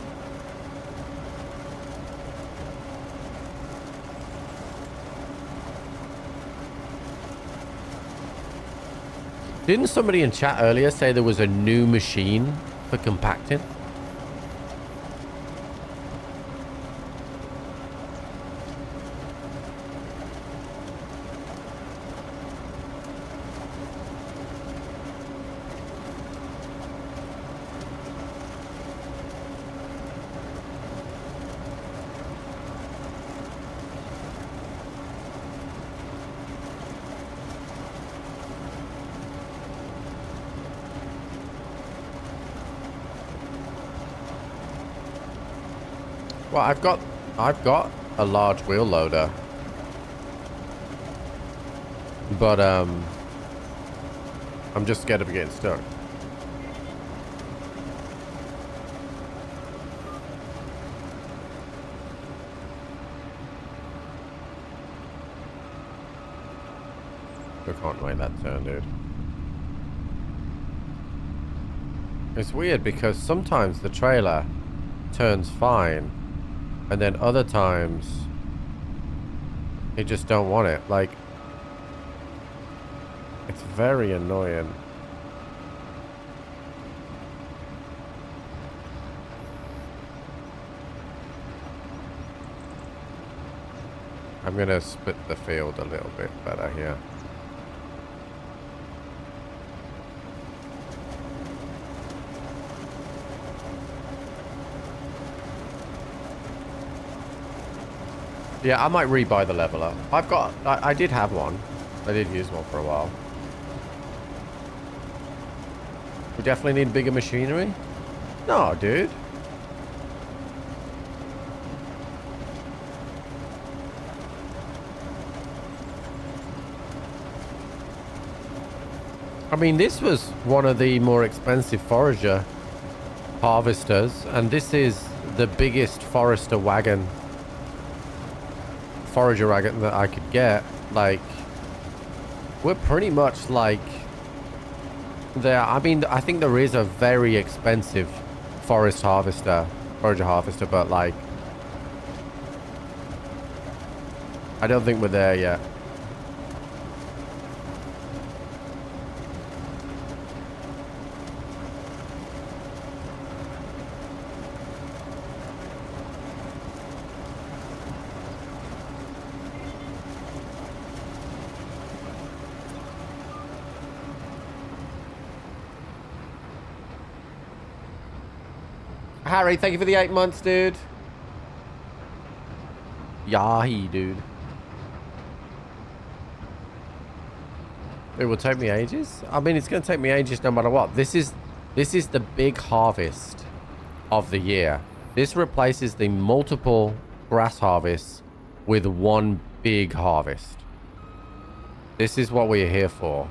[SPEAKER 1] Didn't somebody in chat earlier say there was a new machine for compacting? Well, I've got a large wheel loader, but I'm just scared of getting stuck. I can't make that turn, dude. It's weird because sometimes the trailer turns fine. And then other times, you just don't want it. Like, it's very annoying. I'm gonna split the field a little bit better here. Yeah, I might rebuy the leveler. I did have one. I did use one for a while. We definitely need bigger machinery? No, dude. I mean, this was one of the more expensive forager harvesters, and this is the biggest forager wagon that I could get. Like, we're pretty much like there. I mean, I think there is a very expensive forager harvester, but like, I don't think we're there yet. Harry, thank you for the 8 months, dude. Yahi, dude. It will take me ages. I mean, it's going to take me ages no matter what. This is the big harvest of the year. This replaces the multiple grass harvests with one big harvest. This is what we're here for.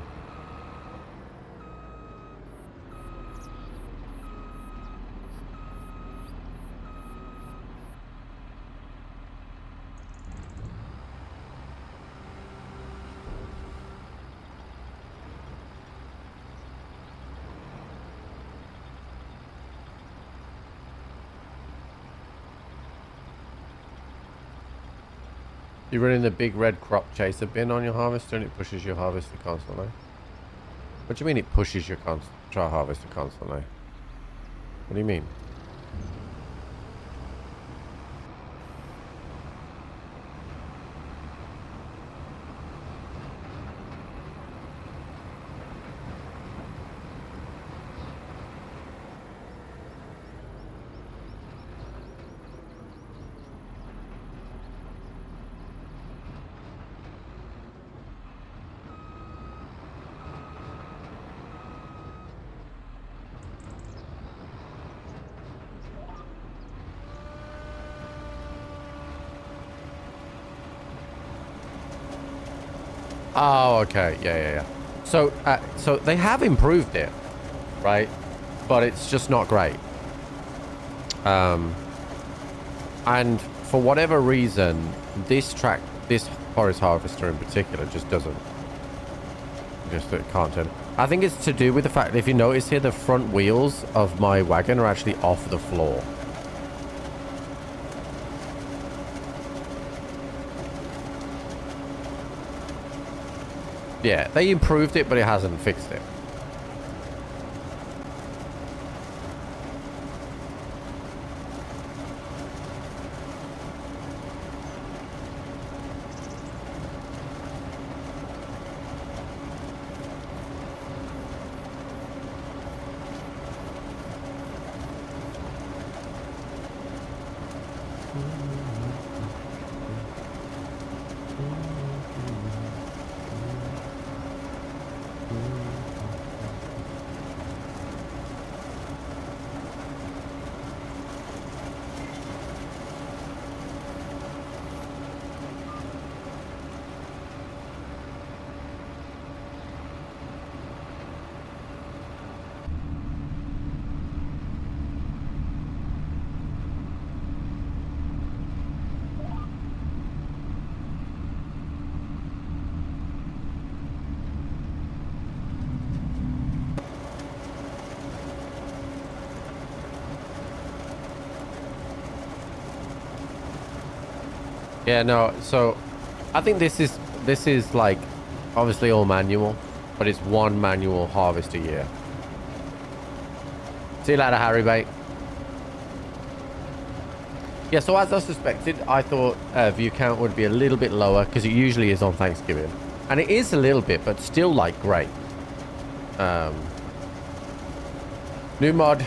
[SPEAKER 1] You're running the big red crop chaser bin on your harvester and it pushes your harvester constantly. What do you mean it pushes your harvester constantly? What do you mean? Oh, okay. Yeah. So, so they have improved it, right? But it's just not great. And for whatever reason, this forest harvester in particular just doesn't. It can't turn. I think it's to do with the fact that if you notice here, the front wheels of my wagon are actually off the floor. Yeah, they improved it, but it hasn't fixed it. Yeah, no, so I think this is like obviously all manual, but it's one manual harvest a year. See you later, Harry Bait. Yeah, so as I suspected, I thought view count would be a little bit lower because it usually is on Thanksgiving. And it is a little bit, but still like great. New mod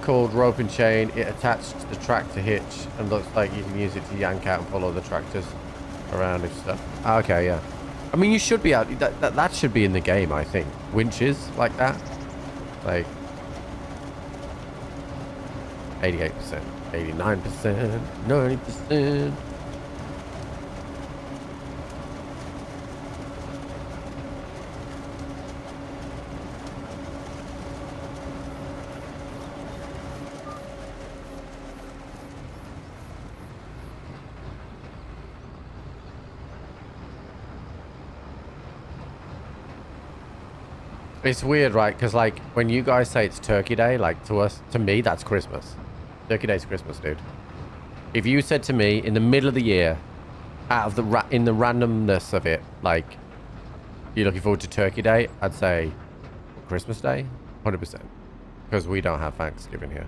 [SPEAKER 1] called rope and chain. It attached the tractor hitch and looks like you can use it to yank out and pull other tractors around and stuff. Okay, yeah. I mean, you should be out. That should be in the game, I think. Winches like that. Like 88%, 89%, 90%. It's weird, right? Because like when you guys say it's Turkey Day, like to me, that's Christmas. Turkey Day's Christmas, dude. If you said to me in the middle of the year, out of the in the randomness of it, like you're looking forward to Turkey Day, I'd say Christmas Day, 100%, because we don't have Thanksgiving here.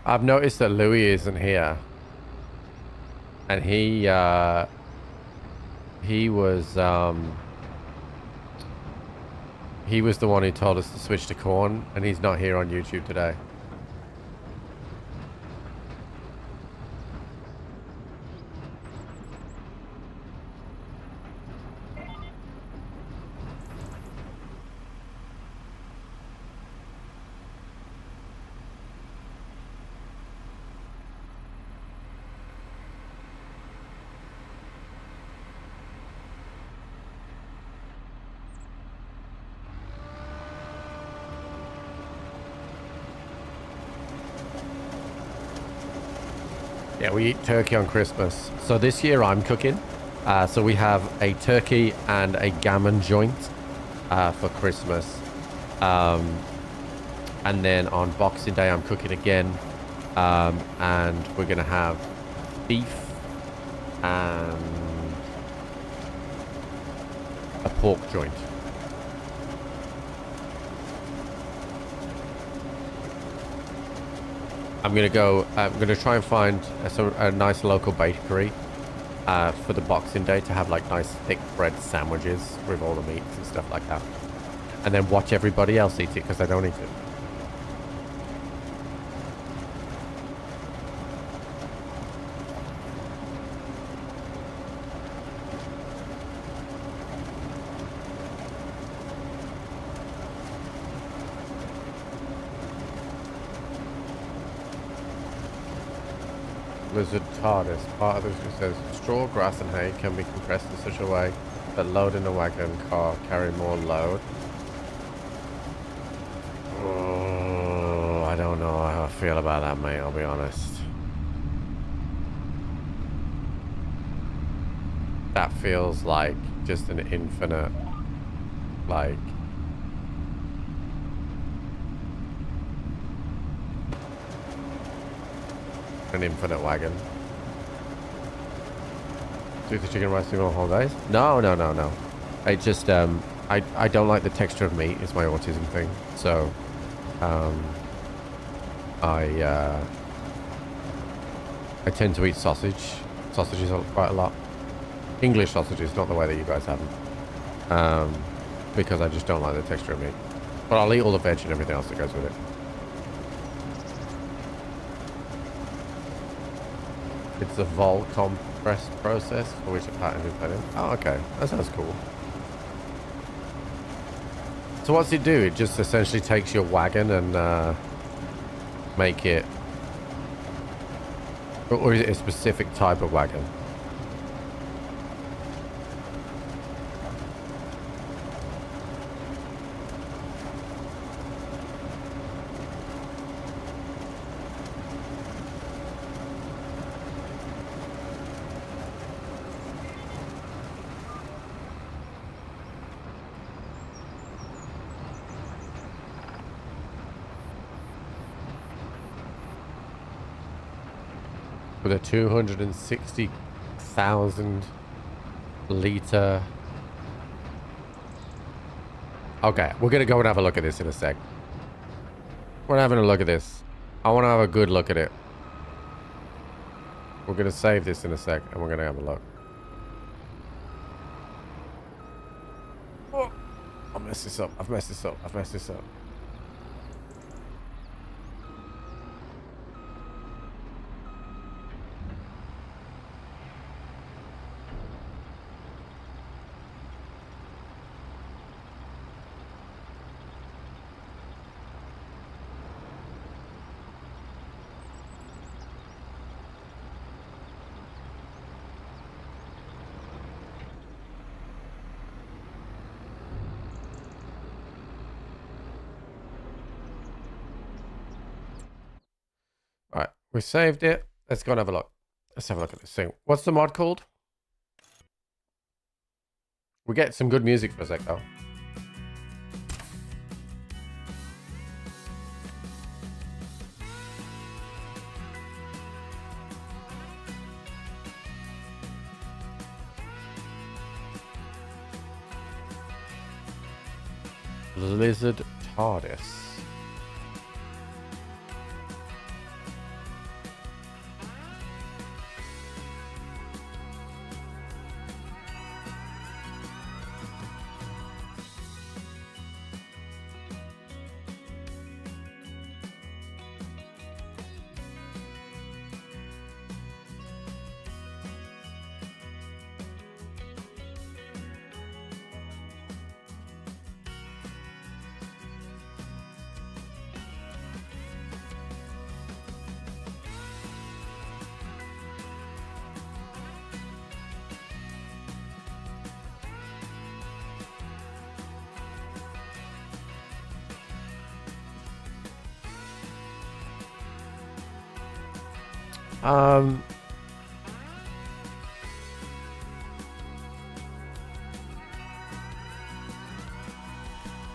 [SPEAKER 1] I've noticed that Louis isn't here, and he was the one who told us to switch to corn, and he's not here on YouTube today. Yeah, we eat turkey on Christmas. So this year I'm cooking. So we have a turkey and a gammon joint for Christmas. And then on Boxing Day I'm cooking again. And we're going to have beef and a pork joint. I'm going to try and find a nice local bakery for the Boxing Day to have like nice thick bread sandwiches with all the meats and stuff like that. And then watch everybody else eat it because they don't eat it. Lizard TARDIS. Part of this it says straw, grass, and hay can be compressed in such a way that load in a wagon car carry more load. Oh, I don't know how I feel about that, mate. I'll be honest. That feels like just an infinite, like. An infinite wagon. Do the chicken rice on holidays? No. I just I don't like the texture of meat. It's my autism thing. So I tend to eat sausages quite a lot. English sausages, not the way that you guys have them. Because I just don't like the texture of meat. But I'll eat all the veg and everything else that goes with it. It's a vol compressed process for which a pattern is put in. Oh, okay. That sounds cool. So what's it do? It just essentially takes your wagon and make it... Or is it a specific type of wagon? With a 260,000 litre. Okay, we're gonna go and have a look at this in a sec. We're having a look at this. I want to have a good look at it. We're gonna save this in a sec and we're gonna have a look. Oh, I messed this up. I've messed this up. I've messed this up. Alright, we saved it. Let's go and have a look. Let's have a look at this thing. What's the mod called? We get some good music for a sec though. Lizard TARDIS.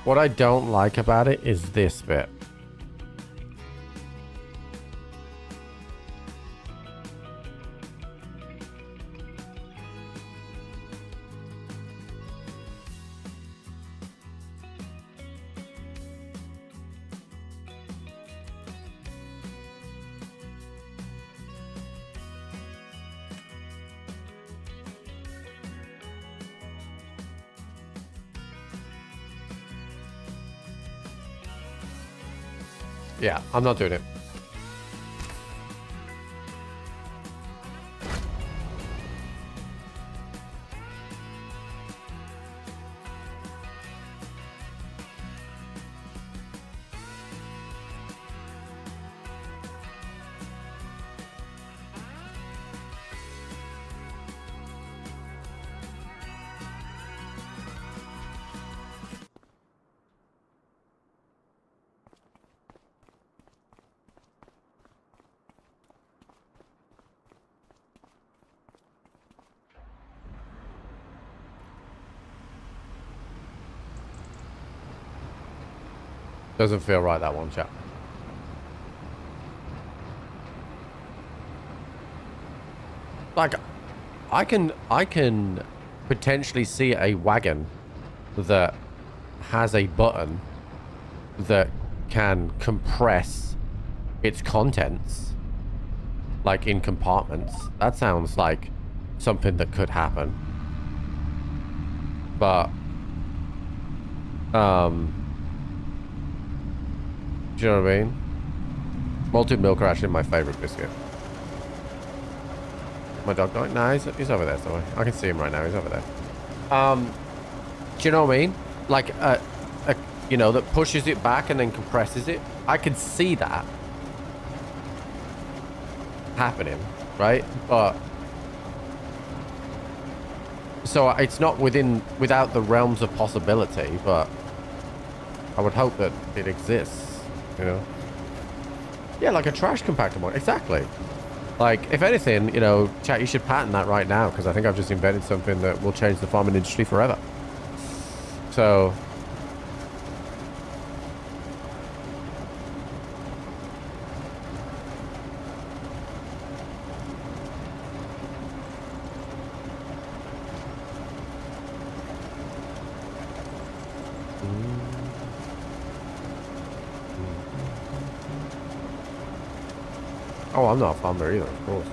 [SPEAKER 1] What I don't like about it is this bit. Yeah, I'm not doing it. Doesn't feel right, that one, chap. Like, I can potentially see a wagon that has a button that can compress its contents, like in compartments. That sounds like something that could happen. But, do you know what I mean? Malted milk are actually my favorite biscuit. My dog died? Nah, he's over there somewhere. I can see him right now. He's over there. Do you know what I mean? Like, you know, that pushes it back and then compresses it. I can see that happening, right? But so it's not without the realms of possibility, but I would hope that it exists, you know? Yeah, like a trash compactor one. Exactly. Like, if anything, you know, chat, you should patent that right now, because I think I've just invented something that will change the farming industry forever. So, oh, I'm not a farmer either, of course.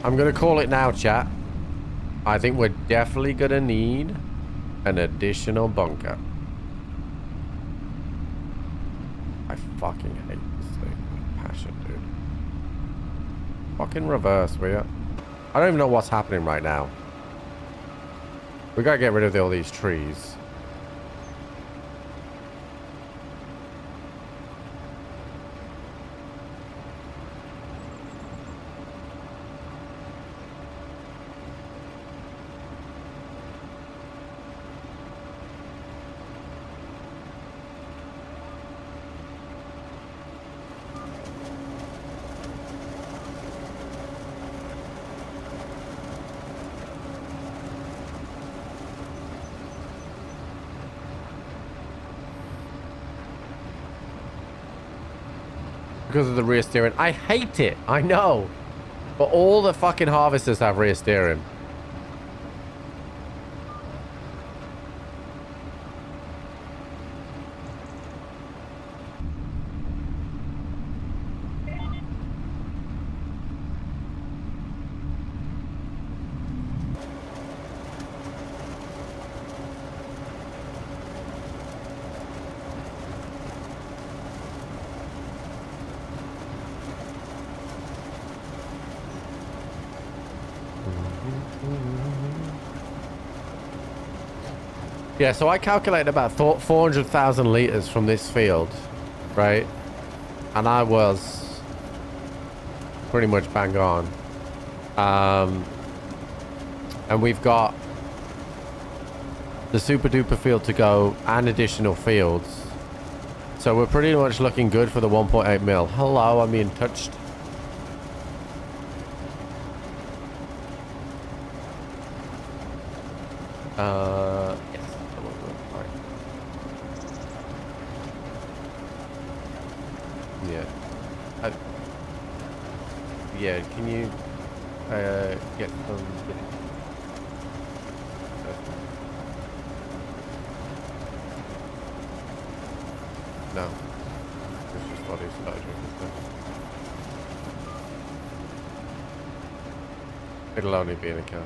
[SPEAKER 1] I'm gonna call it now, chat. I think we're definitely gonna need an additional bunker. I fucking hate this thing with passion, dude. Fucking reverse, will ya? I don't even know what's happening right now. We gotta get rid of all these trees. Because of the rear steering. I hate it. I know. But all the fucking harvesters have rear steering. Yeah, so I calculated about 400,000 liters from this field, right? And I was pretty much bang on. And we've got the super duper field to go and additional fields. So we're pretty much looking good for the 1.8 mil. Hello, I'm being touched. Yes. Right. Yeah. Yeah, can you get some... No. It's just body started drinking stuff. It'll only be in a can.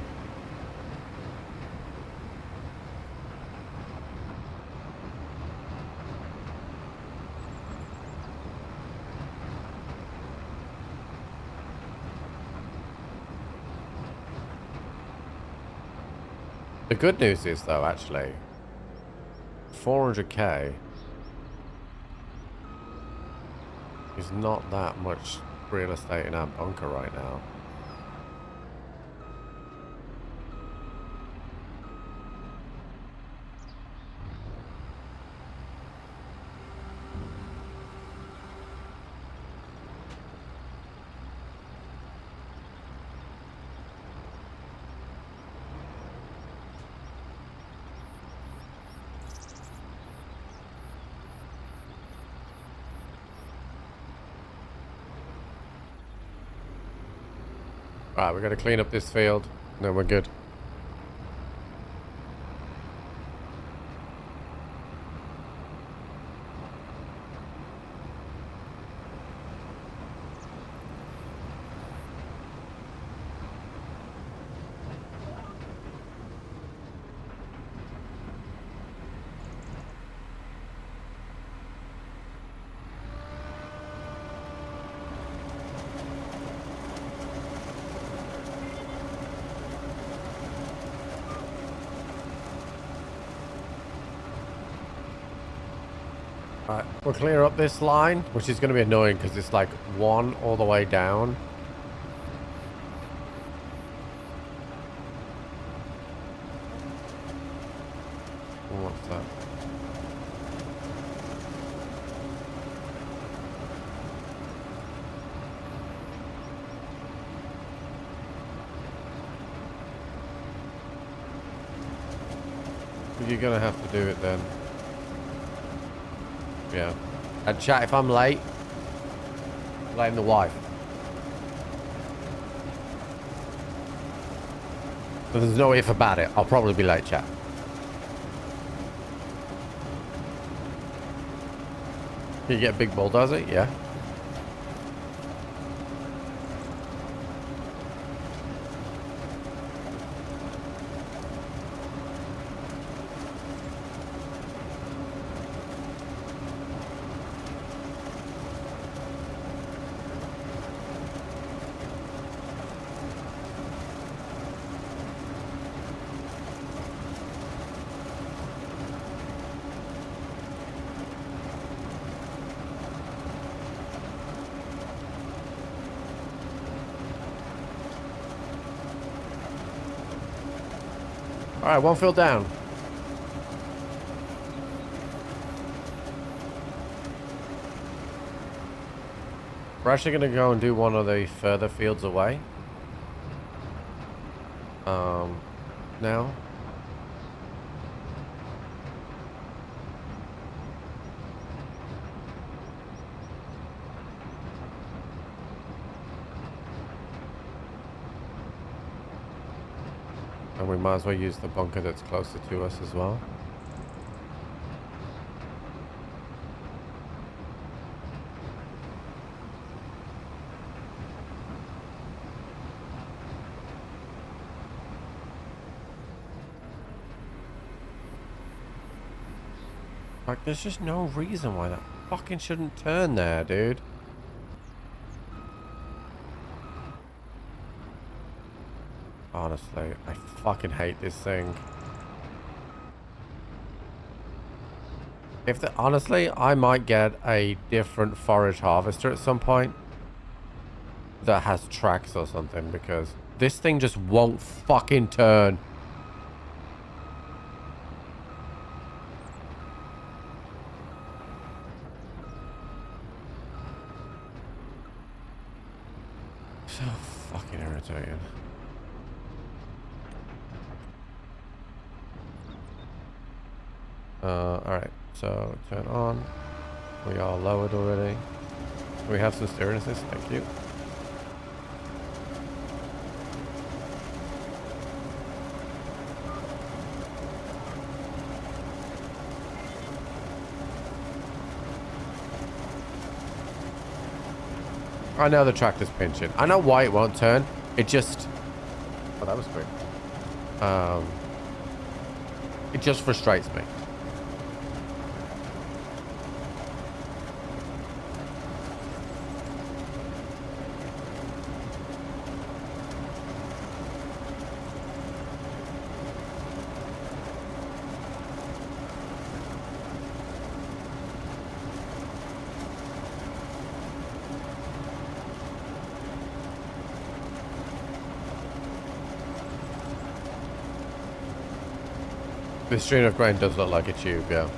[SPEAKER 1] The good news is, though, actually, 400k is not that much real estate in our bunker right now. Right, we got to clean up this field. And then we're good. Right, we'll clear up this line, which is going to be annoying because it's like one all the way down. What's that? You're going to have to do it then. Yeah. And chat, if I'm late, blame the wife. But there's no if about it. I'll probably be late, chat. You get a big bulldozer? Yeah. All right, one field down. We're actually going to go and do one of the further fields away. Now. And we might as well use the bunker that's closer to us as well. Like, there's just no reason why that fucking shouldn't turn there, dude. Honestly, I fucking hate this thing. Honestly, I might get a different forage harvester at some point that has tracks or something, because this thing just won't fucking turn. So fucking irritating. Alright, so turn on. We are lowered already. We have some steering assist, thank you. I know the tractor's pinching. I know why it won't turn. It just... Oh, that was quick. It just frustrates me. This stream of grain does look like a tube, yeah.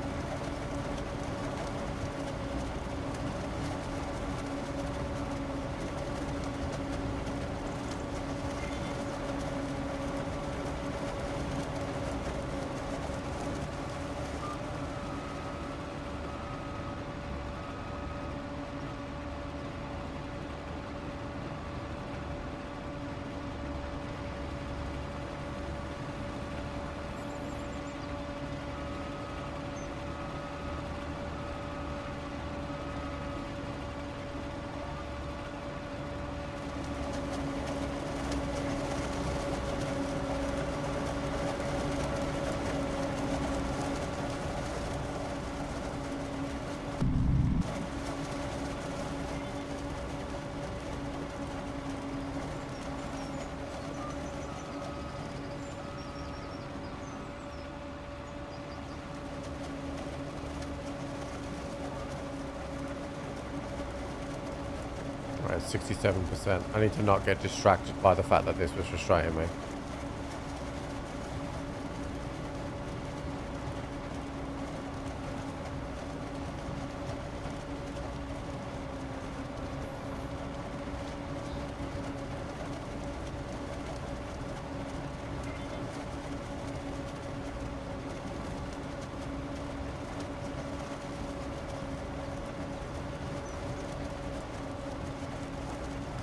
[SPEAKER 1] 67%. I need to not get distracted by the fact that this was frustrating me.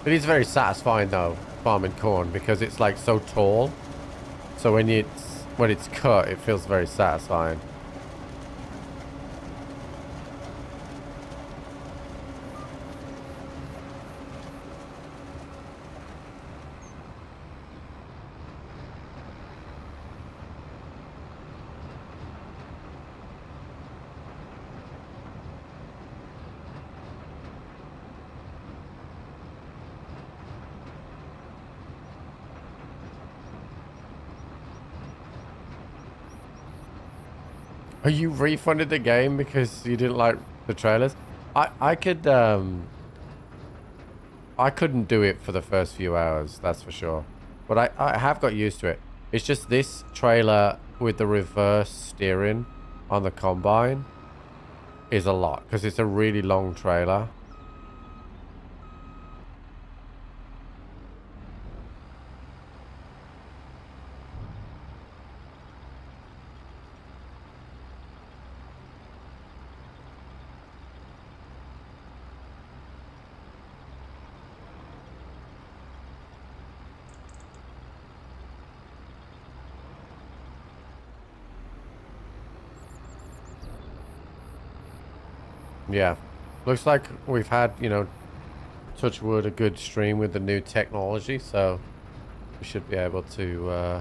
[SPEAKER 1] It is very satisfying though, farming corn, because it's like so tall. So when it's cut, it feels very satisfying. Are you refunded the game because you didn't like the trailers? I couldn't do it for the first few hours, that's for sure. But I have got used to it. It's just this trailer with the reverse steering on the combine is a lot because it's a really long trailer. Yeah, looks like we've had, you know, touch wood, a good stream with the new technology, so we should be able to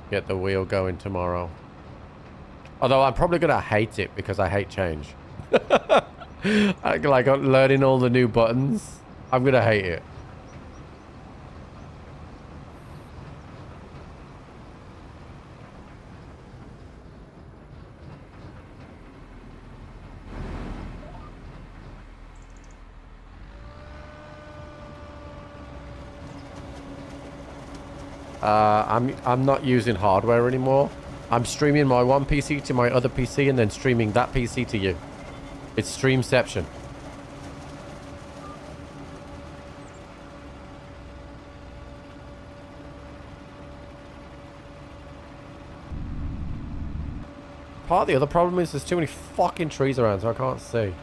[SPEAKER 1] get the wheel going tomorrow. Although I'm probably gonna hate it because I hate change. Like learning all the new buttons, I'm gonna hate it. I'm not using hardware anymore. I'm streaming my one PC to my other PC and then streaming that PC to you. It's Streamception. Part of the other problem is there's too many fucking trees around, so I can't see.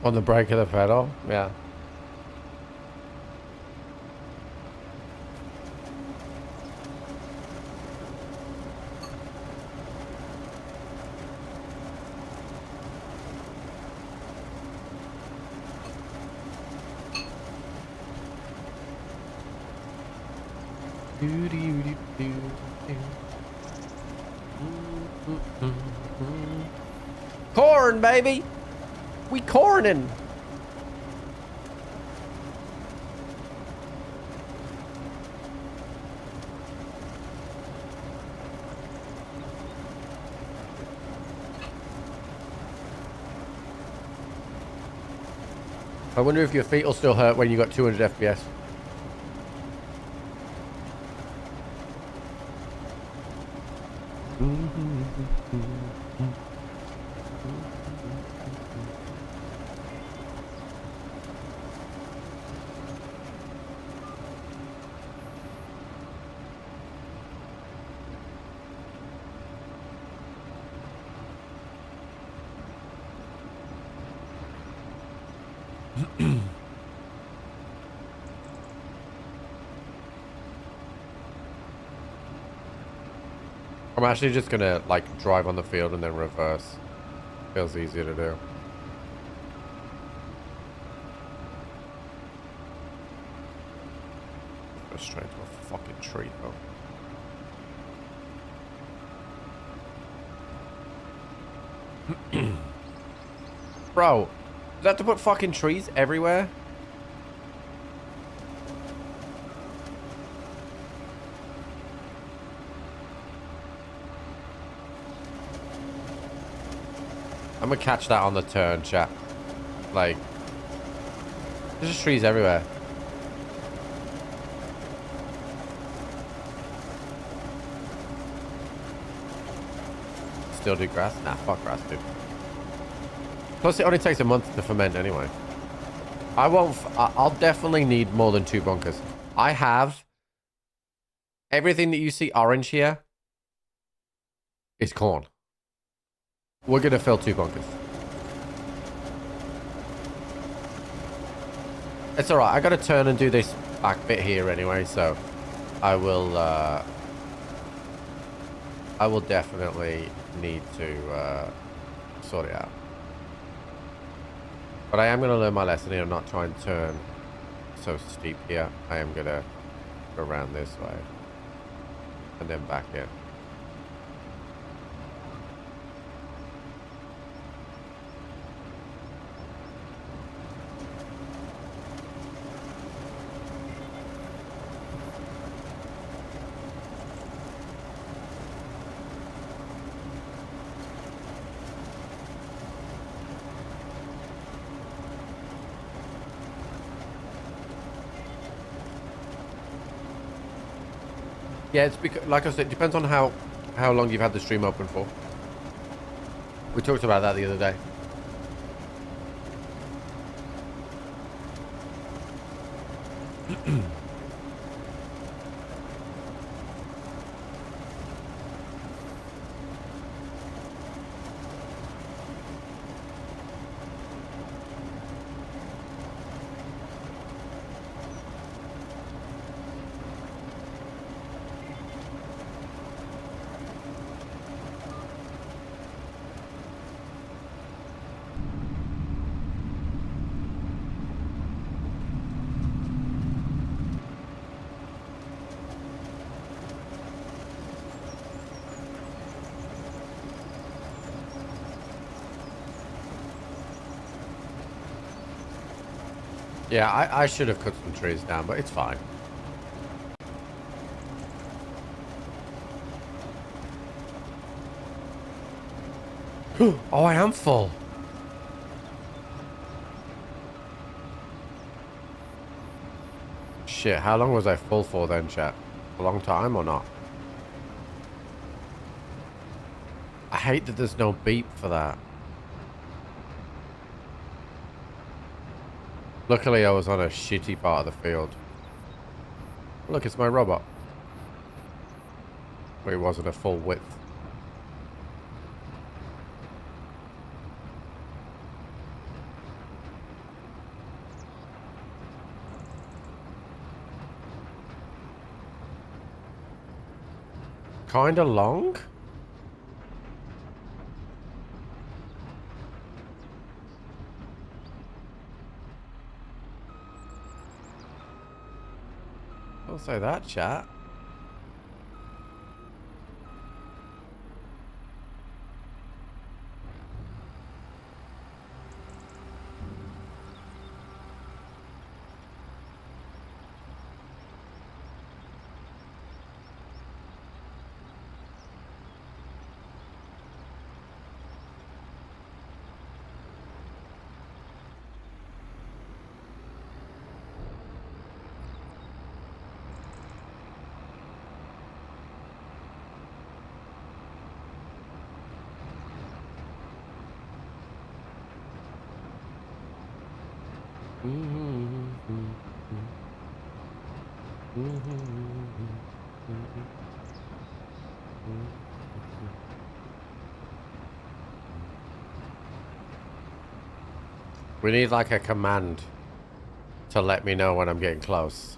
[SPEAKER 1] On the brake of the pedal, yeah. Corn, baby! We corning! I wonder if your feet will still hurt when you got 200 FPS. I'm actually just gonna like drive on the field and then reverse. Feels easier to do. Go straight to a fucking tree though. Bro, do they have to put fucking trees everywhere? I'm gonna catch that on the turn, chat. Like, there's just trees everywhere. Still do grass? Nah, fuck grass, dude. Plus, it only takes a month to ferment anyway. I won't. I'll definitely need more than 2 bunkers. I have everything that you see orange here is corn. We're gonna fill 2 bunkers. It's all right. I gotta turn and do this back bit here anyway, so I will definitely need to sort it out. But I am gonna learn my lesson here. I'm not trying to turn so steep here. I am gonna go around this way and then back in. Yeah, it's because, like I said, it depends on how long you've had the stream open for. We talked about that the other day. Yeah, I should have cut some trees down, but it's fine. Oh, I am full. Shit, how long was I full for then, chat? A long time or not? I hate that there's no beep for that. Luckily, I was on a shitty part of the field. Look, it's my robot. But it wasn't a full width. Kinda long? Don't say that, chat. We need like a command to let me know when I'm getting close.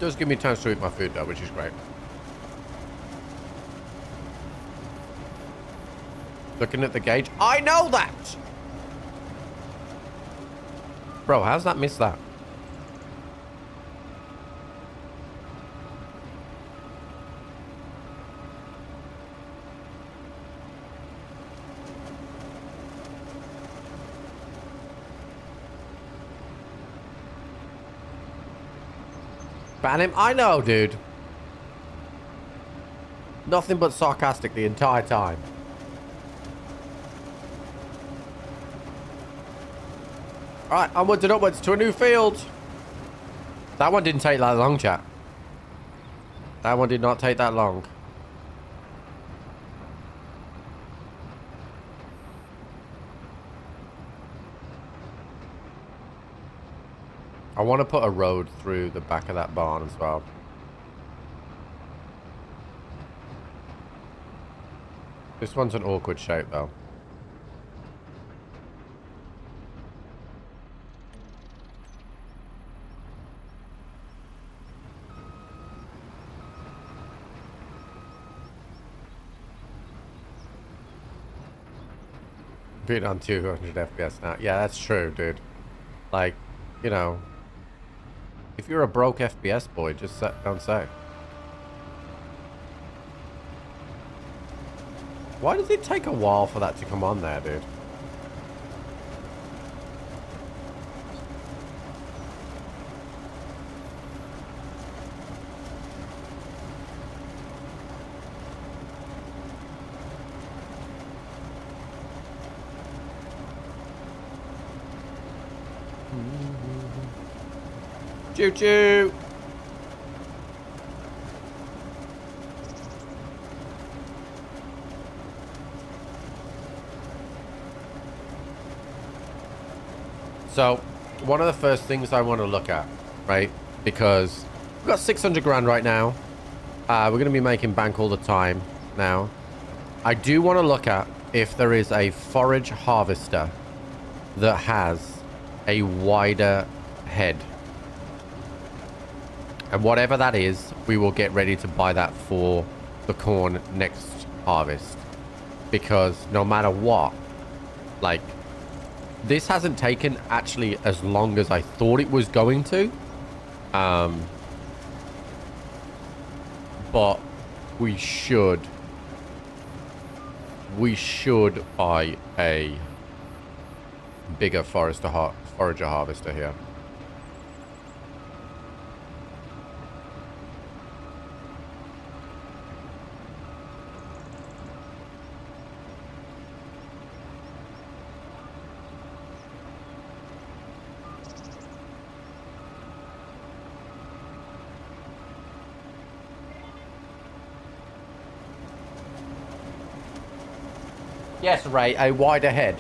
[SPEAKER 1] does give me time to eat my food though, which is great. Looking at the gauge. I know that! Bro, how's that miss that? Ban him? I know, dude. Nothing but sarcastic the entire time. Alright, onwards and upwards to a new field. That one didn't take that long, chat. That one did not take that long. I want to put a road through the back of that barn as well. This one's an awkward shape though. Being on 200 FPS now. Yeah, that's true, dude. Like, you know, if you're a broke FPS boy, just don't say. Why does it take a while for that to come on there, dude? Choo choo. So, one of the first things I want to look at, right? Because we've got 600 grand right now. We're going to be making bank all the time now. I do want to look at if there is a forage harvester that has a wider head. And whatever that is, we will get ready to buy that for the corn next harvest. Because no matter what, like, this hasn't taken actually as long as I thought it was going to. But we should buy a bigger forager harvester here. Yes, Ray, a wider head.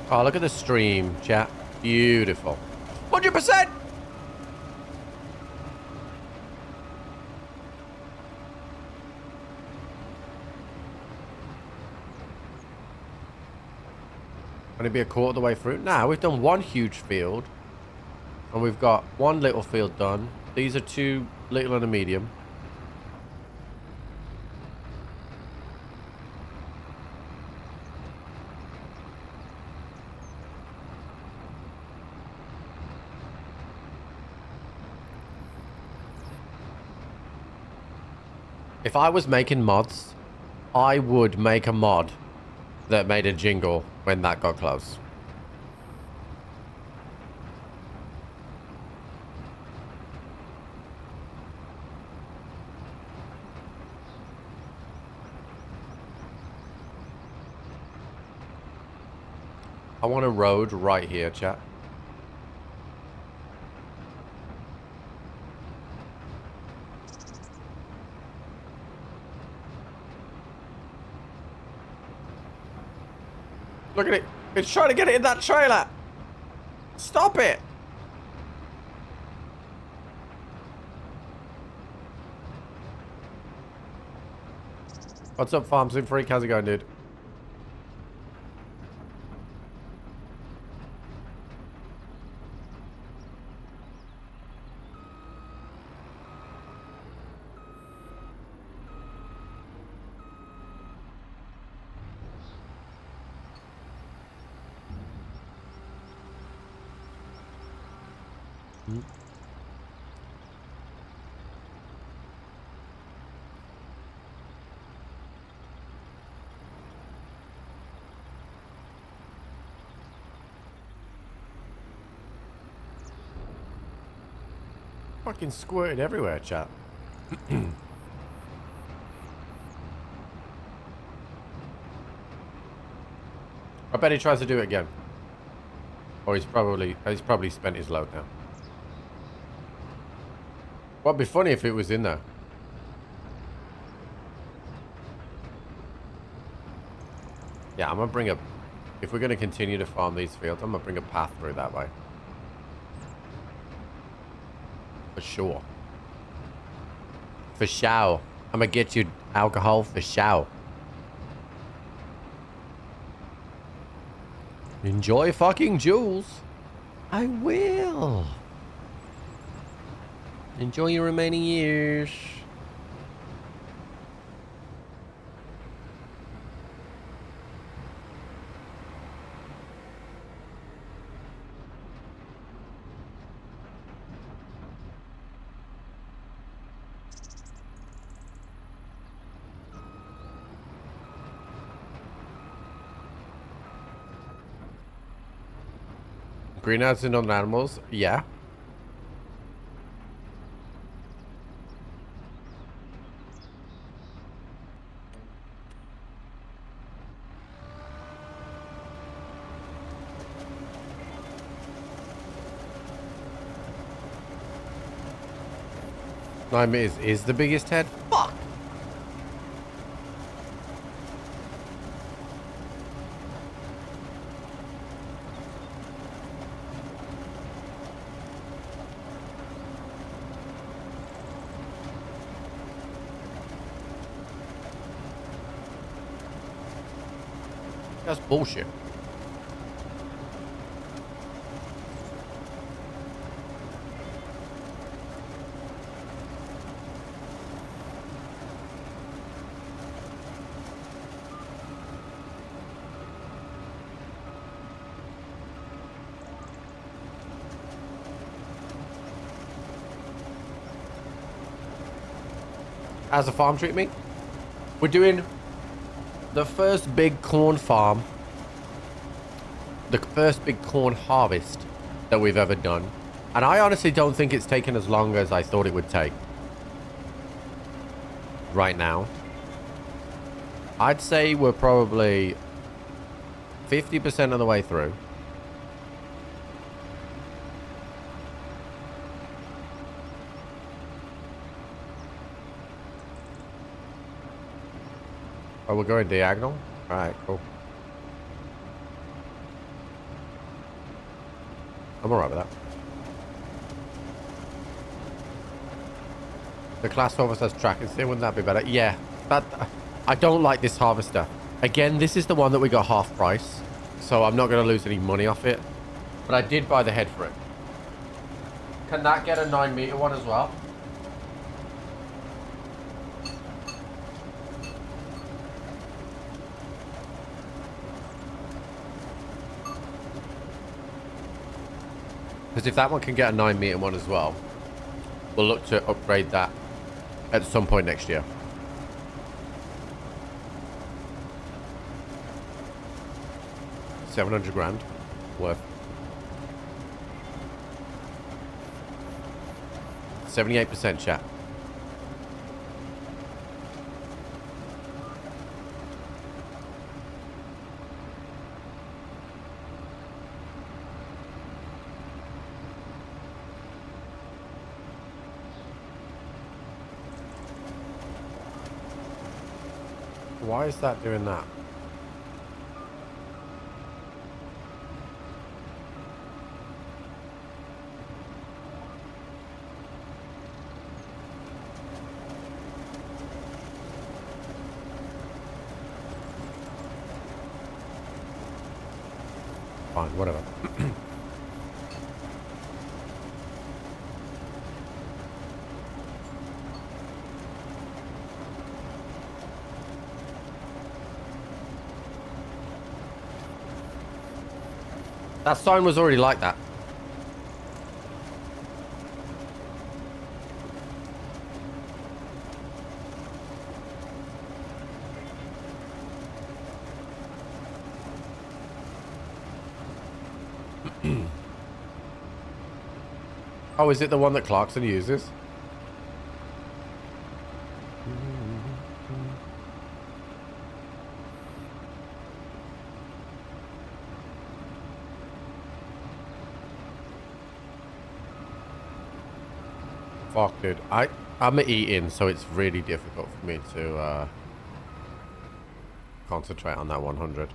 [SPEAKER 1] Oh, look at the stream, chat. Beautiful. 100%! Going to be a quarter of the way through. Nah, we've done one huge field. And we've got one little field done. These are two little and a medium. If I was making mods, I would make a mod that made a jingle when that got close. I want a road right here, chat. Look at it. It's trying to get it in that trailer. Stop it. What's up, Farms in Freak? How's it going, dude? Fucking squirted everywhere, chat. I bet he tries to do it again. Or he's probably spent his load now. Well, it'd be funny if it was in there. Yeah, I'm gonna bring a... If we're gonna continue to farm these fields, I'm gonna bring a path through that way. For sure. For show. I'm gonna get you alcohol for show. Enjoy fucking Jules. I will. Enjoy your remaining years. Greenhouses on animals? Yeah. Is the biggest head? Fuck! That's bullshit. How's the farm treat me? We're doing the first big corn farm, the first big corn harvest that we've ever done. And I honestly don't think it's taken as long as I thought it would take. Right now. I'd say we're probably 50% of the way through. Oh, we're going diagonal? Alright, cool. I'm alright with that. The class harvester has tracking steer, wouldn't that be better? Yeah, I don't like this harvester. Again, this is the one that we got half price, so I'm not going to lose any money off it. But I did buy the head for it. Can that get a 9-meter one as well? Because if that one can get a 9-meter one as well, we'll look to upgrade that at some point next year. $700 grand worth. 78% chat. Why is that doing that? Fine, whatever. That sign was already like that. Oh, is it the one that Clarkson uses? Fuck, dude. I'm eating, so it's really difficult for me to concentrate on that 100.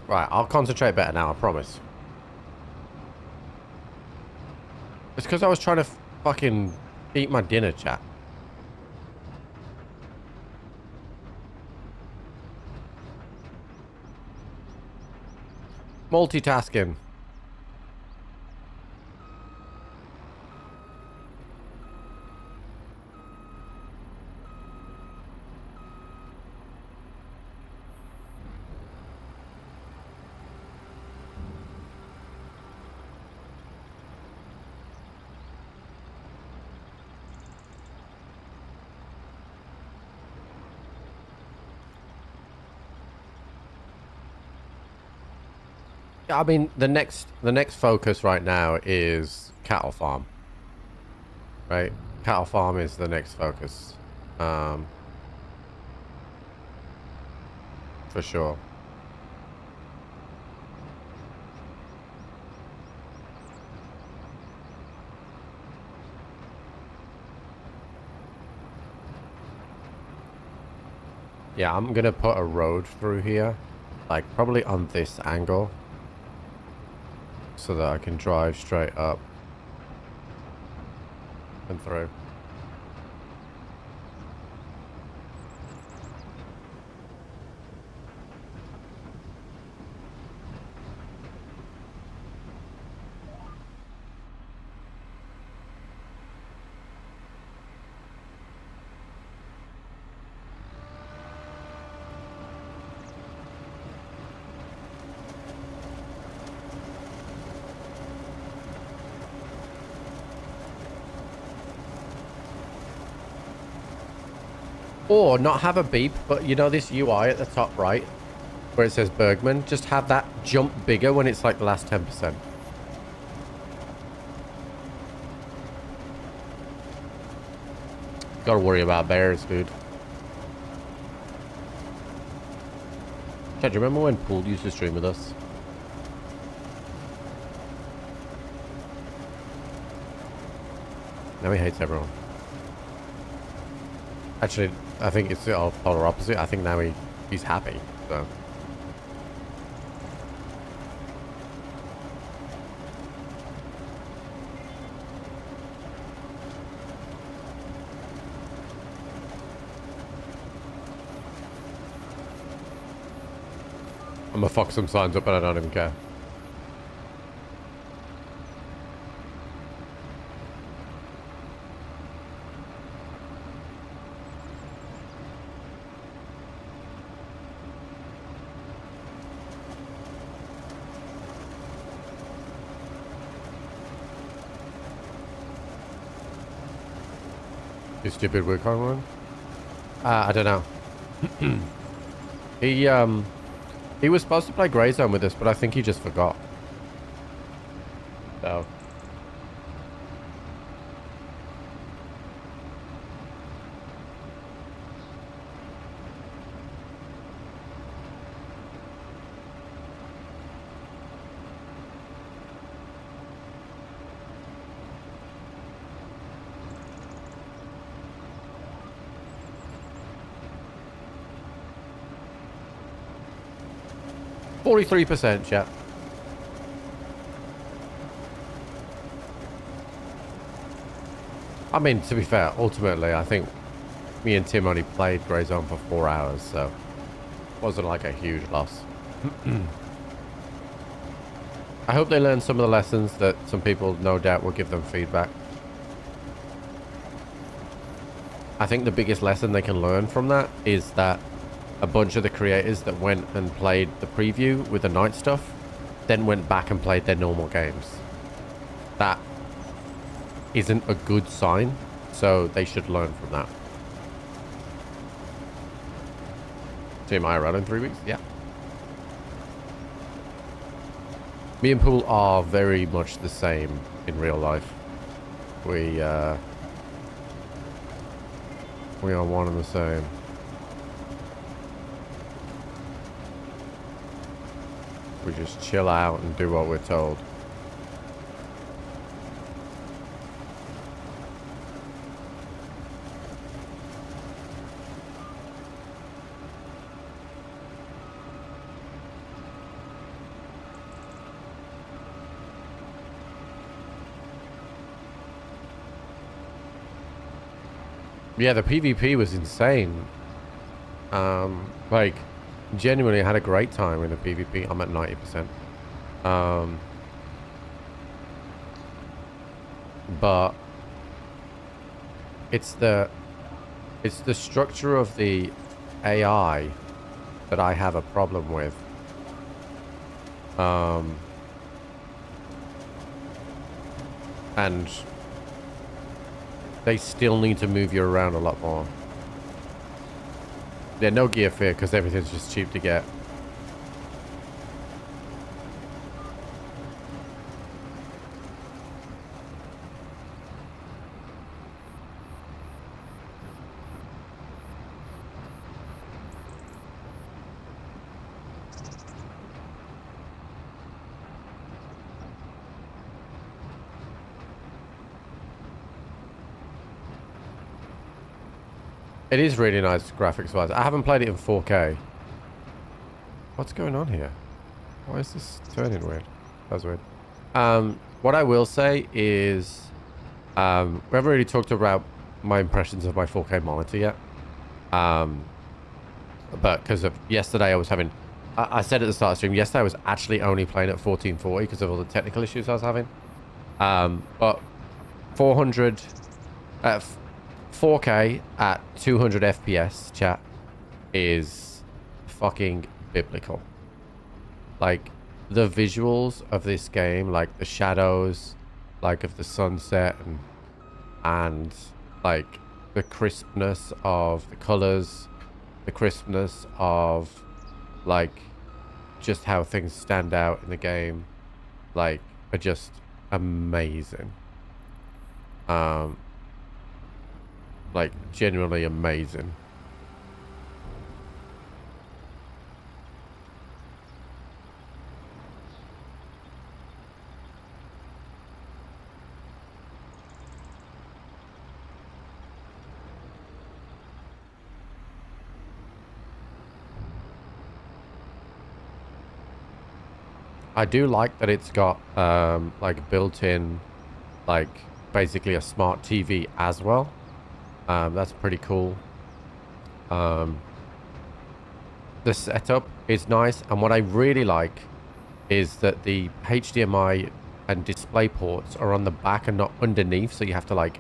[SPEAKER 1] Right, I'll concentrate better now, I promise. It's because I was trying to fucking eat my dinner, chat. Multitasking. I mean, the next focus right now is cattle farm. Right? Cattle farm is the next focus. For sure. Yeah, I'm gonna put a road through here. Like, probably on this angle. So that I can drive straight up and through. Or not have a beep, but you know this UI at the top right where it says Bergman, just have that jump bigger when it's like the last 10%. Gotta worry about bears, dude. Chad, do you remember when Pool used to stream with us? Now he hates everyone. Actually, I think it's the polar opposite. I think now he's happy, so. I'm gonna fuck some signs up, but I don't even care. You stupid Wukong one? I don't know. He was supposed to play Grey Zone with us, but I think he just forgot. So. 43%, chat. I mean, to be fair, ultimately, I think me and Tim only played Grey Zone for 4 hours, so it wasn't like a huge loss. I hope they learn some of the lessons that some people no doubt will give them feedback. I think the biggest lesson they can learn from that is that a bunch of the creators that went and played the preview with the night stuff then went back and played their normal games. That isn't a good sign, so they should learn from that. Team IRL in 3 weeks? Yeah. Me and Pool are very much the same in real life. We are one and the same. We just chill out and do what we're told. Yeah, the PvP was insane. Like, genuinely had a great time in the PvP. I'm at 90%. But it's the structure of the AI that I have a problem with. And they still need to move you around a lot more. Yeah, no gear fear because everything's just cheap to get. It is really nice graphics wise. I haven't played it in 4K. What's going on here? Why is this turning weird? That's weird. What I will say is, we haven't really talked about my impressions of my 4K monitor yet. But because of yesterday, I was having, I said at the start of the stream, yesterday I was actually only playing at 1440 because of all the technical issues I was having. But 4K at 200 FPS, chat, is fucking biblical. Like, the visuals of this game, like the shadows, like of the sunset, and like the crispness of the colors, the crispness of like just how things stand out in the game, like, are just amazing. Like, genuinely amazing. I do like that it's got like built-in, like basically a smart TV as well. That's pretty cool. The setup is nice, and what I really like is that the HDMI and display ports are on the back and not underneath, so you have to like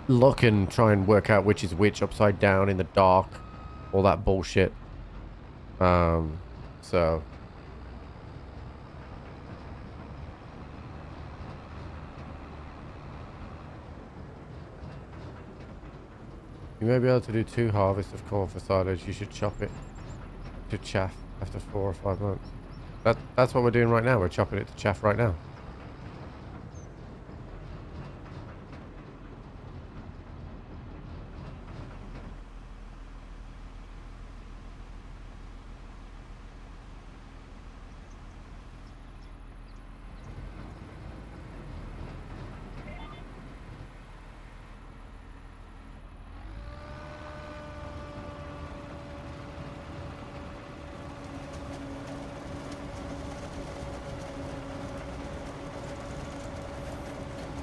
[SPEAKER 1] look and try and work out which is which upside down in the dark, all that bullshit. So you may be able to do 2 harvests of corn for silage. You should chop it to chaff after 4 or 5 months. That's what we're doing right now. We're chopping it to chaff right now.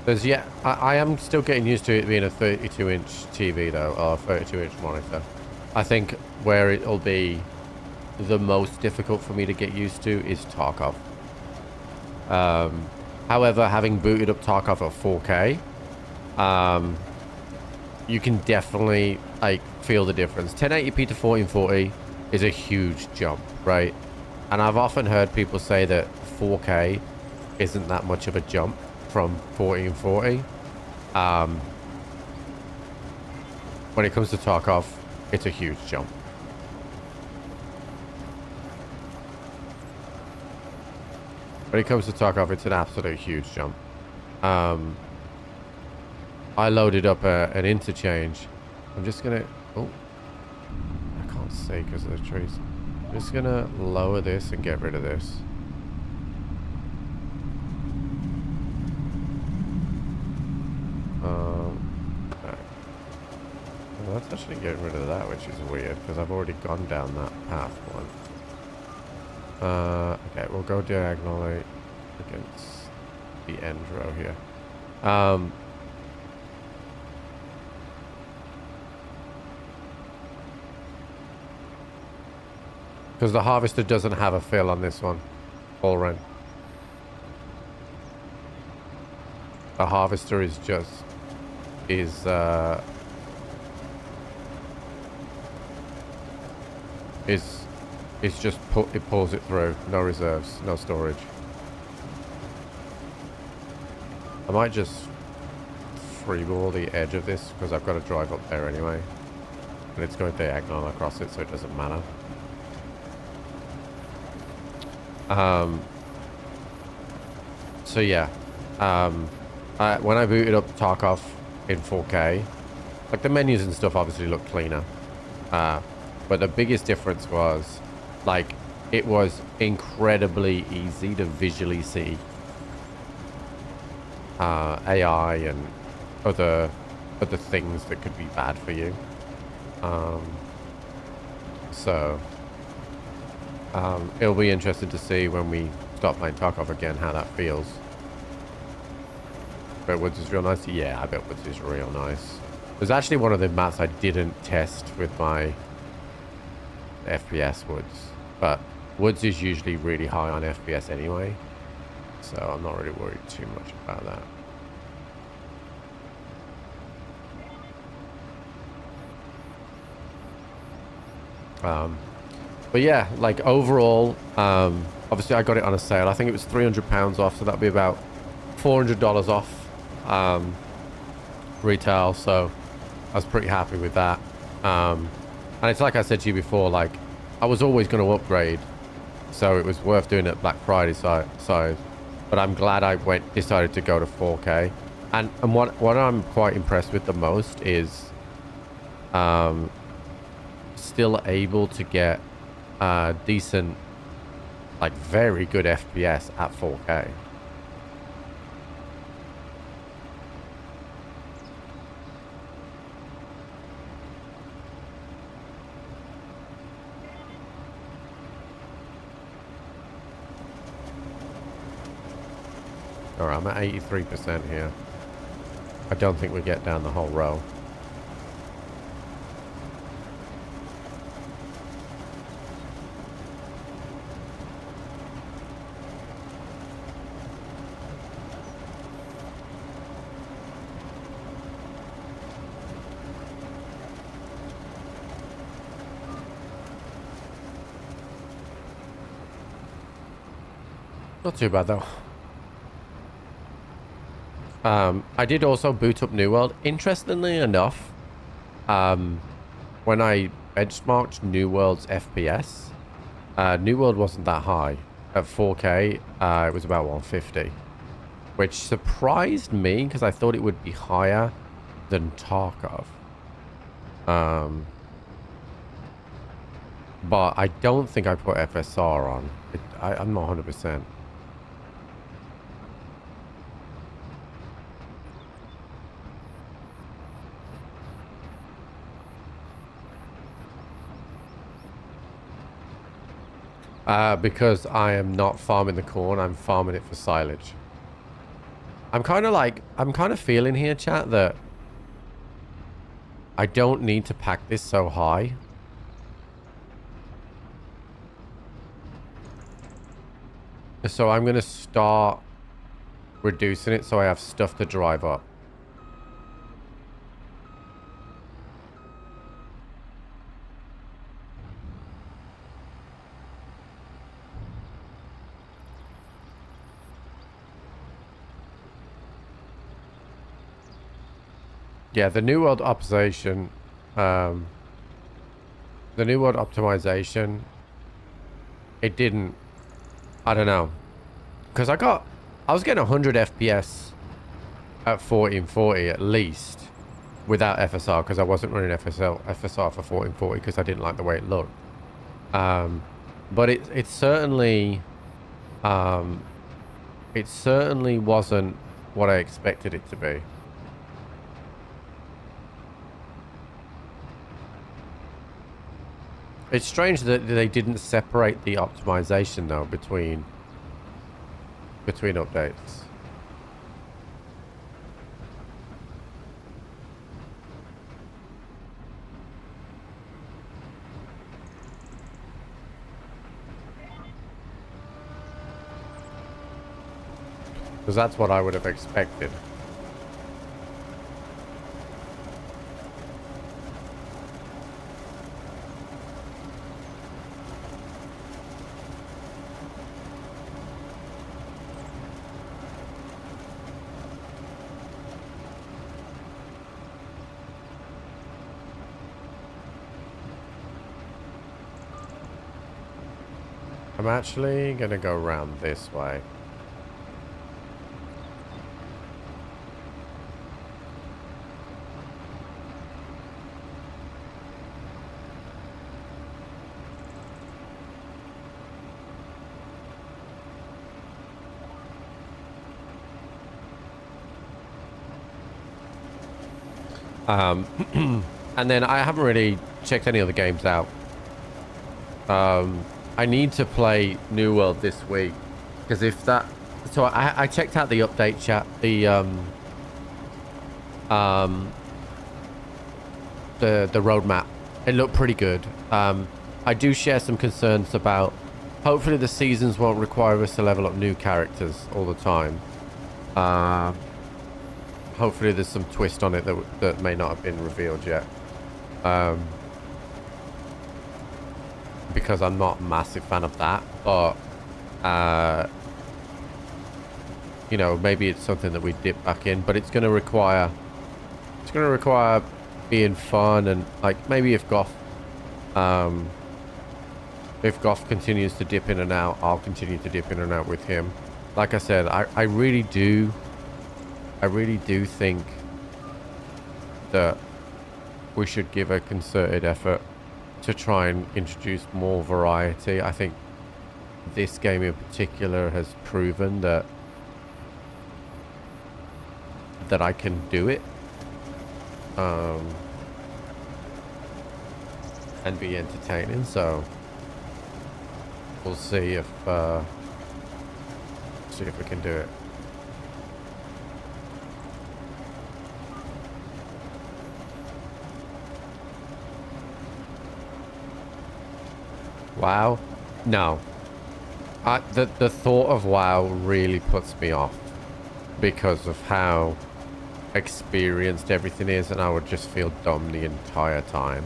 [SPEAKER 1] There's yeah, I am still getting used to it being a 32-inch TV though, or a 32-inch monitor. I think where it'll be the most difficult for me to get used to is Tarkov. However, having booted up Tarkov at 4K, you can definitely like feel the difference. 1080p to 1440 is a huge jump, right? And I've often heard people say that 4K isn't that much of a jump from 1440. When it comes to Tarkov, it's a huge jump. When it comes to Tarkov, it's an absolute huge jump. I loaded up an interchange. I'm just gonna... Oh, I can't see because of the trees. I'm just gonna lower this and get rid of this. Okay. Well, let's actually get rid of that, which is weird because I've already gone down that path once. Okay, we'll go diagonally against the end row here. Because the harvester doesn't have a fill on this one. All run. The harvester is just it pulls it through. No reserves, no storage. I might just freeball the edge of this because I've got to drive up there anyway. And it's going diagonal across it, so it doesn't matter. So yeah. When I booted up Tarkov in 4K, like the menus and stuff obviously look cleaner. But the biggest difference was, like, it was incredibly easy to visually see AI and other things that could be bad for you. It'll be interesting to see when we start playing Tarkov again how that feels. But Woods is real nice. Yeah, I bet Woods is real nice. There's actually one of the maps I didn't test with my FPS Woods, but Woods is usually really high on FPS anyway, so I'm not really worried too much about that. But yeah, like overall, obviously I got it on a sale. I think it was £300 off, so that'd be about $400 off retail, so I was pretty happy with that. And it's like I said to you before, like I was always going to upgrade, so it was worth doing it Black Friday side. But I'm glad I decided to go to 4K. And what I'm quite impressed with the most is still able to get decent, like very good FPS at 4K. Alright, I'm at 83% here. I don't think we get down the whole row. Not too bad though. I did also boot up New World. Interestingly enough, when I benchmarked New World's FPS, New World wasn't that high. At 4K, it was about 150, which surprised me because I thought it would be higher than Tarkov. But I don't think I put FSR on. I'm not 100%. Because I am not farming the corn, I'm farming it for silage. I'm kind of feeling here, chat, that I don't need to pack this so high. So I'm going to start reducing it so I have stuff to drive up. Yeah, the New World optimization, it didn't, I don't know, because I was getting 100 FPS at 1440 at least without FSR, because I wasn't running FSR for 1440 because I didn't like the way it looked. But it certainly wasn't what I expected it to be. It's strange that they didn't separate the optimization though between updates. Because that's what I would have expected. I'm actually gonna go around this way. And then I haven't really checked any other games out. I need to play New World this week because if that, so I checked out the update chat, the roadmap. It looked pretty good. I do share some concerns about hopefully the seasons won't require us to level up new characters all the time. Hopefully there's some twist on it that may not have been revealed yet. Because I'm not a massive fan of that, but you know, maybe it's something that we dip back in, but it's going to require being fun, and like maybe if Goff continues to dip in and out, I'll continue to dip in and out with him. Like I said, I really do think that we should give a concerted effort to try and introduce more variety. I think this game in particular has proven that I can do it and be entertaining, so we'll see if we can do it. WoW? No. The thought of WoW really puts me off because of how experienced everything is, and I would just feel dumb the entire time.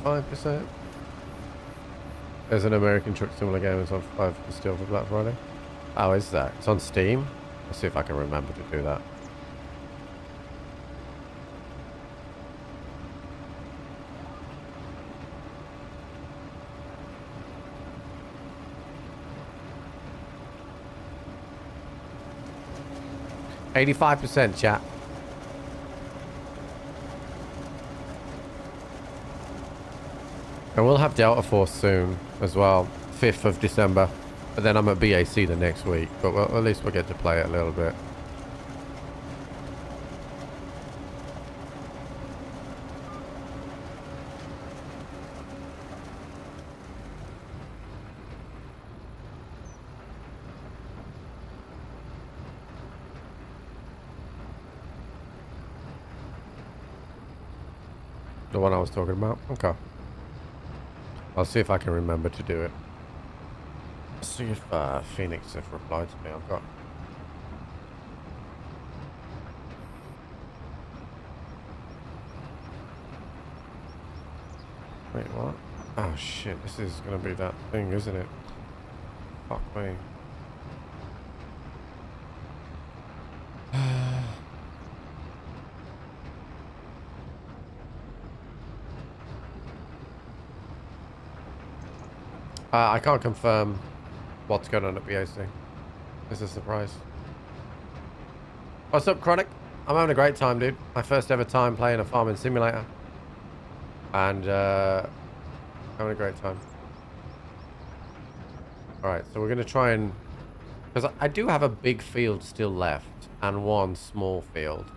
[SPEAKER 1] %. There's an American truck similar game that's on 5 still for Black Friday. Oh, is that? It's on Steam. Let's see if I can remember to do that. %, chat. And we'll have Delta Force soon as well. 5th of December. But then I'm at BAC the next week. But at least we'll get to play it a little bit. The one I was talking about? Okay. I'll see if I can remember to do it. Let's see if Phoenix have replied to me. I've got... Wait, what? Oh shit, this is gonna be that thing, isn't it? Fuck me. I can't confirm what's going on at BAC. It's a surprise. What's up, Chronic? I'm having a great time, dude. My first ever time playing a farming simulator. And having a great time. Alright, so we're going to try and... Because I do have a big field still left. And one small field.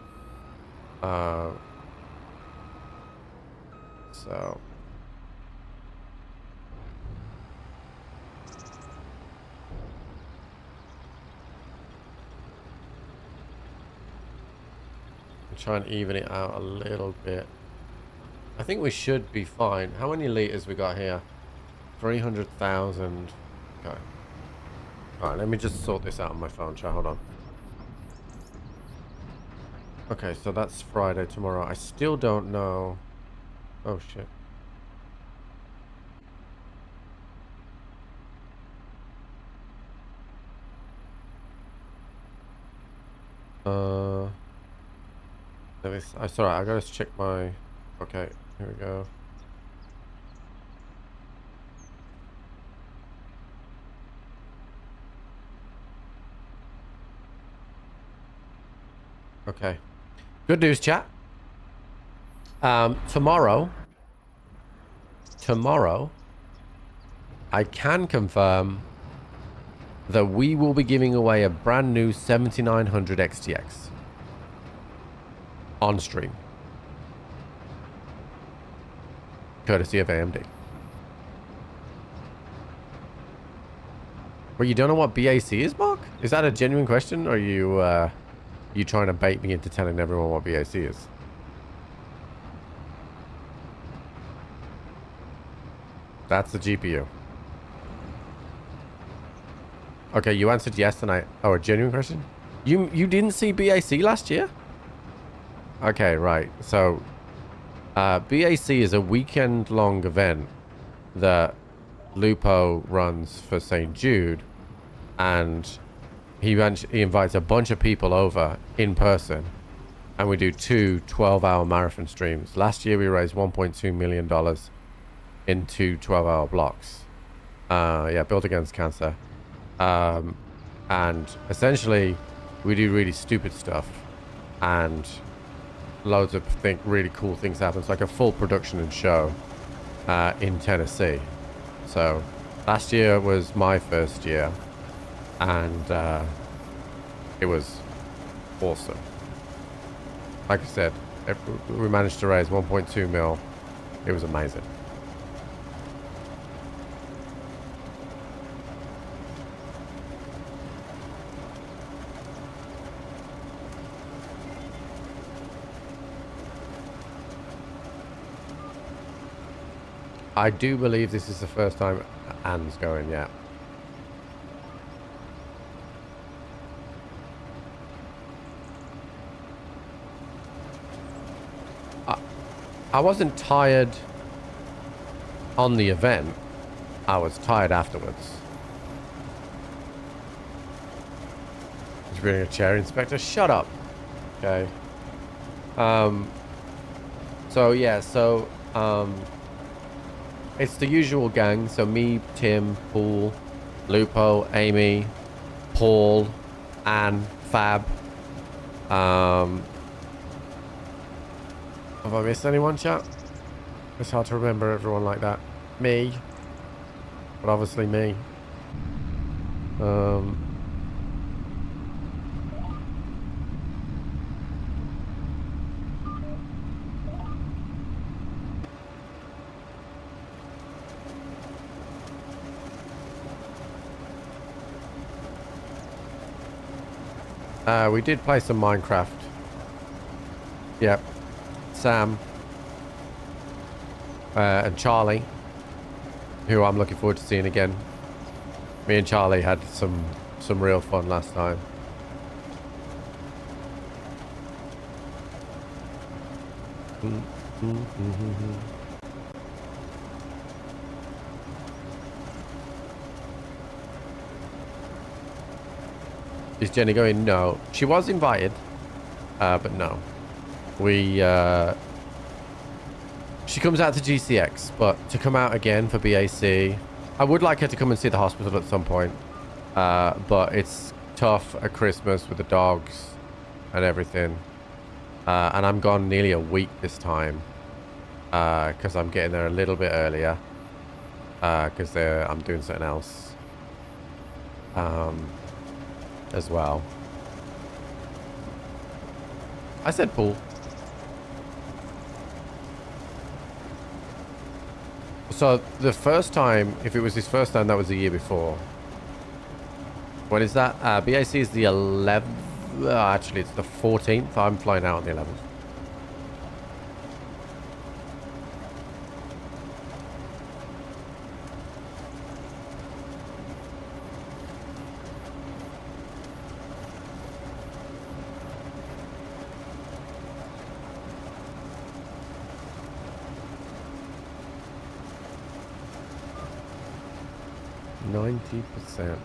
[SPEAKER 1] So... try and even it out a little bit. I think we should be fine. How many liters we got here? 300,000. Okay. Alright, let me just sort this out on my phone, chat. Hold on. Okay, so that's Friday tomorrow. I still don't know. Oh shit. Sorry, I gotta check my... Okay, here we go. Okay. Good news, chat. Tomorrow, I can confirm that we will be giving away a brand new 7900 XTX. On stream. Courtesy of AMD. Well, you don't know what BAC is, Mark? Is that a genuine question? Or are you trying to bait me into telling everyone what BAC is? That's the GPU. Okay, you answered yes tonight. Oh, a genuine question? You didn't see BAC last year? Okay, right. So, BAC is a weekend-long event that Lupo runs for St. Jude, and he invites a bunch of people over in person, and we do 2 12-hour marathon streams. Last year, we raised $1.2 million in 2 12-hour blocks. Yeah, Built Against Cancer. And essentially, we do really stupid stuff, and loads of really cool things happen. It's like a full production and show in Tennessee. So last year was my first year, and it was awesome. Like I said, we managed to raise 1.2 mil. It was amazing. I do believe this is the first time Anne's going, yeah. I wasn't tired on the event. I was tired afterwards. He's bringing a chair, Inspector. Shut up. Okay. It's the usual gang. So me, Tim, Paul, Lupo, Amy, Paul, Anne, Fab. Have I missed anyone, chat? It's hard to remember everyone like that. Me. but obviously me. We did play some Minecraft. Yep. Sam. And Charlie, who I'm looking forward to seeing again. Me and Charlie had some real fun last time. Is Jenny going? No. She was invited, but no. She comes out to GCX, but to come out again for BAC, I would like her to come and see the hospital at some point. But it's tough at Christmas with the dogs and everything. And I'm gone nearly a week this time. Because I'm getting there a little bit earlier. Because I'm doing something else. As well. I said pool. So the first time, if it was his first time, that was the year before. When is that? BAC is the 11th. Actually, it's the 14th. I'm flying out on the 11th. %.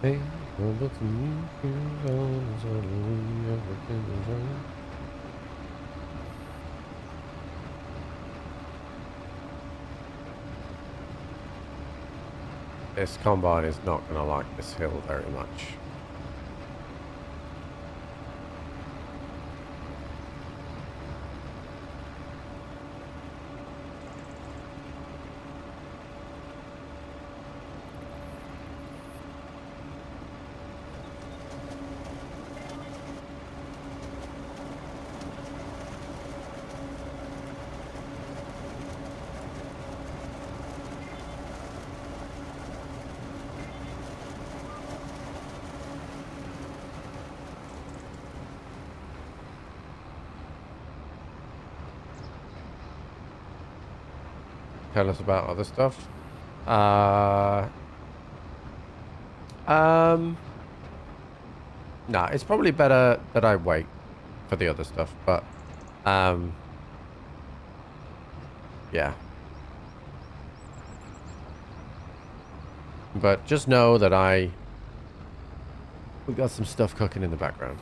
[SPEAKER 1] Hey, this combine is not going to like this hill very much. Tell us about other stuff. Nah, it's probably better that I wait for the other stuff, but yeah. But just know that we got some stuff cooking in the background.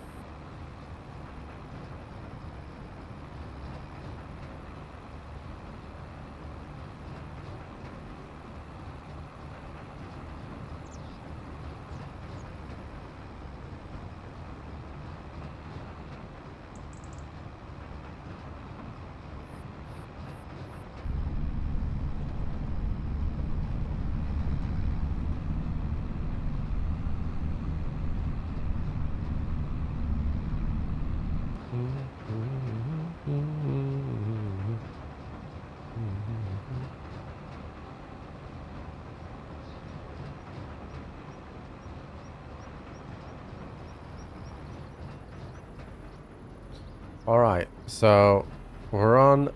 [SPEAKER 1] All right, so we're on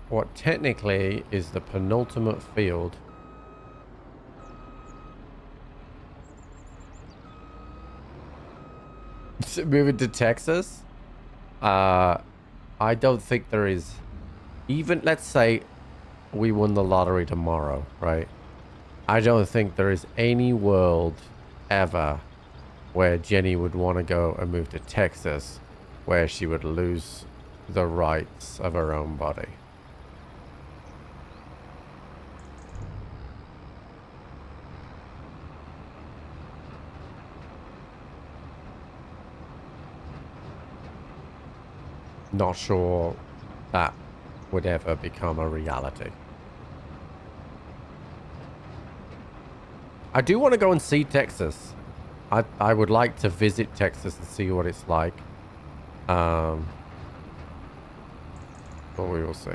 [SPEAKER 1] what technically is the penultimate field. Moving to Texas? I don't think there is, even let's say we won the lottery tomorrow, right? I don't think there is any world ever where Jenny would want to go and move to Texas where she would lose the rights of her own body. not sure that would ever become a reality. I do want to go and see Texas. I would like to visit Texas and see what it's like. But we will see.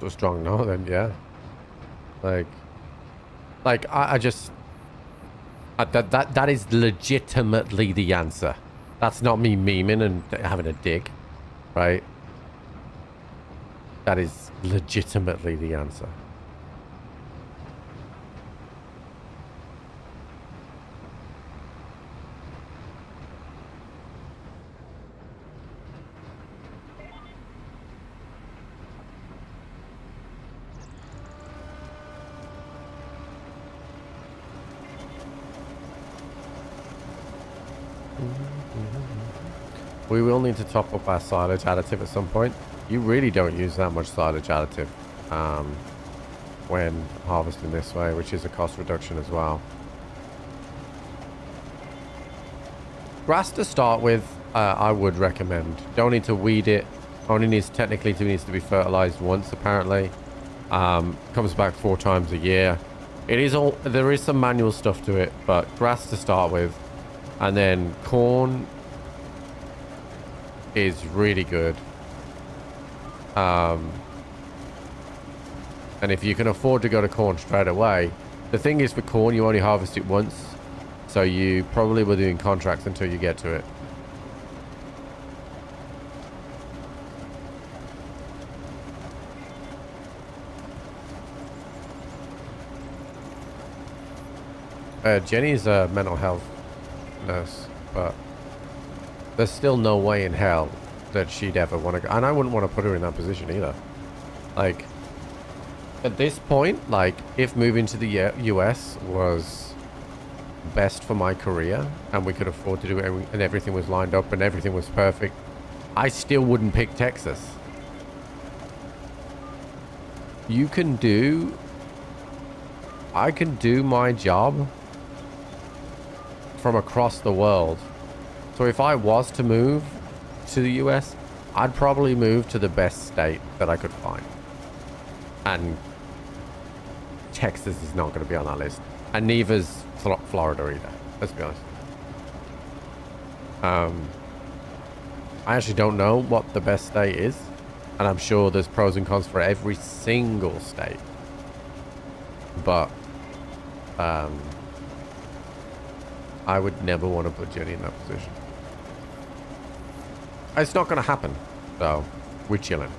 [SPEAKER 1] So strong, no? Then yeah. Like I just that is legitimately the answer. That's not me memeing and having a dig, right? That is legitimately the answer. We will need to top up our silage additive at some point. You really don't use that much silage additive when harvesting this way, which is a cost reduction as well. Grass to start with, I would recommend. Don't need to weed it. Only needs to be fertilized once apparently. Comes back 4 times a year. There is some manual stuff to it, but grass to start with, and then corn is really good. And if you can afford to go to corn straight away, the thing is for corn, you only harvest it once, so you probably will be doing contracts until you get to it. Jenny's a mental health nurse, but there's still no way in hell that she'd ever want to go. And I wouldn't want to put her in that position either. Like, at this point, like, if moving to the US was best for my career and we could afford to do it and everything was lined up and everything was perfect, I still wouldn't pick Texas. I can do my job from across the world. So if I was to move to the US, I'd probably move to the best state that I could find. And Texas is not going to be on that list. And neither's Florida either, let's be honest. I actually don't know what the best state is. And I'm sure there's pros and cons for every single state. But I would never want to put Jenny in that position. It's not going to happen, so we're chilling.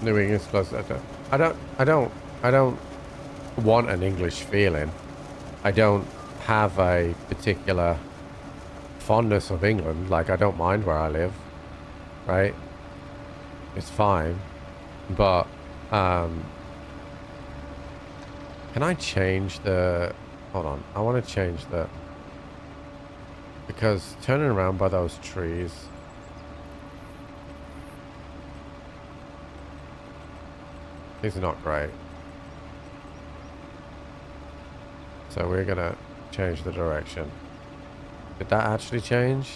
[SPEAKER 1] New England's close. I don't want an English feeling. I don't have a particular fondness of England. Like, I don't mind where I live, right? It's fine, but can I change the? Hold on, I want to change the, because turning around by those trees. These are not great. So we're gonna change the direction. Did that actually change?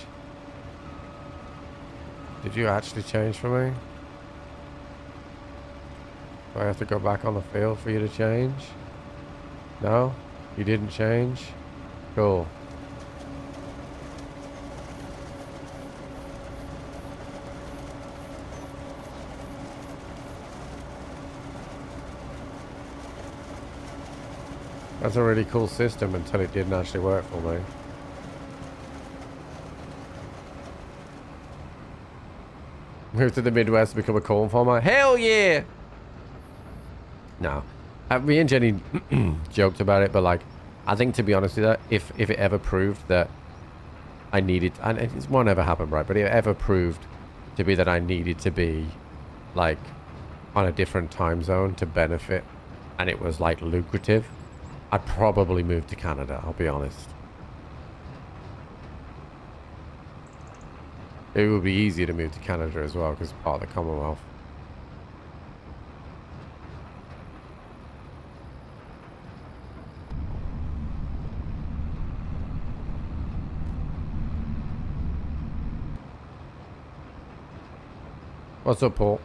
[SPEAKER 1] Did you actually change for me? Do I have to go back on the field for you to change? No? You didn't change? Cool. That's a really cool system until it didn't actually work for me. Move to the Midwest to become a corn farmer? Hell yeah! No. Me and Jenny joked about it, but like, I think to be honest with you, if it ever proved that I needed, and it won't ever happen, right? But it ever proved to be that I needed to be like on a different time zone to benefit, and it was like lucrative, I'd probably move to Canada, I'll be honest. It would be easier to move to Canada as well because it's part of the Commonwealth. What's up, Paul?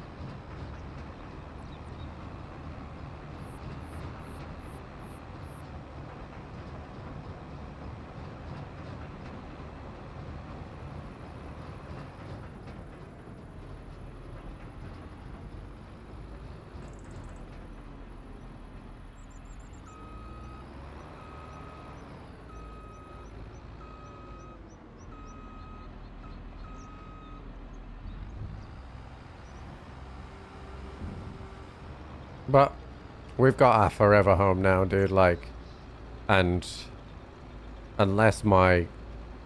[SPEAKER 1] But we've got our forever home now, dude, like, and unless my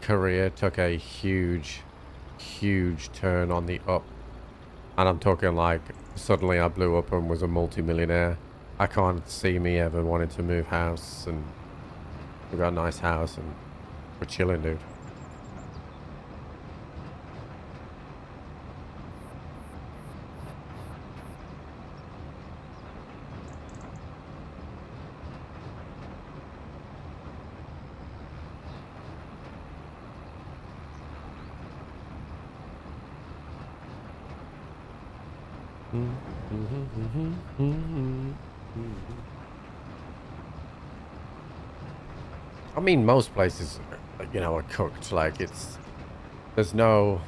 [SPEAKER 1] career took a huge turn on the up, and I'm talking like suddenly I blew up and was a multi-millionaire, I can't see me ever wanting to move house, and we've got a nice house and we're chilling, dude. I mean, most places, you know, are cooked. Like, there's no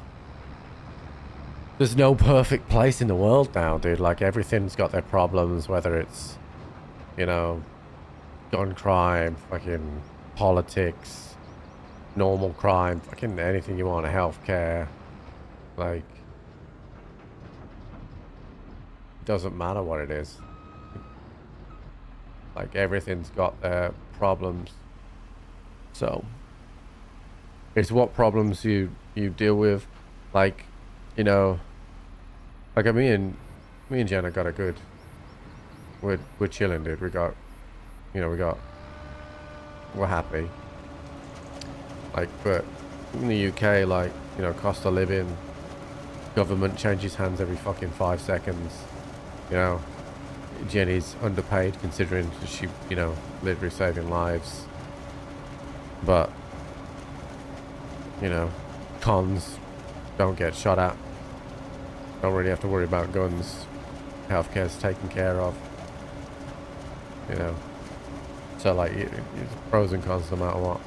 [SPEAKER 1] perfect place in the world now, dude. Like, everything's got their problems, whether it's, you know, gun crime, fucking politics, normal crime, fucking anything you want, healthcare. Like, it doesn't matter what it is. Like, everything's got their problems. So, it's what problems you deal with. Like, you know, like me and Jenna got a good. We're chilling, dude. We're happy. Like, but in the UK, like, you know, cost of living, government changes hands every fucking 5 seconds. You know, Jenny's underpaid considering she, you know, literally saving lives. But, you know, cons, don't get shot at. Don't really have to worry about guns. Healthcare's taken care of. You know. So, like, it's pros and cons no matter what.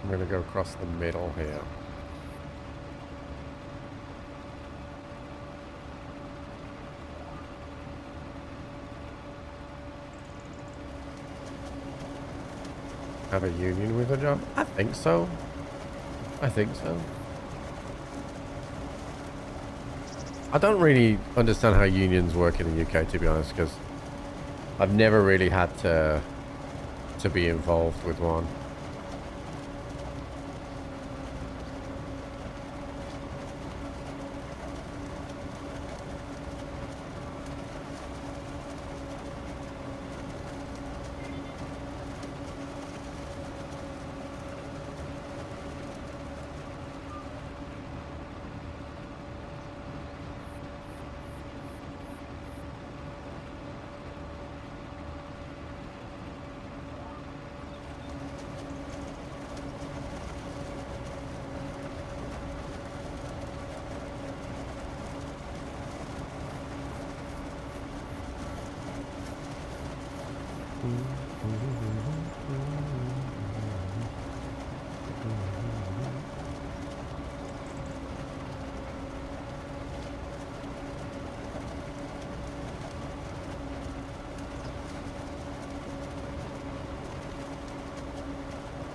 [SPEAKER 1] I'm gonna go across the middle here. Have a union with a job? I think so. I think so. I don't really understand how unions work in the UK, to be honest, because I've never really had to be involved with one.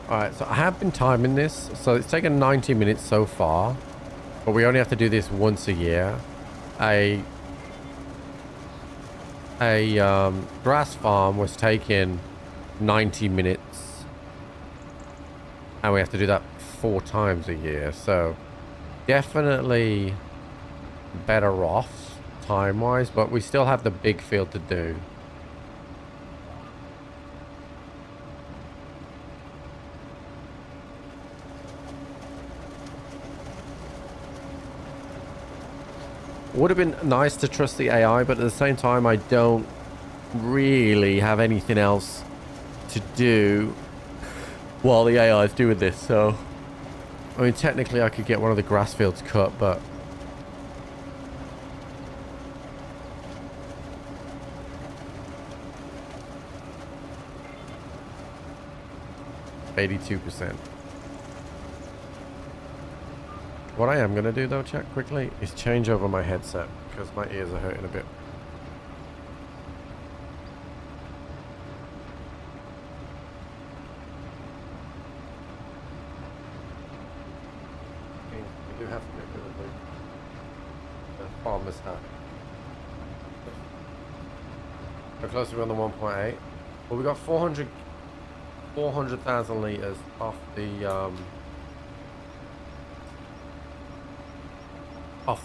[SPEAKER 1] All right, so I have been timing this. So it's taken 90 minutes so far, but we only have to do this once a year. A grass farm was taking 90 minutes, and we have to do that 4 times a year. So definitely better off time-wise, but we still have the big field to do. Would have been nice to trust the AI, but at the same time, I don't really have anything else to do while the AI is doing this. So, I mean, technically, I could get one of the grass fields cut, but 82%. What I am going to do, though, chat, quickly, is change over my headset, because my ears are hurting a bit. We do have to get rid of the farmer's hat. How close are we on the 1.8? Well, we got 400,000 litres off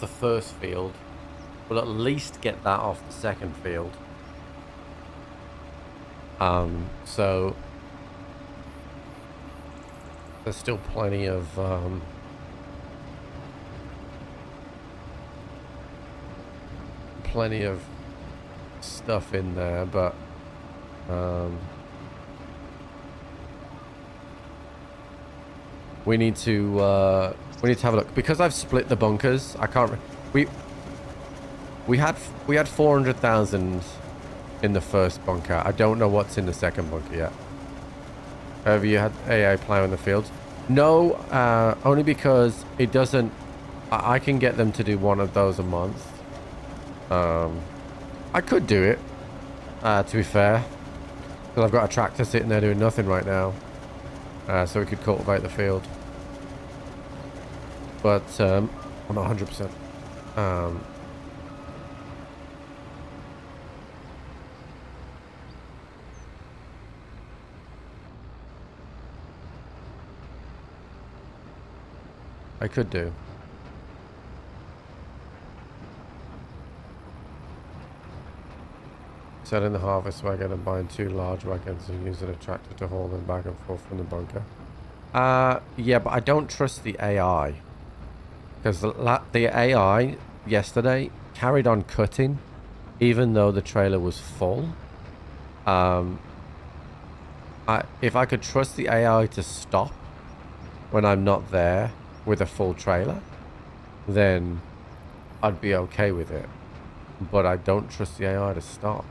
[SPEAKER 1] the first field. We'll at least get that off the second field. So there's still plenty of stuff in there, but we need to have a look, because I've split the bunkers. I can't. We had 400,000 in the first bunker. I don't know what's in the second bunker yet. Have you had AI plow in the fields? No, only because it doesn't. I can get them to do one of those a month. I could do it, to be fair, because I've got a tractor sitting there doing nothing right now, so we could cultivate the field. But I'm not 100%. I could do. Selling the harvest wagon and buying 2 large wagons and using a tractor to haul them back and forth from the bunker. Yeah, but I don't trust the AI. Because the AI yesterday carried on cutting even though the trailer was full. If I could trust the AI to stop when I'm not there with a full trailer, then I'd be okay with it. But I don't trust the AI to stop.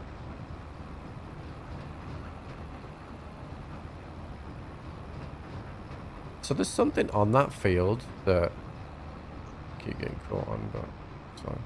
[SPEAKER 1] So there's something on that field that I keep getting caught on, but it's fine.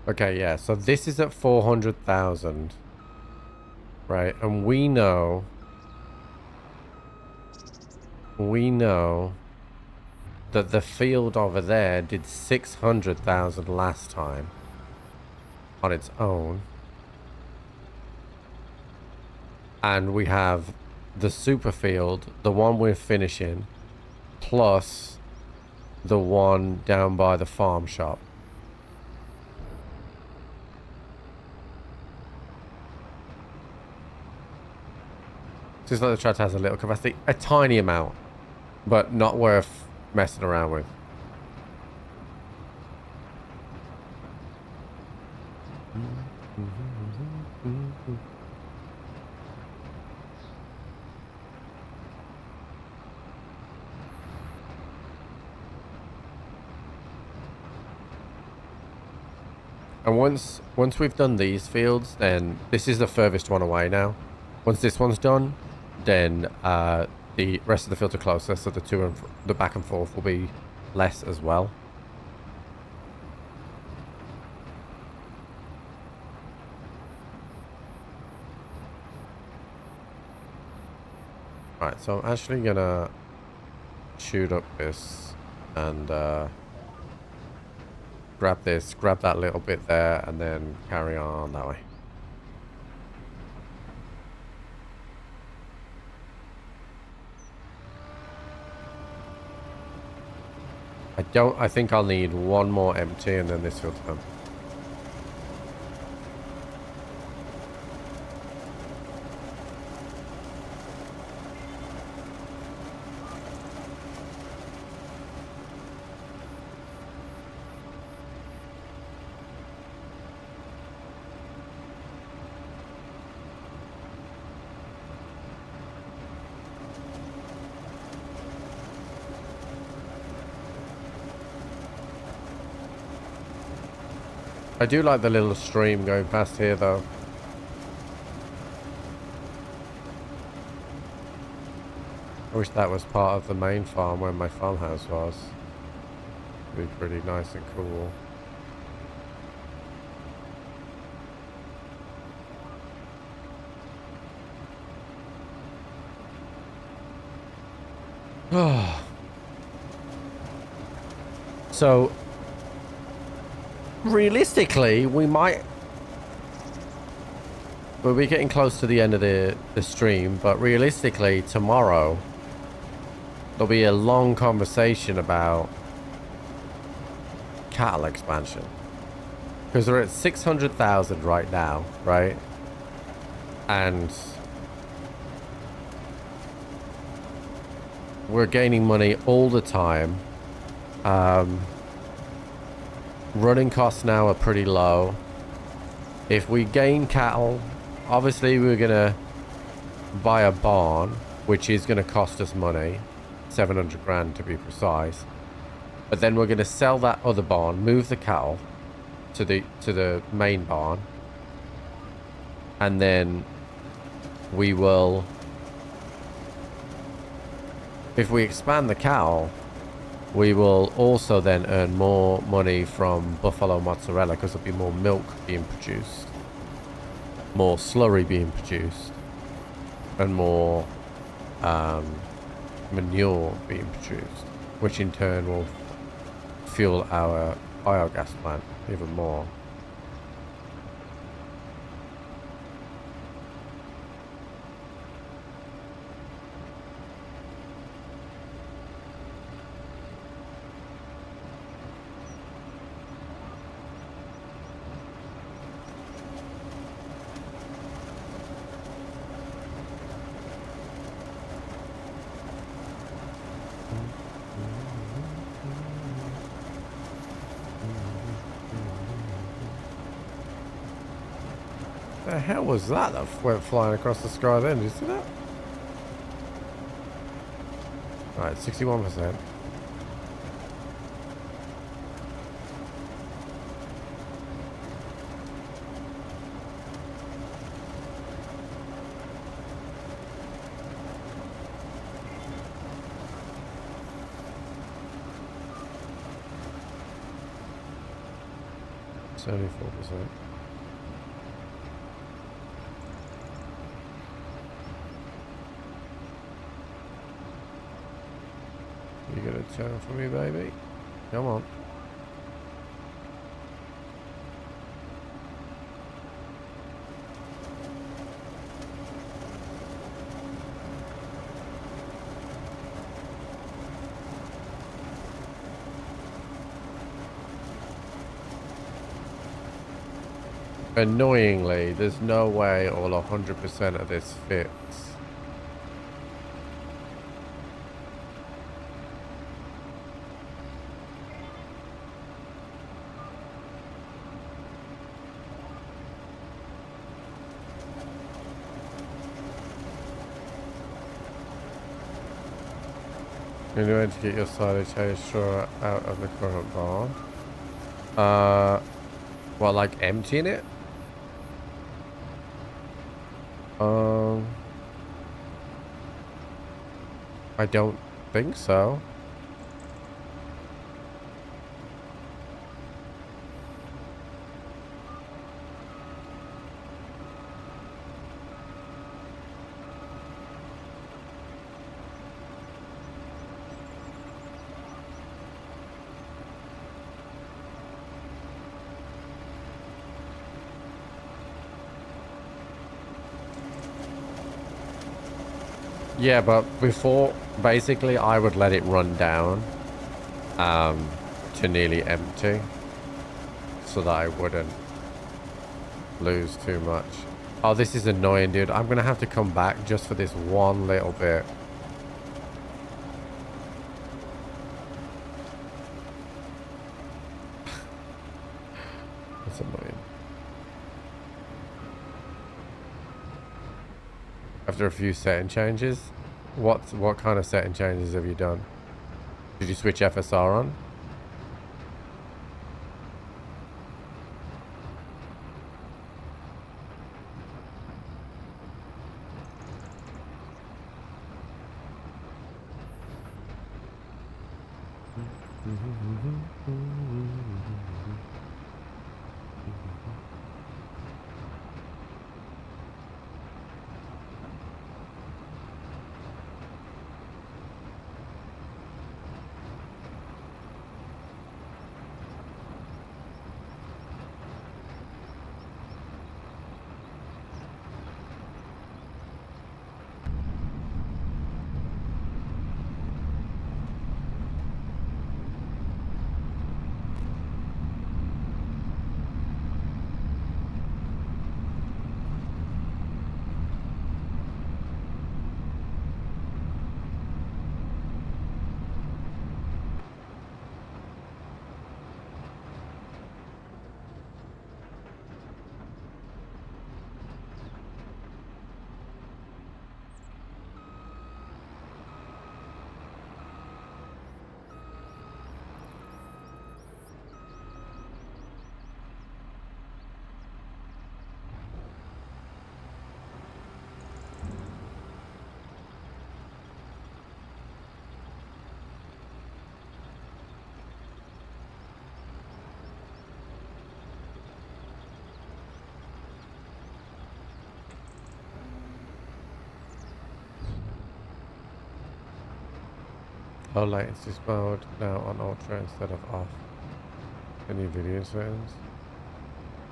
[SPEAKER 1] Okay, yeah, so this is at 400,000, right? And we know that the field over there did 600,000 last time on its own. And we have the super field, the one we're finishing, plus the one down by the farm shop. Seems like the tractor has a little capacity, a tiny amount. but not worth messing around with. And once we've done these fields, then this is the furthest one away now. Once this one's done, then the rest of the fields are closer, so the back and forth will be less as well. Right, so I'm actually gonna shoot up this and grab this, grab that little bit there, and then carry on that way. I think I'll need one more empty and then this field's done. I do like the little stream going past here though. I wish that was part of the main farm where my farmhouse was. It'd be pretty nice and cool. So realistically, we'll be getting close to the end of the stream, but realistically tomorrow there'll be a long conversation about cattle expansion, because we're at 600,000 right now, right? And we're gaining money all the time. Running costs now are pretty low. If we gain cattle, obviously we're gonna buy a barn, which is gonna cost us money, 700 grand to be precise. But then we're gonna sell that other barn, move the cattle to the main barn, and then we will, if we expand the cattle, we will also then earn more money from buffalo mozzarella, because there'll be more milk being produced, more slurry being produced, and more manure being produced, which in turn will fuel our biogas plant even more. The hell was that went flying across the sky then? Did you see that? Alright, 61%. It's only 4%. You gonna turn for me, baby? Come on. Annoyingly, there's no way all 100% of this fits. You need to get your silage haze straw out of the current barn. Well, like emptying it? I don't think so. Yeah, but before, basically, I would let it run down to nearly empty so that I wouldn't lose too much. Oh, this is annoying, dude. I'm going to have to come back just for this one little bit. That's annoying. After a few setting changes, what kind of setting changes have you done? Did you switch FSR on? Low latency mode now on ultra instead of off. Any video settings?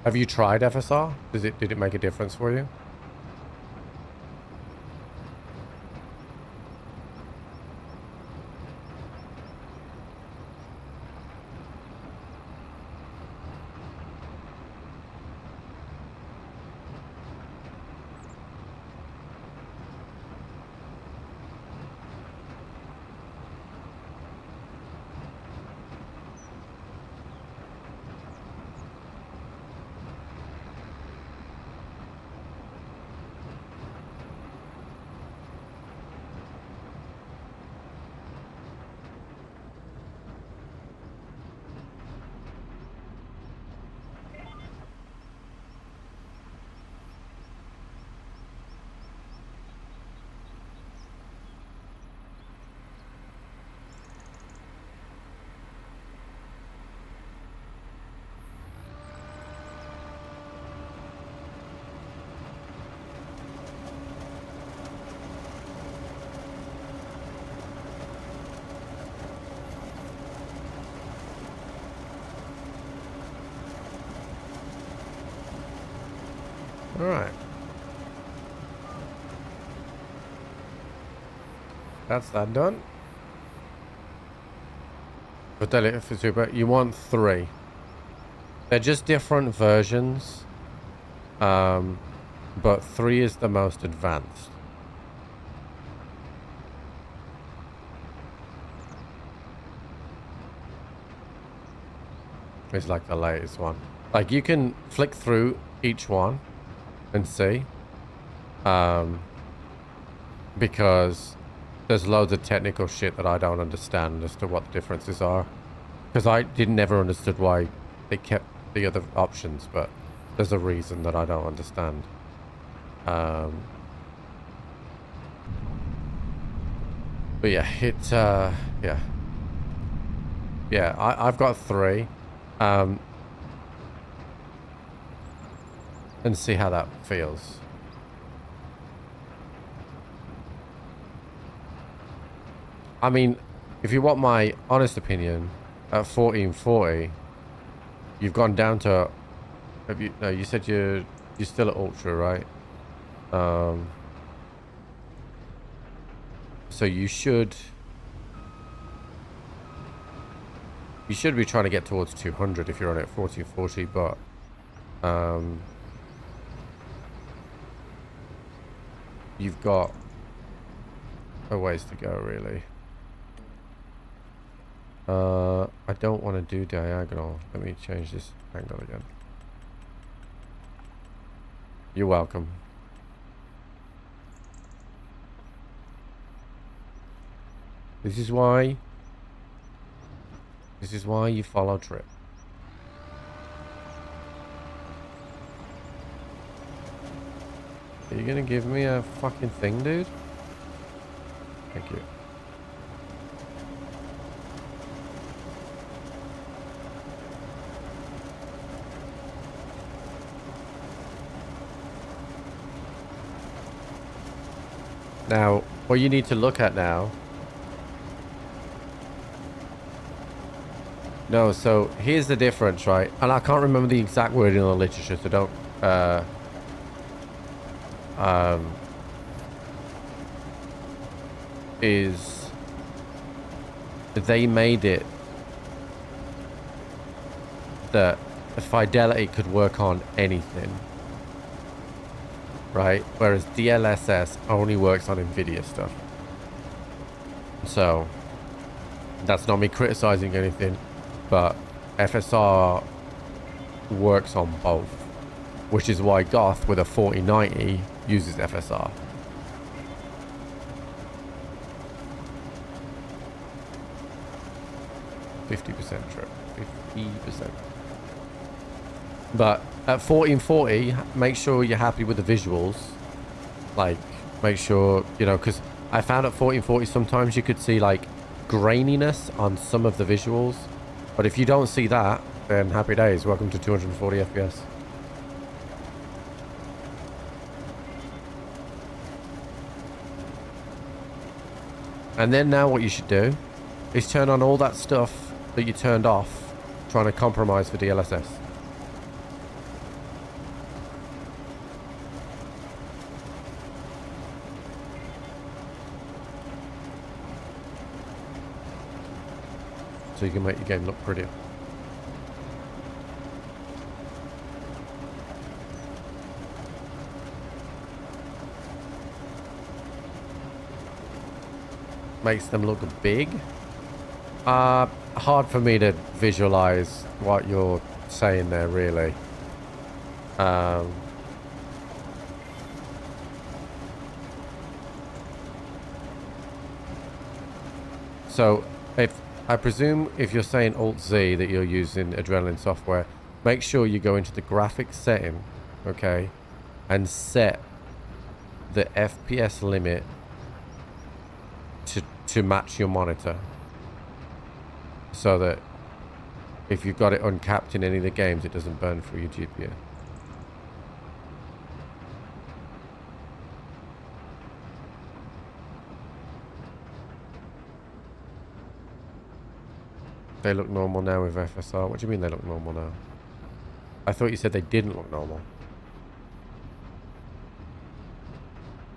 [SPEAKER 1] Have you tried FSR? Did it make a difference for you? All right. That's that done. Fidelity for super. You want 3. They're just different versions. But 3 is the most advanced. It's like the latest one. Like you can flick through each one and see. Because there's loads of technical shit that I don't understand as to what the differences are. Because I never understood why they kept the other options, but there's a reason that I don't understand. But yeah, yeah, I've got 3. And see how that feels. I mean, if you want my honest opinion, at 1440, you've gone down to. Have you? No, you said you're still at ultra, right? So you should be trying to get towards 200 if you're on it 1440, but you've got a ways to go, really. I don't want to do diagonal. Let me change this angle again. You're welcome. This is why you follow Trip. Are you gonna give me a fucking thing, dude? Thank you. Now, what you need to look at now... No, so here's the difference, right? And I can't remember the exact wording in the literature, so don't... is... They made it that the fidelity could work on anything. Right? Whereas DLSS only works on NVIDIA stuff. So, that's not me criticizing anything, but FSR works on both. Which is why Goth with a 4090 uses FSR. %, true. 50%. But at 1440, make sure you're happy with the visuals. Like, make sure, you know, because I found at 1440 sometimes you could see like graininess on some of the visuals. But if you don't see that, then happy days. Welcome to 240 FPS. And then now what you should do is turn on all that stuff that you turned off trying to compromise for DLSS. So you can make your game look prettier. Makes them look big. Hard for me to visualize what you're saying there, really. So if I presume if you're saying Alt-Z that you're using Adrenaline software, make sure you go into the graphics setting, okay, and set the FPS limit to match your monitor, so that if you've got it uncapped in any of the games, it doesn't burn through your GPU. They look normal now with FSR. What do you mean they look normal now? I thought you said they didn't look normal.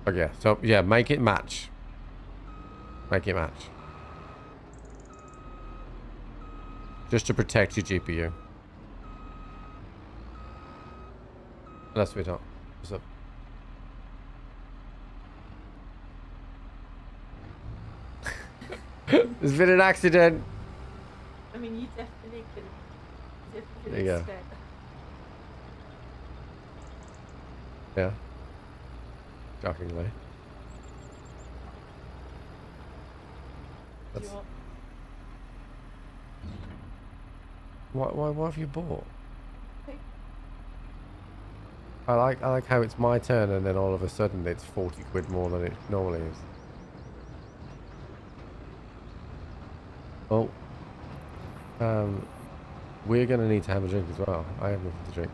[SPEAKER 1] Okay, so yeah, make it match. Make it match. Just to protect your GPU. That's what we talk. What's up? There's been an accident.
[SPEAKER 9] I mean, you definitely can.
[SPEAKER 1] There you go. Yeah. Shockingly.
[SPEAKER 7] Do you
[SPEAKER 1] That's-
[SPEAKER 7] want-
[SPEAKER 1] What have you bought?
[SPEAKER 7] Take-
[SPEAKER 1] I like how it's my turn and then all of a sudden it's 40 quid more than it normally is. Oh. We're gonna need to have a drink as well. I have nothing to drink.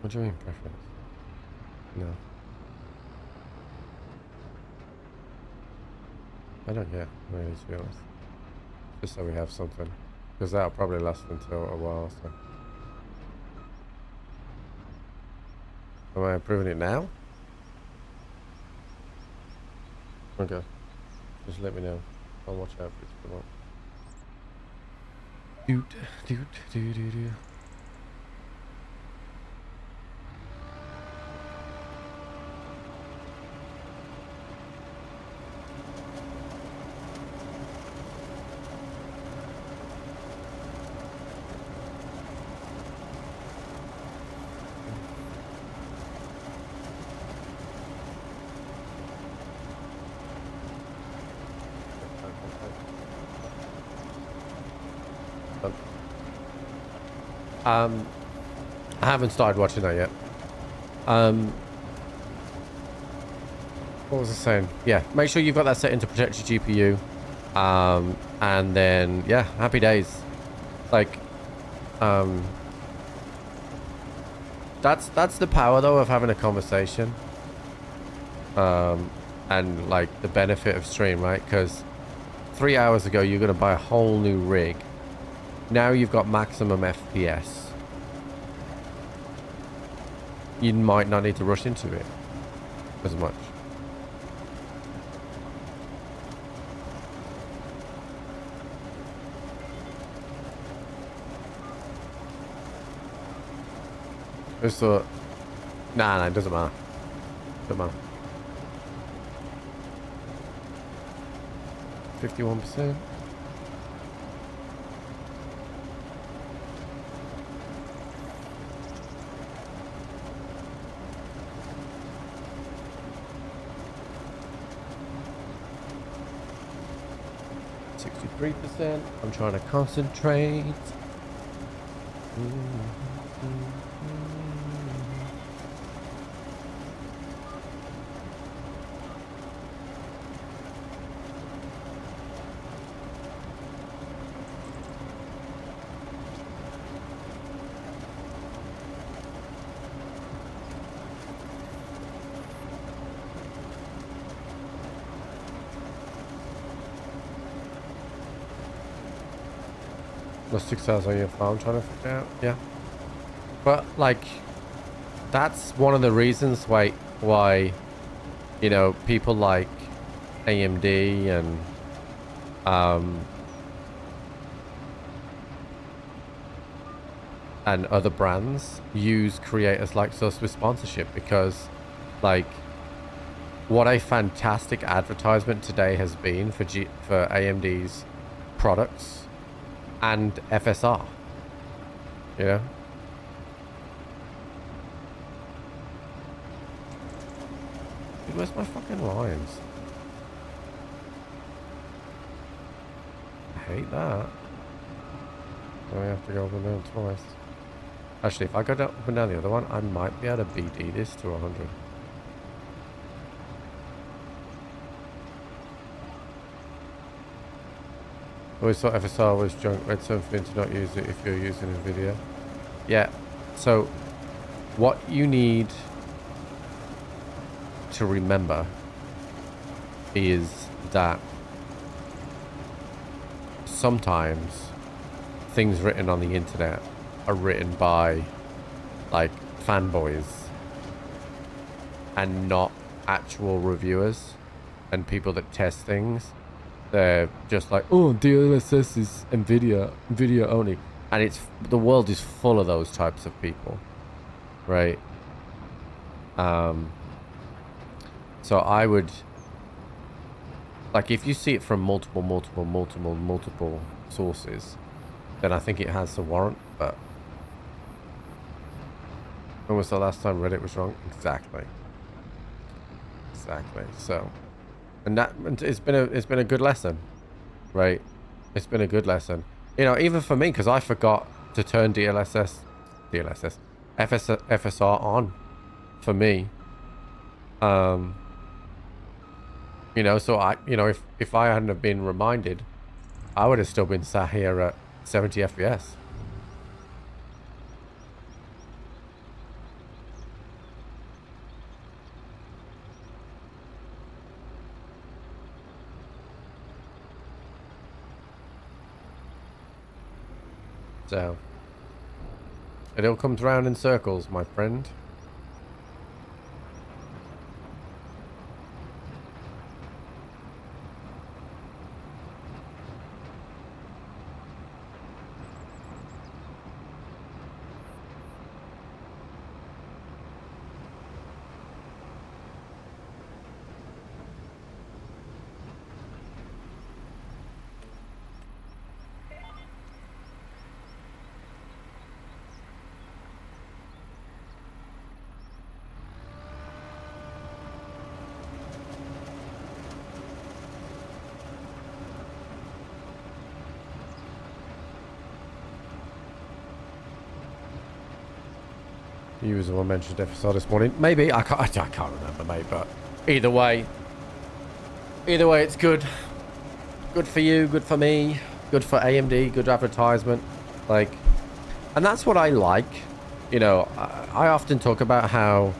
[SPEAKER 1] What do you mean preference? No. I don't care, really, to be honest. Just so we have something. Because that'll probably last until a while, so. Am I approving it now? Okay. Just let me know. I'll watch out for it if you want. Doot. I haven't started watching that yet. What was I saying? Yeah, make sure you've got that set into protect your GPU. And then, yeah, happy days. Like, that's the power, though, of having a conversation. And, like, the benefit of stream, right? Because 3 hours ago, you're going to buy a whole new rig. Now you've got maximum FPS. You might not need to rush into it as much. I just thought, nah, it doesn't matter. Doesn't matter. 51%. I'm trying to concentrate. The 6 hours on your farm trying to figure out, yeah. But like, that's one of the reasons why you know, people like AMD and other brands use creators like us with sponsorship, because like, what a fantastic advertisement today has been for AMD's products and FSR, you know? Dude, where's my fucking lines? I hate that. I have to go up and down twice. Actually, if I go up and down the other one, I might be able to BD this to 100. I always thought FSR was junk. Red something to not use it if you're using NVIDIA. Yeah. So, what you need to remember is that sometimes things written on the internet are written by like fanboys and not actual reviewers and people that test things. They're just like, oh, DLSS is NVIDIA only. And it's, the world is full of those types of people, right? So I would, like, if you see it from multiple sources, then I think it has the warrant. But when was the last time Reddit was wrong? Exactly. So, and it's been a good lesson, right? It's been a good lesson. You know, even for me, because I forgot to turn FSR on for me. You know, so if I hadn't have been reminded, I would have still been sat here at 70 FPS. So, it all comes round in circles, my friend. You was the one mentioned FSR this morning. Maybe I can't remember, mate. But either way, it's good. Good for you. Good for me. Good for AMD. Good advertisement. Like, and that's what I like. You know, I often talk about how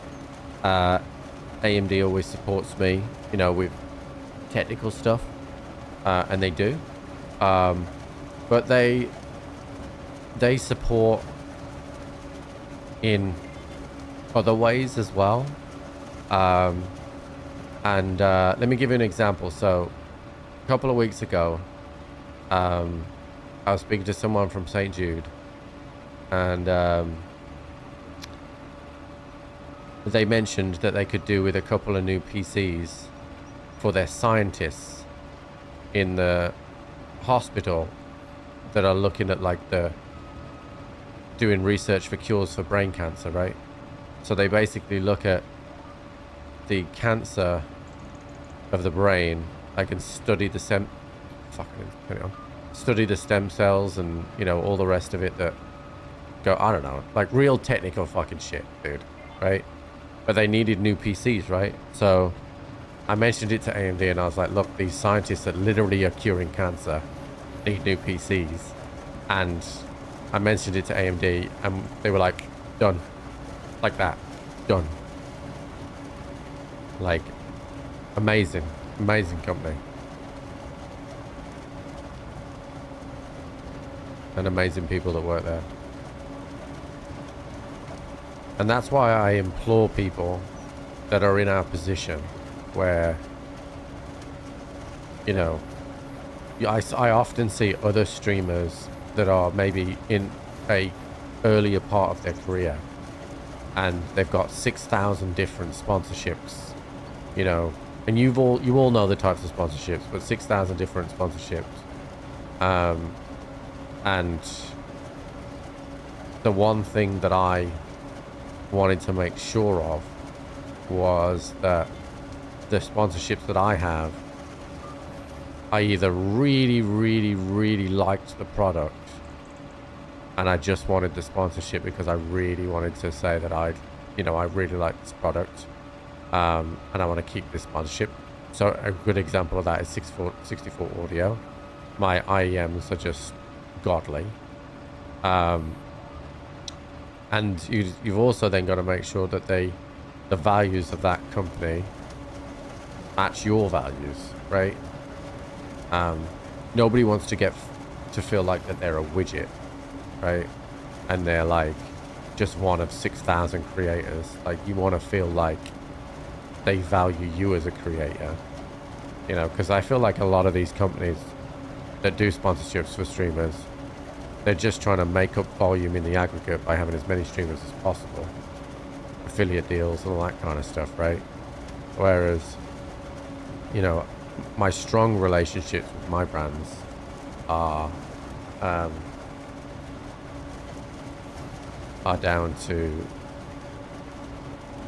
[SPEAKER 1] AMD always supports me. You know, with technical stuff, and they do. But they support in other ways as well. And let me give you an example. So a couple of weeks ago, I was speaking to someone from St. Jude, and they mentioned that they could do with a couple of new PCs for their scientists in the hospital that are looking at like doing research for cures for brain cancer, right? So they basically look at the cancer of the brain. I can study the stem cells and, you know, all the rest of it that go, I don't know, like real technical fucking shit, dude, right? But they needed new PCs, right? So I mentioned it to AMD and I was like, look, these scientists that literally are curing cancer need new PCs. And I mentioned it to AMD and they were like, done. Like that. Done. Like, amazing. Amazing company. And amazing people that work there. And that's why I implore people that are in our position where, you know, I often see other streamers that are maybe in a earlier part of their career and they've got 6,000 different sponsorships, you know, and you all know the types of sponsorships, but 6,000 different sponsorships. And the one thing that I wanted to make sure of was that the sponsorships that I have, I either really, really, really liked the product and I just wanted the sponsorship because I really wanted to say that I really like this product, and I want to keep this sponsorship. So a good example of that is 64 Audio. My IEMs are just godly. And you've also then got to make sure that the values of that company match your values, right? Nobody wants to feel like that they're a widget, right? And they're like just one of 6,000 creators. Like, you want to feel like they value you as a creator, you know, because I feel like a lot of these companies that do sponsorships for streamers, they're just trying to make up volume in the aggregate by having as many streamers as possible, affiliate deals and all that kind of stuff, right? Whereas, you know, my strong relationships with my brands are are down to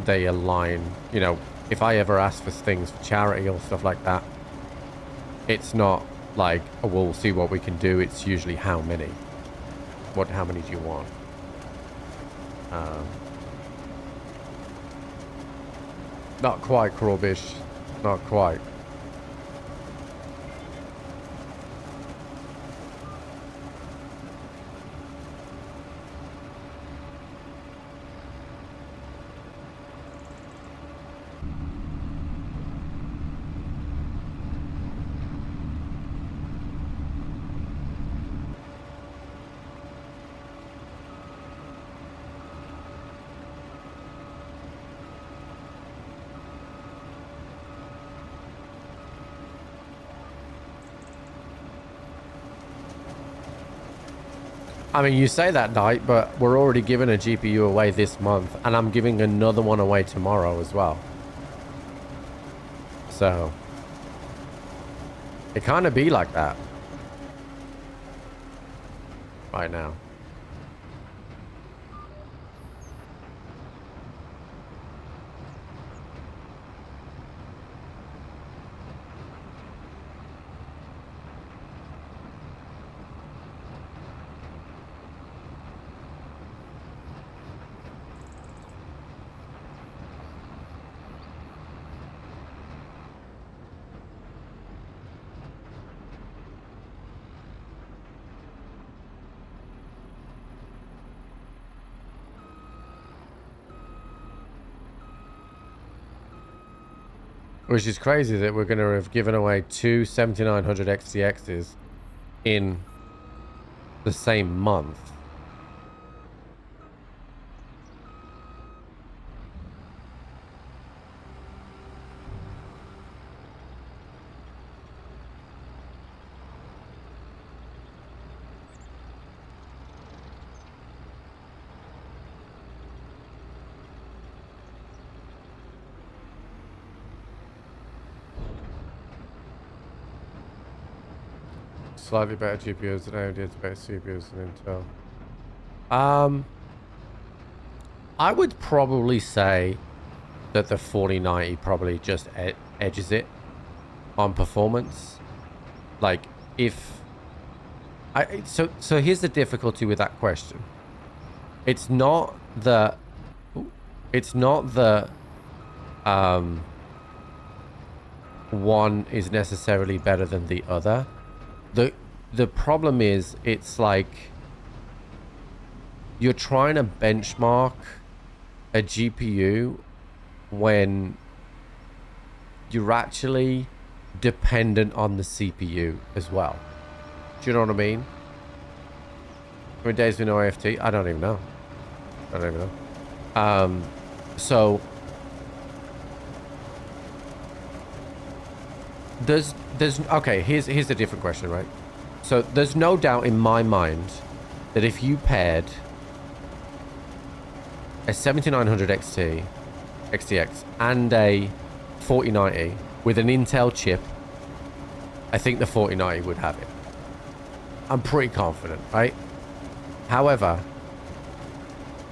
[SPEAKER 1] they align. You know, if I ever ask for things for charity or stuff like that, it's not like, oh, we'll see what we can do. It's usually how many. How many do you want? Not quite, Crawbish. Not quite. I mean, you say that, Knight, but we're already giving a GPU away this month, and I'm giving another one away tomorrow as well. So, it kind of be like that right now. Which is crazy that we're going to have given away two 7900 XTXs in the same month. Slightly better GPUs than AMD, better CPUs than Intel. I would probably say that the 4090 probably just edges it on performance. Like, if so here's the difficulty with that question. It's not the one is necessarily better than the other. The problem is, it's like you're trying to benchmark a GPU when you're actually dependent on the CPU as well. Do you know what I mean? How many days with no AFT? I don't even know. So there's okay, here's a different question, right? So there's no doubt in my mind that if you paired a 7900 XTX and a 4090 with an Intel chip, I think the 4090 would have it. I'm pretty confident, right? However,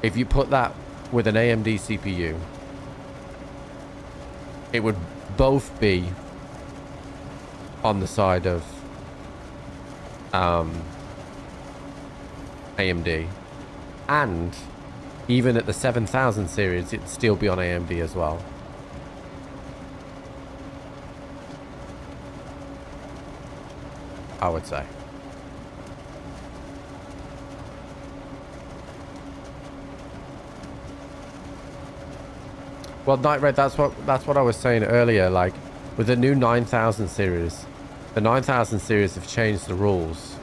[SPEAKER 1] if you put that with an AMD CPU, it would both be on the side of AMD, and even at the 7000 series it'd still be on AMD as well. I would say. Well, Night Red, that's what I was saying earlier. Like, with the new 9000 series, the 9000 series have changed the rules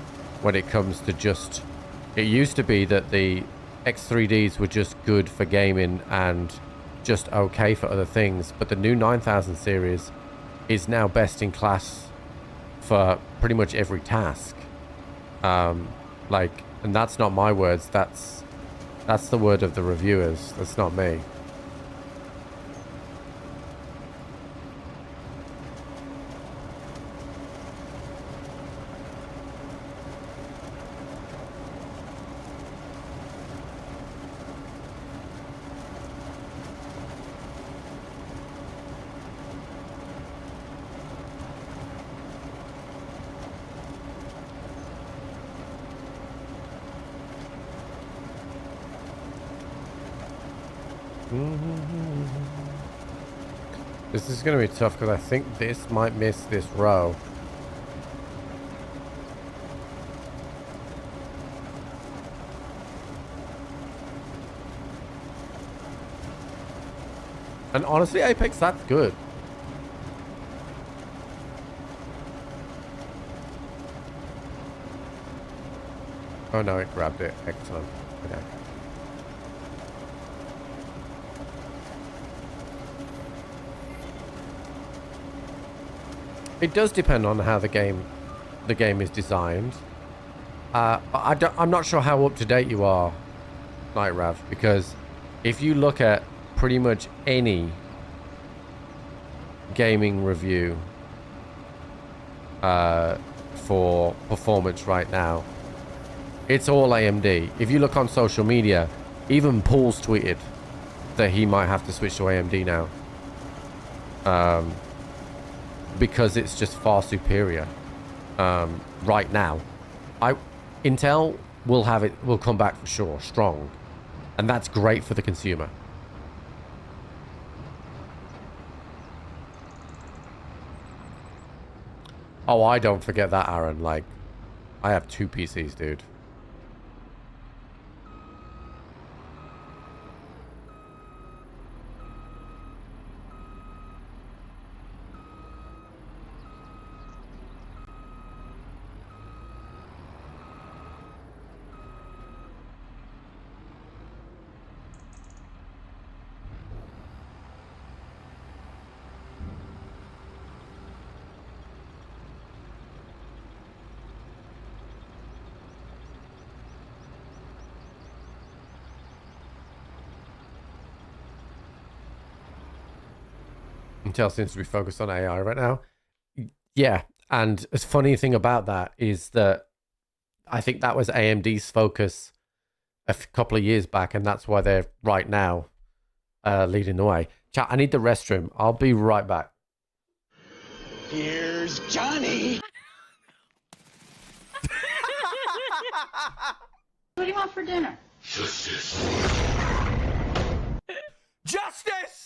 [SPEAKER 1] when it comes to just... It used to be that the X3Ds were just good for gaming and just okay for other things, but the new 9000 series is now best in class for pretty much every task. Like, and that's not my words, that's the word of the reviewers, that's not me. This is going to be tough because I think this might miss this row. And honestly, Apex, that's good. Oh no, it grabbed it. Excellent. Okay. It does depend on how the game is designed. I'm not sure how up to date you are, Night Rav, because if you look at pretty much any gaming review for performance right now, it's all AMD. If you look on social media, even Paul's tweeted that he might have to switch to AMD now. Because it's just far superior right now. Intel will come back for sure, strong. And that's great for the consumer. Oh, I don't forget that, Aaron. Like, I have 2 PCs, dude. Intel seems to be focused on AI right now. Yeah, and a funny thing about that is that I think that was AMD's focus a couple of years back, and that's why they're right now leading the way. Chat, I need the restroom. I'll be right back.
[SPEAKER 11] Here's Johnny.
[SPEAKER 2] What do you want for dinner?
[SPEAKER 11] Justice.
[SPEAKER 1] Justice!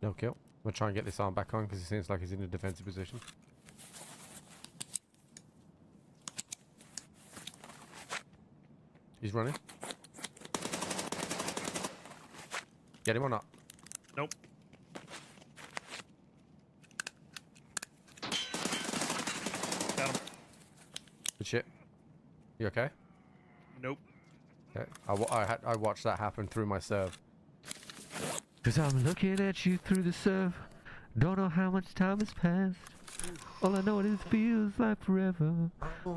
[SPEAKER 1] No kill. I'm gonna try and get this arm back on because it seems like he's in a defensive position. He's running. Get him or not?
[SPEAKER 3] Nope. Got him.
[SPEAKER 1] Good shit. You okay?
[SPEAKER 3] Nope.
[SPEAKER 1] Okay. I watched that happen through my serve. Cause I'm looking at you through the serve. Don't know how much time has passed. All I know is it feels like forever.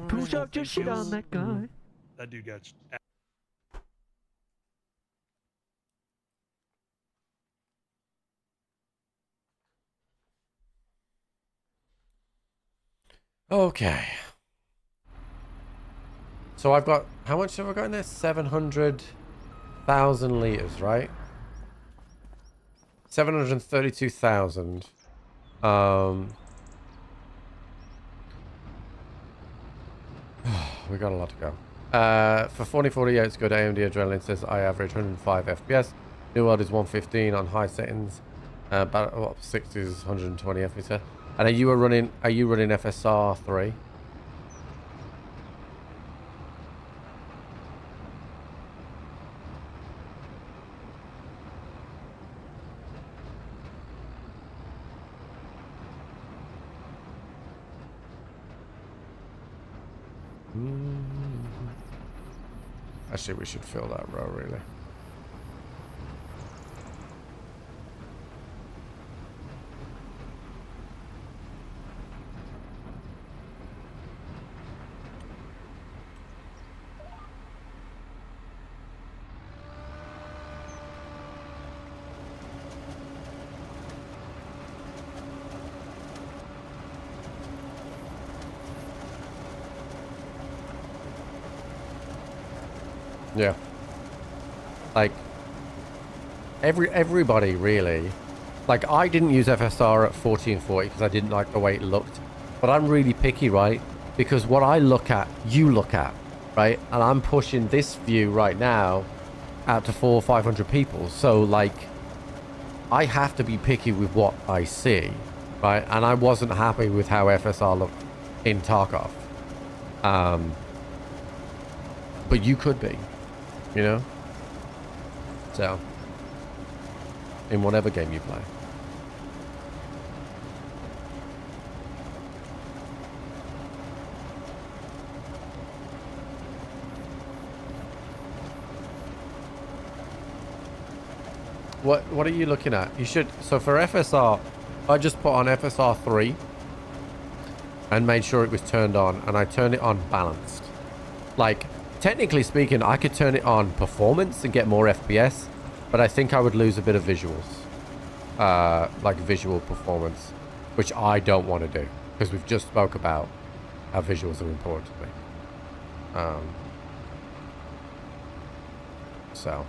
[SPEAKER 1] Push up your shit on that guy.
[SPEAKER 3] That dude got.
[SPEAKER 1] Okay. So I've got, how much have I got in there? 700,000 liters, right? 732,000. We got a lot to go. For 4048, it's good. AMD Adrenaline says I average 105 FPS. New World is 115 on high settings. Battle 60 is 120 FPS. And are you running FSR 3? Actually, we should fill that row, really. Yeah. Like everybody really. Like I didn't use FSR at 40 and 40 because I didn't like the way it looked. But I'm really picky, right? Because what I look at, you look at, right? And I'm pushing this view right now out to 400 or 500 people. So, like, I have to be picky with what I see, right? And I wasn't happy with how FSR looked in Tarkov. But you could be, you know? So, in whatever game you play. What are you looking at? You should, so for FSR, I just put on FSR 3 and made sure it was turned on, and I turned it on balanced. Like, technically speaking, I could turn it on performance and get more FPS, but I think I would lose a bit of visuals. Like visual performance, which I don't want to do, because we've just spoke about how visuals are important to me. So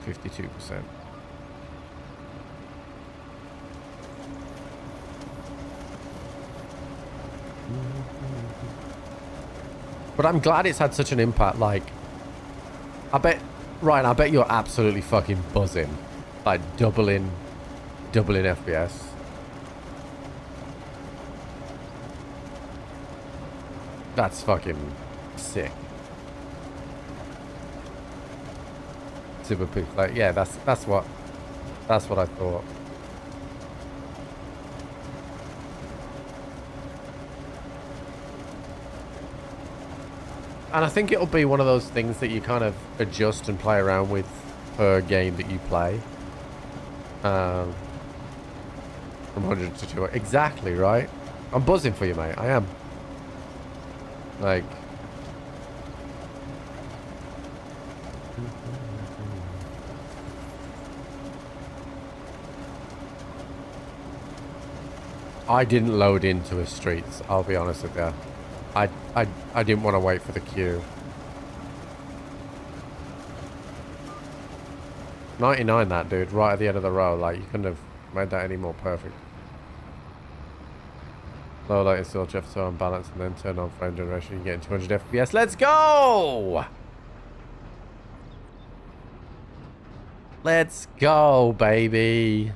[SPEAKER 1] 52%. But I'm glad it's had such an impact. Like, I bet, Ryan, I bet you're absolutely fucking buzzing. Like, doubling FPS. That's fucking sick. Super poop. Like, yeah, that's what I thought. And I think it'll be one of those things that you kind of adjust and play around with per game that you play. From 100 to 200. Exactly, right? I'm buzzing for you, mate. I am. Like... I didn't load into his streets, I'll be honest with you. I didn't want to wait for the queue. 99 that dude, right at the end of the row. Like, you couldn't have made that any more perfect. Low latency, still Jeff on balance, and then turn on frame generation. You get 200 FPS. Let's go! Let's go, baby.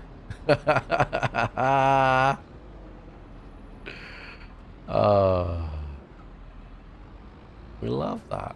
[SPEAKER 1] We love that.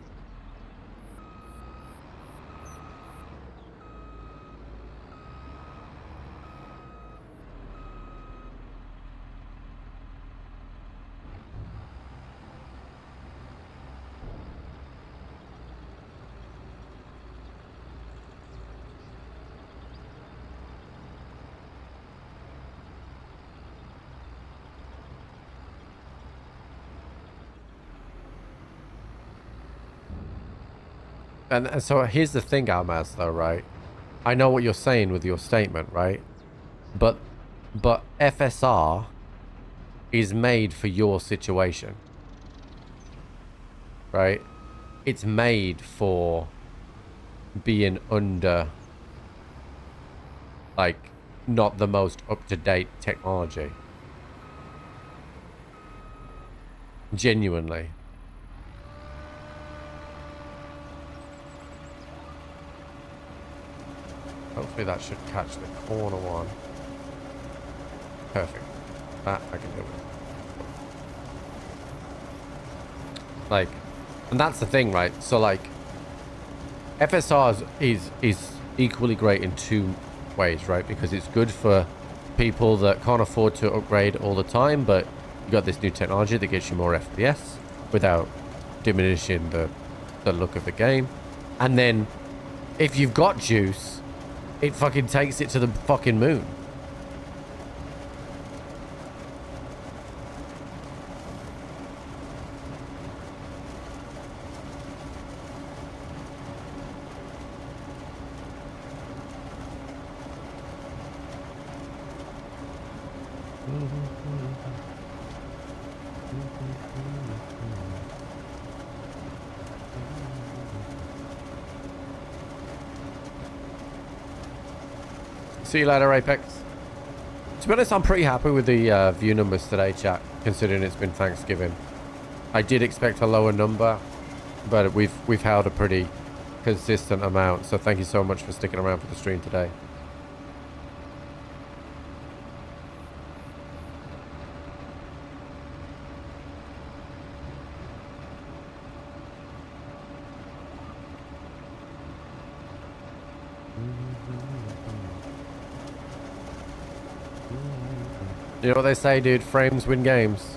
[SPEAKER 1] And so here's the thing, Almaz, though, right? I know what you're saying with your statement, right? But FSR is made for your situation, right? It's made for being under, like, not the most up-to-date technology. Genuinely. Hopefully that should catch the corner one. Perfect. That I can do with. Like, and that's the thing, right? So like, FSR is equally great in two ways, right? Because it's good for people that can't afford to upgrade all the time, but you got this new technology that gets you more FPS without diminishing the look of the game. And then if you've got juice, it fucking takes it to the fucking moon. See you later, Apex. To be honest, I'm pretty happy with the view numbers today, chat, considering it's been Thanksgiving. I did expect a lower number, but we've held a pretty consistent amount. So thank you so much for sticking around for the stream today. You know what they say, dude? Frames win games.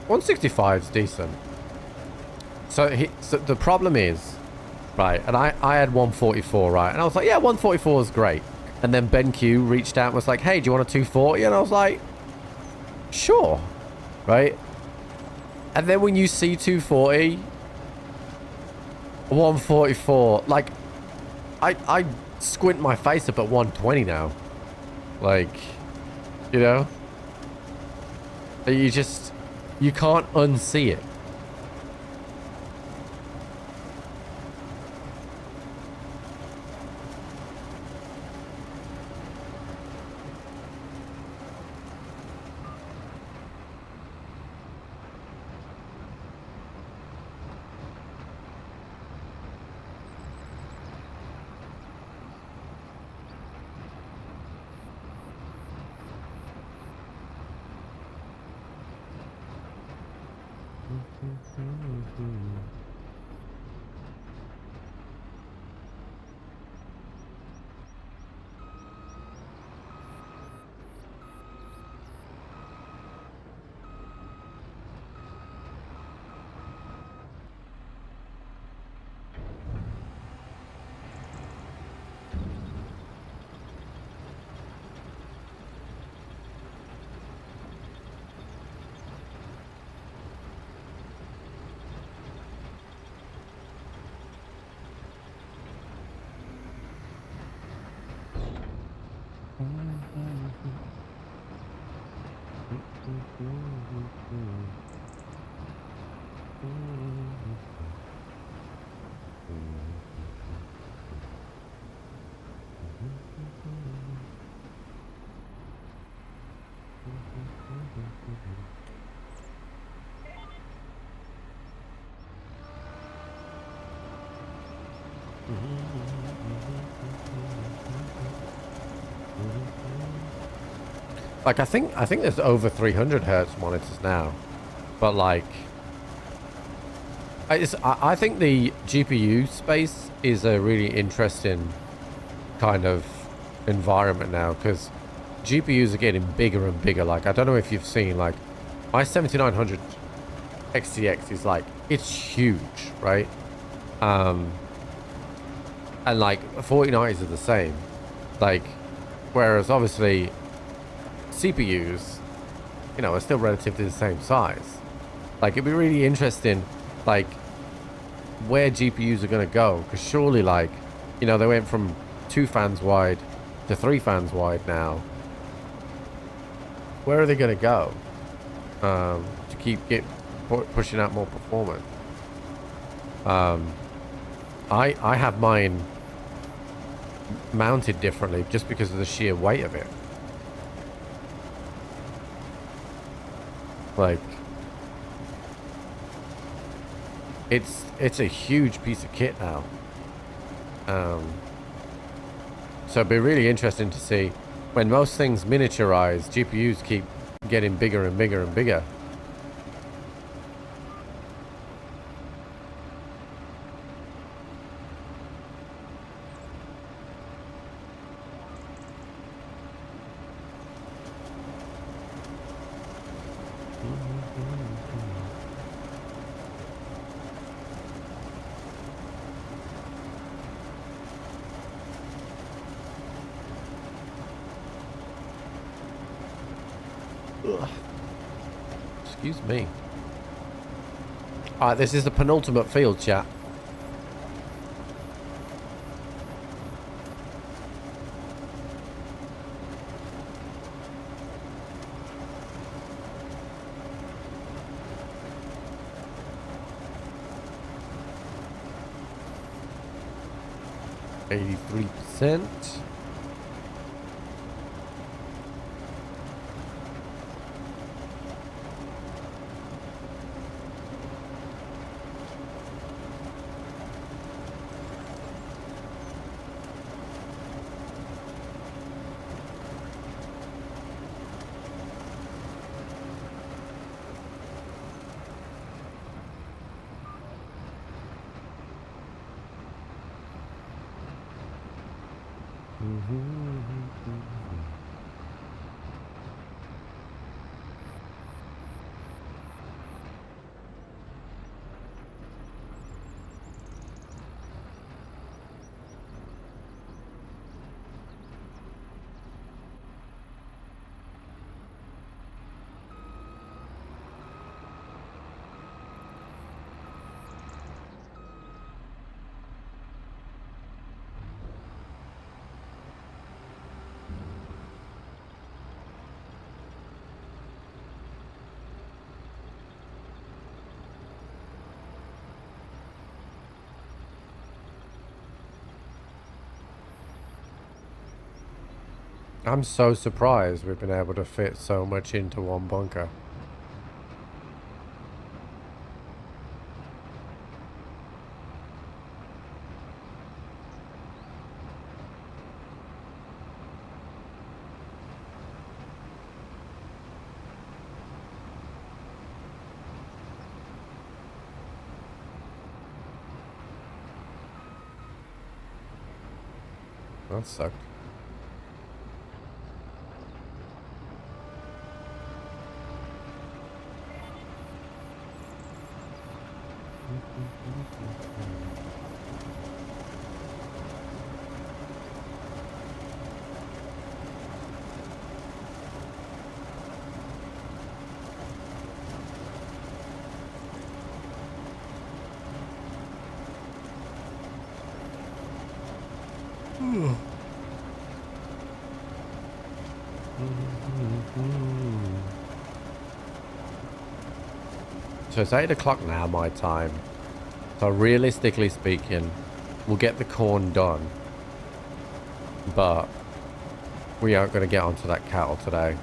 [SPEAKER 1] $165 is decent. So the problem is, right, and I had 144, right, and I was like, yeah, 144 is great. And then BenQ reached out and was like, hey, do you want a 240? And I was like, sure, right? And then when you see 240, 144, like, I squint my face up at 120 now. Like, you know? You can't unsee it. Like, I think there's over 300 hertz monitors now, but like, I think the GPU space is a really interesting kind of environment now, because GPUs are getting bigger and bigger. Like, I don't know if you've seen, like, my 7900 XTX is like, it's huge, right? And like 4090s are the same. Like, whereas obviously CPUs, you know, are still relatively the same size. Like, it'd be really interesting, like, where GPUs are going to go, because surely, like, you know, they went from 2 fans wide to 3 fans wide now. Where are they going to go to keep pushing out more performance? I have mine mounted differently just because of the sheer weight of it. Like, it's a huge piece of kit now. So it'd be really interesting to see when most things miniaturize, GPUs keep getting bigger and bigger and bigger. Excuse me. Alright, this is the penultimate field, chat. %. I'm so surprised we've been able to fit so much into one bunker. That sucked. So it's 8 o'clock now, my time. So realistically speaking, we'll get the corn done. But we aren't going to get onto that cattle today.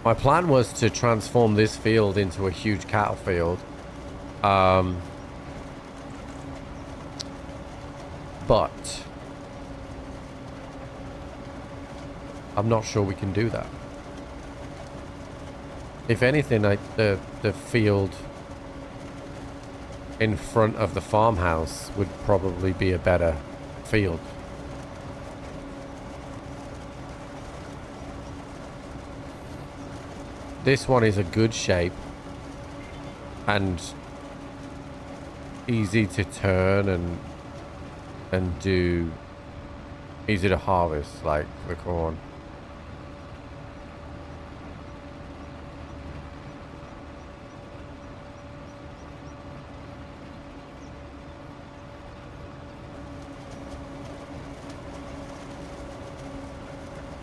[SPEAKER 1] My plan was to transform this field into a huge cattle field. But I'm not sure we can do that. If anything, the field in front of the farmhouse would probably be a better field. This one is a good shape and easy to turn and do, easy to harvest, like the corn.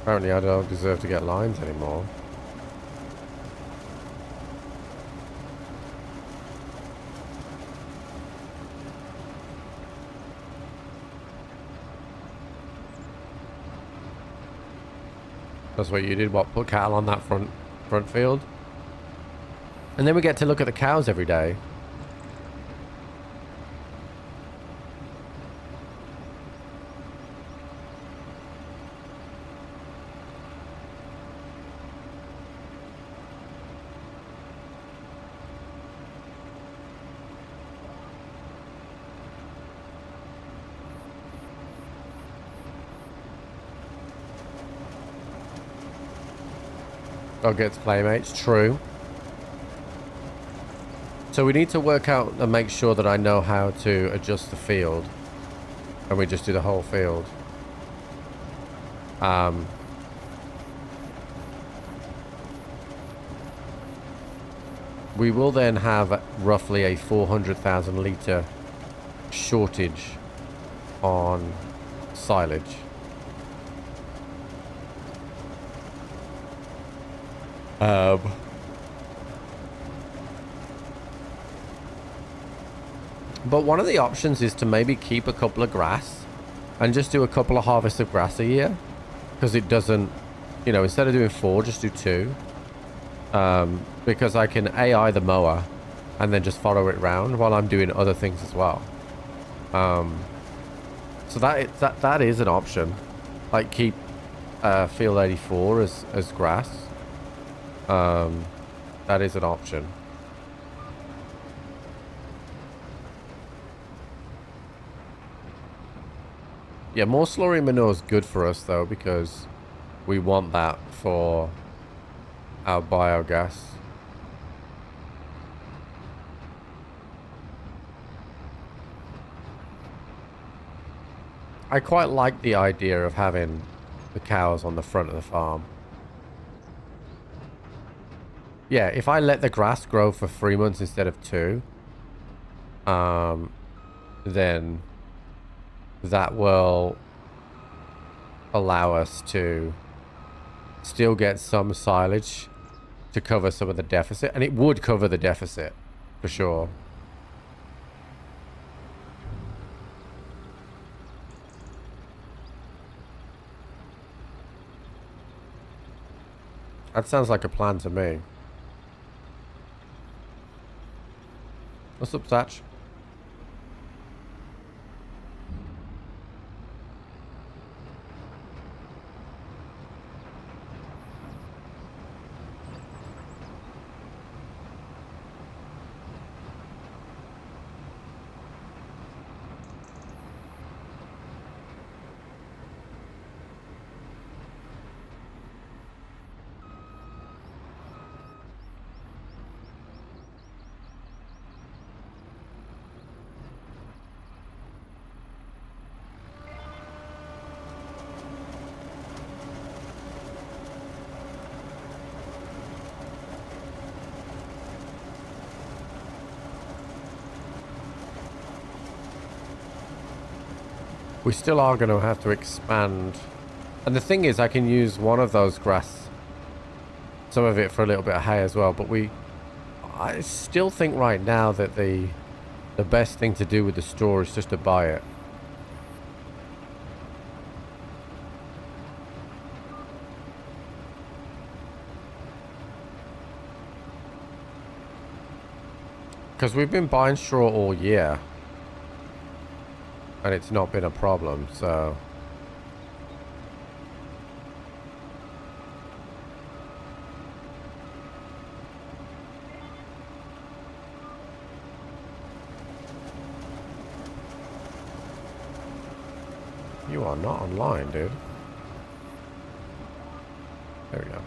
[SPEAKER 1] Apparently I don't deserve to get lines anymore. That's what you did, what? Put cattle on that front field? And then we get to look at the cows every day. Dog gets playmates, true. So we need to work out and make sure that I know how to adjust the field. And we just do the whole field. We're
[SPEAKER 10] we will then have roughly a 400,000 litre shortage on silage. But one of the options is to maybe keep a couple of grass and just do a couple of harvests of grass a year, because it doesn't, you know, instead of doing 4, just do 2. Because I can AI the mower and then just follow it around while I'm doing other things as well. So that is an option. Like keep field 84 as grass. That is an option. Yeah, more slurry manure is good for us though, because we want that for our biogas. I quite like the idea of having the cows on the front of the farm. Yeah, if I let the grass grow for 3 months instead of 2, then that will allow us to still get some silage to cover some of the deficit, and it would cover the deficit for sure. That sounds like a plan to me. What's up, Satch? We still are going to have to expand. And the thing is, I can use one of those grass, some of it for a little bit of hay as well. But I still think right now that the best thing to do with the straw is just to buy it. Because we've been buying straw all year. And it's not been a problem, so... You are not online, dude. There we go.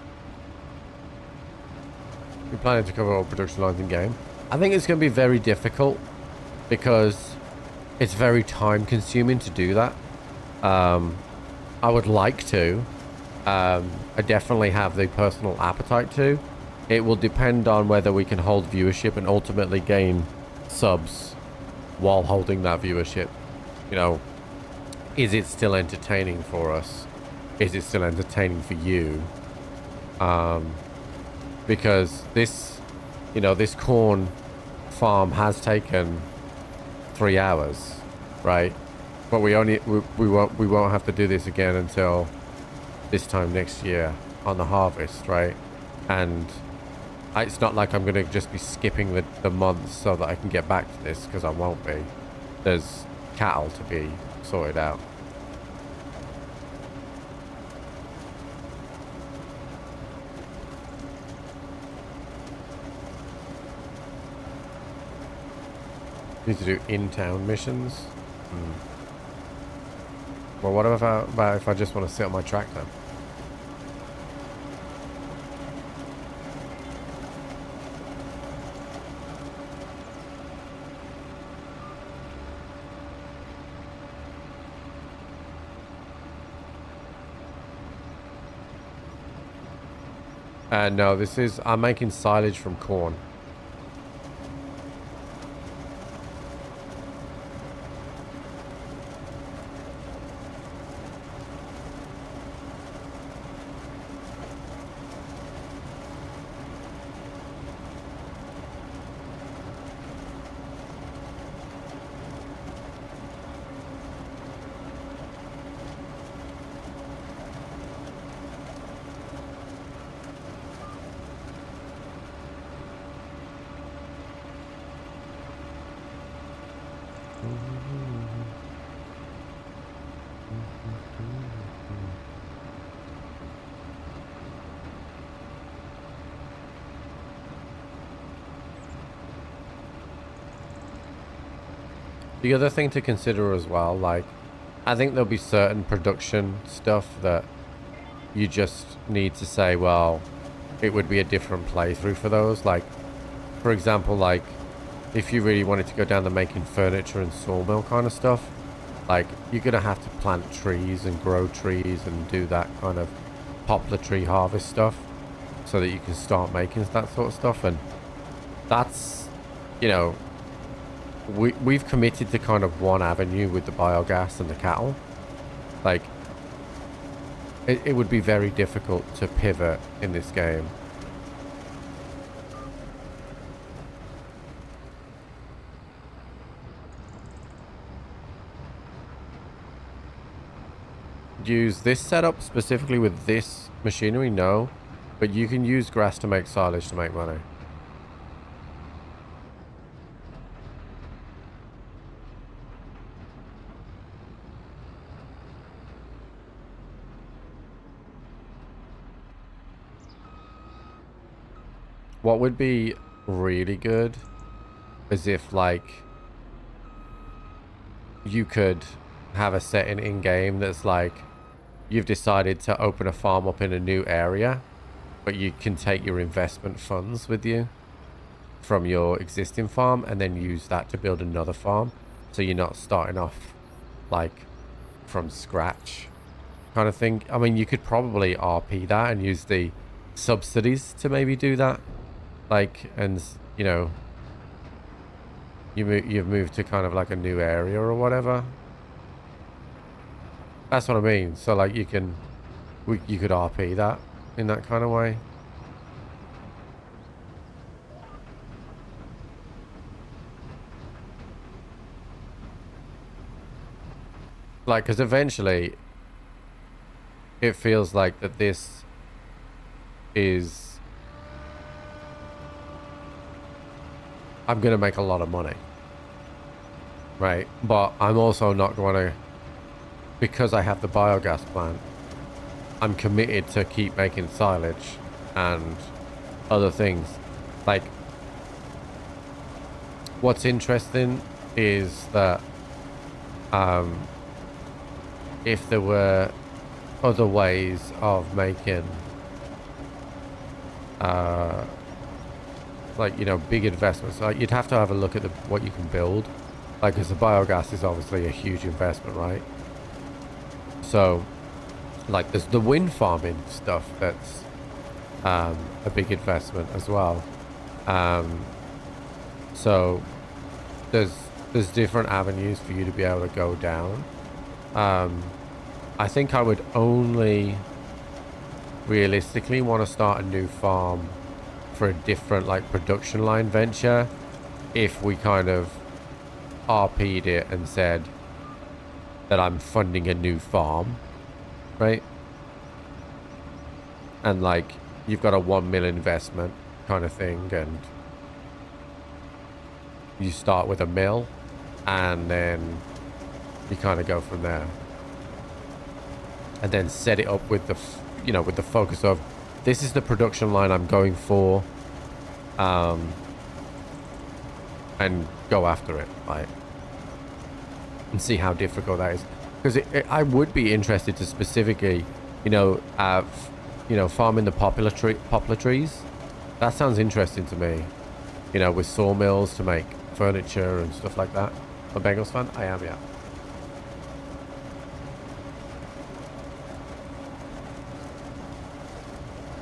[SPEAKER 10] We're planning to cover all production lines in game. I think it's going to be very difficult because it's very time consuming to do that. I would like to. I definitely have the personal appetite to. It will depend on whether we can hold viewership and ultimately gain subs while holding that viewership. You know, is it still entertaining for us? Is it still entertaining for you? Because this, you know, this corn farm has taken 3 hours, right? But we won't have to do this again until this time next year on the harvest, right? And it's not like I'm going to just be skipping the months so that I can get back to this, because I won't be. There's cattle to be sorted out. Need to do in-town missions. Well, what about if I just want to sit on my tractor? No, I'm making silage from corn.
[SPEAKER 1] The other thing to consider as well, like, I think there'll be certain production stuff that you just need to say, well, it would be a different playthrough for those. Like, for example, like, if you really wanted to go down the making furniture and sawmill kind of stuff, like, you're going to have to plant trees and grow trees and do that kind of poplar tree harvest stuff so that you can start making that sort of stuff. And that's, you know, we've committed to kind of one avenue with the biogas and the cattle. Like, it would be very difficult to pivot in this game. Use this setup specifically with this machinery? No. But you can use grass to make silage to make money. What would be really good is if, like, you could have a setting in game that's like, you've decided to open a farm up in a new area, but you can take your investment funds with you from your existing farm and then use that to build another farm. So you're not starting off, like, from scratch kind of thing. I mean, you could probably RP that and use the subsidies to maybe do that. Like, and, you know, you've moved to kind of like a new area or whatever. That's what I mean. So, like, you could RP that in that kind of way. Like, because eventually it feels like that this is, I'm going to make a lot of money, right? But I'm also not going to, because I have the biogas plant, I'm committed to keep making silage and other things. Like, what's interesting is that if there were other ways of making like, you know, big investments, like, you'd have to have a look at what you can build, like, because the biogas is obviously a huge investment, right? So, like, there's the wind farming stuff that's a big investment as well. So there's different avenues for you to be able to go down. I think I would only realistically want to start a new farm for a different, like, production line venture if we kind of RP'd it and said that I'm funding a new farm, right? And, like, you've got a 1 million investment kind of thing, and you start with a mill and then you kind of go from there, and then set it up with the, you know, with the focus of, this is the production line I'm going for, and go after it, right? And see how difficult that is. Because I would be interested to specifically, you know, farming the poplar trees. That sounds interesting to me. You know, with sawmills to make furniture and stuff like that. A Bengals fan? I am, yeah.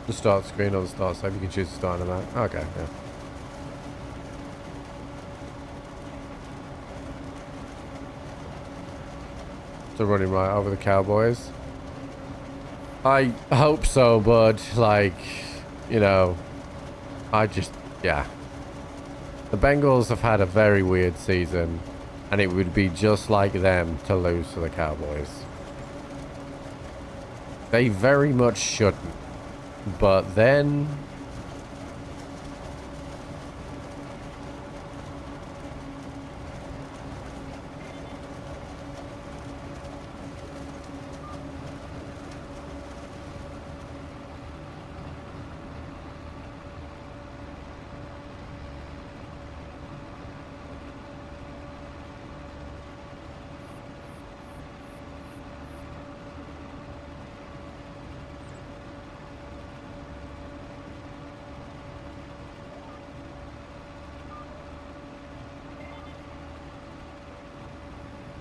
[SPEAKER 1] The start screen or the start save, you can choose to start in that. Okay, yeah. So running right over the Cowboys. I hope so, bud. Like, you know, yeah. The Bengals have had a very weird season, and it would be just like them to lose to the Cowboys. They very much shouldn't. But then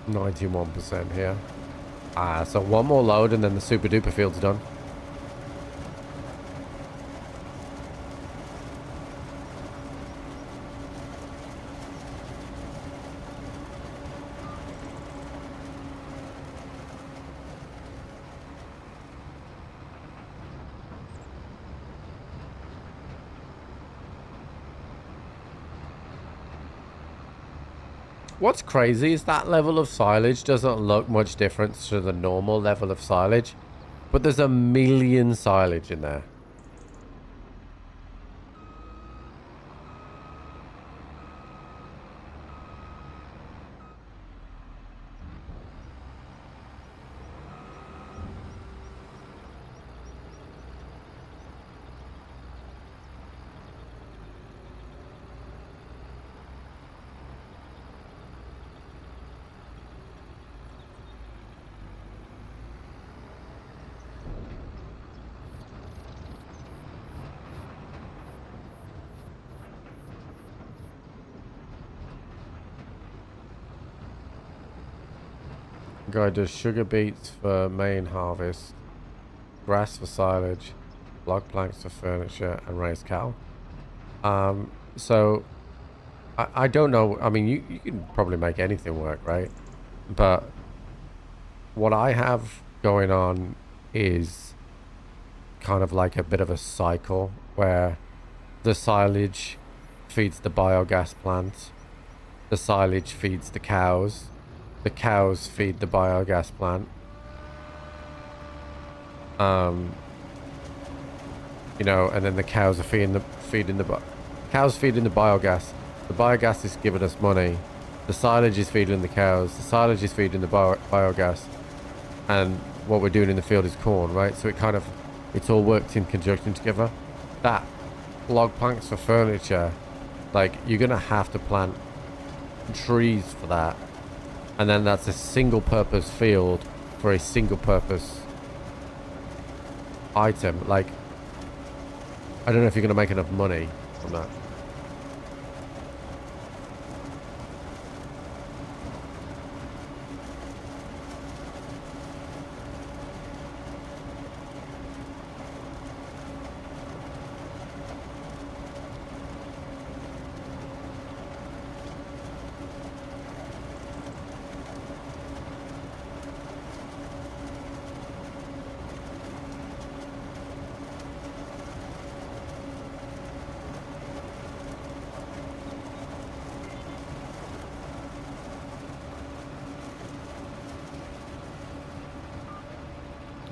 [SPEAKER 1] 91% here. So one more load and then the super duper field's done. What's crazy is that level of silage doesn't look much different to the normal level of silage, but there's a million silage in there. Guy does sugar beets for main harvest, grass for silage, log planks for furniture, and raised cattle. So I don't know. I mean, you can probably make anything work, right? But what I have going on is kind of like a bit of a cycle where the silage feeds the biogas plant, the silage feeds the cows feed the biogas plant. You know, and then the cows are feeding the biogas. The biogas is giving us money. The silage is feeding the cows. The silage is feeding the biogas. And what we're doing in the field is corn, right? So it's all worked in conjunction together. That log planks for furniture, like, you're gonna have to plant trees for that. And then that's a single purpose field for a single purpose item. Like, I don't know if you're going to make enough money from that.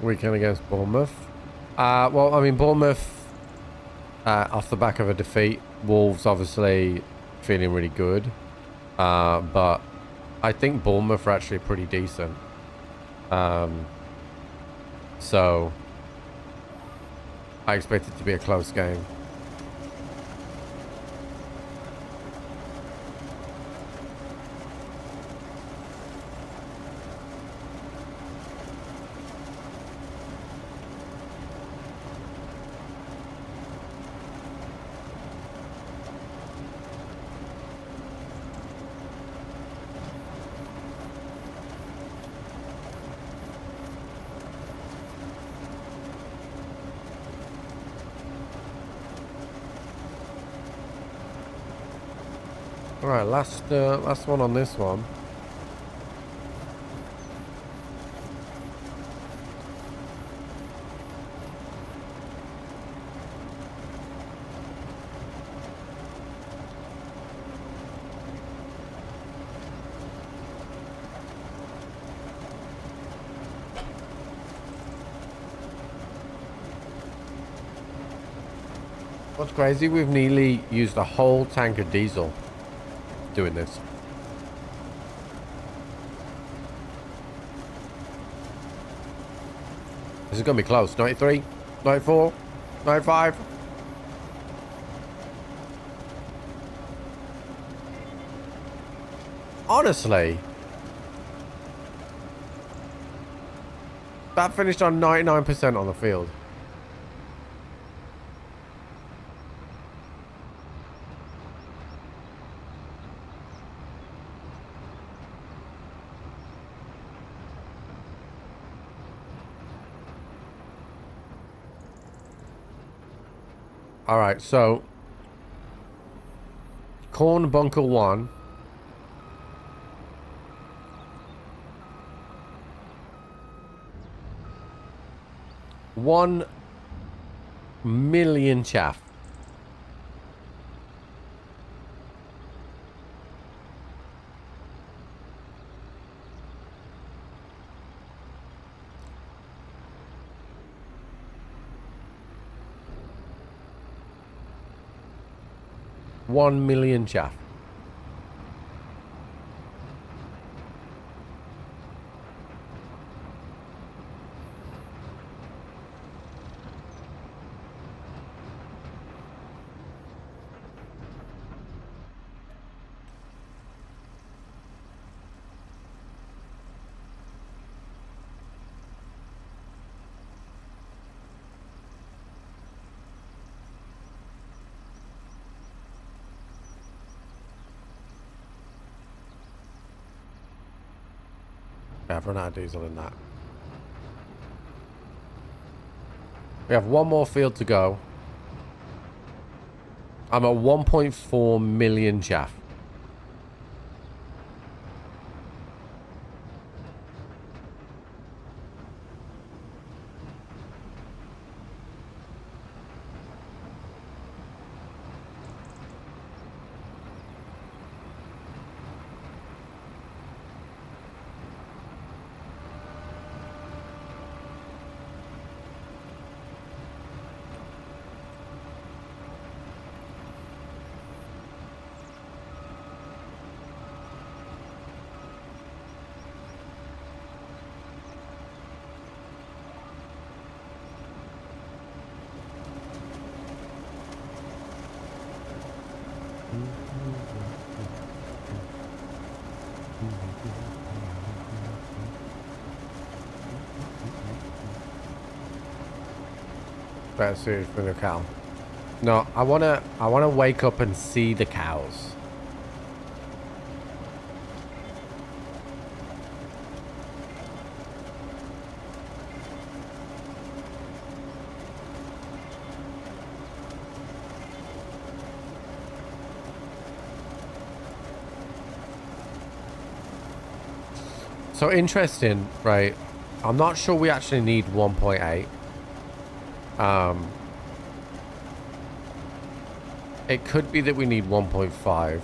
[SPEAKER 1] Weekend against Bournemouth. Well, I mean, Bournemouth, off the back of a defeat. Wolves obviously feeling really good. But I think Bournemouth are actually pretty decent. So I expect it to be a close game. Alright, last one on this one. What's crazy, we've nearly used a whole tank of diesel doing this. This is going to be close. 93, 94, 95. Honestly, that finished on 99% on the field. All right, so corn bunker 1. $1 million chaff. $1 million chaff. I've run out of diesel in that. We have one more field to go. I'm at 1.4 million chaff. Better see for the cow. No, I wanna wake up and see the cows. So interesting, right? I'm not sure we actually need 1.8. It could be that we need 1.5.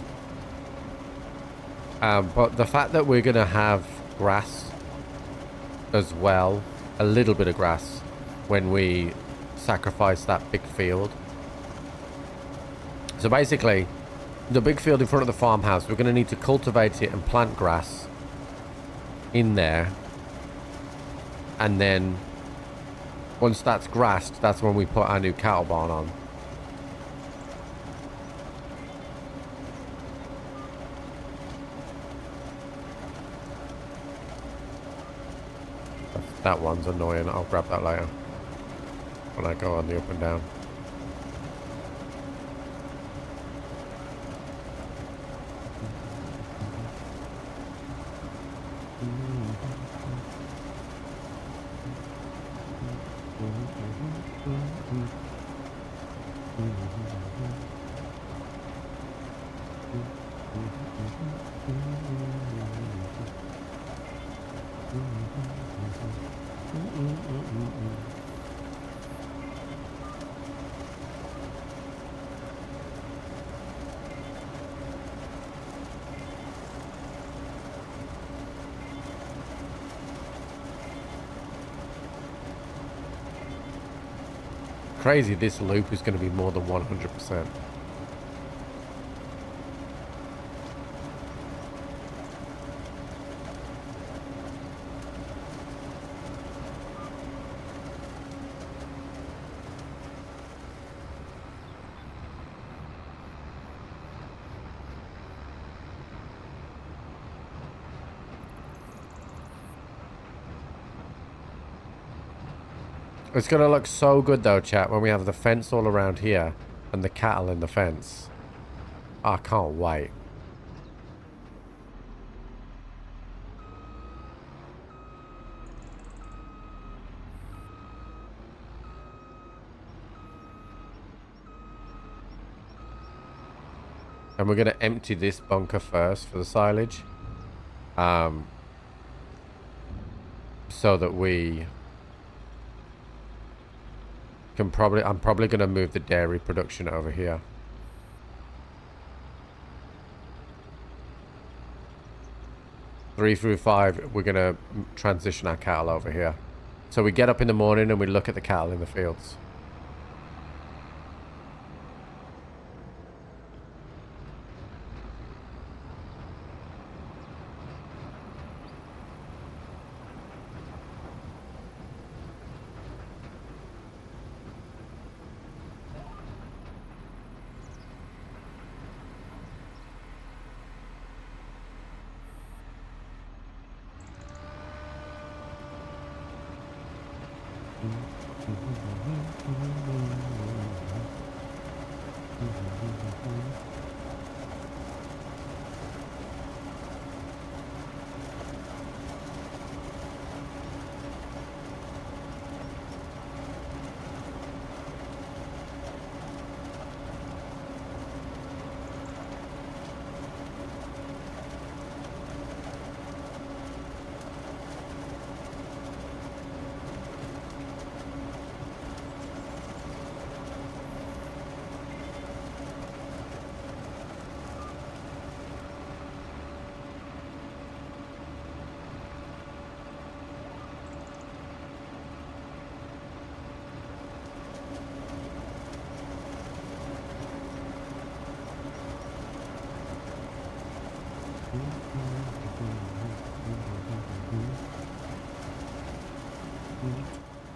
[SPEAKER 1] But the fact that we're gonna have grass as well, a little bit of grass, when we sacrifice that big field. So basically, the big field in front of the farmhouse, we're gonna need to cultivate it and plant grass in there, and then once that's grassed, that's when we put our new cattle barn on. That one's annoying. I'll grab that later when I go on the up and down. Crazy, this loop is going to be more than 100%. It's going to look so good though, chat, when we have the fence all around here and the cattle in the fence. I can't wait. And we're going to empty this bunker first for the silage. So that we can probably... I'm probably going to move the dairy production over here. Three through 5, we're going to transition our cattle over here. So we get up in the morning and we look at the cattle in the fields.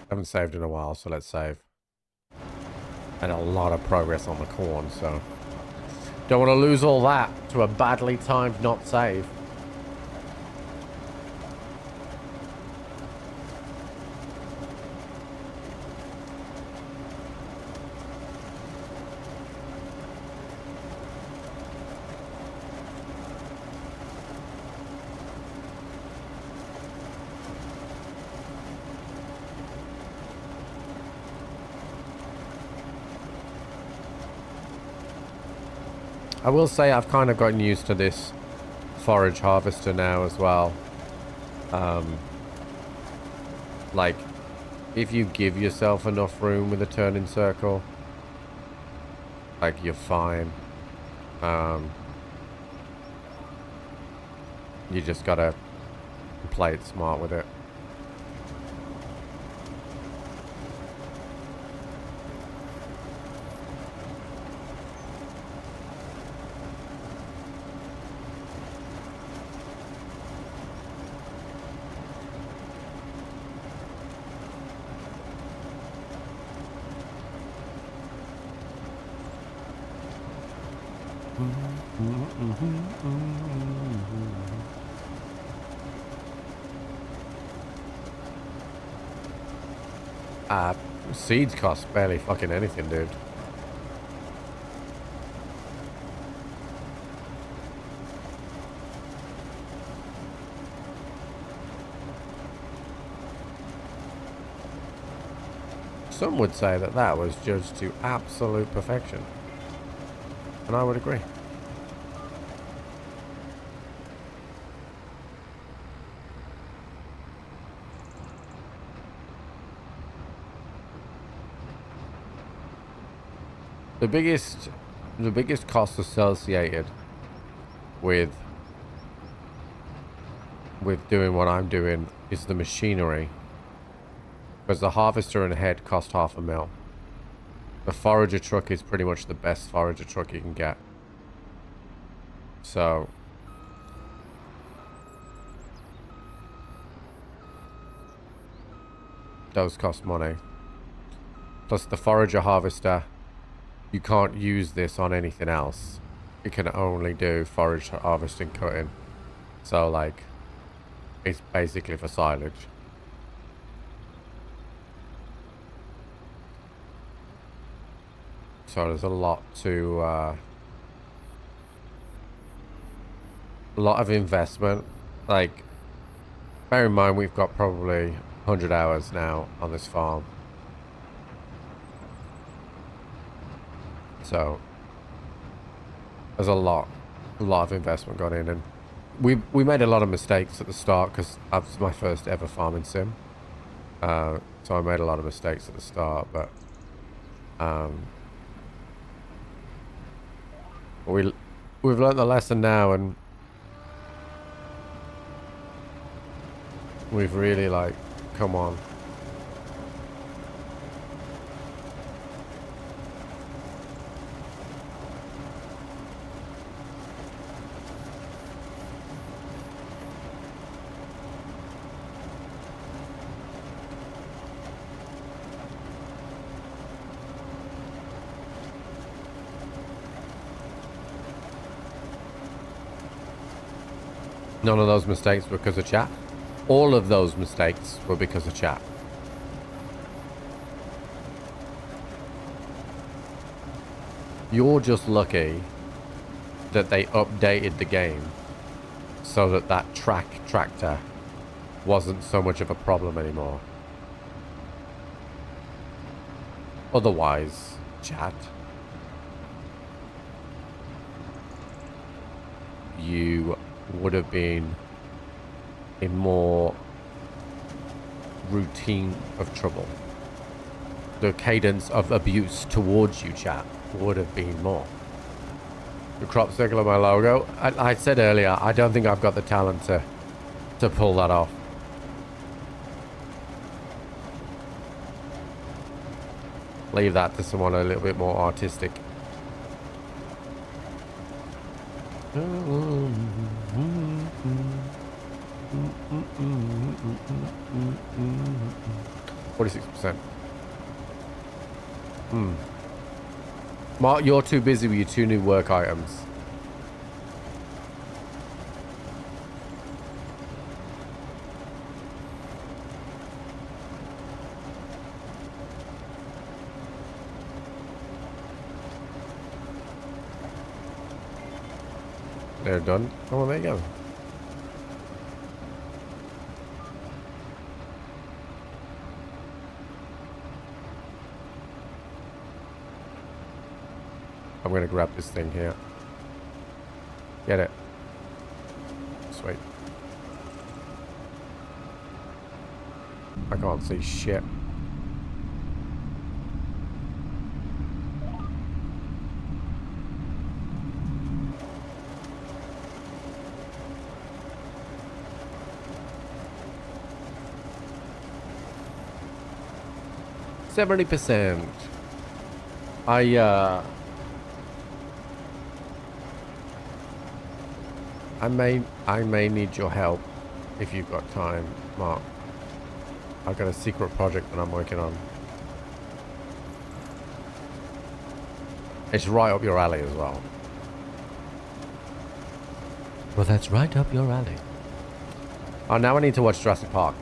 [SPEAKER 1] Haven't saved in a while, so let's save. And a lot of progress on the corn, so don't want to lose all that to a badly timed not save. I will say I've kind of gotten used to this forage harvester now as well. Like, if you give yourself enough room with a turning circle, like, you're fine. You just gotta play it smart with it. Seeds cost barely fucking anything, dude. Some would say that that was judged to absolute perfection. And I would agree. The biggest cost associated with doing what I'm doing is the machinery. Because the harvester and head cost $500,000. The forager truck is pretty much the best forager truck you can get. So those cost money. Plus the forager harvester, you can't use this on anything else. You can only do forage harvesting cutting. So like, it's basically for silage. So there's a lot of investment. Like, bear in mind we've got probably 100 hours now on this farm. So There's a lot of investment gone in, and we made a lot of mistakes at the start because that was my first ever farming sim. So I made a lot of mistakes at the start, but we've learned the lesson now, and we've really like come on. None of those mistakes were because of chat. All of those mistakes were because of chat. You're just lucky that they updated the game so that that tractor wasn't so much of a problem anymore. Otherwise, chat, you would have been in more routine of trouble. The cadence of abuse towards you, chat, would have been more. The crop circle of my logo. I said earlier, I don't think I've got the talent to pull that off. Leave that to someone a little bit more artistic. %. Mark, you're too busy with your 2 new work items. They're done. Oh, there you go. I'm gonna grab this thing here. Get it. Sweet. I can't see shit. %. I may need your help if you've got time, Mark. I've got a secret project that I'm working on. It's right up your alley as well. Well, that's right up your alley. Oh, now I need to watch Jurassic Park.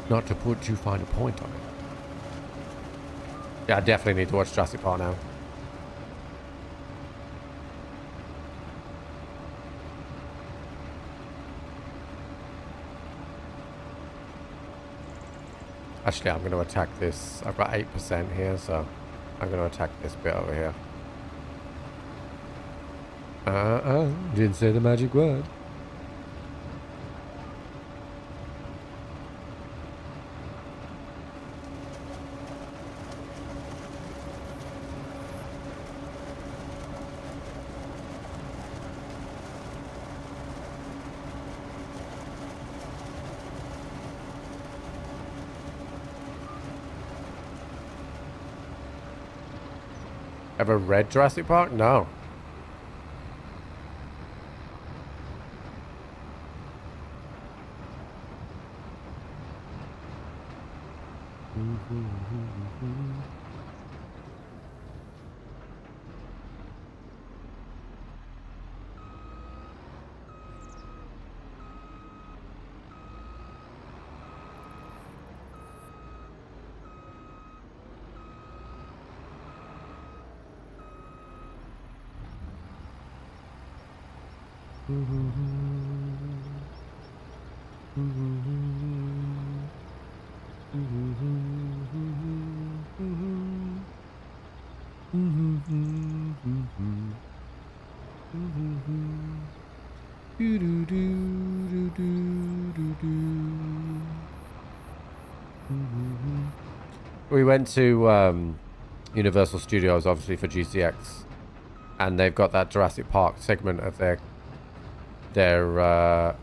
[SPEAKER 1] Not to put too fine a point on it. Yeah, I definitely need to watch Jurassic Park now. Actually, I'm going to attack this. I've got 8% here, so I'm going to attack this bit over here. Didn't say the magic word. Ever read Jurassic Park? No. We went to Universal Studios, obviously, for GCX, and they've got that Jurassic Park segment of their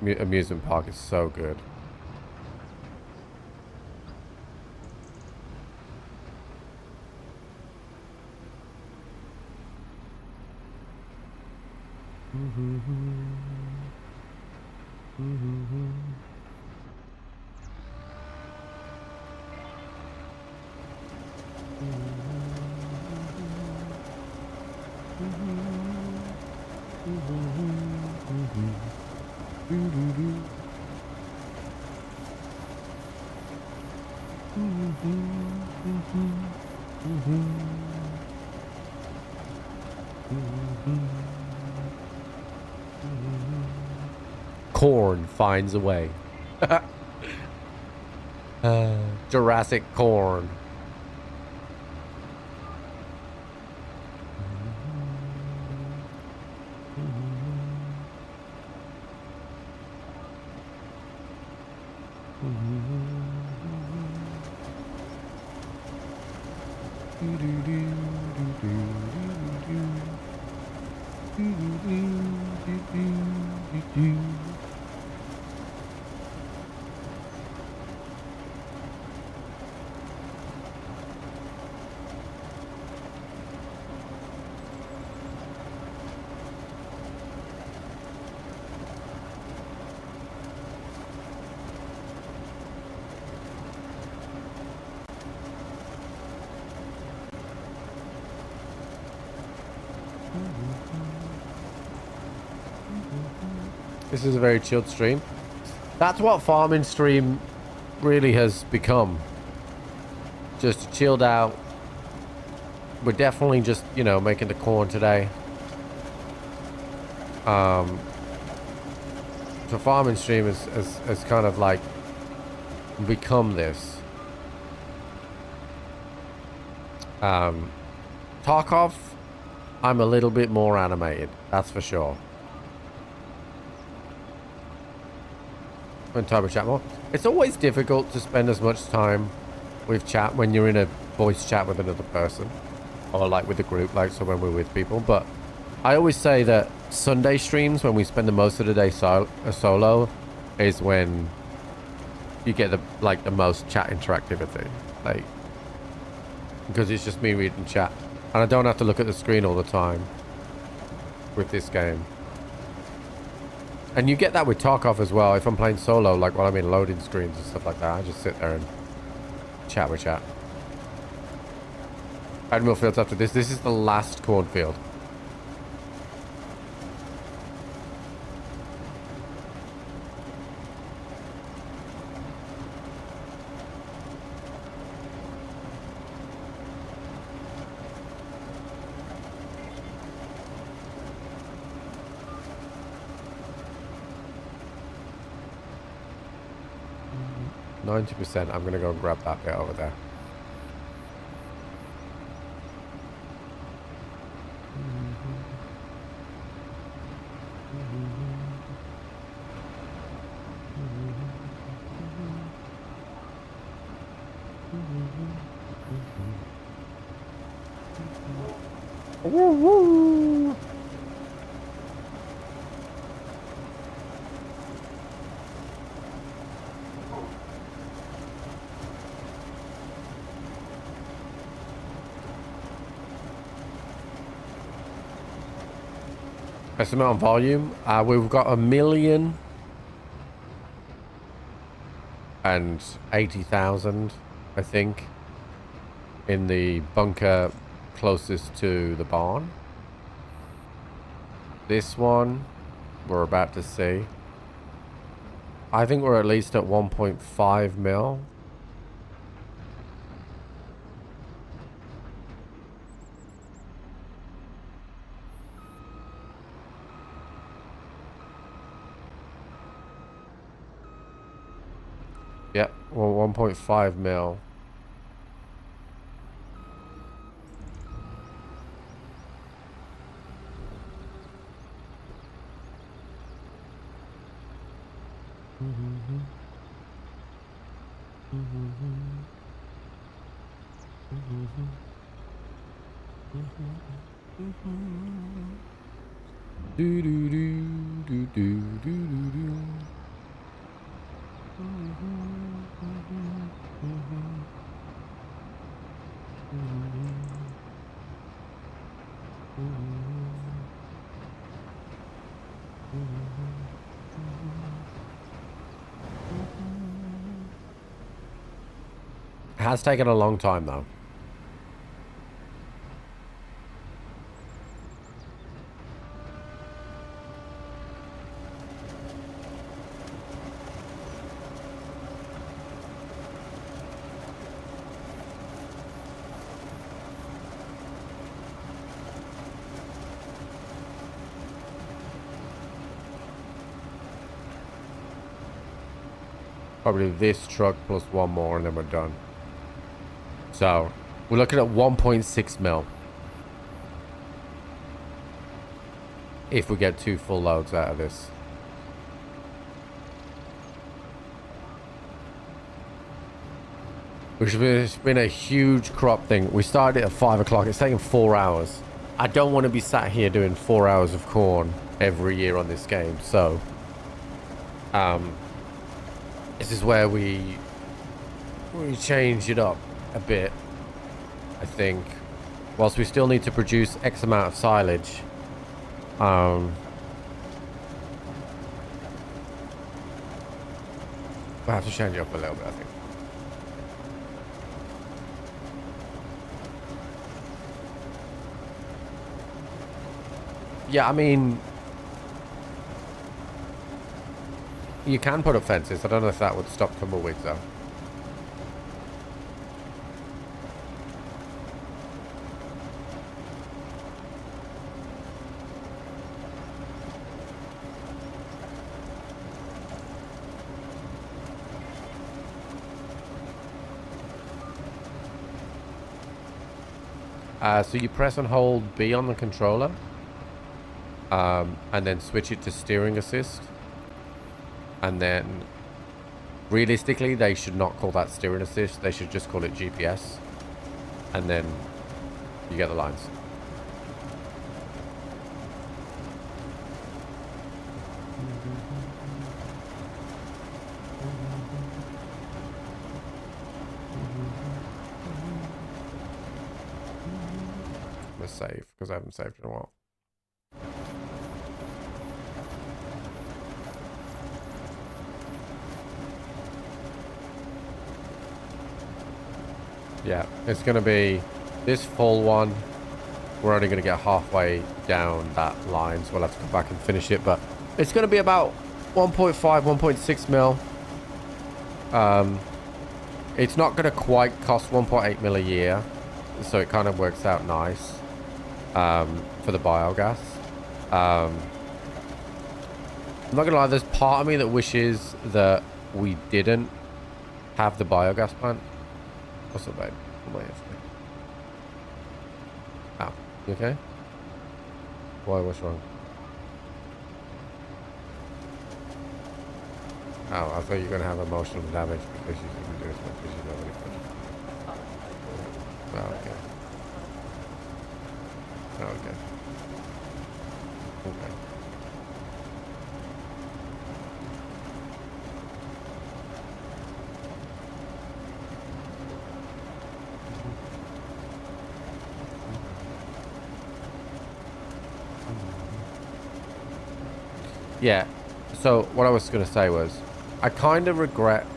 [SPEAKER 1] amusement park. It's so good. Corn finds a way. Jurassic corn. This is a very chilled stream. That's what farming stream really has become. Just chilled out. We're definitely just, you know, making the corn today. So farming stream is kind of like become this. Tarkov, I'm a little bit more animated, that's for sure. And turbo chat more. It's always difficult to spend as much time with chat when you're in a voice chat with another person, or like with a group, like so when we're with people. But I always say that Sunday streams, when we spend the most of the day solo, is when you get the most chat interactivity, like, because it's just me reading chat, and I don't have to look at the screen all the time with this game. And you get that with Tarkov as well. If I'm playing solo, like while I'm in loading screens and stuff like that, I just sit there and chat with chat. Admiral Fields after this. This is the last cornfield. %. I'm gonna go grab that bit over there. Woo woo. Estimate on volume. We've got 1,080,000, I think, in the bunker closest to the barn. This one we're about to see. I think we're at least at 1.5 mil. Well, 1.5 mil. Do do do do do do do do. It has taken a long time though. Probably this truck plus one more and then we're done. So we're looking at 1.6 mil. If we get 2 full loads out of this. Which has been a huge crop thing. We started at 5 o'clock. It's taken 4 hours. I don't want to be sat here doing 4 hours of corn every year on this game. So, this is where we change it up a bit, I think. Whilst we still need to produce X amount of silage. We'll have to change it up a little bit, I think. Yeah, I mean, you can put up fences. I don't know if that would stop tumbleweeds though. So you press and hold B on the controller, and then switch it to steering assist. And then, realistically, they should not call that steering assist. They should just call it GPS. And then you get the lines. Let's save, because I haven't saved in a while. Yeah, it's going to be this full one. We're only going to get halfway down that line, so we'll have to come back and finish it. But it's going to be about 1.5, 1.6 mil. It's not going to quite cost 1.8 mil a year, so it kind of works out nice for the biogas. I'm not going to lie, there's part of me that wishes that we didn't have the biogas plant. What's up, babe? Ow. You okay? Why? What's wrong? Oh, I thought you were going to have emotional damage because you didn't do as much as you normally could. Oh, okay. Oh, okay. Okay. Yeah, so what I was going to say was, I kind of regret,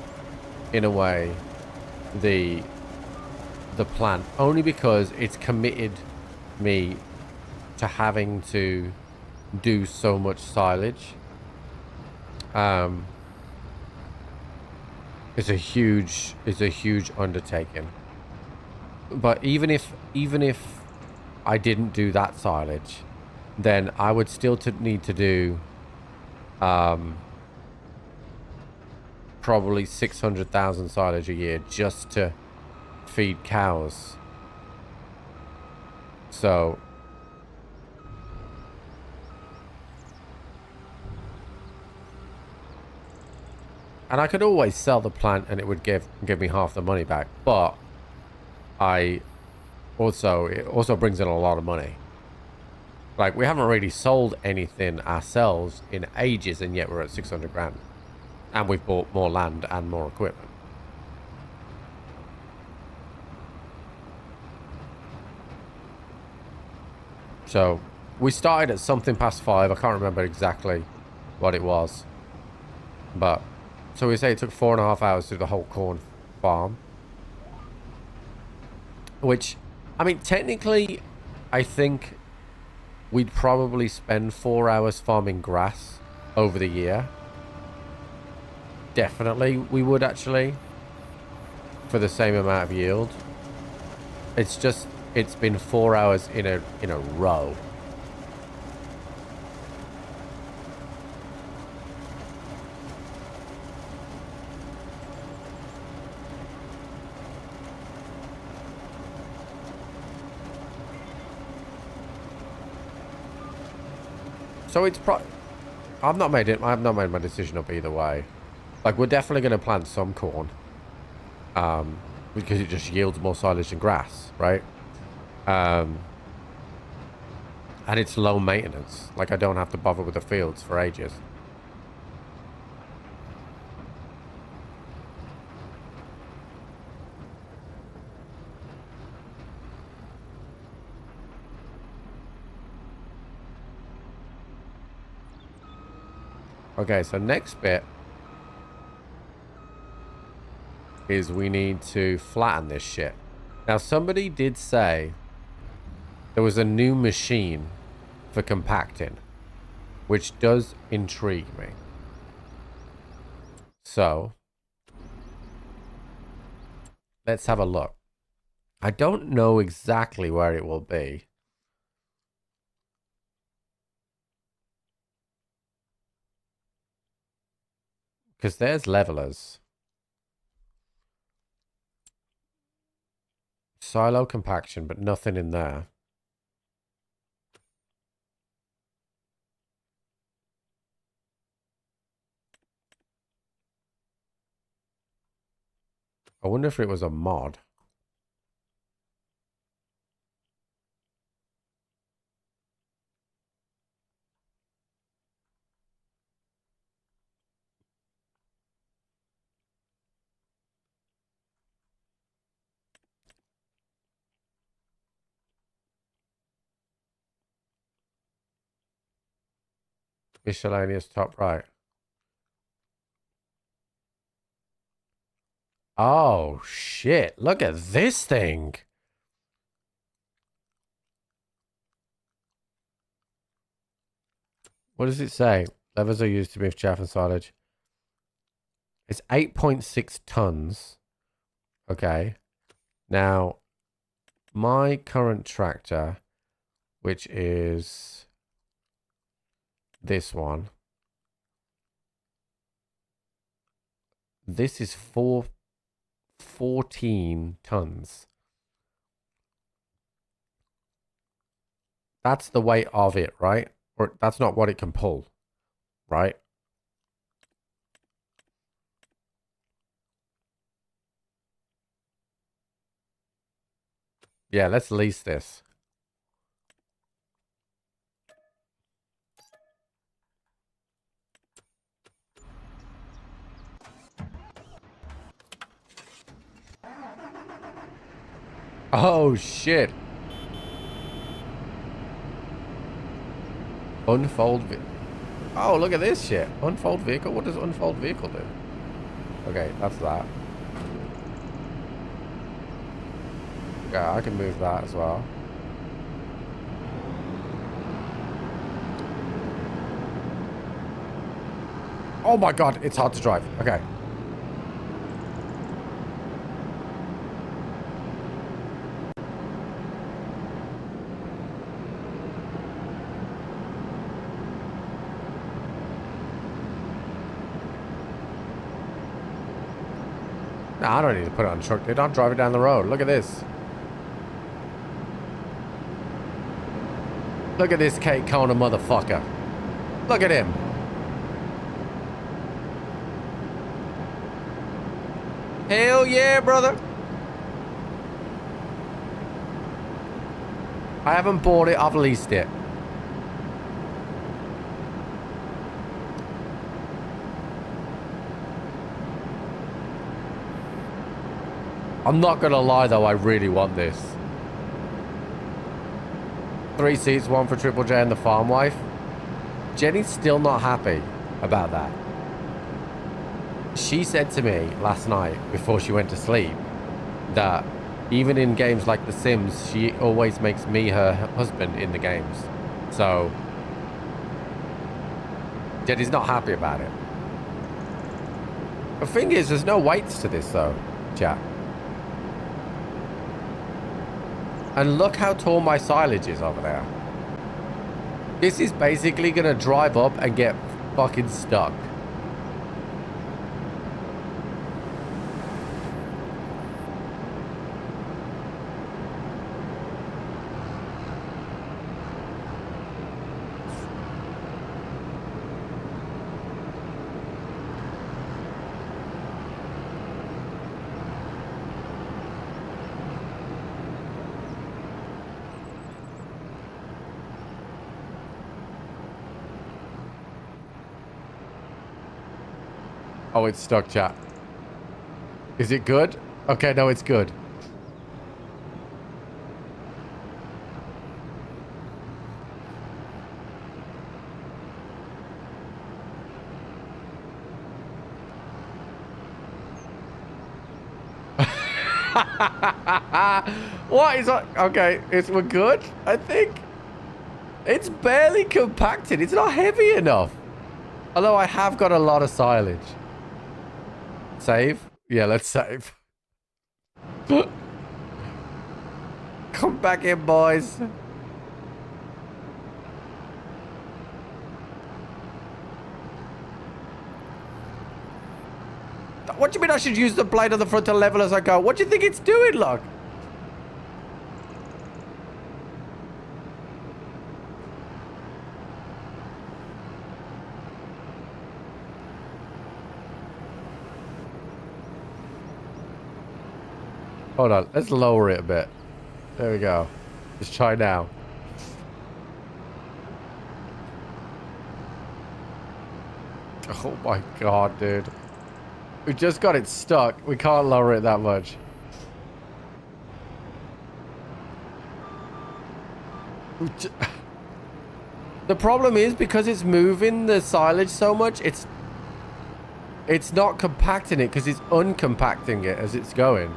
[SPEAKER 1] in a way, the plan, only because it's committed me to having to do so much silage. It's a huge undertaking. But even if I didn't do that silage, then I would still need to do probably 600,000 silage a year just to feed cows. So and I could always sell the plant and it would give me half the money back, but it also brings in a lot of money. Like, we haven't really sold anything ourselves in ages, and yet we're at 600 grand. And we've bought more land and more equipment. So, we started at something past 5. I can't remember exactly what it was. But, so we say it took 4.5 hours to do the whole corn farm. Which, I mean, technically, I think we'd probably spend 4 hours farming grass over the year. Definitely, we would actually, for the same amount of yield. It's just, it's been 4 hours in a row. So it's I've not made my decision up either way. Like, we're definitely going to plant some corn. Because it just yields more silage than grass, right? And it's low maintenance. Like, I don't have to bother with the fields for ages. Okay, so next bit is we need to flatten this shit. Now, somebody did say there was a new machine for compacting, which does intrigue me. So, let's have a look. I don't know exactly where it will be. Because there's levelers. Silo compaction, but nothing in there. I wonder if it was a mod. Miscellaneous top right. Oh, shit. Look at this thing. What does it say? Levers are used to move chaff and silage. It's 8.6 tons. Okay. Now, my current tractor, which is this one. This is 14 tons. That's the weight of it, right? Or that's not what it can pull, right? Yeah, let's lease this. Oh, shit. Unfold vehicle. Oh, look at this shit. Unfold vehicle? What does unfold vehicle do? Okay, that's that. Yeah, I can move that as well. Oh my god, it's hard to drive. Okay. No, I don't need to put it on the truck, dude. I'll drive it down the road. Look at this. Look at this Kate Kona motherfucker. Look at him. Hell yeah, brother. I haven't bought it, I've leased it. I'm not gonna lie though, I really want this. 3 seats, 1 for Triple J and the farm wife. Jenny's still not happy about that. She said to me last night before she went to sleep that even in games like The Sims, she always makes me her husband in the games. So Jenny's not happy about it. The thing is, there's no weights to this though, chat. And look how tall my silage is over there. This is basically gonna drive up and get fucking stuck. Oh, it's stuck, chat. Is it good? Okay, no, it's good. What is that? Okay, we're good, I think. It's barely compacted. It's not heavy enough. Although I have got a lot of silage. Save? Yeah, let's save. Come back in, boys. What do you mean I should use the blade on the front to level as I go? What do you think it's doing, look? Hold on, let's lower it a bit. There we go. Let's try now. Oh my god, dude. We just got it stuck. We can't lower it that much. The problem is because it's moving the silage so much, it's not compacting it because it's uncompacting it as it's going.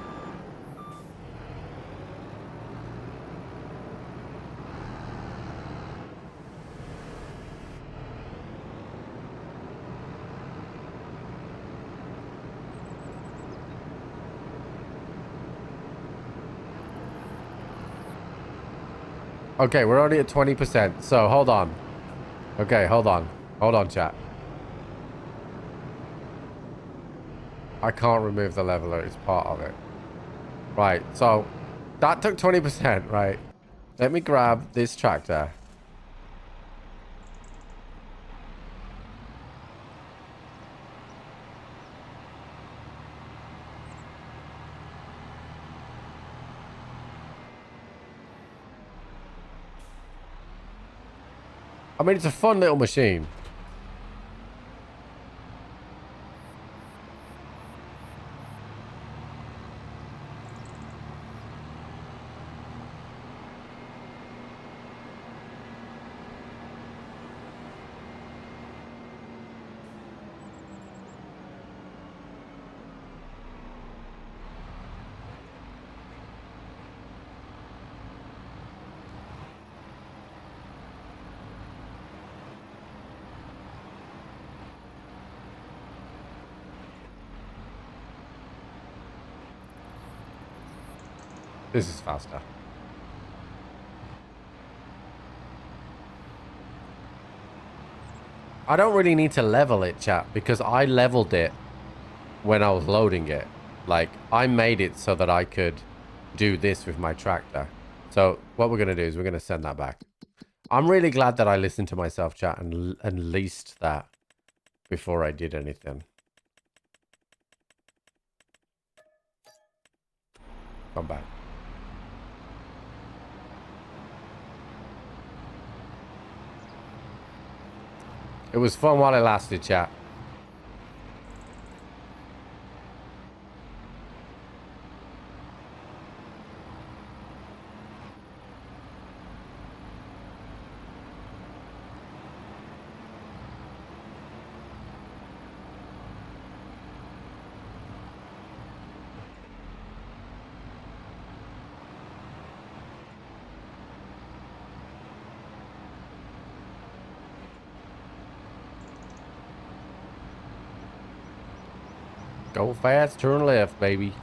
[SPEAKER 1] Okay, we're already at 20%, so hold on. Okay, hold on. Hold on, chat. I can't remove the leveler, it's part of it. Right, so that took 20%, right? Let me grab this tractor. I mean, it's a fun little machine. This is faster. I don't really need to level it, chat, because I leveled it when I was loading it. Like, I made it so that I could do this with my tractor. So what we're going to do is we're going to send that back. I'm really glad that I listened to myself, chat, and leased that before I did anything. Come back. It was fun while it lasted, chat. Go fast, turn left, baby.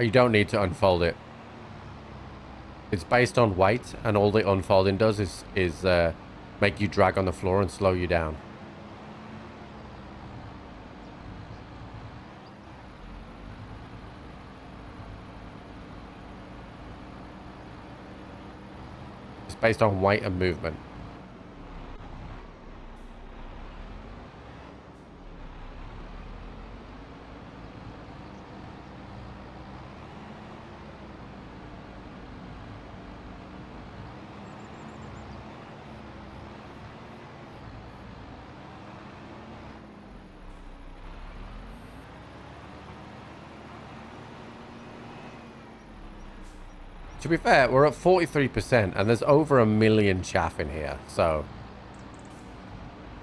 [SPEAKER 1] You don't need to unfold it. It's based on weight, and all the unfolding does is make you drag on the floor and slow you down. It's based on weight and movement. To be fair, we're at 43% and there's over 1 million chaff in here, so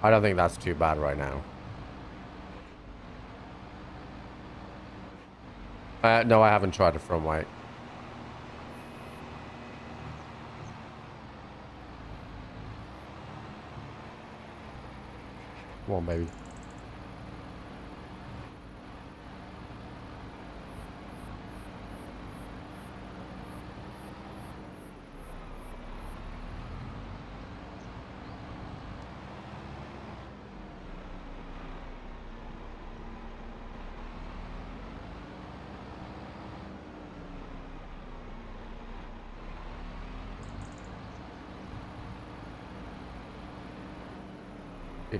[SPEAKER 1] I don't think that's too bad right now. No, I haven't tried a front weight. Come on, baby.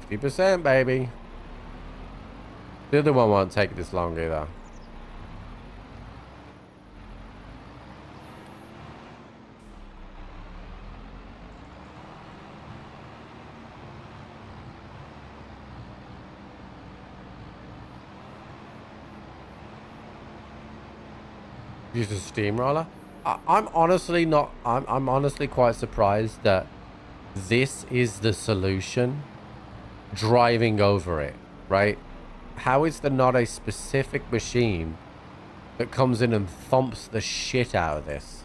[SPEAKER 1] %, baby. The other one won't take this long either. Use a steamroller. I'm honestly not. I'm honestly quite surprised that this is the solution. Driving over it, right? How is there not a specific machine that comes in and thumps the shit out of this?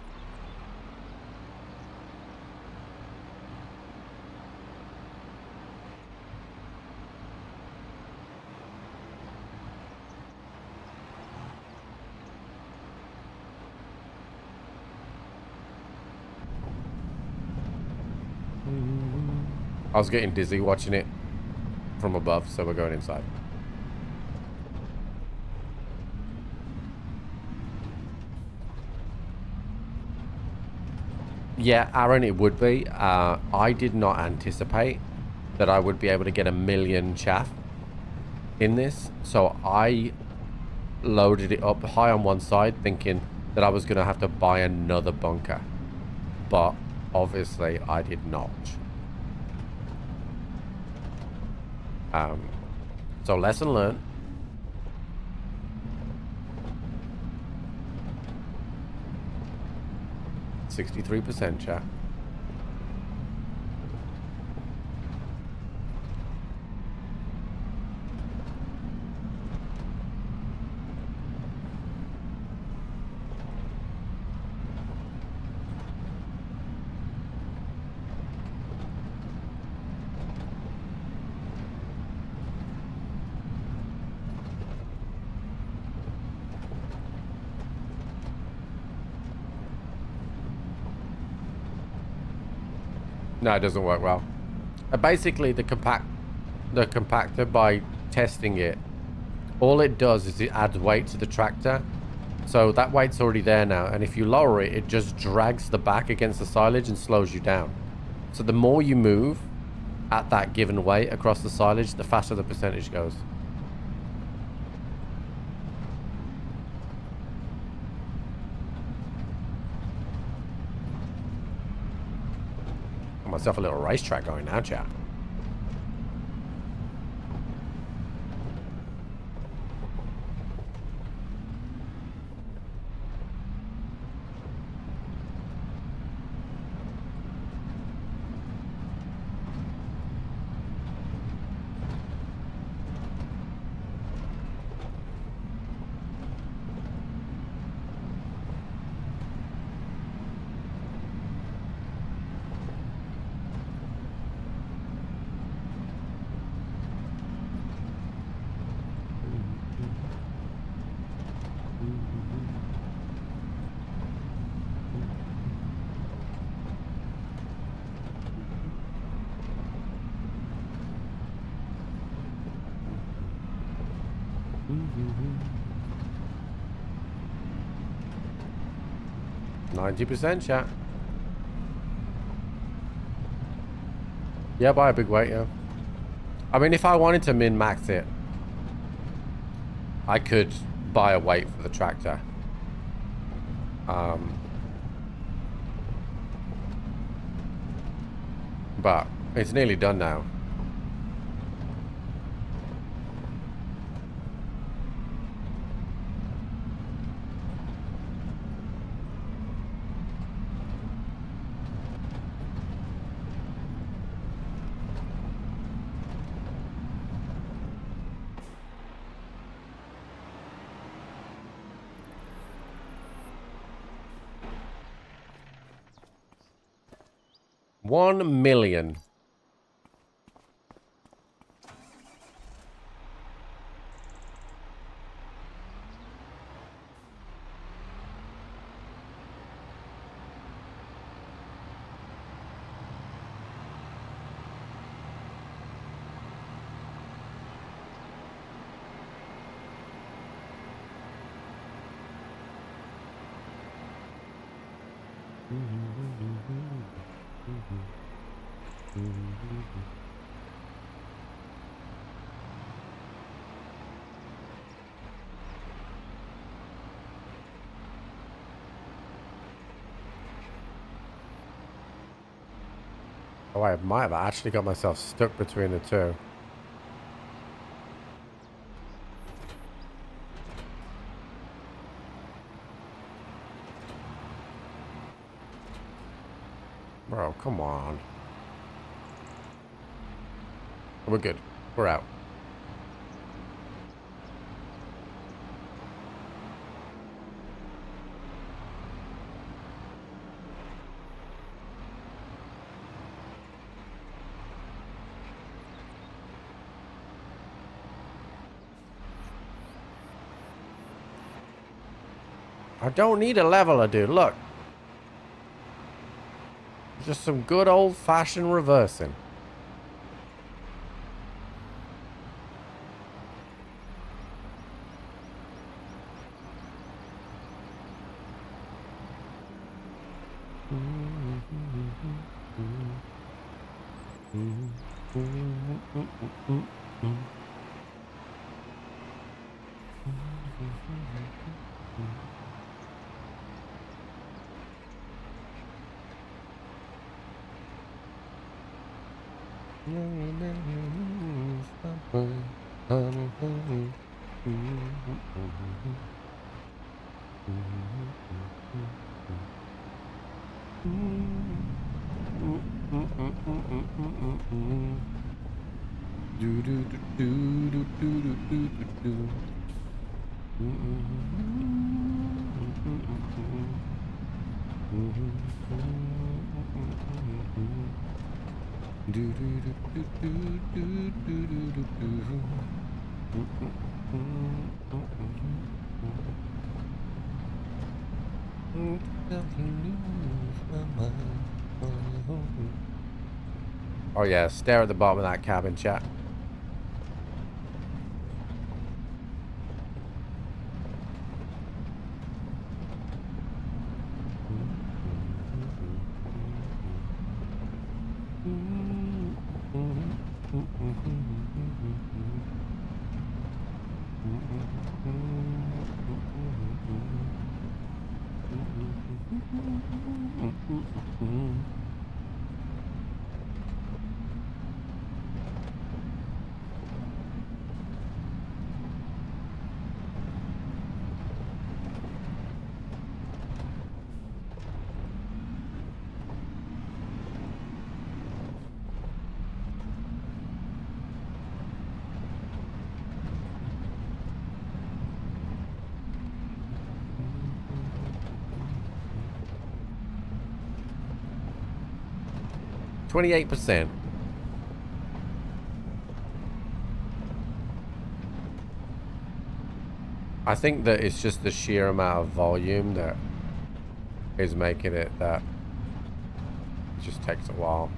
[SPEAKER 1] I was getting dizzy watching it from above, so we're going inside. Yeah, Aaron, it would be. I did not anticipate that I would be able to get 1 million chaff in this, so I loaded it up high on one side thinking that I was going to have to buy another bunker, but obviously I did not. So lesson learned. 63%, chat. No, it doesn't work well. Basically, the compactor, by testing it, all it does is it adds weight to the tractor. So that weight's already there now. And if you lower it, it just drags the back against the silage and slows you down. So the more you move at that given weight across the silage, the faster the percentage goes. Got myself a little racetrack going now, chat. %, chat. Yeah, buy a big weight, yeah. I mean, if I wanted to min-max it, I could buy a weight for the tractor. But it's nearly done now. $1 million. Oh, I might have actually got myself stuck between the two. Bro, come on. We're good. We're out. I don't need a leveler, dude. Look. Just some good old-fashioned reversing. Oh yeah, stare at the bottom of that cabin, chat. %. I think that it's just the sheer amount of volume that is making it that it just takes a while.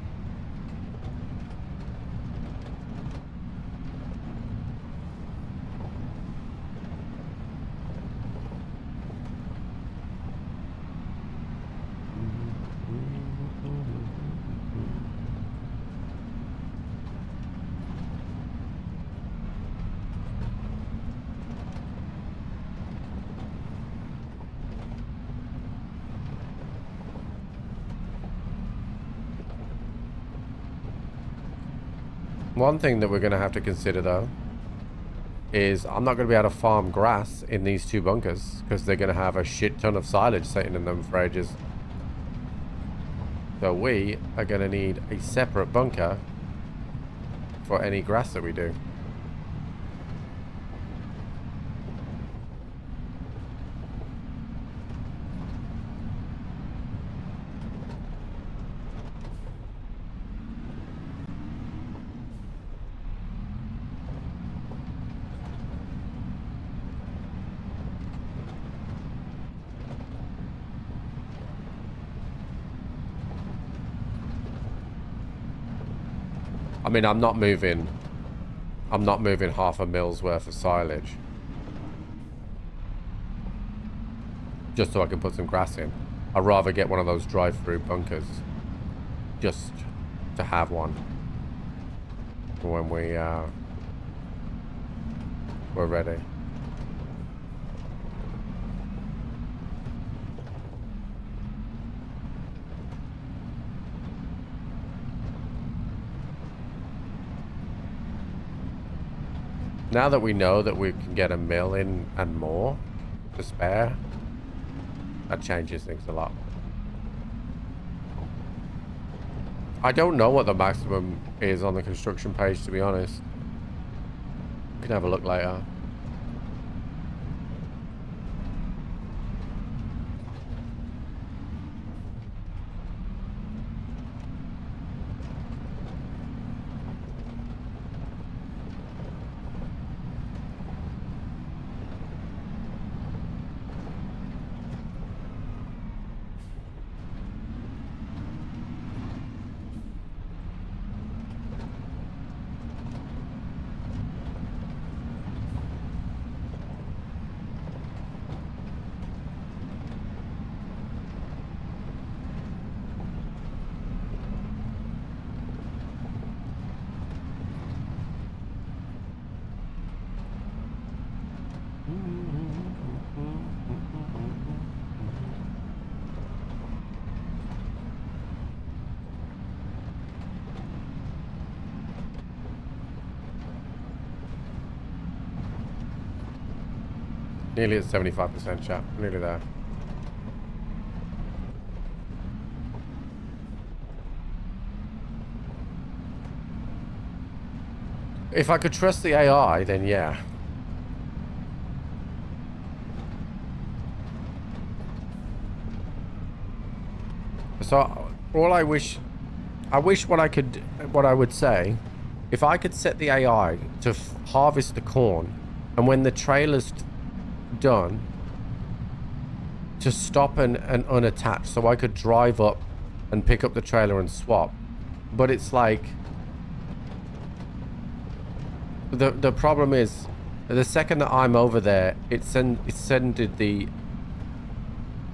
[SPEAKER 1] One thing that we're going to have to consider, though, is I'm not going to be able to farm grass in these two bunkers because they're going to have a shit ton of silage sitting in them for ages. So we are going to need a separate bunker for any grass that we do. I mean, I'm not moving half a mill's worth of silage just so I can put some grass in. I'd rather get one of those drive-through bunkers just to have one when we're ready. Now that we know that we can get a mill in and more to spare, that changes things a lot. I don't know what the maximum is on the construction page, to be honest. We can have a look later. Nearly at 75%, chat. Nearly there.
[SPEAKER 10] If I could trust the AI, then yeah. So all I wish what I would say, if I could set the AI to harvest the corn, and when the trailer's done, to stop and unattach, so I could drive up and pick up the trailer and swap. But it's like the problem is the second that I'm over there, it sended the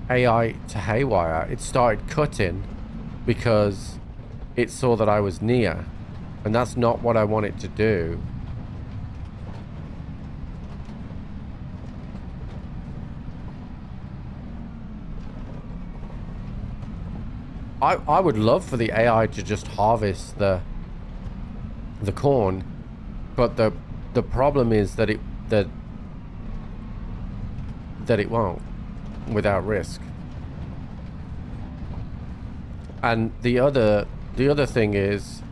[SPEAKER 10] AI to haywire. It started cutting because it saw that I was near, and that's not what I want it to do. I would love for the AI to just harvest the corn, but the problem is that it won't without risk. And the other thing is,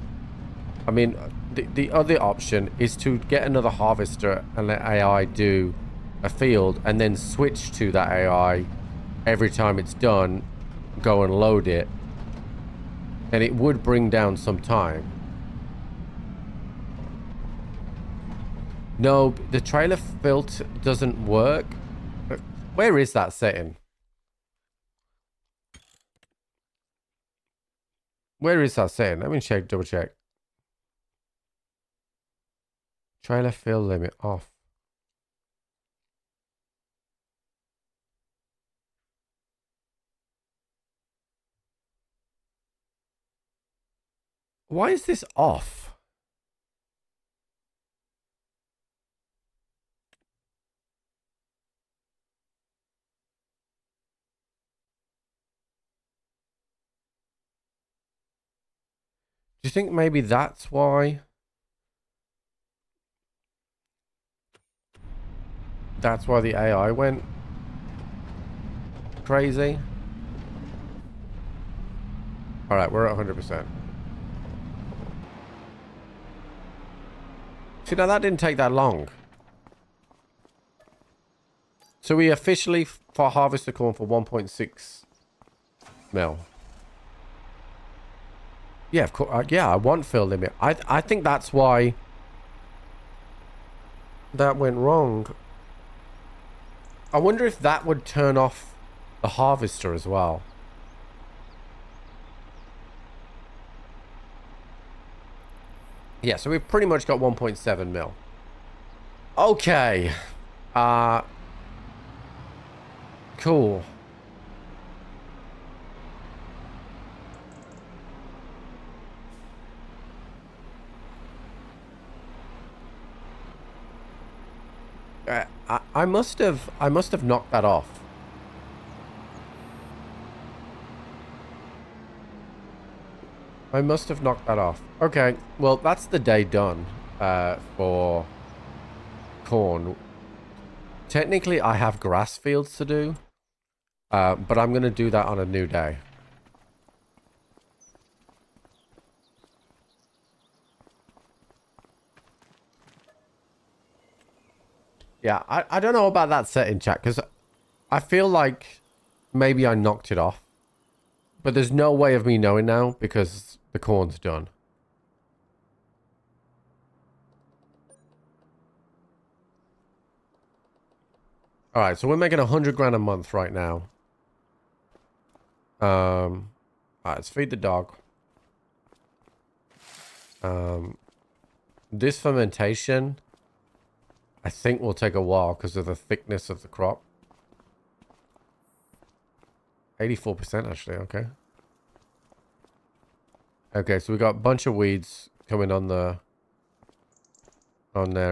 [SPEAKER 10] I mean, the other option is to get another harvester and let AI do a field, and then switch to that AI every time it's done, go and load it, and it would bring down some time. No, the trailer filter doesn't work. Where is that setting? Where is that setting? Let me check, double check. Trailer fill limit off. Why is this off? Do you think maybe that's why? That's why the AI went crazy? Alright, we're at 100%. See, now that didn't take that long. So we officially harvest the corn for 1.6 mil. Yeah, of course. Yeah, I want fill limit. I think that's why that went wrong. I wonder if that would turn off the harvester as well. Yeah, so we've pretty much got 1.7 mil. Okay. Cool. I must have knocked that off. I must have knocked that off. Okay, well, that's the day done for corn. Technically, I have grass fields to do, but I'm going to do that on a new day. Yeah, I don't know about that setting, chat, because I feel like maybe I knocked it off. But there's no way of me knowing now because the corn's done. Alright, so we're making 100 grand a month right now. Alright, let's feed the dog. This fermentation, I think, will take a while because of the thickness of the crop. 84% actually, okay. Okay, so we got a bunch of weeds coming on there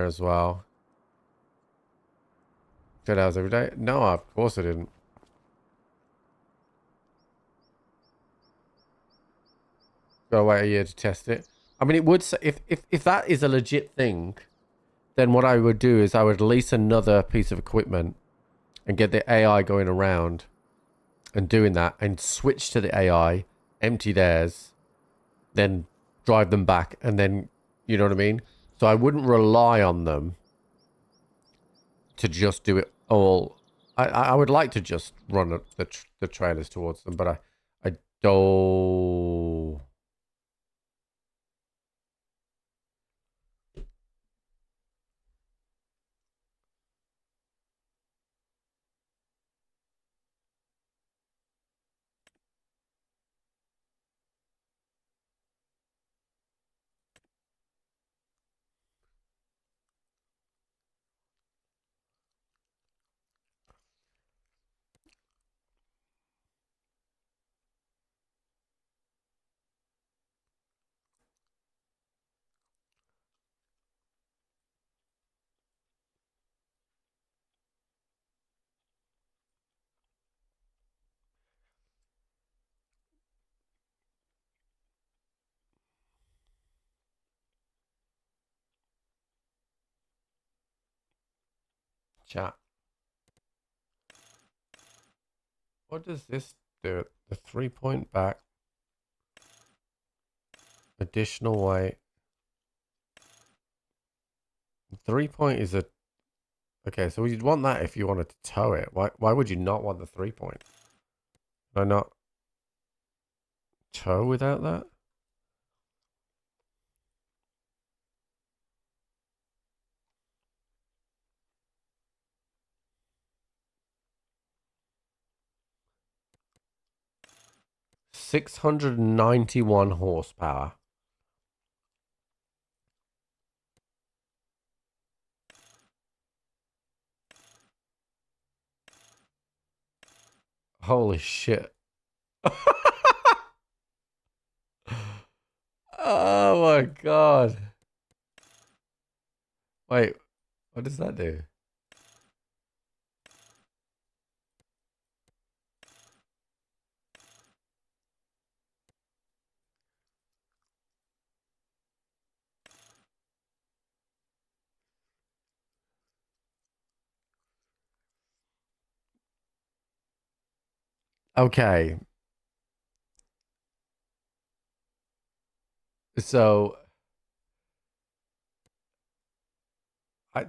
[SPEAKER 10] as well. 10 hours every day? No, of course I didn't. Gotta wait a year to test it. I mean, it would say, if that is a legit thing, then what I would do is I would lease another piece of equipment and get the AI going around and doing that, and switch to the AI, empty theirs, then drive them back, and then, you know what I mean?
[SPEAKER 1] So I wouldn't rely on them to just do it all. I would like to just run the trailers towards them, but I don't. Chat. What does this do? The 3-point back. Additional weight. 3-point is a... Okay, so you'd want that if you wanted to tow it. Why would you not want the 3-point? Why not tow without that? $691 horsepower. Holy shit. Oh my god. Wait, what does that do? Okay. So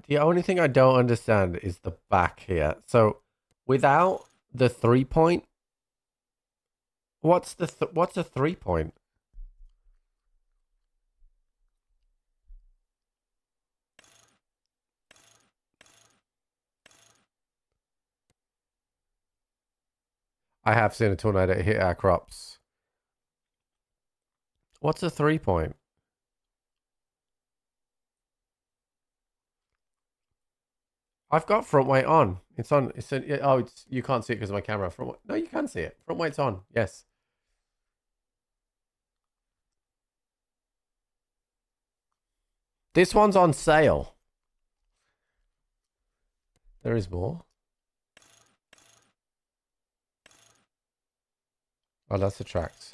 [SPEAKER 1] the only thing I don't understand is the back here. So without the 3-point, what's a 3-point? I have seen a tornado hit our crops. What's a 3-point? I've got front weight on. It's on. It's in, oh, it's you can't see it because of my camera. Front weight. No, you can see it. Front weight's on. Yes. This one's on sale. There is more. Oh, that's the tracks.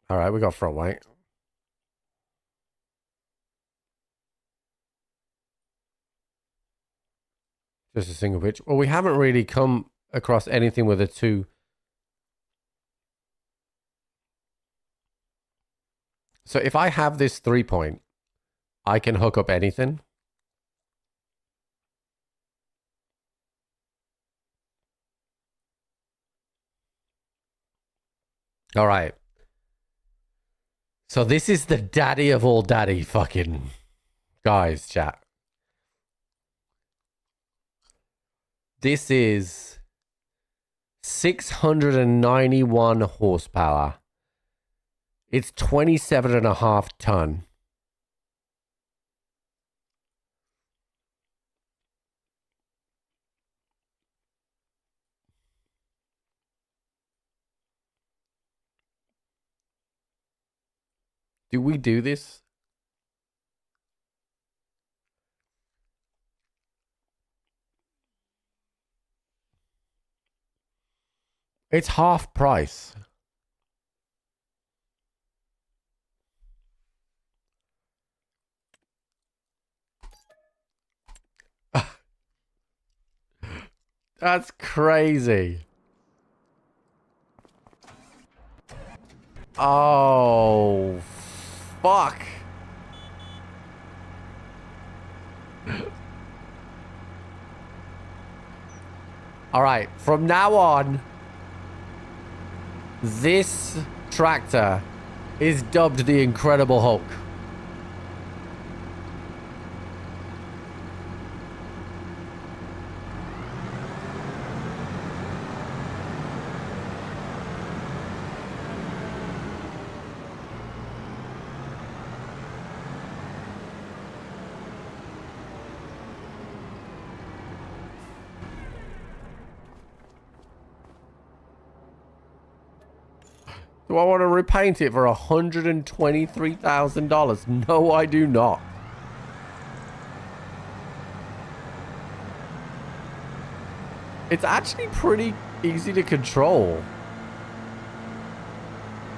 [SPEAKER 1] All right, we got front weight. Just a single pitch. Well, we haven't really come across anything with a 2. So if I have this 3-point, I can hook up anything. All right. So this is the daddy of all daddy fucking guys, chat. This is 691 horsepower. It's 27.5 ton. Do we do this? It's half price. That's crazy. Oh, fuck. All right, from now on, this tractor is dubbed the Incredible Hulk. Do I want to repaint it for $123,000? No, I do not. It's actually pretty easy to control.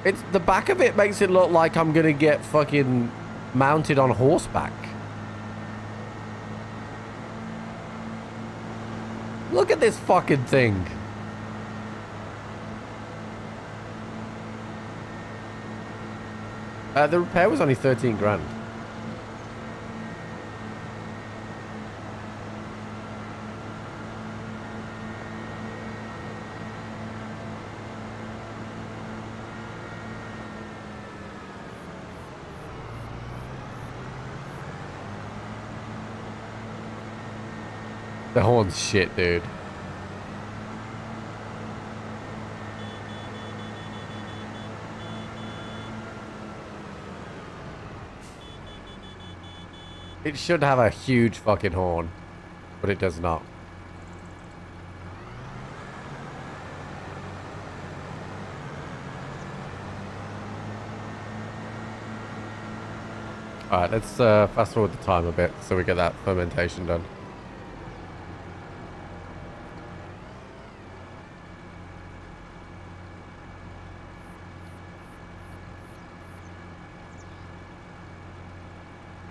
[SPEAKER 1] It's the back of it makes it look like I'm gonna get fucking mounted on horseback. Look at this fucking thing. The repair was only 13 grand. The horn's shit, dude. It should have a huge fucking horn, but it does not. Alright, let's fast forward the time a bit so we get that fermentation done.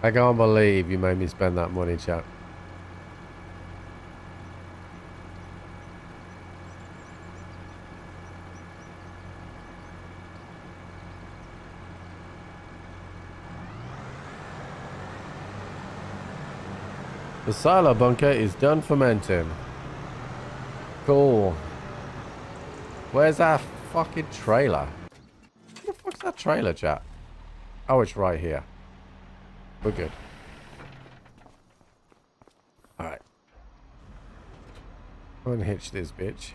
[SPEAKER 1] I can't believe you made me spend that money, chat. The silo bunker is done fermenting. Cool. Where's our fucking trailer? Where the fuck's that trailer, chat? Oh, it's right here. We're good. Alright. Unhitch this bitch.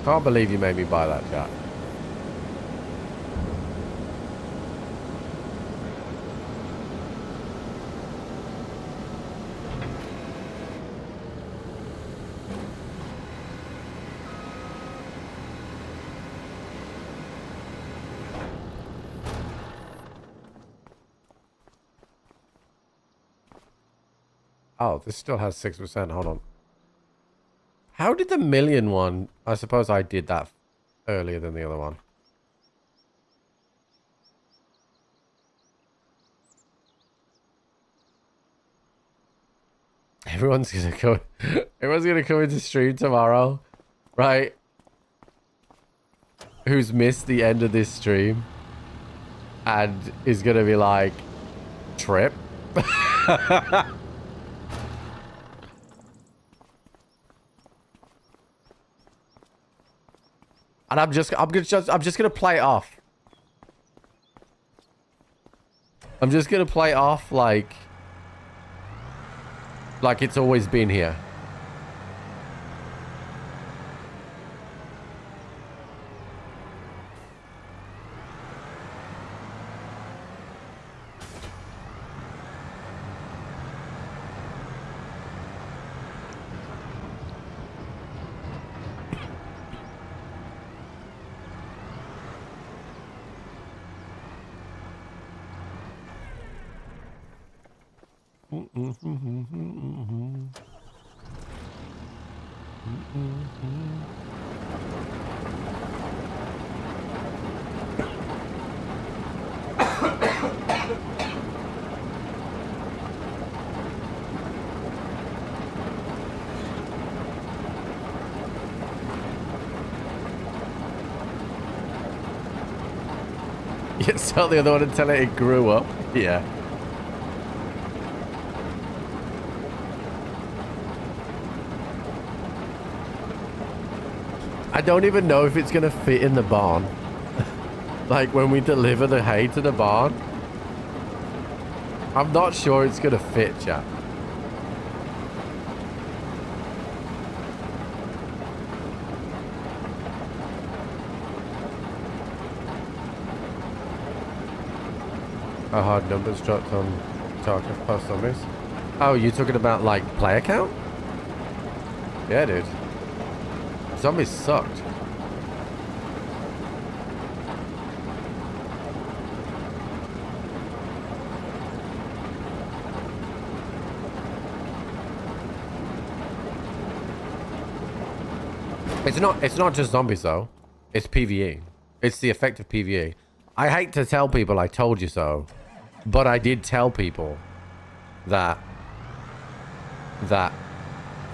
[SPEAKER 1] Can't believe you made me buy that, chat. Oh, this still has 6%. Hold on. How did the million one? I suppose I did that earlier than the other one. Everyone's gonna come into stream tomorrow, right? Who's missed the end of this stream and is gonna be like, trip. And I'm just gonna play it off. I'm just gonna play it off like it's always been here. You saw the other one until it grew up. Yeah. I don't even know if it's going to fit in the barn. Like when we deliver the hay to the barn. I'm not sure it's going to fit, chat. How hard numbers dropped on Tarkov post zombies. Oh, you talking about like player count? Yeah, dude. Zombies sucked. It's not just zombies though. It's PvE. It's the effect of PvE. I hate to tell people I told you so, but I did tell people that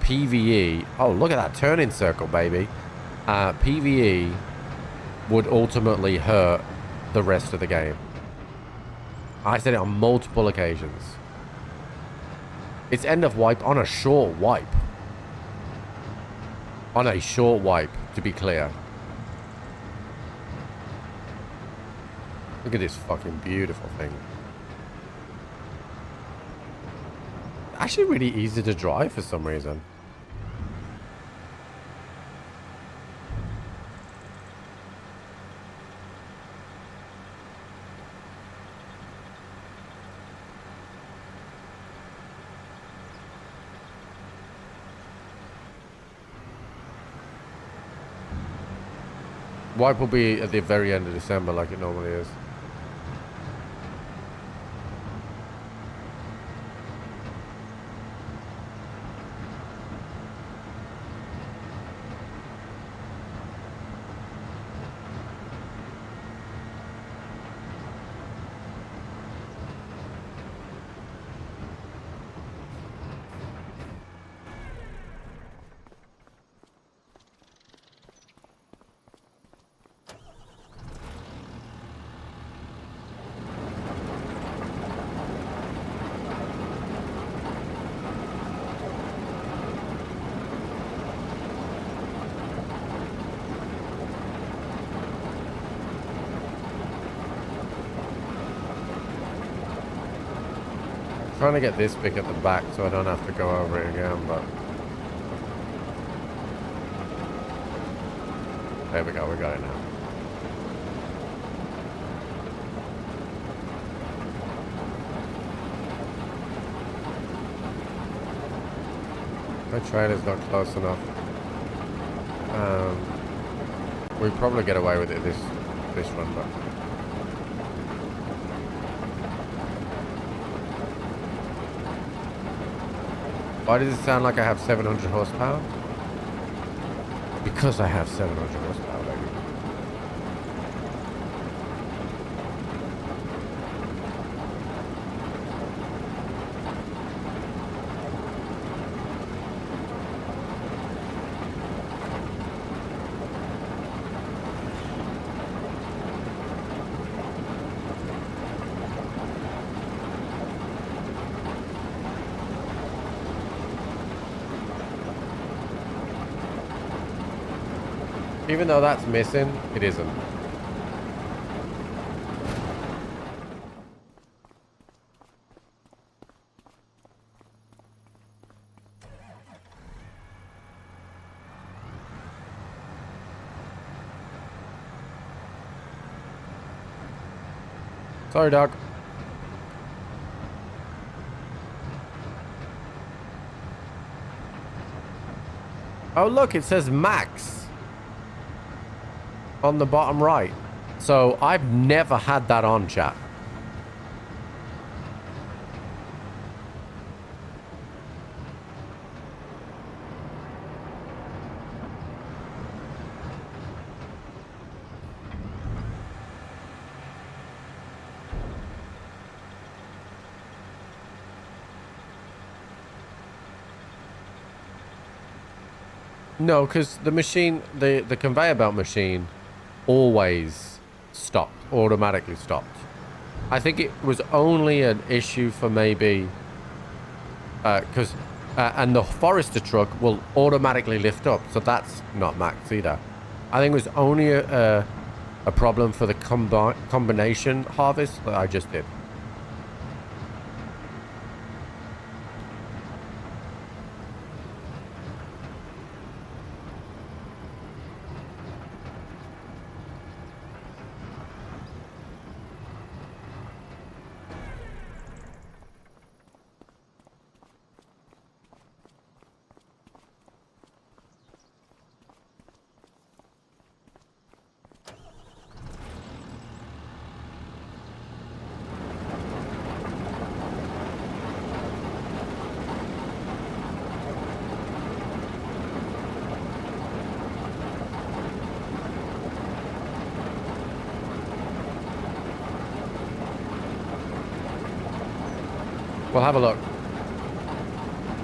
[SPEAKER 1] PvE, oh look at that turning circle, baby. PvE would ultimately hurt the rest of the game. I said it on multiple occasions. It's end of wipe on a short wipe. On a short wipe, to be clear. Look at this fucking beautiful thing. Actually really easy to drive for some reason. Wipe will be at the very end of December like it normally is. Trying to get this big at the back so I don't have to go over it again, but there we go, we got it now. My trailer's not close enough. We'll probably get away with it this run, but why does it sound like I have 700 horsepower? Because I have 700 horsepower, baby. Even though that's missing, it isn't. Sorry, dog. Oh, look, it says max on the bottom right. So I've never had that on, chat. No, because the machine, the conveyor belt machine always stopped, automatically stopped. I think it was only an issue for maybe, because, and the Forester truck will automatically lift up, so that's not max either. I think it was only a problem for the combination harvest that I just did. We'll have a look.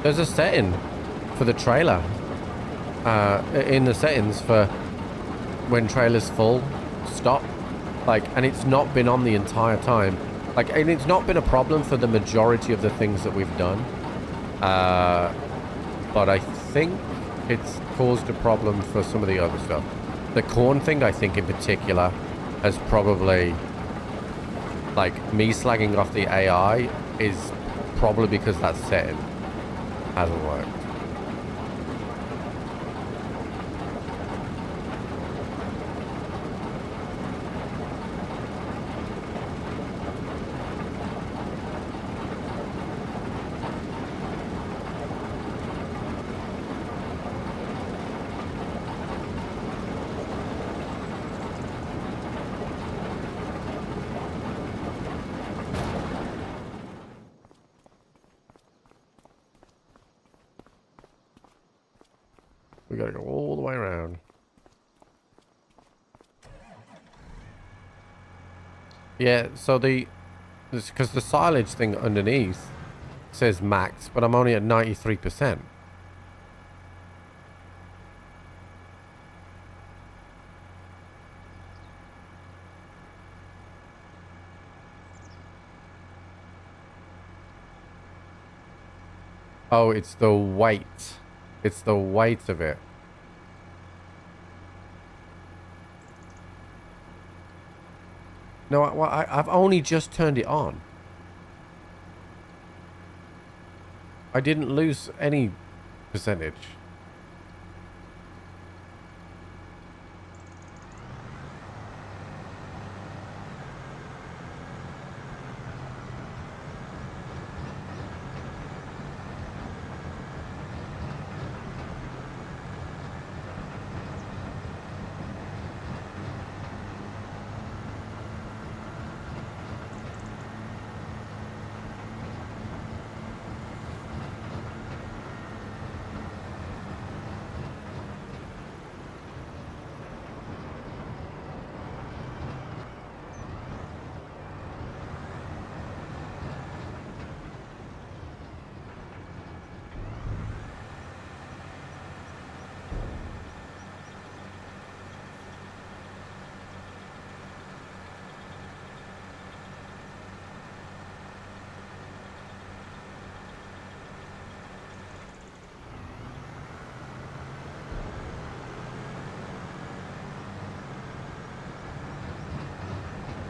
[SPEAKER 1] There's a setting for the trailer in the settings for when trailer's full, stop. Like, and it's not been on the entire time. Like, and it's not been a problem for the majority of the things that we've done. But I think it's caused a problem for some of the other stuff. The corn thing, I think in particular, has probably, like, me slagging off the AI is probably because that setting hasn't worked. We gotta go all the way around. Yeah, so because the silage thing underneath says max, but I'm only at 93%. Oh, it's the weight. It's the weight of it. No, I've only just turned it on. I didn't lose any percentage.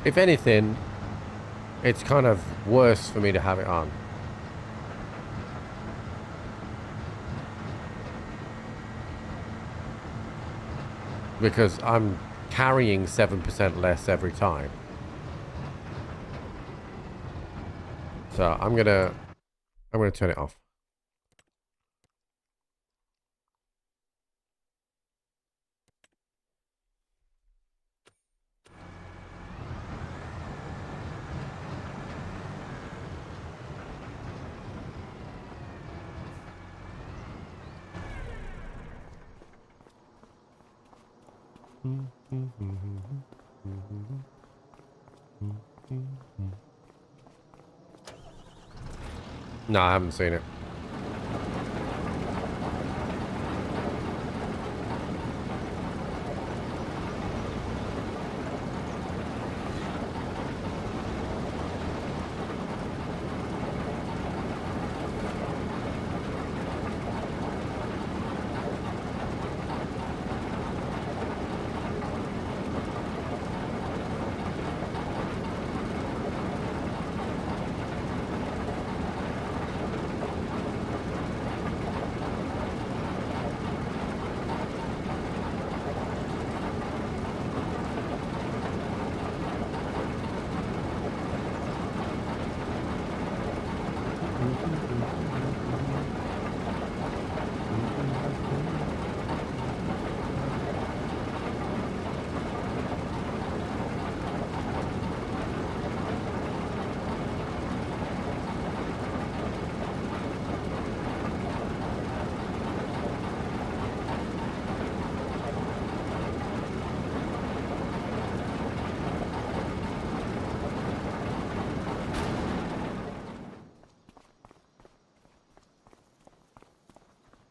[SPEAKER 1] If anything, it's kind of worse for me to have it on. Because I'm carrying 7% less every time. So I'm gonna turn it off. No, I haven't seen it.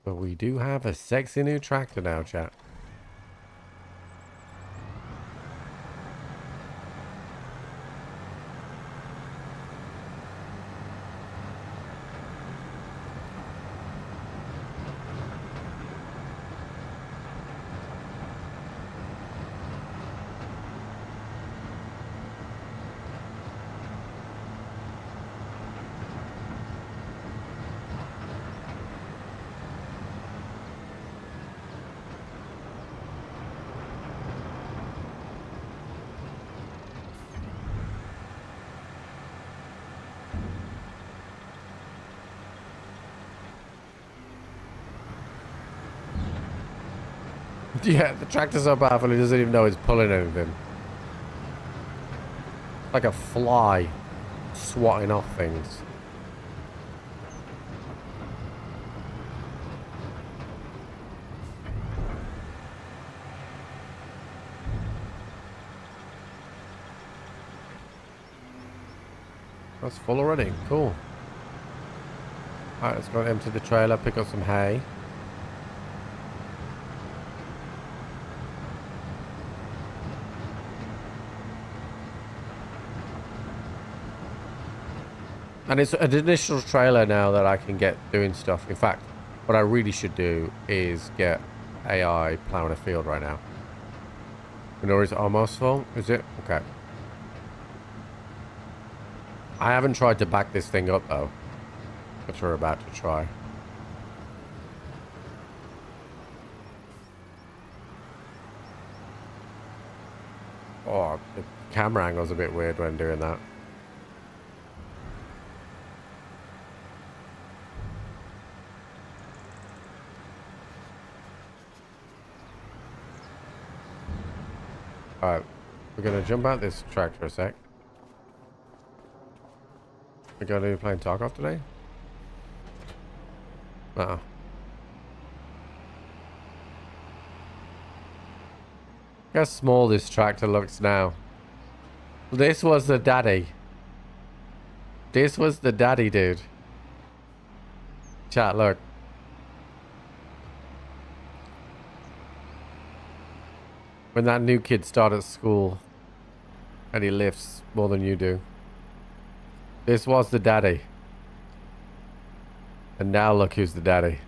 [SPEAKER 1] But we do have a sexy new tractor now, chat. Yeah, the tractor's so powerful he doesn't even know it's pulling anything. Like a fly swatting off things. That's full already. Cool. Alright, let's go empty the trailer, pick up some hay. And it's an initial trailer now that I can get doing stuff. In fact, what I really should do is get AI plowing a field right now. Or is it almost full? Is it? Okay. I haven't tried to back this thing up though. Which we're about to try. Oh, the camera angle's a bit weird when doing that. Alright, we're gonna jump out this track for a sec. We're gonna be playing Tarkov today? Uh-uh. Look how small this tractor looks now. This was the daddy. This was the daddy, dude. Chat, look. When that new kid started at school and he lifts more than you do. This was the daddy. And now look who's the daddy.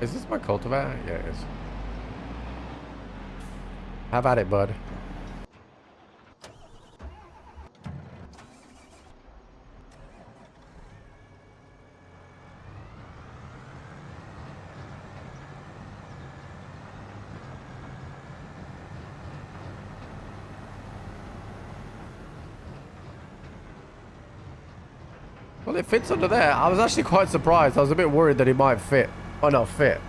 [SPEAKER 1] Is this my cultivator? Yeah, it is. Have at it, bud. Well, it fits under there. I was actually quite surprised. I was a bit worried that it might fit. Oh, not fit.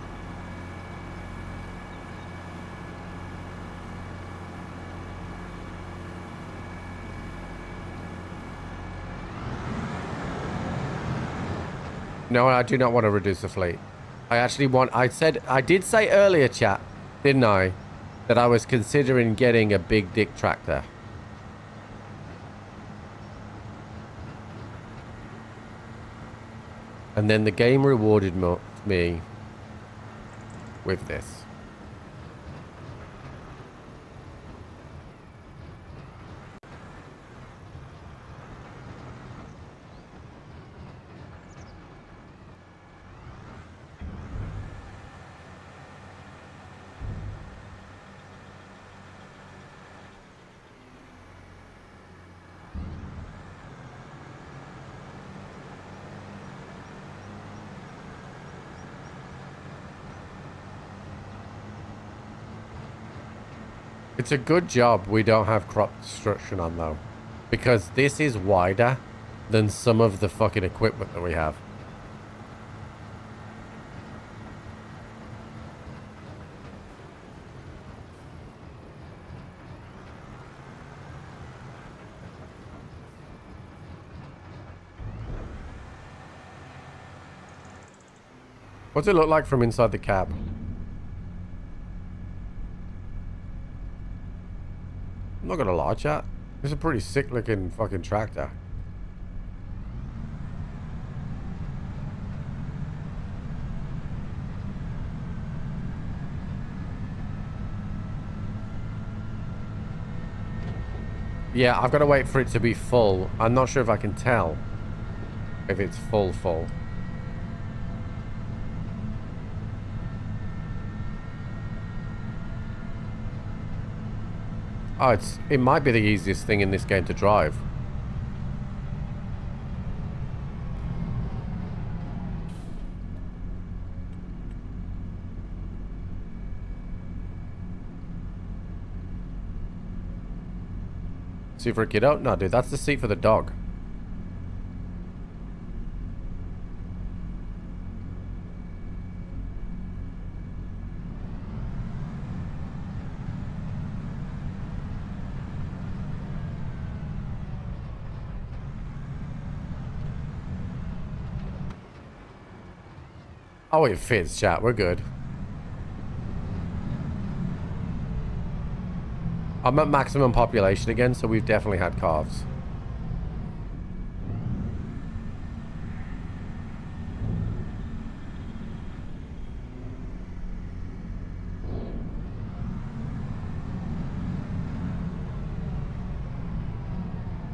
[SPEAKER 1] No, I do not want to reduce the fleet. I actually want... I did say earlier, chat, didn't I? That I was considering getting a big dick tractor. And then the game rewarded me with this. It's a good job we don't have crop destruction on though, because this is wider than some of the fucking equipment that we have. What's it look like from inside the cab? I'm not gonna lie, chat. It's a pretty sick looking fucking tractor. Yeah, I've got to wait for it to be full. I'm not sure if I can tell if it's full. Oh, it might be the easiest thing in this game to drive. See for a kiddo? No, dude, that's the seat for the dog. Oh, it fits, chat. We're good. I'm at maximum population again, so we've definitely had calves.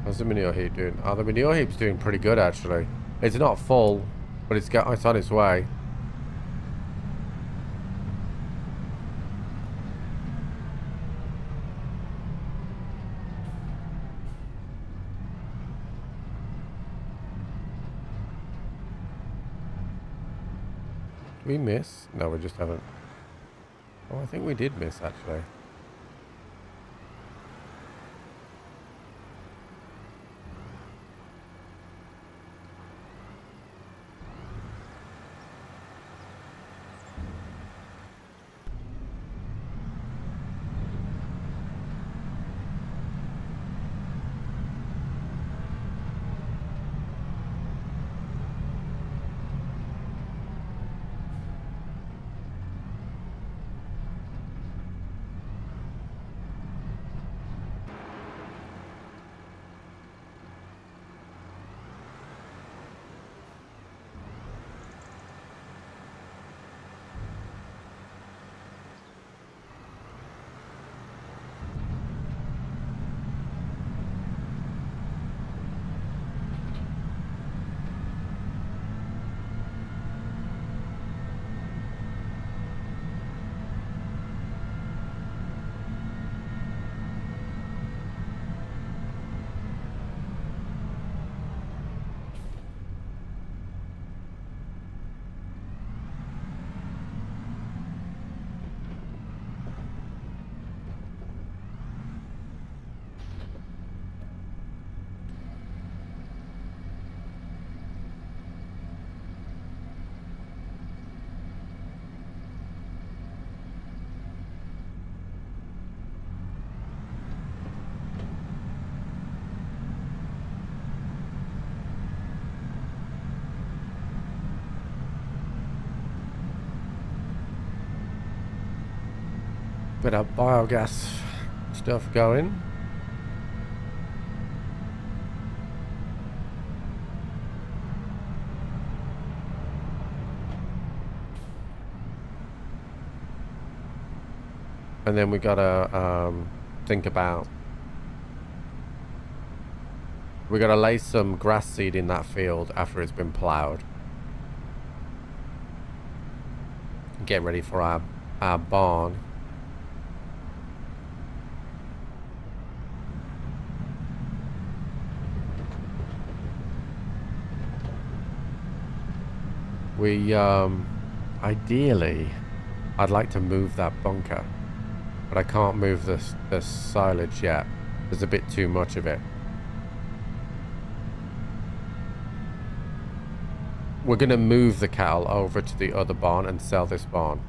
[SPEAKER 1] How's the manure heap doing? Oh, the manure heap's doing pretty good, actually. It's not full, but it's on its way. Did we miss? No, we just haven't. Oh, I think we did miss, actually. Bit of biogas stuff going. And then we gotta think about, we gotta lay some grass seed in that field after it's been plowed. Get ready for our barn. We, ideally, I'd like to move that bunker. But I can't move the silage yet. There's a bit too much of it. We're going to move the cattle over to the other barn and sell this barn.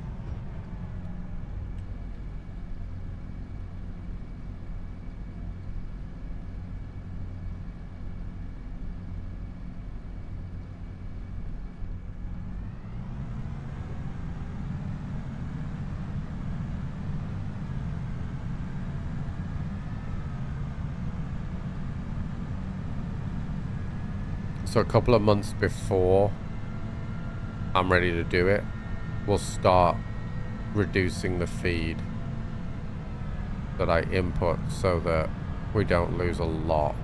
[SPEAKER 1] So a couple of months before I'm ready to do it, we'll start reducing the feed that I input so that we don't lose a lot.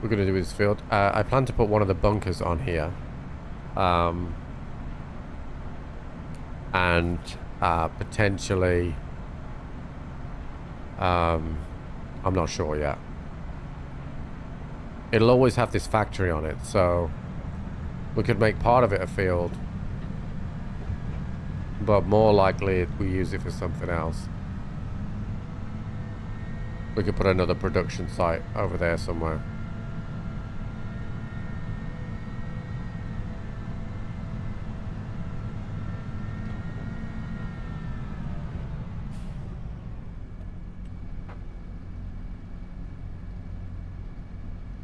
[SPEAKER 1] We're going to do this field. I plan to put one of the bunkers on here. And potentially... I'm not sure yet. It'll always have this factory on it, so we could make part of it a field, but more likely we use it for something else. We could put another production site over there somewhere.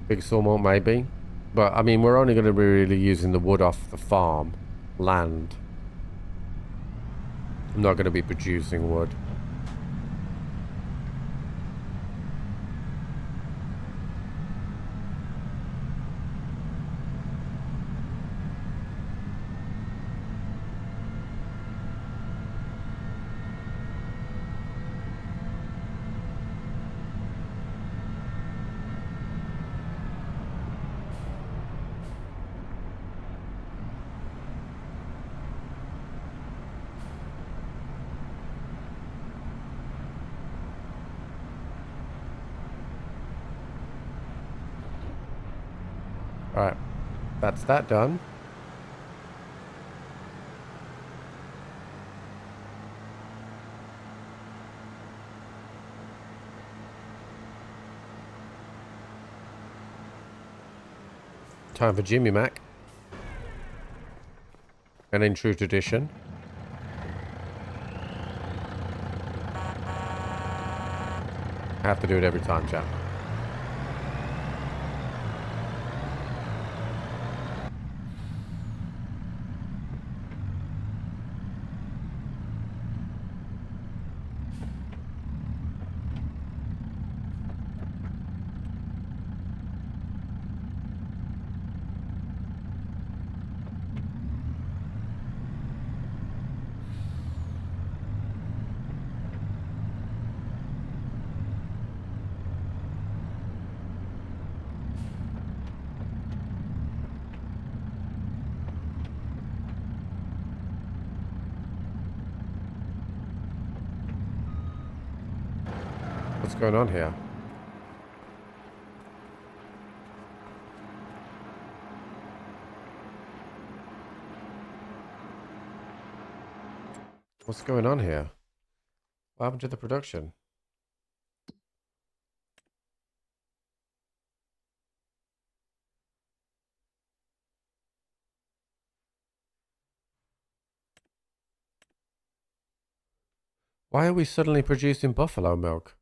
[SPEAKER 1] Big sawmill maybe, but I mean we're only going to be really using the wood off the farm land. I'm not going to be producing wood. Alright, that's that done. Time for Jimmy Mac. And in true tradition, I have to do it every time, chap. What's going on here? What's going on here? What happened to the production? Why are we suddenly producing buffalo milk?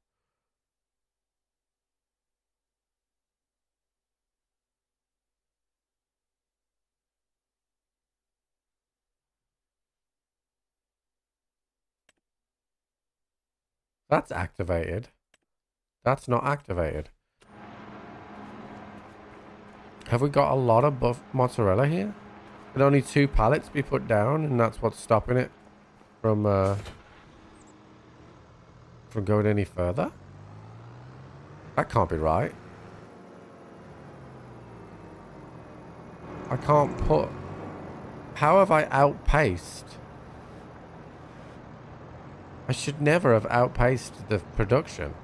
[SPEAKER 1] That's activated. That's not activated. Have we got a lot of mozzarella here? Can only 2 pallets be put down, and that's what's stopping it from going any further? That can't be right. I can't put... How have I outpaced? I should never have outpaced the production.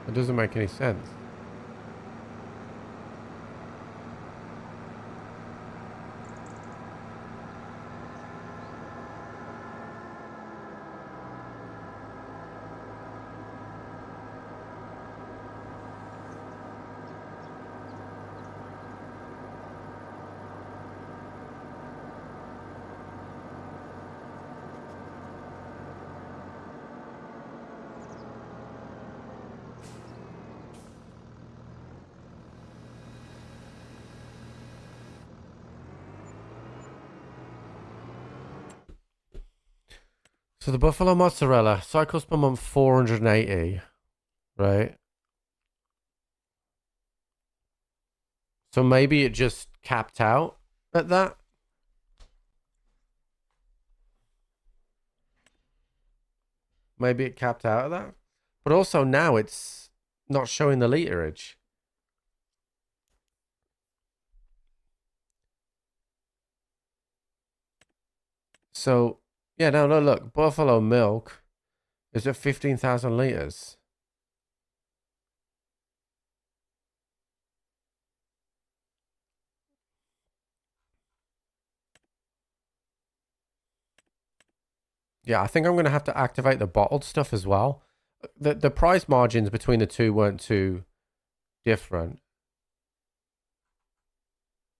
[SPEAKER 1] It doesn't make any sense. So the buffalo mozzarella cycles per month 480, right? So maybe it just capped out at that. Maybe it capped out at that. But also now it's not showing the literage. So, yeah, no, look. Buffalo milk is at 15,000 liters. Yeah, I think I'm going to have to activate the bottled stuff as well. The price margins between the two weren't too different.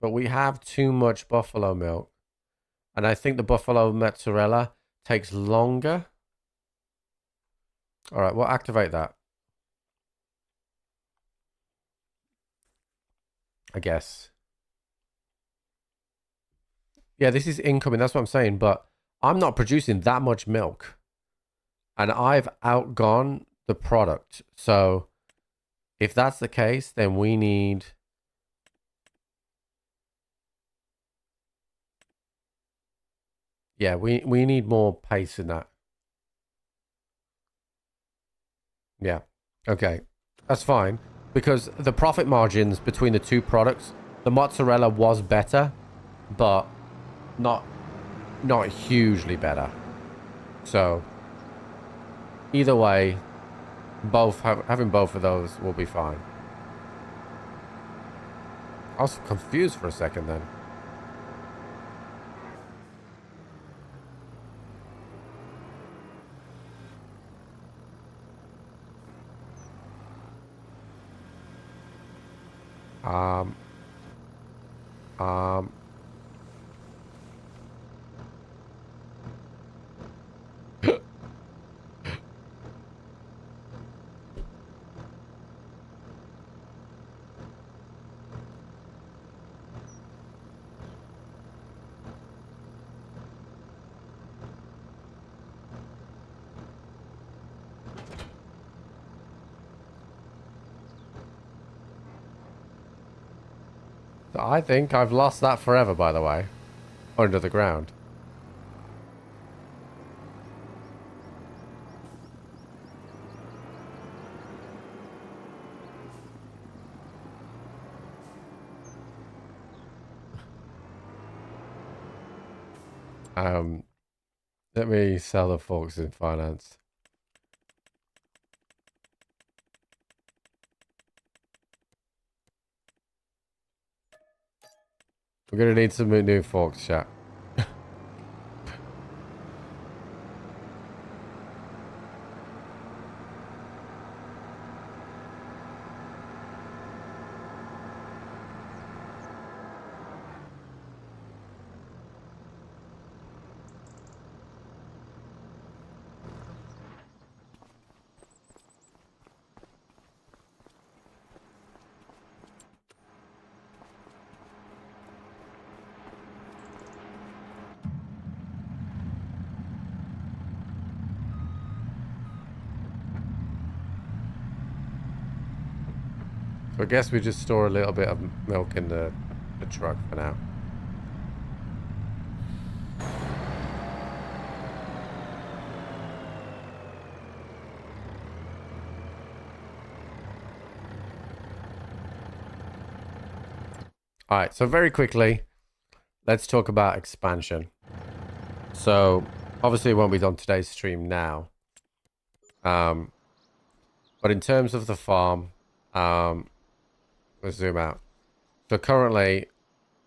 [SPEAKER 1] But we have too much buffalo milk. And I think the buffalo mozzarella takes longer. All right, we'll activate that. I guess. Yeah, this is incoming. That's what I'm saying. But I'm not producing that much milk. And I've outgone the product. So if that's the case, then we need... Yeah, we need more pace in that. Yeah. Okay. That's fine. Because the profit margins between the two products, the mozzarella was better, but not hugely better. So either way, having both of those will be fine. I was confused for a second then. I think I've lost that forever, by the way. Under the ground. Let me sell the forks in finance. We're gonna need some new forks, chat. So I guess we just store a little bit of milk in the truck for now. All right, so very quickly, let's talk about expansion. So obviously it won't be on today's stream now. But in terms of the farm, let's zoom out. So currently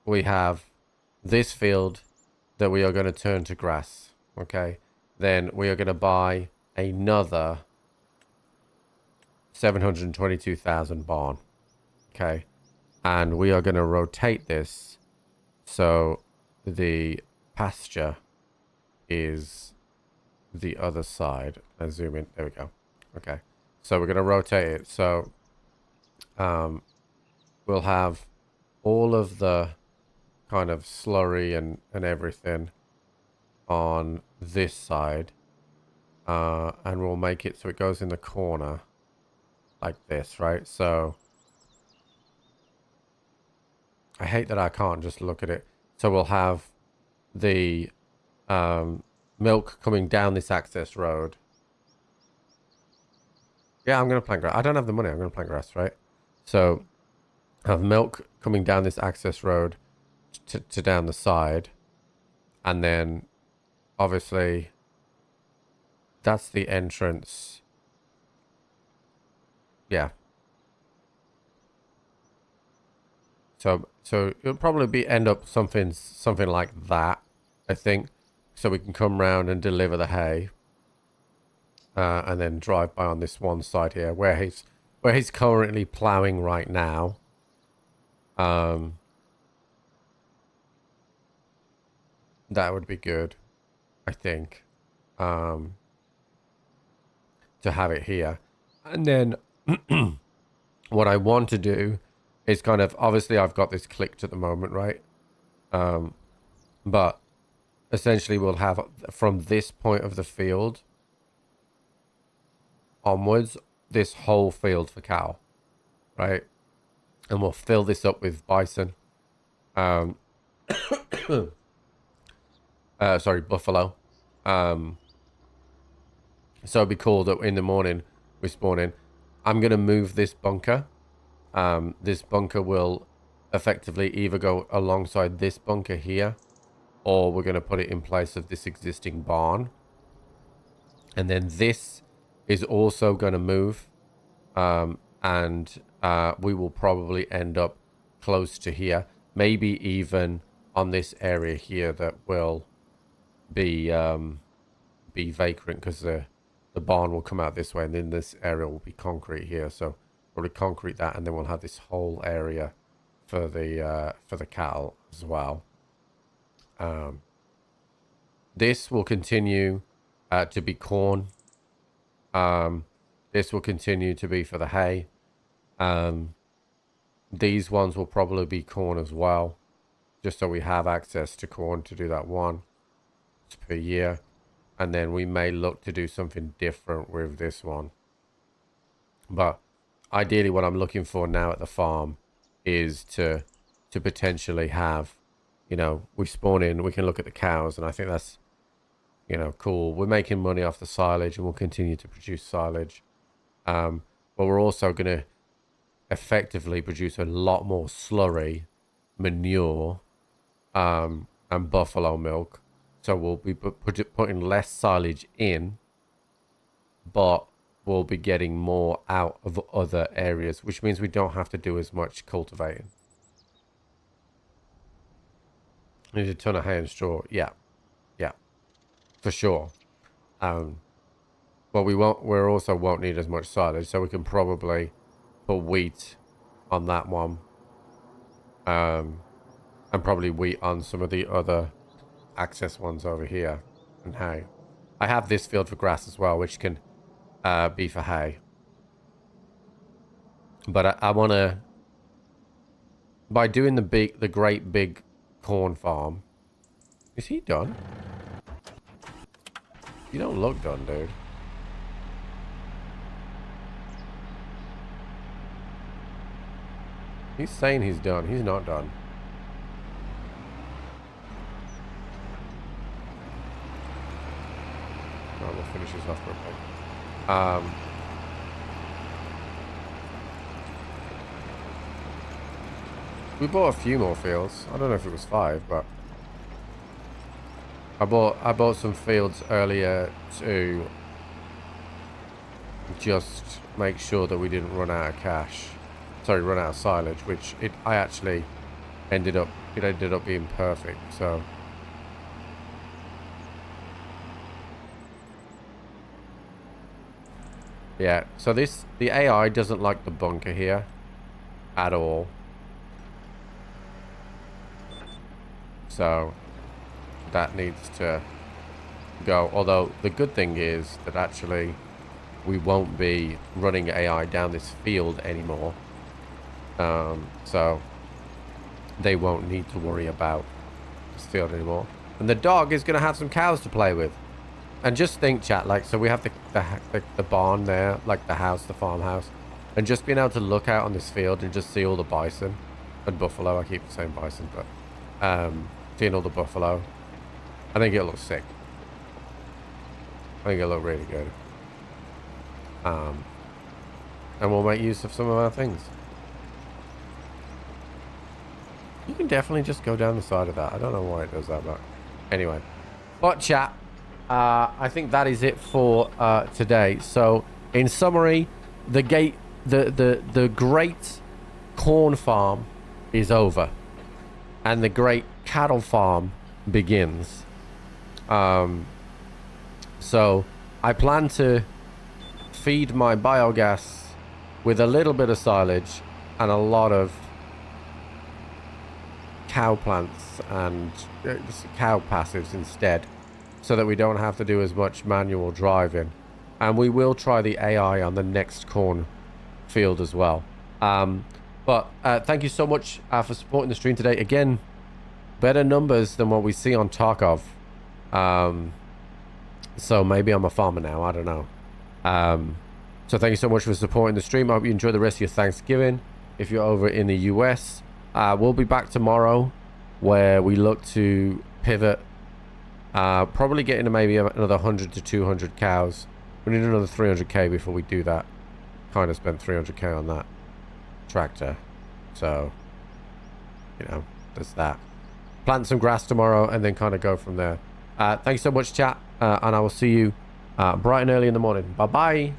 [SPEAKER 1] we have this field that we are going to turn to grass. Okay. Then we are going to buy another 722,000 barn. Okay. And we are going to rotate this so the pasture is the other side. Let's zoom in. There we go. Okay. So we're going to rotate it. So we'll have all of the kind of slurry and everything on this side. And we'll make it so it goes in the corner like this, right? So I hate that I can't just look at it. So we'll have the milk coming down this access road. Yeah, I'm going to plant grass. I don't have the money. I'm going to plant grass, right? So I have milk coming down this access road to down the side. And then obviously that's the entrance. Yeah. So it'll probably end up something like that, I think. So we can come round and deliver the hay. And then drive by on this one side here where he's currently plowing right now. That would be good, I think. To have it here. And then what I want to do is kind of, obviously I've got this clicked at the moment, right? But essentially we'll have from this point of the field onwards, this whole field for cow, right? And we'll fill this up with bison. Sorry, buffalo. So it'd be cool that in the morning we spawn in. I'm going to move this bunker. This bunker will effectively either go alongside this bunker here, or we're going to put it in place of this existing barn. And then this is also going to move. And we will probably end up close to here. Maybe even on this area here that will be vacant, because the barn will come out this way, and then this area will be concrete here. So probably concrete that, and then we'll have this whole area for the cattle as well. This will continue to be corn. This will continue to be for the hay. These ones will probably be corn as well, just so we have access to corn to do that one per year. And then we may look to do something different with this one. But ideally what I'm looking for now at the farm is to potentially have, you know, we spawn in, we can look at the cows, and I think that's, you know, cool. We're making money off the silage, and we'll continue to produce silage. But we're also going to effectively produce a lot more slurry, manure, and buffalo milk. So we'll be putting less silage in, but we'll be getting more out of other areas, which means we don't have to do as much cultivating. Need a ton of hay and straw. Yeah, for sure. But we also won't need as much silage, so we can probably put wheat on that one, and probably wheat on some of the other access ones over here, and hay. I have this field for grass as well, which can be for hay. But I want to, by doing the great big corn farm. Is he done? You don't look done, dude. He's saying he's done. He's not done. Alright, we'll finish this off quickly. We bought a few more fields. I don't know if it was 5, but I bought some fields earlier to just make sure that we didn't run out of cash. Sorry, run out of silage, which it ended up being perfect. So yeah, so the AI doesn't like the bunker here at all. So that needs to go. Although the good thing is that actually we won't be running AI down this field anymore. So they won't need to worry about this field anymore. And the dog is going to have some cows to play with. And just think, chat, like, so we have the barn there, like the house, the farmhouse. And just being able to look out on this field and just see all the bison and buffalo. I keep saying bison, but seeing all the buffalo. I think it'll look sick. I think it'll look really good. And we'll make use of some of our things. You can definitely just go down the side of that. I don't know why it does that, but anyway. But chat, I think that is it for today. So in summary, the great corn farm is over, and the great cattle farm begins. So I plan to feed my biogas with a little bit of silage and a lot of cow plants and cow passives instead, so that we don't have to do as much manual driving. And we will try the AI on the next corn field as well. But thank you so much for supporting the stream today. Again, better numbers than what we see on Tarkov. So maybe I'm a farmer now, I don't know. So thank you so much for supporting the stream. I hope you enjoy the rest of your Thanksgiving. If you're over in the US, we'll be back tomorrow, where we look to pivot, probably get into maybe another 100 to 200 cows. We need another 300k before we do that. Kind of spent 300k on that tractor, so you know, there's that. Plant some grass tomorrow and then kind of go from there. Thanks so much, chat, and I will see you bright and early in the morning. Bye bye.